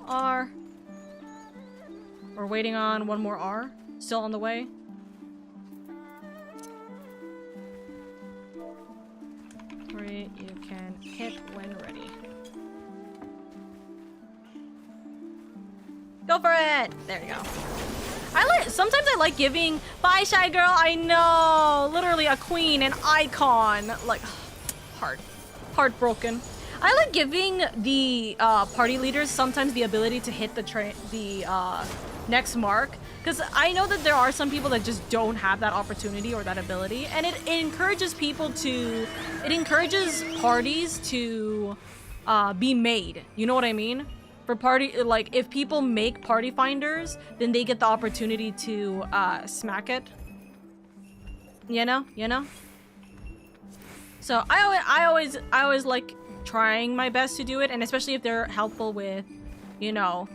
R. We're waiting on one more R. Still on the way. Three, you can hit when ready. Go for it! There you go. Sometimes I like giving... Bye, Shy Girl! I know! Literally a queen, an icon. Like... Heartbroken. I like giving the party leaders sometimes the ability to hit the next mark, because I know that there are some people that just don't have that opportunity or that ability, and it encourages people to... It encourages parties to be made. You know what I mean? For party... Like, if people make party finders, then they get the opportunity to smack it. You know? You know? So I always like trying my best to do it, and especially if they're helpful with, you know,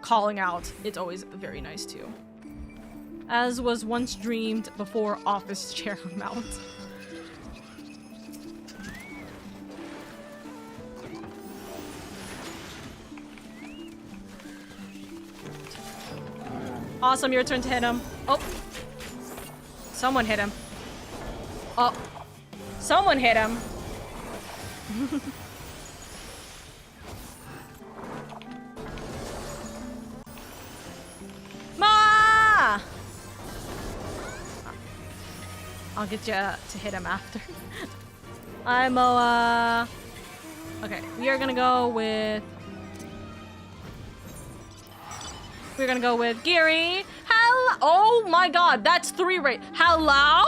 calling out. It's always very nice too. as was once dreamed before office chair mount. Awesome, your turn to hit him. Oh. Someone hit him. Oh. Someone hit him. Ma! I'll get you to hit him after. I'm okay, we are gonna go with... We're gonna go with Geary. Hello! Oh my god, that's 3 right. Hello?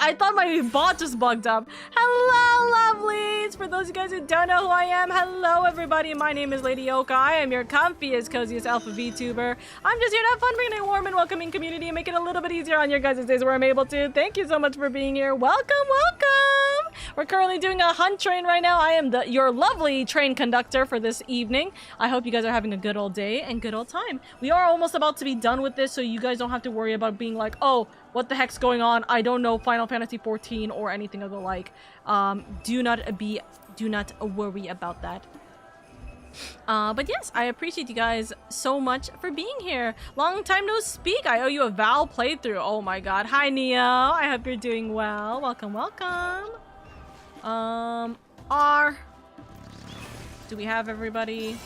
I thought my bot just bugged up. Hello, lovelies! For those of you guys who don't know who I am, hello everybody. My name is LadyOka. I am your comfiest, coziest alpha VTuber. I'm just here to have fun, bringing a warm and welcoming community and make it a little bit easier on your guys' days where I'm able to. Thank you so much for being here. Welcome, welcome! We're currently doing a hunt train right now. I am your lovely train conductor for this evening. I hope you guys are having a good old day and good old time. We are almost about to be done with this, so you guys don't have to worry about being like, oh, what the heck's going on? I don't know Final Fantasy XIV or anything of the like. Do not worry about that. But yes, I appreciate you guys so much for being here. Long time no speak. I owe you a Val playthrough. Oh my god. Hi, Neo. I hope you're doing well. Welcome, welcome. R. Do we have everybody?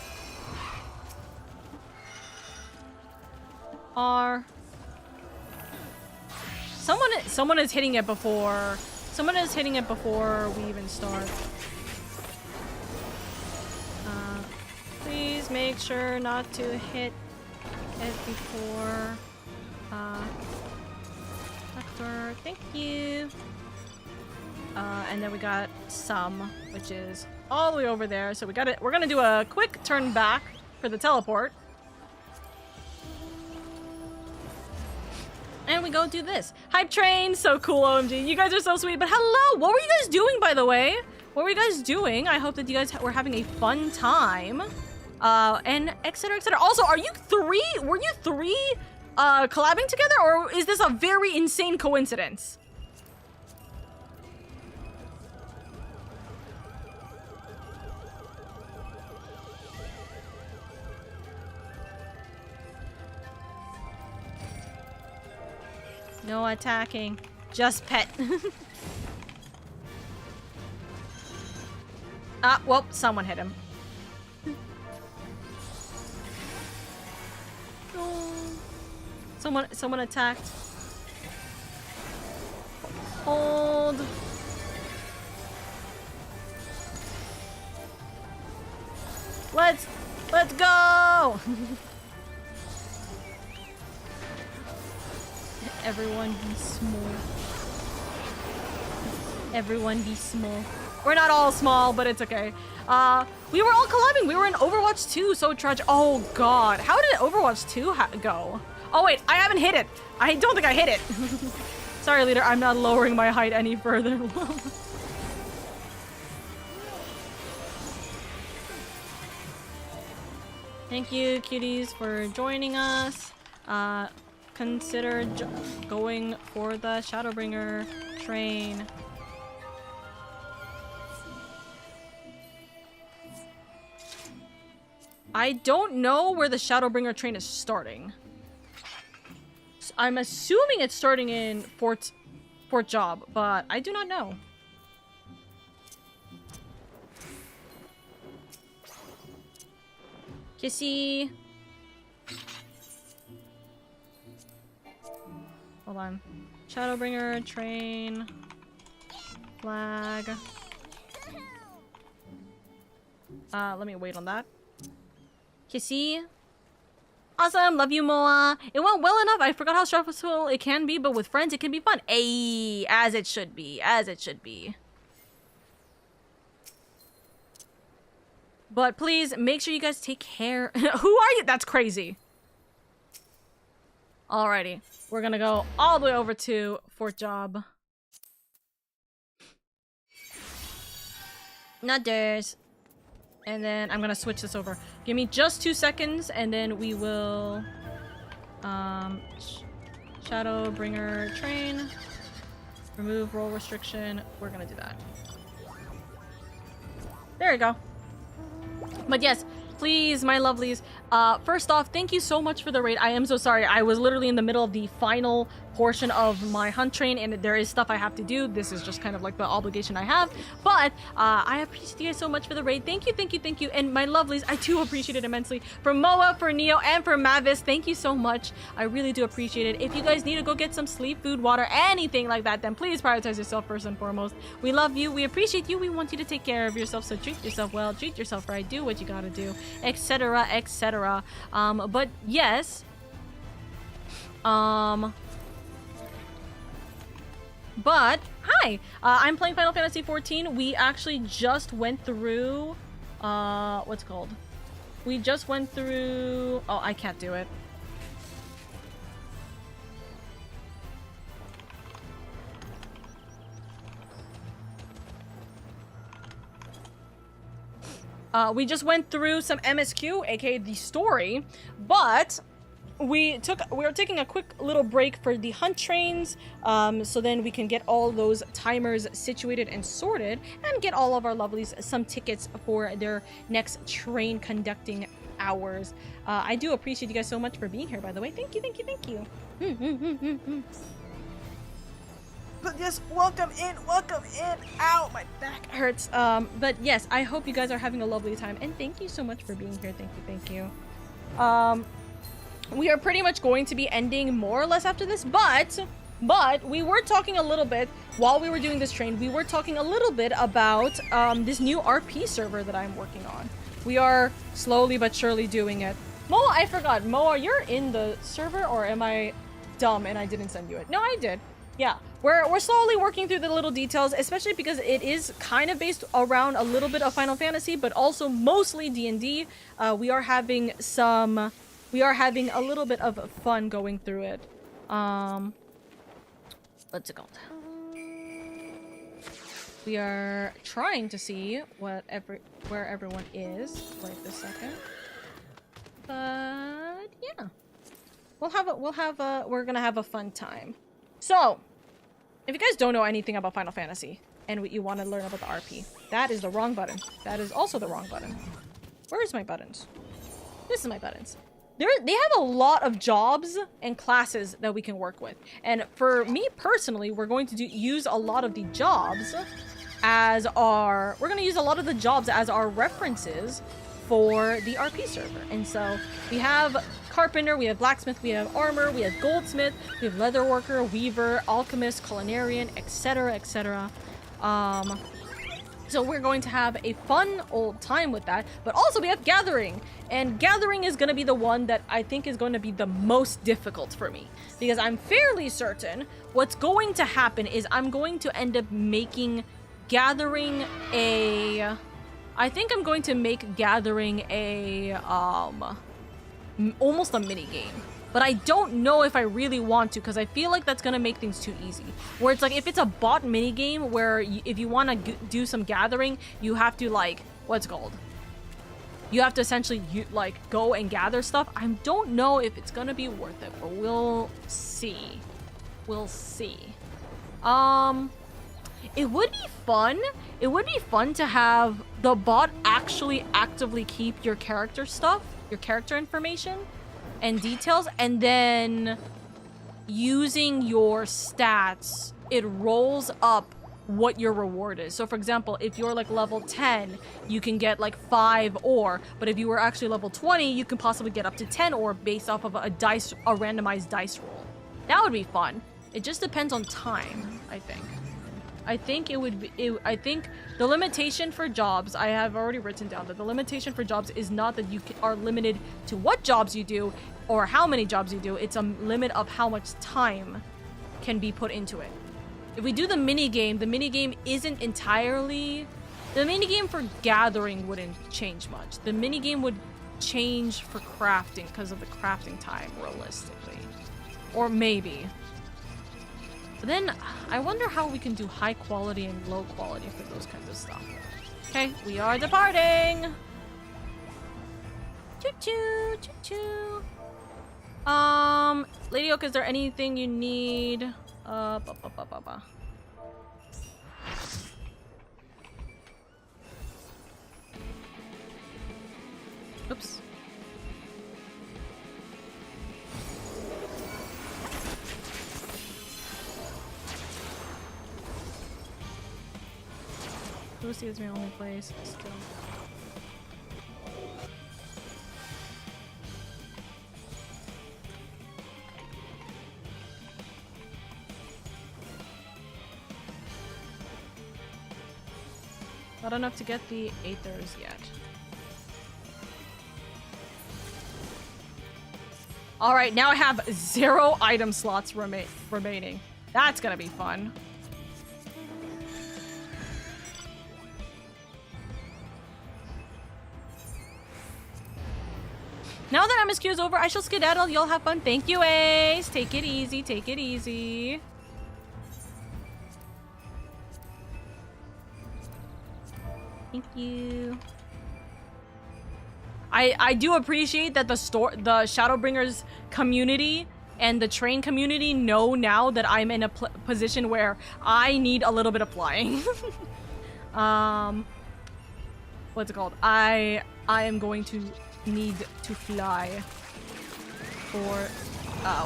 R. Someone is hitting it before. Someone is hitting it before we even start. Please make sure not to hit it before. Vector, thank you. And then we got some, which is all the way over there. So we got it. We're gonna do a quick turn back for the teleport. And we go do this. Hype train, so cool, OMG. You guys are so sweet, but hello! What were you guys doing, by the way? What were you guys doing? I hope that you guys were having a fun time. And etc, etc. Also, were you three, collabing together, or is this a very insane coincidence? No attacking. Just pet. Ah, well, someone hit him. Oh. Someone attacked. Hold. Let's go! Everyone be small. Everyone be small. We're not all small, but it's okay. We were all collabing. We were in Overwatch 2, so tragic. Oh god, how did Overwatch 2 go? Oh wait, I haven't hit it. I don't think I hit it. Sorry, leader, I'm not lowering my height any further. Thank you, cuties, for joining us. Consider going for the Shadowbringer train. I don't know where the Shadowbringer train is starting. I'm assuming it's starting in Fort Job, but I do not know. Kissy. Hold on. Shadowbringer, train, flag. Let me wait on that. Kissy. Awesome, love you, Moa. It went well enough. I forgot how stressful it can be, but with friends it can be fun. Ayy, as it should be, as it should be. But please, make sure you guys take care. Who are you? That's crazy. Alrighty. We're gonna go all the way over to Fort Job. Not theirs. And then I'm gonna switch this over. Give me just 2 seconds, and then we will Shadowbringer train. Remove roll restriction. We're gonna do that. There you go. But yes, please, my lovelies. First off, thank you so much for the raid. I am so sorry. I was literally in the middle of the final portion of my hunt train, and there is stuff I have to do. This is just kind of like the obligation I have. But I appreciate you guys so much for the raid. Thank you, thank you, thank you. And my lovelies, I do appreciate it immensely. For Moa, for Neo, and for Mavis, thank you so much. I really do appreciate it. If you guys need to go get some sleep, food, water, anything like that, then please prioritize yourself first and foremost. We love you. We appreciate you. We want you to take care of yourself. So treat yourself well. Treat yourself right. Do what you gotta do, etc., etc. But yes. But, hi! I'm playing Final Fantasy XIV. We actually just went through, what's it called? We just went through, oh, I can't do it. We just went through some MSQ, aka the story, but we are taking a quick little break for the hunt trains, so then we can get all those timers situated and sorted, and get all of our lovelies some tickets for their next train conducting hours. I do appreciate you guys so much for being here, by the way. Thank you, thank you, thank you. But yes, welcome in, ow, my back hurts. But yes, I hope you guys are having a lovely time, and thank you so much for being here. Thank you, thank you. We are pretty much going to be ending more or less after this, but we were talking a little bit while we were doing this train. We were talking a little bit about this new RP server that I'm working on. We are slowly but surely doing it. Moa, I forgot. Moa, you're in the server, or am I dumb and I didn't send you it? No, I did. Yeah, we're slowly working through the little details, especially because it is kind of based around a little bit of Final Fantasy, but also mostly D&D. We are having a little bit of fun going through it. What's it called? We are trying to see where everyone is right this second. But yeah, we're gonna have a fun time. So, if you guys don't know anything about Final Fantasy and you want to learn about the RP, that is the wrong button. That is also the wrong button. Where's my buttons? This is my buttons. They have a lot of jobs and classes that we can work with. And for me personally, we're going to use a lot of the jobs as our references for the RP server. And so we have carpenter, we have blacksmith, we have armor, we have goldsmith, we have leatherworker, weaver, alchemist, culinarian, etc., etc. So we're going to have a fun old time with that, but also we have gathering, and gathering is going to be the one that I think is going to be the most difficult for me, because I'm fairly certain what's going to happen is I'm going to end up making gathering I think I'm going to make gathering almost a mini game. But I don't know if I really want to, because I feel like that's gonna make things too easy. Where it's like, if it's a bot mini game where if you want to do some gathering, you have to like, what's it called? You have to essentially go and gather stuff. I don't know if it's gonna be worth it, but we'll see. We'll see. It would be fun. It would be fun to have the bot actually actively keep your character stuff, your character information and details, and then using your stats, it rolls up what your reward is. So for example, if you're like level 10, you can get like 5 ore, but if you were actually level 20, you can possibly get up to 10 ore based off of a randomized dice roll. That would be fun. It just depends on time, I think. I think the limitation for jobs, I have already written down that the limitation for jobs is not that you are limited to what jobs you do or how many jobs you do. It's a limit of how much time can be put into it. If we do the minigame isn't entirely... The minigame for gathering wouldn't change much. The minigame would change for crafting because of the crafting time, realistically. Or maybe. But then, I wonder how we can do high quality and low quality for those kinds of stuff. Okay, we are departing! Choo-choo, choo-choo. LadyOka, is there anything you need? Oops. Lucy is my only place still. Not enough to get the Aethers yet. Alright, now I have 0 item slots remaining. That's gonna be fun. Now that MSQ is over, I shall skedaddle. Y'all have fun. Thank you, Ace. Take it easy. Take it easy. Thank you. I do appreciate that the Shadowbringers community and the train community know now that I'm in a position where I need a little bit of flying. What's it called? I am going to need to fly for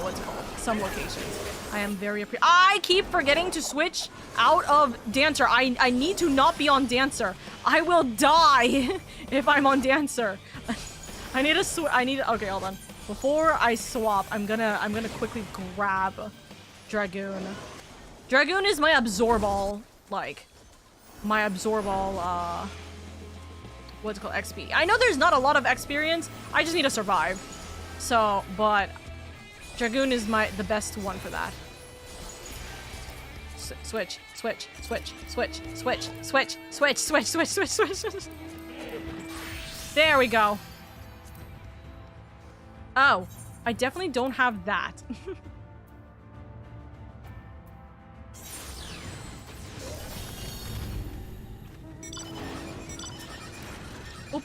what's it called? Some locations. I am very I keep forgetting to switch out of Dancer. I need to not be on Dancer. I will die if I'm on Dancer. I need to okay, hold on. Before I swap, I'm gonna quickly grab Dragoon. Dragoon is my Absorball, like my Absorball what's it called, XP. I know there's not a lot of experience. I just need to survive. So, but Dragoon is the best one for that. Switch. There we go. Oh, I definitely don't have that. Oop.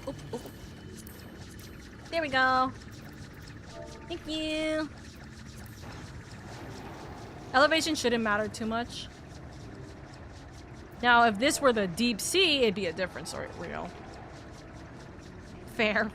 Oop, oop. There we go. Thank you. Elevation shouldn't matter too much. Now, if this were the deep sea, it'd be a different story. Real. Fair.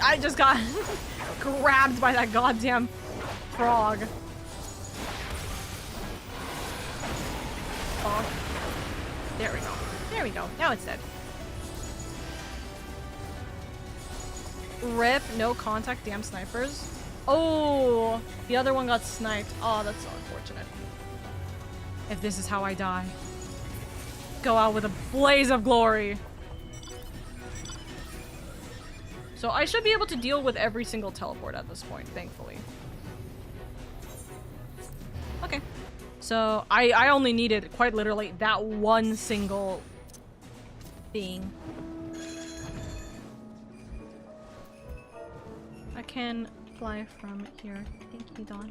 I just got grabbed by that goddamn frog. Bonk. There we go. There we go. Now it's dead. Rip, no contact, damn snipers. Oh, the other one got sniped. Oh, that's so unfortunate. If this is how I die. Go out with a blaze of glory. So I should be able to deal with every single teleport at this point, thankfully. Okay. So I only needed, quite literally, that one single thing. I can fly from here. Thank you, Dawn.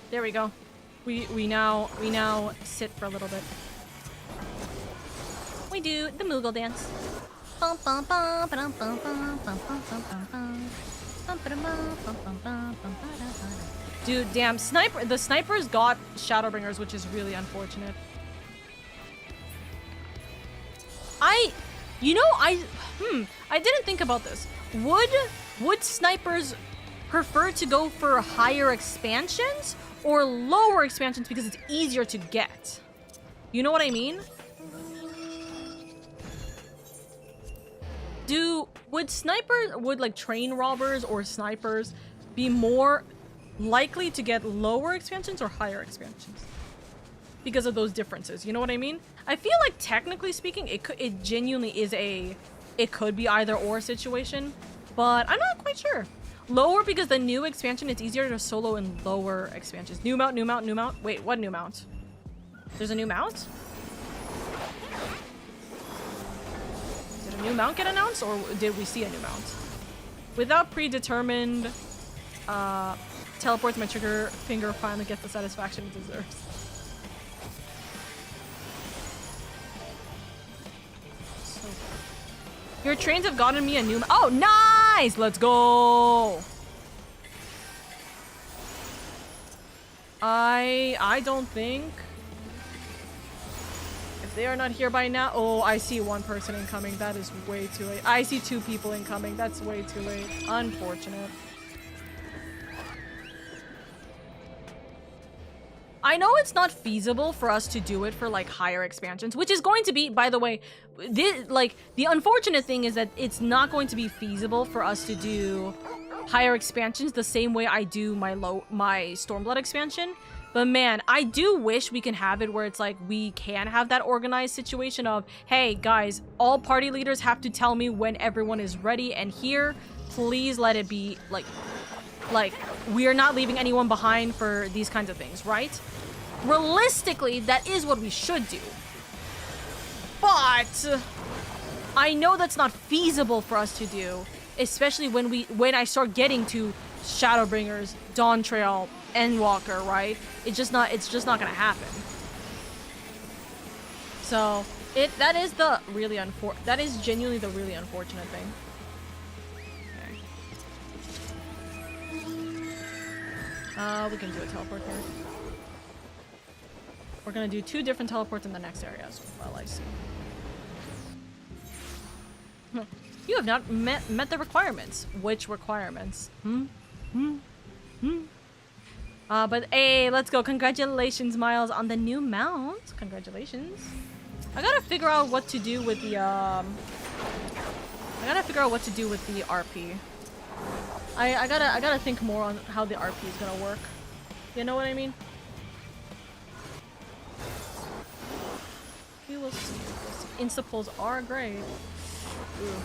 There we go. We now sit for a little bit. We do the Moogle dance. Dude, damn, the snipers got Shadowbringers, which is really unfortunate. I didn't think about this. Would snipers prefer to go for higher expansions or lower expansions because it's easier to get? You know what I mean? Would like train robbers or snipers be more likely to get lower expansions or higher expansions because of those differences. You know what I mean? I feel like technically speaking, it genuinely is it could be either or situation, but I'm not quite sure. Lower because the new expansion, it's easier to solo in lower expansions. New mount, new mount, new mount. Wait, what new mount? There's a new mount? Did a new mount get announced, or did we see a new mount? Without predetermined teleports, my trigger finger finally gets the satisfaction it deserves. So your trains have gotten me a new oh, nice! Let's go! I don't think... If they are not here by now... Oh, I see one person incoming. That is way too late. I see 2 people incoming. That's way too late. Unfortunate. I know it's not feasible for us to do it for like higher expansions, which is going to be, by the way, the unfortunate thing is that it's not going to be feasible for us to do higher expansions the same way I do my Stormblood expansion. But man, I do wish we can have it where it's like we can have that organized situation of, hey guys, all party leaders have to tell me when everyone is ready and here. Please let it be like we are not leaving anyone behind for these kinds of things, right? Realistically, that is what we should do. But I know that's not feasible for us to do, especially when I start getting to Shadowbringers, Dawn Trail, Endwalker, right? It's just not gonna happen. So that is genuinely the really unfortunate thing. We can do a teleport here. We're gonna do 2 different teleports in the next area as well, I see. You have not met the requirements. Which requirements? But hey, let's go. Congratulations, Miles, on the new mount. Congratulations. I gotta figure out what to do with the RP. I gotta think more on how the RP is gonna work. You know what I mean? We will see. Insta-pulls are great. Ooh.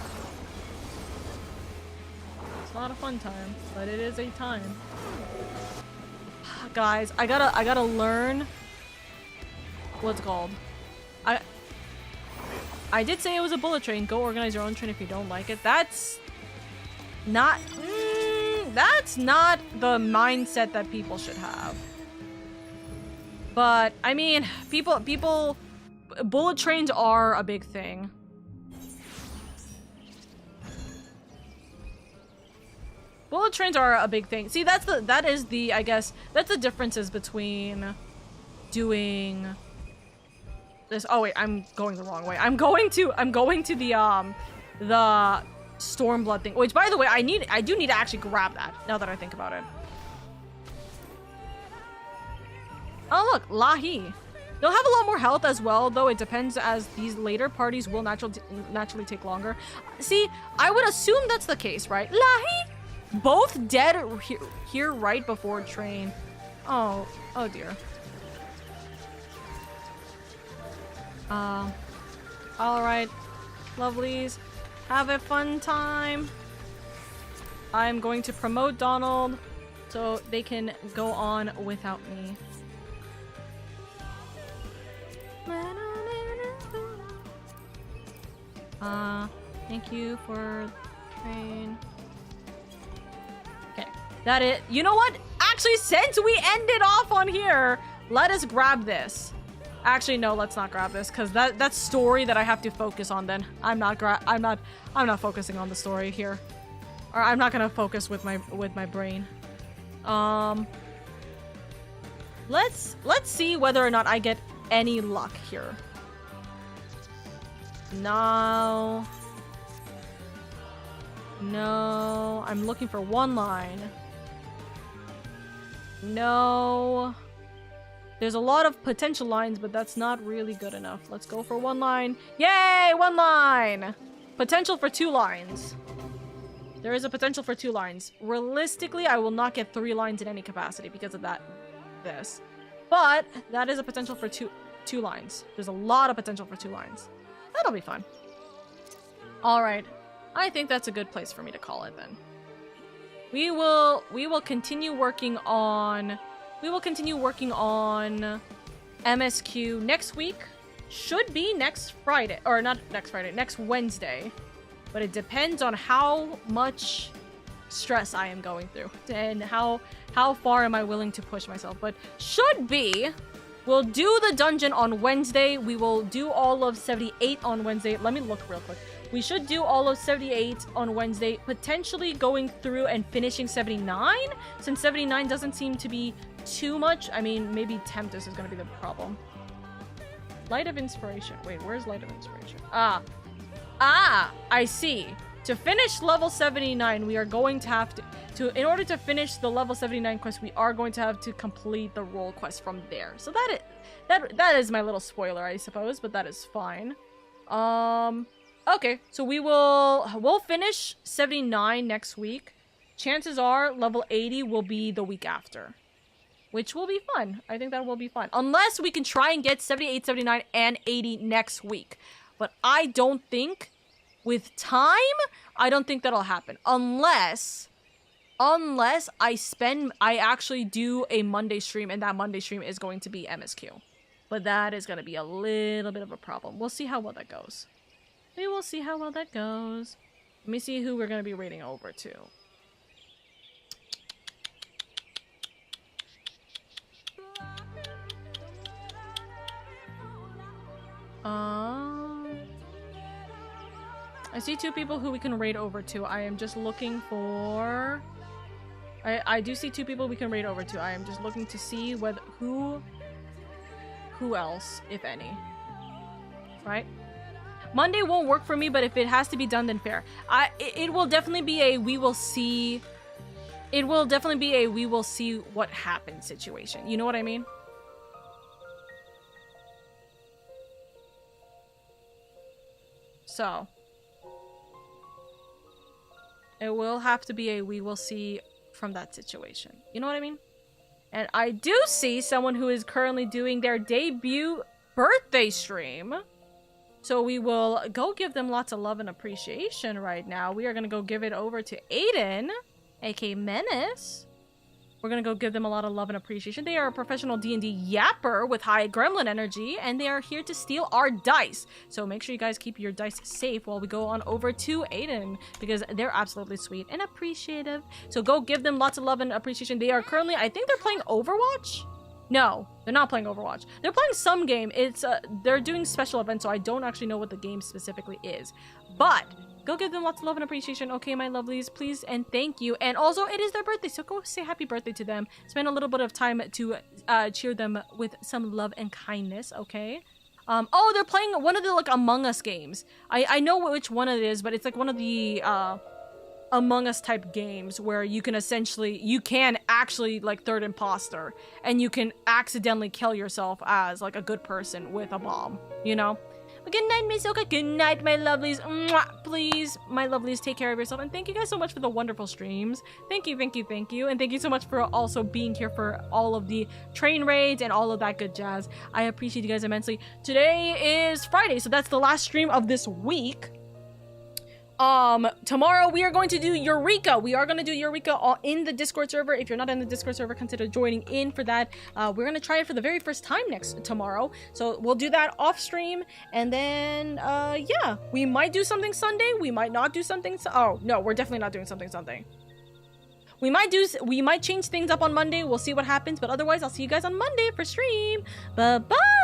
It's not a fun time, but it is a time. Guys, I gotta learn what's called. I did say it was a bullet train. Go organize your own train if you don't like it. That's not the mindset that people should have. But I mean, bullet trains are a big thing. Bullet trains are a big thing. See, I guess that's the differences between doing this. Oh wait, I'm going the wrong way. I'm going to the Stormblood thing. Which, by the way, I do need to actually grab that now that I think about it. Oh look, Lahi. They'll have a lot more health as well, though it depends, as these later parties will naturally take longer. See, I would assume that's the case, right? Lahi? Both dead here right before train. Oh dear. Alright, lovelies. Have a fun time. I'm going to promote Donald so they can go on without me. Thank you for train. Okay, that it. You know what? Actually, since we ended off on here, let us grab this. Actually, no, let's not grab this because that's story that I have to focus on. Then I'm not focusing on the story here, or I'm not gonna focus with my brain. Let's see whether or not I get any luck here. No, I'm looking for one line. No. There's a lot of potential lines, but that's not really good enough. Let's go for one line. Yay, one line! Potential for 2 lines. There is a potential for 2 lines. Realistically, I will not get 3 lines in any capacity because of this. But that is a potential for two lines. There's a lot of potential for 2 lines. That'll be fun. Alright. I think that's a good place for me to call it then. We will continue working on MSQ next week. Should be next Friday, or not next Friday, next Wednesday. But it depends on how much stress I am going through and how far am I willing to push myself. But should be, we'll do the dungeon on Wednesday. We will do all of 78 on Wednesday. Let me look real quick. We should do all of 78 on Wednesday, potentially going through and finishing 79, since 79 doesn't seem to be too much. I mean, maybe Tempest is going to be the problem. Light of Inspiration. Wait, where's Light of Inspiration? I see. To finish level 79, we are going to have to in order to finish the level 79 quest, we are going to have to complete the role quest from there. So that is my little spoiler, I suppose, but that is fine. Okay, so we'll finish 79 next week. Chances are level 80 will be the week after, which will be fun. I think that will be fun. Unless we can try and get 78, 79, and 80 next week. But I don't think, with time, I don't think that'll happen. Unless I actually do a Monday stream, and that Monday stream is going to be MSQ. But that is going to be a little bit of a problem. We'll see how well that goes. We will see how well that goes. Let me see who we're going to be raiding over to. I see 2 people who we can raid over to. I am just looking for... I do see 2 people we can raid over to. I am just looking to see whether who else, if any. Right? Monday won't work for me, but if it has to be done, then fair. It will definitely be a we will see... It will definitely be a we will see what happens situation. You know what I mean? So... It will have to be a we will see from that situation. You know what I mean? And I do see someone who is currently doing their debut birthday stream. So we will go give them lots of love and appreciation right now. We are going to go give it over to Aiden, aka Menace. We're going to go give them a lot of love and appreciation. They are a professional D&D yapper with high gremlin energy, and they are here to steal our dice. So make sure you guys keep your dice safe while we go on over to Aiden, because they're absolutely sweet and appreciative. So go give them lots of love and appreciation. They are currently, I think they're playing Overwatch? No, they're not playing Overwatch. They're playing some game. It's they're doing special events, so I don't actually know what the game specifically is. But go give them lots of love and appreciation, okay, my lovelies, please and thank you. And also, it is their birthday, so go say happy birthday to them. Spend a little bit of time to cheer them with some love and kindness, okay? Oh, they're playing one of the, like, Among Us games. I know which one it is, but it's, like, one of the, Among Us type games where you can actually, like, third imposter, and you can accidentally kill yourself as, like, a good person with a bomb, you know? But good night, Miss Oka. Good night, my lovelies. Mwah! Please, my lovelies, take care of yourself. And thank you guys so much for the wonderful streams. Thank you, thank you, thank you. And thank you so much for also being here for all of the train raids and all of that good jazz. I appreciate you guys immensely. Today is Friday, so that's the last stream of this week. Tomorrow we are going to do Eureka. We are going to do Eureka in the Discord server. If you're not in the Discord server, consider joining in for that. We're going to try it for the very first time tomorrow. So we'll do that off stream. And then, yeah, we might do something Sunday. We might not do something. Oh, no, we're definitely not doing something Sunday. We might change things up on Monday. We'll see what happens. But otherwise, I'll see you guys on Monday for stream. Bye-bye.